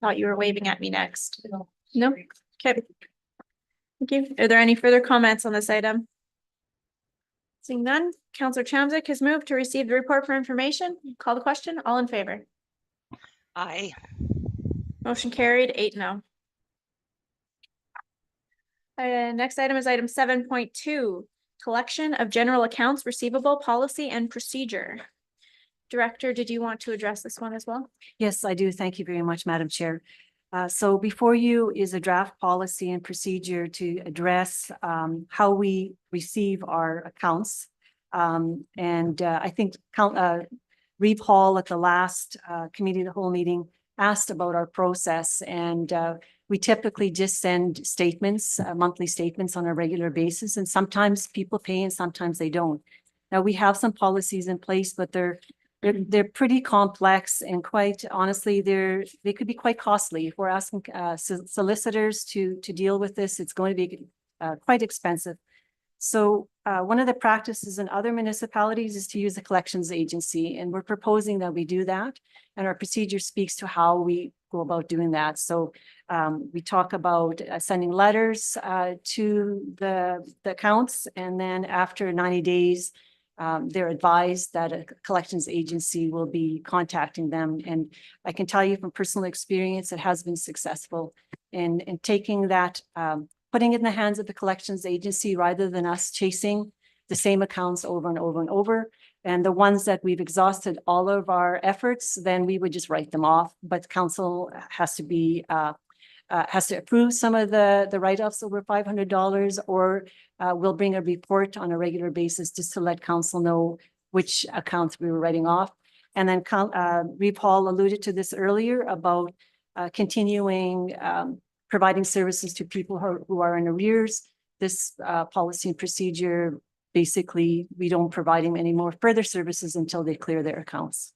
Thought you were waving at me next. No? Okay. Thank you. Are there any further comments on this item? Seeing none, Councillor Chamzik has moved to receive the report for information. Call the question. All in favor?
Aye.
Motion carried, 8-0. Next item is item 7.2, collection of general accounts receivable policy and procedure. Director, did you want to address this one as well?
Yes, I do. Thank you very much, Madam Chair. So before you is a draft policy and procedure to address how we receive our accounts. I think Reeve Hall at the last committee of the whole meeting asked about our process, and we typically just send statements, monthly statements on a regular basis, and sometimes people pay and sometimes they don't. Now, we have some policies in place, but they're pretty complex, and quite honestly, they could be quite costly. If we're asking solicitors to deal with this, it's going to be quite expensive. So one of the practices in other municipalities is to use a collections agency, and we're proposing that we do that. And our procedure speaks to how we go about doing that. So we talk about sending letters to the accounts, and then after 90 days, they're advised that a collections agency will be contacting them. And I can tell you from personal experience, it has been successful in taking that, putting it in the hands of the collections agency rather than us chasing the same accounts over and over and over. And the ones that we've exhausted all of our efforts, then we would just write them off. But council has to be has to approve some of the write-offs over $500, or we'll bring a report on a regular basis just to let council know which accounts we were writing off. And then Reeve Hall alluded to this earlier about continuing providing services to people who are in arrears. This policy and procedure, basically, we don't provide them any more further services until they clear their accounts.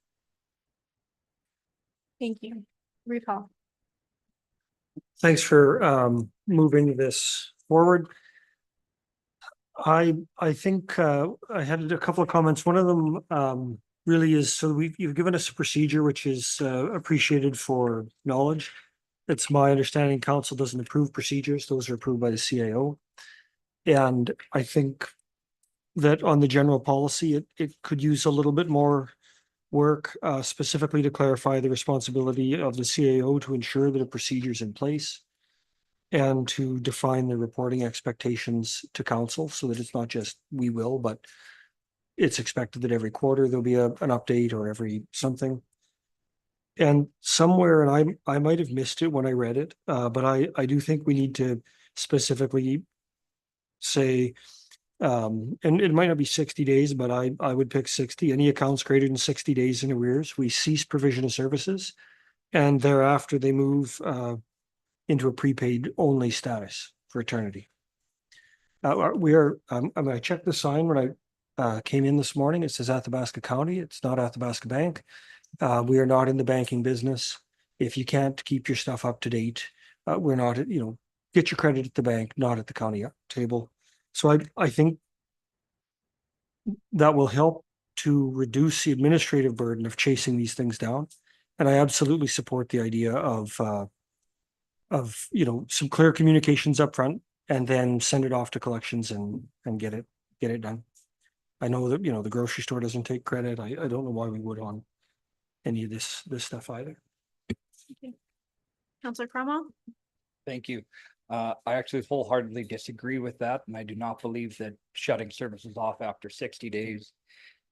Thank you. Reeve Hall.
Thanks for moving this forward. I think I had a couple of comments. One of them really is, so you've given us a procedure which is appreciated for knowledge. It's my understanding council doesn't approve procedures. Those are approved by the CAO. And I think that on the general policy, it could use a little bit more work, specifically to clarify the responsibility of the CAO to ensure that a procedure is in place. and to define the reporting expectations to council so that it's not just we will, but it's expected that every quarter there'll be an update or every something. And somewhere, and I might have missed it when I read it, but I do think we need to specifically say, and it might not be 60 days, but I would pick 60. Any accounts greater than 60 days in arrears, we cease provision of services. And thereafter, they move into a prepaid only status for eternity. We are, I checked the sign when I came in this morning. It says Athabasca County. It's not Athabasca Bank. We are not in the banking business. If you can't keep your stuff up to date, we're not, get your credit at the bank, not at the county table. So I think that will help to reduce the administrative burden of chasing these things down. And I absolutely support the idea of some clear communications up front and then send it off to collections and get it done. I know that, the grocery store doesn't take credit. I don't know why we would on any of this stuff either.
Counselor Cromwell?
Thank you. I actually wholeheartedly disagree with that, and I do not believe that shutting services off after 60 days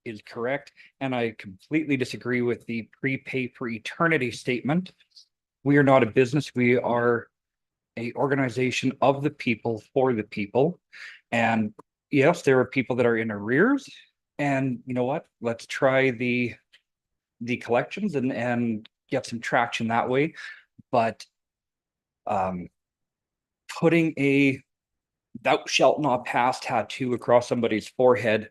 is correct. And I completely disagree with the prepay for eternity statement. We are not a business. We are an organization of the people for the people. And yes, there are people that are in arrears. And you know what? Let's try the collections and get some traction that way. But putting a "thou shalt not pass" tattoo across somebody's forehead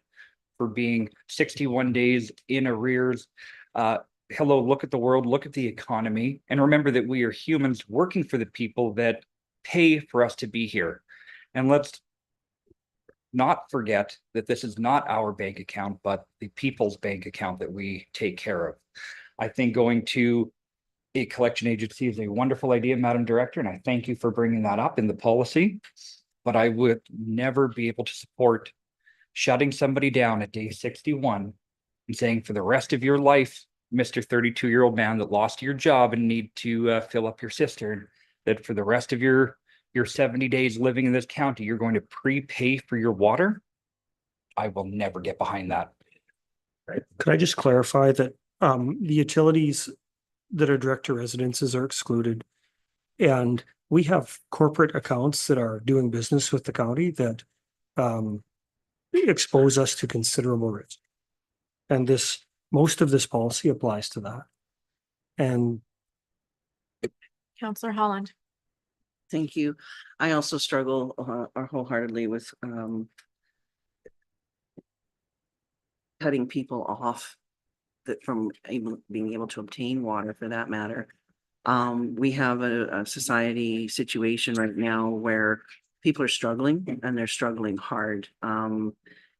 for being 61 days in arrears. Hello, look at the world, look at the economy, and remember that we are humans working for the people that pay for us to be here. And let's not forget that this is not our bank account, but the people's bank account that we take care of. I think going to a collection agency is a wonderful idea, Madam Director, and I thank you for bringing that up in the policy. But I would never be able to support shutting somebody down at day 61 and saying for the rest of your life, Mr. 32-year-old man that lost your job and need to fill up your cistern, that for the rest of your 70 days living in this county, you're going to prepay for your water. I will never get behind that.
Could I just clarify that the utilities that are direct to residences are excluded? And we have corporate accounts that are doing business with the county that expose us to considerable risk. And most of this policy applies to that. And
Counselor Holland?
Thank you. I also struggle wholeheartedly with cutting people off from being able to obtain water, for that matter. We have a society situation right now where people are struggling, and they're struggling hard.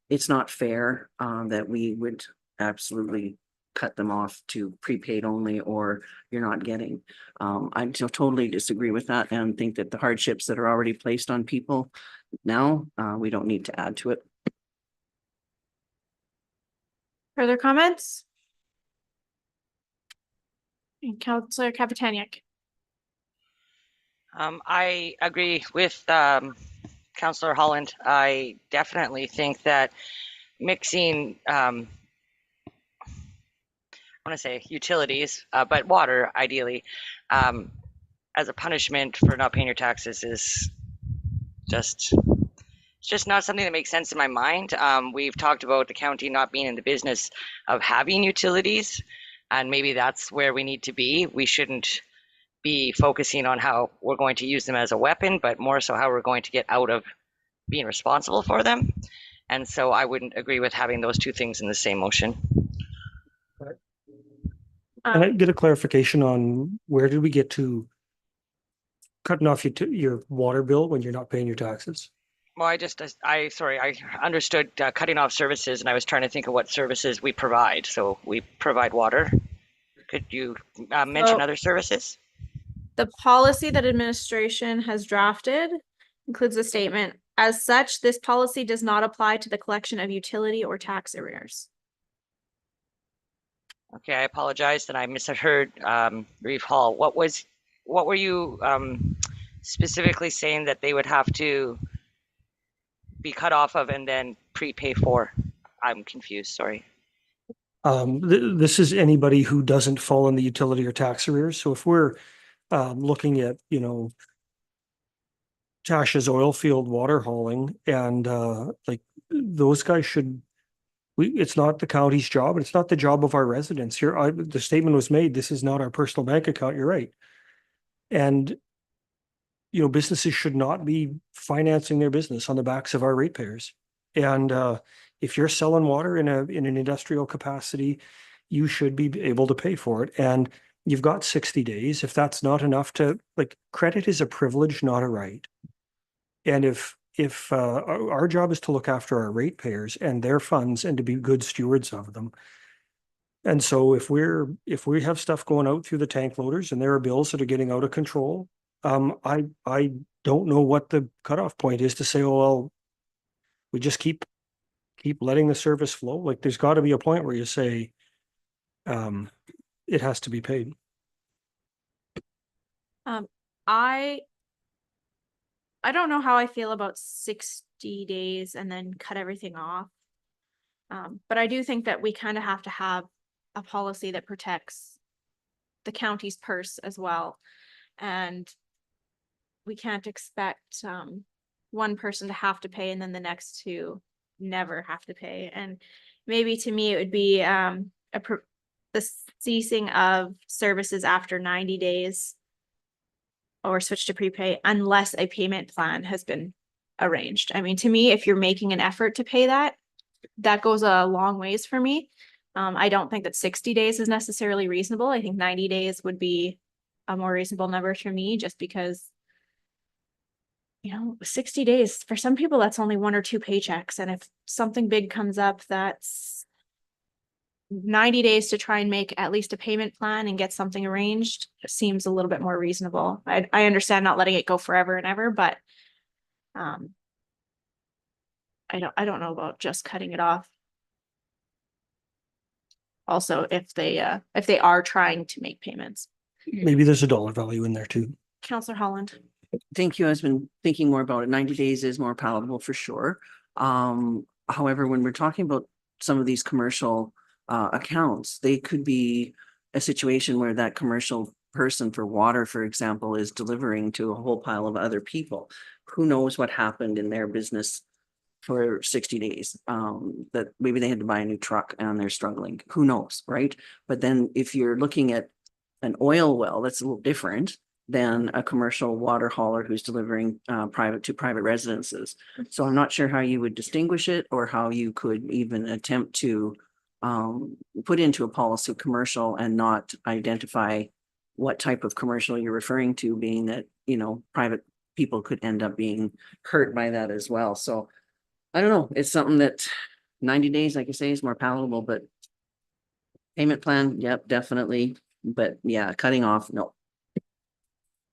It's not fair that we would absolutely cut them off to prepaid only, or you're not getting. I totally disagree with that and think that the hardships that are already placed on people now, we don't need to add to it.
Further comments? And Counselor Kapitaniak?
I agree with Counselor Holland. I definitely think that mixing I want to say utilities, but water ideally, as a punishment for not paying your taxes is just not something that makes sense in my mind. We've talked about the county not being in the business of having utilities, and maybe that's where we need to be. We shouldn't be focusing on how we're going to use them as a weapon, but more so how we're going to get out of being responsible for them. And so I wouldn't agree with having those two things in the same motion.
can I get a clarification on where did we get to cutting off your water bill when you're not paying your taxes?
Well, I understood cutting off services, and I was trying to think of what services we provide. So we provide water. Could you mention other services?
The policy that administration has drafted includes a statement. As such, this policy does not apply to the collection of utility or tax arrears.
Okay, I apologize that I misheard Reeve Hall. What were you specifically saying that they would have to be cut off of and then prepay for? I'm confused, sorry.
This is anybody who doesn't fall in the utility or tax arrears. So if we're looking at, you know, Tasha's oil field water hauling and like those guys should, it's not the county's job, and it's not the job of our residents here. The statement was made, this is not our personal bank account. You're right. And you know, businesses should not be financing their business on the backs of our ratepayers. And if you're selling water in an industrial capacity, you should be able to pay for it. And you've got 60 days. If that's not enough to, like, credit is a privilege, not a right. And if our job is to look after our ratepayers and their funds and to be good stewards of them. And so if we have stuff going out through the tank loaders and there are bills that are getting out of control, I don't know what the cutoff point is to say, oh, well, we just keep letting the service flow. Like, there's got to be a point where you say, it has to be paid.
I don't know how I feel about 60 days and then cut everything off. But I do think that we kind of have to have a policy that protects the county's purse as well. And we can't expect one person to have to pay and then the next two never have to pay. And maybe to me, it would be the ceasing of services after 90 days or switch to prepay unless a payment plan has been arranged. I mean, to me, if you're making an effort to pay that goes a long ways for me. I don't think that 60 days is necessarily reasonable. I think 90 days would be a more reasonable number for me, just because, you know, 60 days, for some people, that's only 1 or 2 paychecks. And if something big comes up, that's 90 days to try and make at least a payment plan and get something arranged. It seems a little bit more reasonable. I understand not letting it go forever and ever, but I don't know about just cutting it off. Also, if they are trying to make payments.
Maybe there's a dollar value in there too.
Counselor Holland.
Thank you. I've been thinking more about it. 90 days is more palatable for sure. However, when we're talking about some of these commercial accounts, they could be a situation where that commercial person for water, for example, is delivering to a whole pile of other people. Who knows what happened in their business for 60 days, that maybe they had to buy a new truck and they're struggling. Who knows, right? But then if you're looking at an oil well, that's a little different than a commercial water hauler who's delivering private residences. So I'm not sure how you would distinguish it or how you could even attempt to put into a policy commercial and not identify what type of commercial you're referring to, being that, you know, private people could end up being hurt by that as well. So I don't know. It's something that 90 days, like you say, is more palatable, but payment plan, yep, definitely. But yeah, cutting off, no.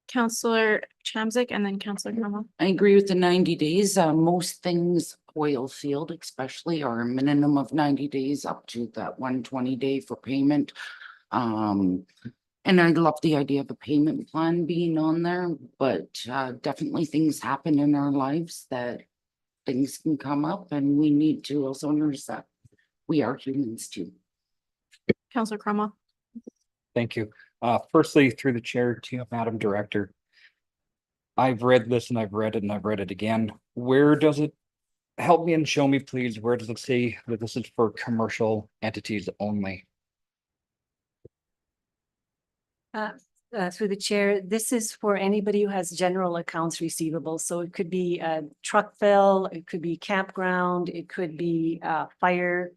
Counselor Chamzik and then Counselor Cromwell.
I agree with the 90 days. Most things, oil field especially, are a minimum of 90 days up to that 120 day for payment. And I love the idea of a payment plan being on there, but definitely things happen in our lives that things can come up, and we need to also understand we are humans too.
Counselor Cromwell.
Thank you. Firstly, through the chair to Madam Director. I've read this and I've read it and I've read it again. Where does it, help me and show me please, where does it say that this is for commercial entities only?
Through the chair, this is for anybody who has general accounts receivable. So it could be a truck fill, it could be campground, it could be fire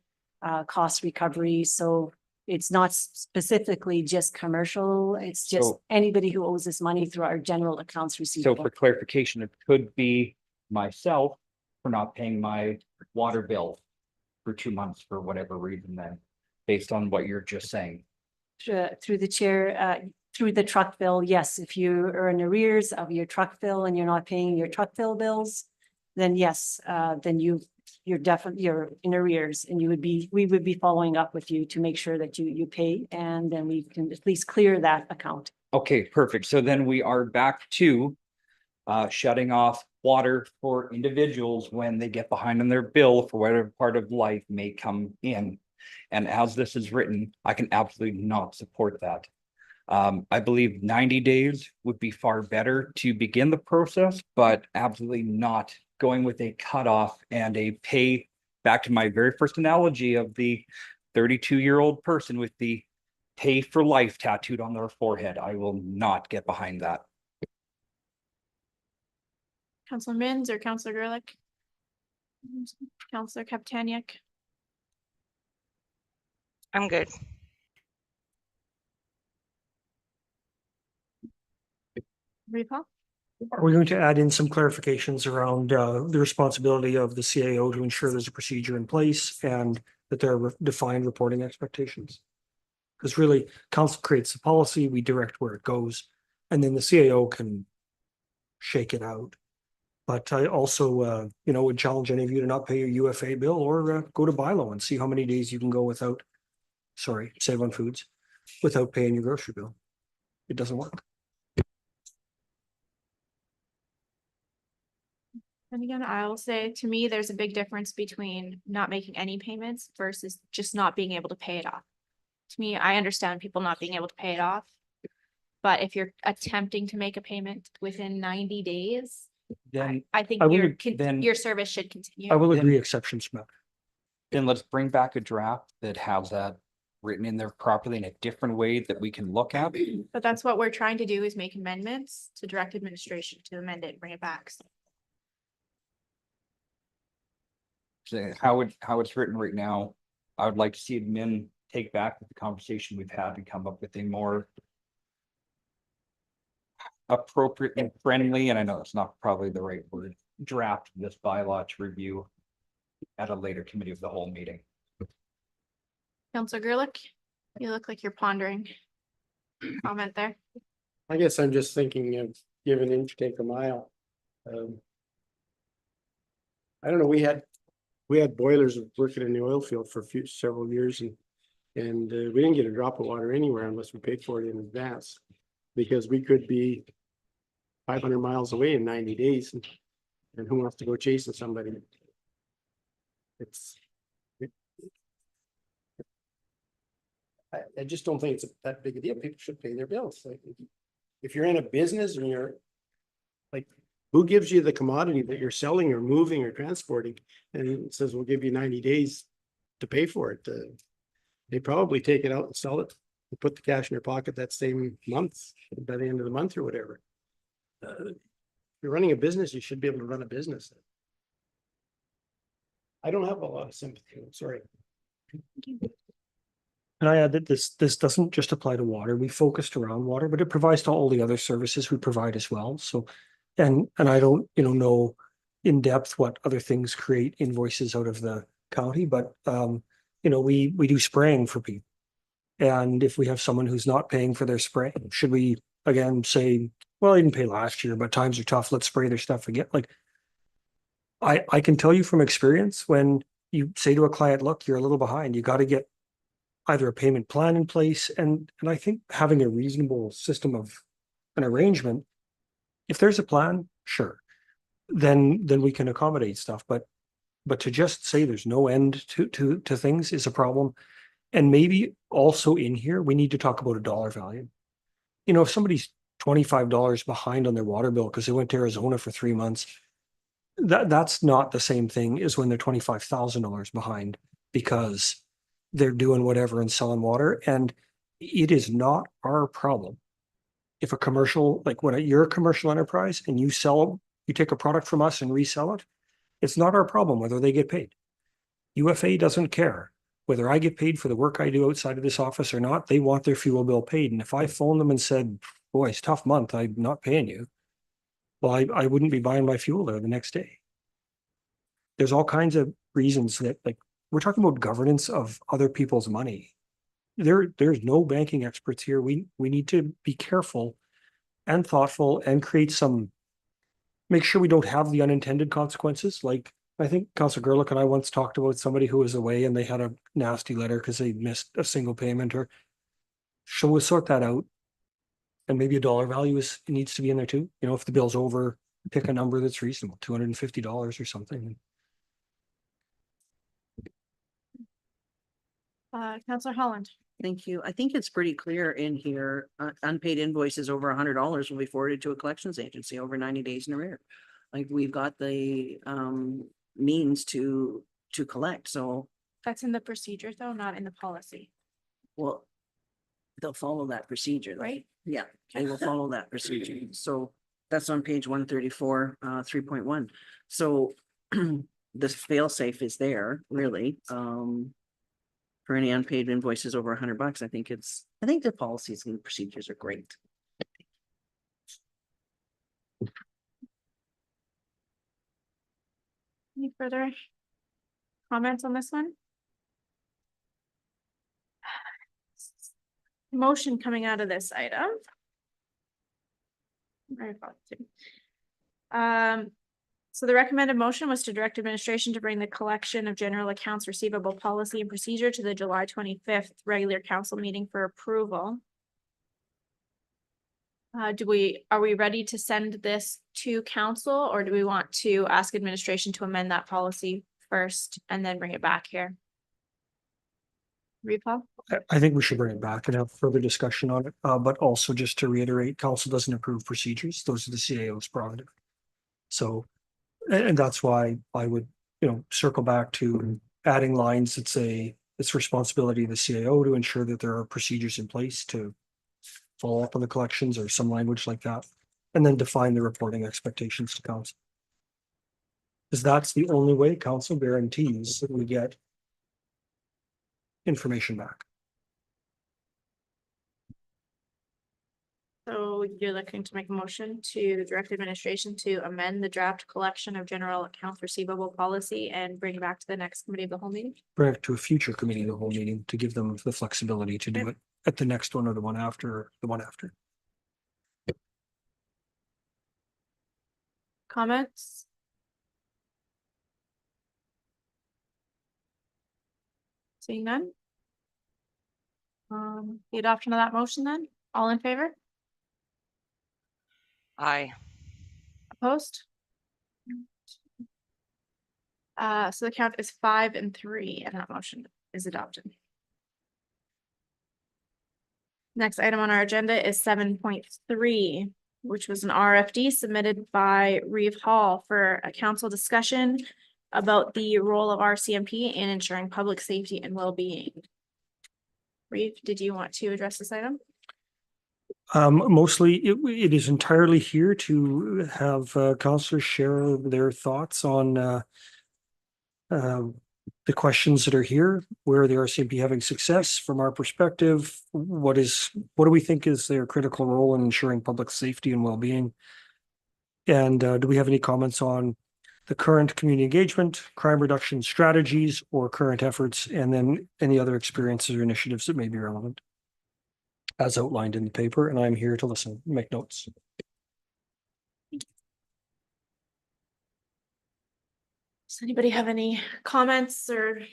cost recovery. So it's not specifically just commercial. It's just
So-
anybody who owes us money through our general accounts
So
receivable.
for clarification, it could be myself for not paying my water bill for 2 months for whatever reason then, based on what you're just saying.
Through the chair, through the truck bill, yes, if you are in arrears of your truck bill and you're not paying your truck bill bills, then yes, then you're definitely, you're in arrears, and we would be following up with you to make sure that you pay, and then we can at least clear that account.
Okay, perfect. So then we are back to shutting off water for individuals when they get behind on their bill for whatever part of life may come in. And as this is written, I can absolutely not support that. I believe 90 days would be far better to begin the process, but absolutely not going with a cutoff and a pay. Back to my very first analogy of the 32-year-old person with the pay for life tattooed on their forehead. I will not get behind that.
Counselor Mins or Counselor Gerlich? Counselor Kaptaniak?
I'm good.
Repal?
Are we going to add in some clarifications around the responsibility of the CAO to ensure there's a procedure in place and that there are defined reporting expectations? Because really, council creates the policy, we direct where it goes, and then the CAO can shake it out. But I also, would challenge any of you to not pay your UFA bill or go to BILO and see how many days you can go without, Save on Foods, without paying your grocery bill. It doesn't work.
And again, I'll say, to me, there's a big difference between not making any payments versus just not being able to pay it off. To me, I understand people not being able to pay it off. But if you're attempting to make a payment within 90 days,
Then
I think
I will-
your service should continue.
I will
Then-
agree exceptions, Matt.
then let's bring back a draft that has that written in there properly in a different way that we can look at.
But that's what we're trying to do, is make amendments to direct administration to amend it and bring it back. So
So how it's written right now, I would like to see admin take back the conversation we've had and come up with a more appropriate and friendly, and I know it's not probably the right word, draft this bylaw to review at a later committee of the whole meeting.
Counselor Gerlich, you look like you're pondering comment there.
I guess I'm just thinking of give an inch, take a mile. I don't know, we had boilers working in the oil field for several years and we didn't get a drop of water anywhere unless we paid for it in advance. Because we could be 500 miles away in 90 days and who wants to go chasing somebody? I just don't think it's that big a deal. People should pay their bills. Like, if you're in a business and you're like, who gives you the commodity that you're selling or moving or transporting? And it says, we'll give you 90 days to pay for it. They probably take it out and sell it and put the cash in your pocket that same month, by the end of the month or whatever. If you're running a business, you should be able to run a business. I don't have a lot of sympathy. I'm sorry.
And I add that this doesn't just apply to water. We focused around water, but it provides to all the other services we provide as well. So, and I don't, know in depth what other things create invoices out of the county, but we do spraying for people. And if we have someone who's not paying for their spray, should we again say, well, I didn't pay last year, but times are tough, let's spray their stuff again? Like, I can tell you from experience, when you say to a client, look, you're a little behind, you got to get either a payment plan in place. And I think having a reasonable system of an arrangement, if there's a plan, sure, then we can accommodate stuff. But to just say there's no end to things is a problem. And maybe also in here, we need to talk about a dollar value. If somebody's $25 behind on their water bill because they went to Arizona for 3 months, that's not the same thing as when they're $25,000 behind because they're doing whatever and selling water. And it is not our problem. If a commercial, like when you're a commercial enterprise and you take a product from us and resell it, it's not our problem whether they get paid. UFA doesn't care whether I get paid for the work I do outside of this office or not. They want their fuel bill paid. And if I phoned them and said, boy, it's a tough month, I'm not paying you, well, I wouldn't be buying my fuel there the next day. There's all kinds of reasons that, like, we're talking about governance of other people's money. There's no banking experts here. We need to be careful and thoughtful and make sure we don't have the unintended consequences. Like, I think Councilor Gerlich and I once talked about somebody who was away and they had a nasty letter because they missed a single payment, or shall we sort that out? And maybe a dollar value needs to be in there too. If the bill's over pick a number that's reasonable, $250 or something.
Counselor Holland.
Thank you. I think it's pretty clear in here, unpaid invoices over $100 will be forwarded to a collections agency over 90 days in arrear. Like we've got the means to collect, so,
That's in the procedure though, not in the policy,
well, they'll follow that procedure,
right?
Yeah, they will follow that procedure. So that's on page 134, 3.1. So the fail safe is there, really. For any unpaid invoices over $100, I think the policies and procedures are great.
Any further comments on this one? Motion coming out of this item. Right about to. So the recommended motion was to direct administration to bring the collection of general accounts receivable policy and procedure to the July 25th regular council meeting for approval. Are we ready to send this to council, or do we want to ask administration to amend that policy first and then bring it back here? Repa?
I think we should bring it back and have further discussion on it, but also just to reiterate, council doesn't approve procedures. Those are the CAO's prerogative. So, and that's why I would, circle back to adding lines that say it's responsibility of the CAO to ensure that there are procedures in place to follow up on the collections or some language like that, and then define the reporting expectations to council. Because that's the only way council guarantees that we get information back.
So you're looking to make a motion to direct administration to amend the draft collection of general accounts receivable policy and bring it back to the next committee of the whole meeting?
Bring it to a future committee of the whole meeting to give them the flexibility to do it at the next one or the one after,
Comments? Seeing none? The adoption of that motion then, all in favor?
Aye.
Opposed? So the count is 5 and 3 and that motion is adopted. Next item on our agenda is 7.3, which was an RFD submitted by Reeve Hall for a council discussion about the role of RCMP in ensuring public safety and well-being. Reeve, did you want to address this item?
Mostly it is entirely here to have councillors share their thoughts on the questions that are here. Where the RCMP having success from our perspective? What do we think is their critical role in ensuring public safety and well-being? And do we have any comments on the current community engagement, crime reduction strategies, or current efforts, and then any other experiences or initiatives that may be relevant as outlined in the paper? And I'm here to listen, make notes.
Does anybody have any comments or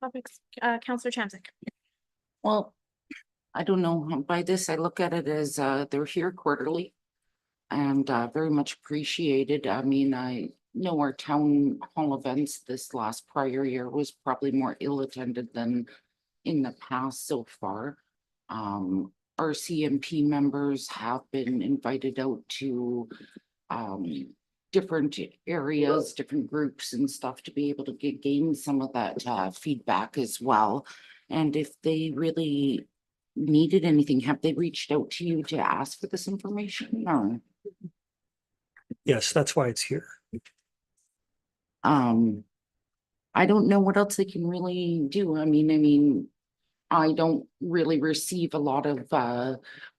topics? Councillor Chamzik.
Well, I don't know. By this, I look at it as they're here quarterly and very much appreciated. I mean, I know our town hall events this last prior year was probably more ill attended than in the past so far. Our CMP members have been invited out to different areas, different groups and stuff to be able to gain some of that feedback as well. And if they really needed anything, have they reached out to you to ask for this information or?
Yes, that's why it's here.
I don't know what else they can really do. I mean, I don't really receive a lot of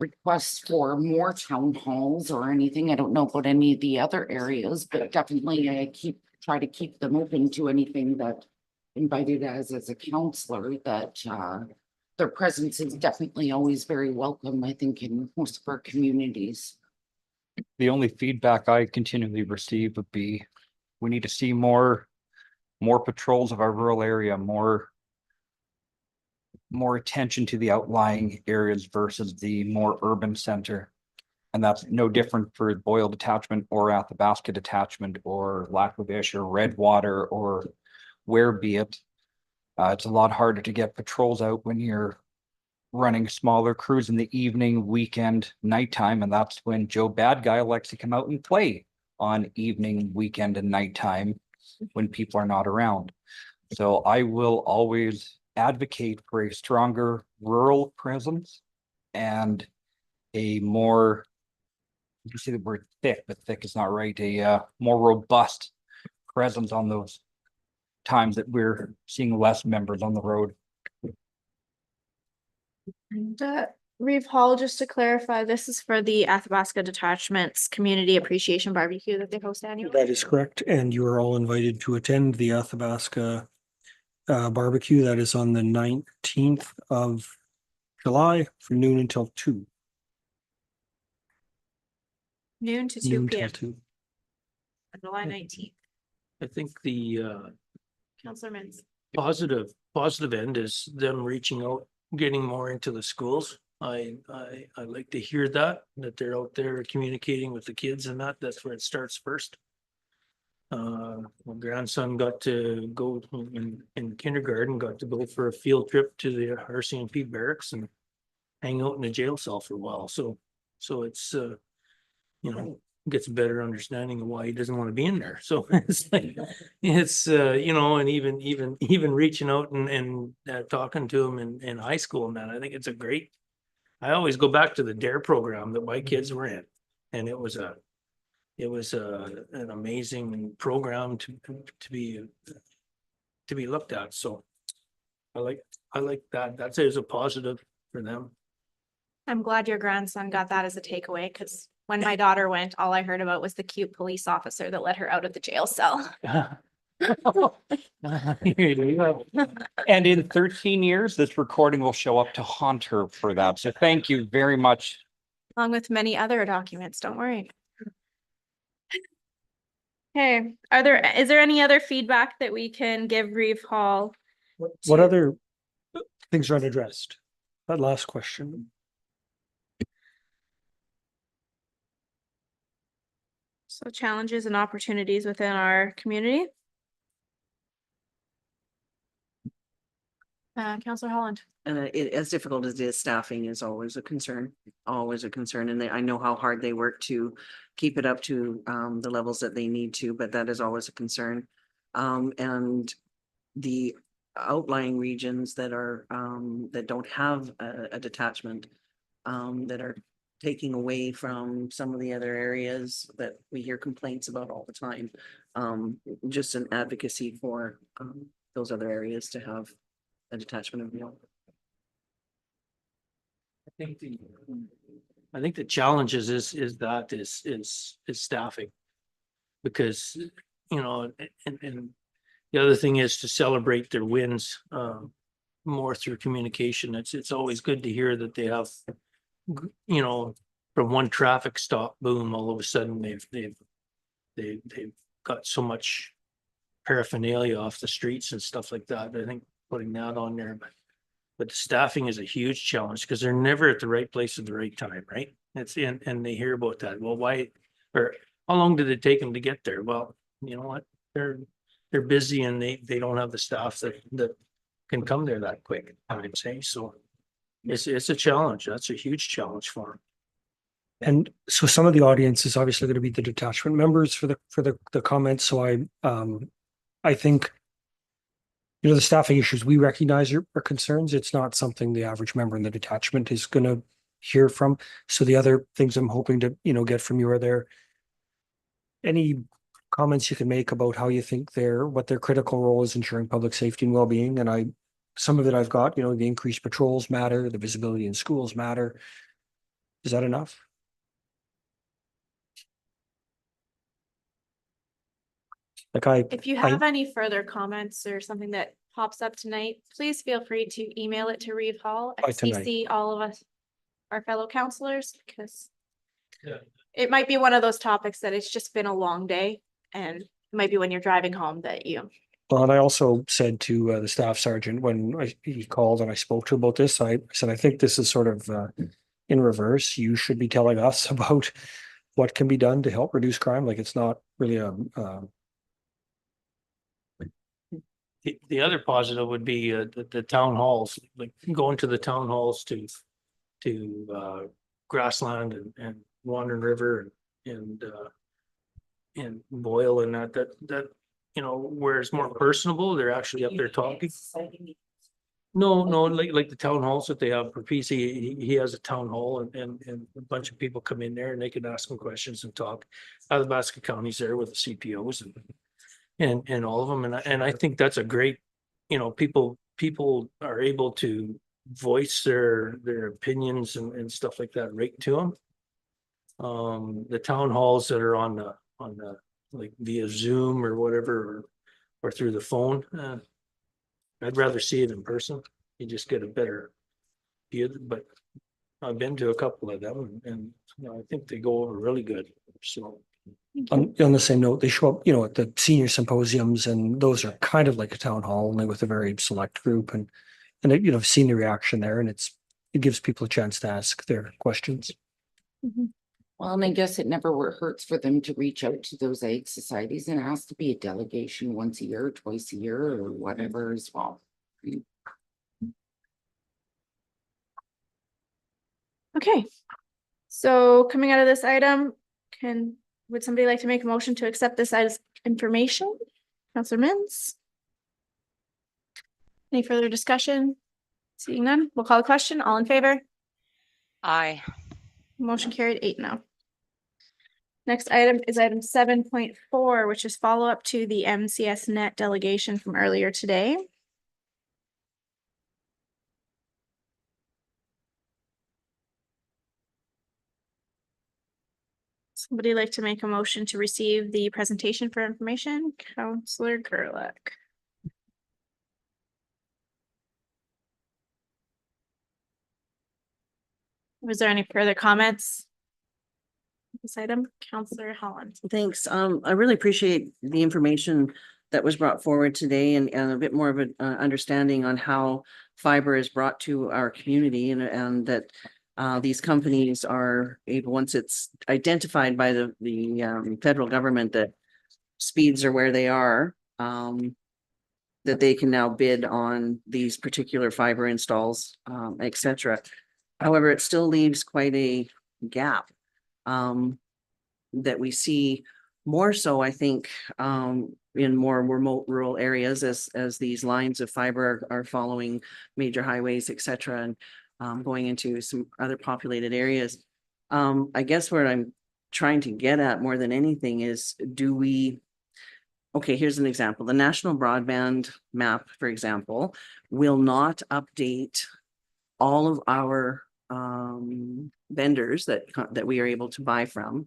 requests for more town halls or anything. I don't know about any of the other areas, but definitely I try to keep them open to anything that invited as a counselor, that their presence is definitely always very welcome, I think, in most of our communities.
The only feedback I continually receive would be, we need to see more patrols of our rural area, more attention to the outlying areas versus the more urban center. And that's no different for Boyle Detachment or Athabasca Detachment or Laklavish or Redwater or where be it. It's a lot harder to get patrols out when you're running smaller crews in the evening, weekend, nighttime, and that's when Joe Bad Guy likes to come out and play on evening, weekend, and nighttime when people are not around. So I will always advocate for a stronger rural presence and a more, you can say the word thick, but thick is not right, a more robust presence on those times that we're seeing less members on the road.
And Reeve Hall, just to clarify, this is for the Athabasca Detachment's Community Appreciation Barbecue that they host annually.
That is correct, and you are all invited to attend the Athabasca barbecue. That is on the 19th of July from noon until 2.
Noon to 2
Noon till
p.m.
2.
on July 19th.
I think the
Counselor Mins.
positive end is them reaching out, getting more into the schools. I like to hear that they're out there communicating with the kids and that's where it starts first. My grandson got to go in kindergarten, got to go for a field trip to the RCMP barracks and hang out in the jail cell for a while. So it's, gets a better understanding of why he doesn't want to be in there. So it's like, and even reaching out and talking to him in high school and that, I think it's I always go back to the DARE program that my kids were in. And it was an amazing program to be looked at. So I like that. That's a positive for them.
I'm glad your grandson got that as a takeaway, because when my daughter went, all I heard about was the cute police officer that let her out of the jail cell.
And in 13 years, this recording will show up to haunt her for that. So thank you very much.
Along with many other documents, don't worry. Okay, is there any other feedback that we can give Reeve Hall?
What other things are unaddressed? That last question.
So challenges and opportunities within our community. Counselor Holland.
And as difficult as it is, staffing is always a concern. And I know how hard they work to keep it up to the levels that they need to, but that is always a concern. And the outlying regions that are that don't have a detachment that are taking away from some of the other areas that we hear complaints about all the time. Just an advocacy for those other areas to have a detachment of real.
I think the challenges is staffing. Because, and the other thing is to celebrate their wins more through communication. It's always good to hear that they have, from one traffic stop, boom, all of a sudden they've got so much paraphernalia off the streets and stuff like that. I think putting that on there, but the staffing is a huge challenge because they're never at the right place at the right time, right? And they hear about that. Well, why, or how long did it take them to get there? Well, you know what? They're busy and they don't have the staff that can come there that quick, I would say. So it's a challenge. That's a huge challenge for them.
And so some of the audience is obviously going to be the detachment members for the comments. So I think, the staffing issues, we recognize are concerns. It's not something the average member in the detachment is going to hear from. So the other things I'm hoping to, get from you, are there any comments you can make about how you think what their critical role is ensuring public safety and well-being? And some of it I've got, the increased patrols matter, the visibility in schools matter. Is that enough?
If you have any further comments or something that pops up tonight, please feel free to email it to Reeve Hall and CC all of us, our fellow counselors, because it might be one of those topics that it's just been a long day, and it might be when you're driving home that you.
Well, and I also said to the staff sergeant when he called and I spoke to him about this, I said, I think this is sort of in reverse, you should be telling us about what can be done to help reduce crime. Like it's not really
The other positive would be the town halls, like going to the town halls to Grassland and Wandering River and Boyle and that, you know, where it's more personable, they're actually up there talking. No, like the town halls that they have for PC, he has a town hall and a bunch of people come in there and they can ask him questions and talk. Athabasca County's there with the CPOs and all of them. And I think that's a great, you know, people are able to voice their opinions and stuff like that right to them. The town halls that are on the like via Zoom or whatever, or through the phone, I'd rather see it in person. You just get a better view, but I've been to a couple of them and you know, I think they go over really good. So
on the same note, they show up, you know, at the senior symposiums, and those are kind of like a town hall, only with a very select group, and you know, I've seen the reaction there, and it gives people a chance to ask their questions.
Well, and I guess it never hurts for them to reach out to those ag societies, and it has to be a delegation once a year, twice a year, or whatever as well.
Okay, so coming out of this item, would somebody like to make a motion to accept this as information? Counselor Mintz? Any further discussion? Seeing none, we'll call the question. All in favor?
Aye.
Motion carried 8-0. Next item is item 7.4, which is follow-up to the MCS net delegation from earlier today. Somebody like to make a motion to receive the presentation for information? Counselor Gerlach. Was there any further comments? This item, Counselor Holland.
Thanks. I really appreciate the information that was brought forward today and a bit more of an understanding on how fiber is brought to our community and that these companies are able, once it's identified by the federal government that speeds are where they are, that they can now bid on these particular fiber installs, et cetera. However, it still leaves quite a gap that we see more so, I think, in more remote rural areas as these lines of fiber are following major highways, et cetera, and going into some other populated areas. I guess what I'm trying to get at more than anything is, okay, here's an example. The national broadband map, for example, will not update all of our vendors that we are able to buy from,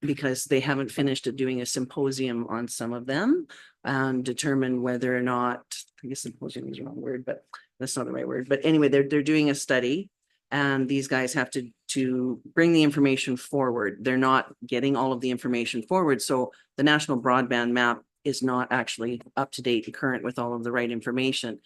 because they haven't finished doing a symposium on some of them and determine whether or not, I guess symposium is the wrong word, but that's not the right word. But anyway, they're doing a study, and these guys have to bring the information forward. They're not getting all of the information forward. So the national broadband map is not actually up to date and current with all of the right information.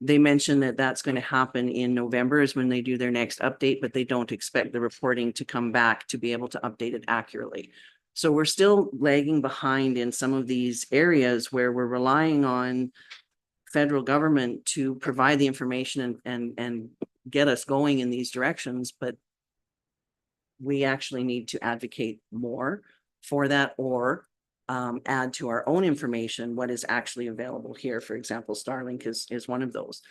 They mentioned that that's going to happen in November is when they do their next update, but they don't expect the reporting to come back to be able to update it accurately. So we're still lagging behind in some of these areas where we're relying on federal government to provide the information and get us going in these directions, but we actually need to advocate more for that, or add to our own information what is actually available here. For example, Starlink is one of those.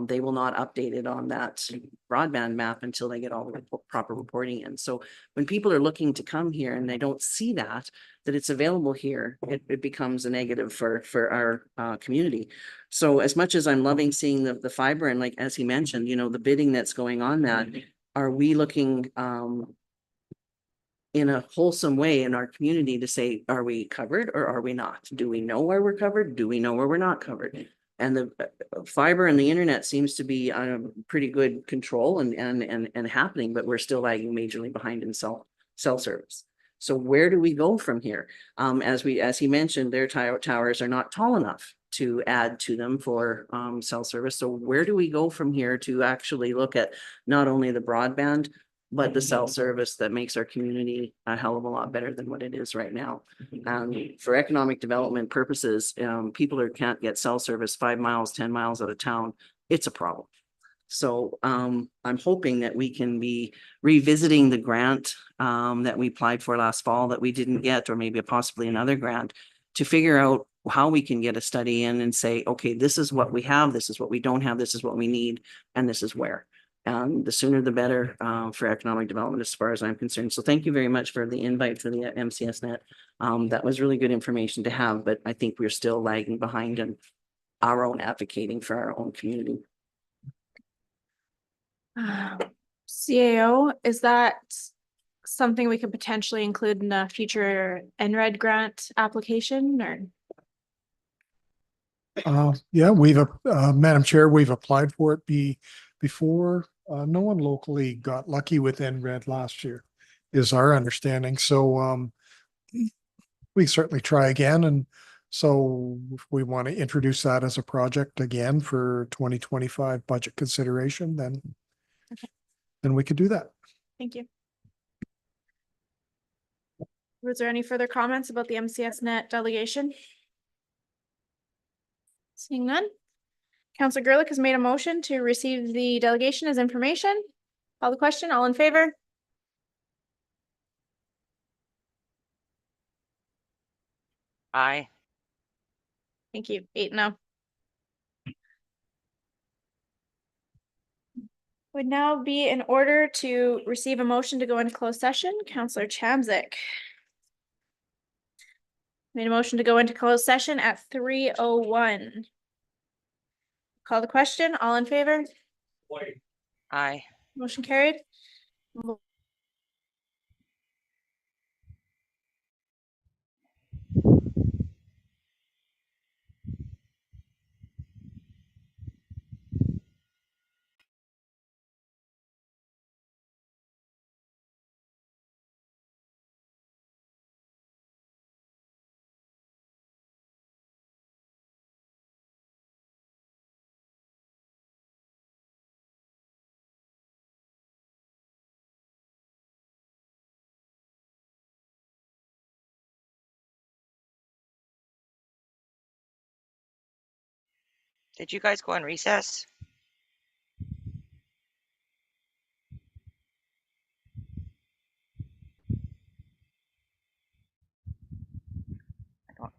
They will not update it on that broadband map until they get all the proper reporting in. So when people are looking to come here and they don't see that it's available here, it becomes a negative for our community. So as much as I'm loving seeing the fiber, and like, as he mentioned, you know, the bidding that's going on, that are we looking in a wholesome way in our community to say, are we covered or are we not? Do we know where we're covered? Do we know where we're not covered? And the fiber and the internet seems to be on a pretty good control and happening, but we're still lagging majorly behind in cell service. So where do we go from here? As he mentioned, their towers are not tall enough to add to them for cell service. So where do we go from here to actually look at not only the broadband, but the cell service that makes our community a hell of a lot better than what it is right now? For economic development purposes, people who can't get cell service 5 miles, 10 miles out of town, it's a problem. So I'm hoping that we can be revisiting the grant that we applied for last fall that we didn't get, or maybe possibly another grant, to figure out how we can get a study in and say, okay, this is what we have, this is what we don't have, this is what we need, and this is where. The sooner the better for economic development as far as I'm concerned. So thank you very much for the invite for the MCS net. That was really good information to have, but I think we're still lagging behind in our own advocating for our own community.
CAO, is that something we could potentially include in a future NRED grant application or?
Yeah, Madam Chair, we've applied for it before. No one locally got lucky with NRED last year, is our understanding. So, we certainly try again. And so if we want to introduce that as a project again for 2025 budget consideration, then we could do that.
Thank you. Was there any further comments about the MCS net delegation? Seeing none. Councillor Gerlich has made a motion to receive the delegation as information. Call the question, all in favor?
Aye.
Thank you. 8-0. Would now be in order to receive a motion to go into closed session. Councillor Chamzik made a motion to go into closed session at 3:01. Call the question, all in favor?
Aye.
Motion carried.
Did you guys go on recess? I don't.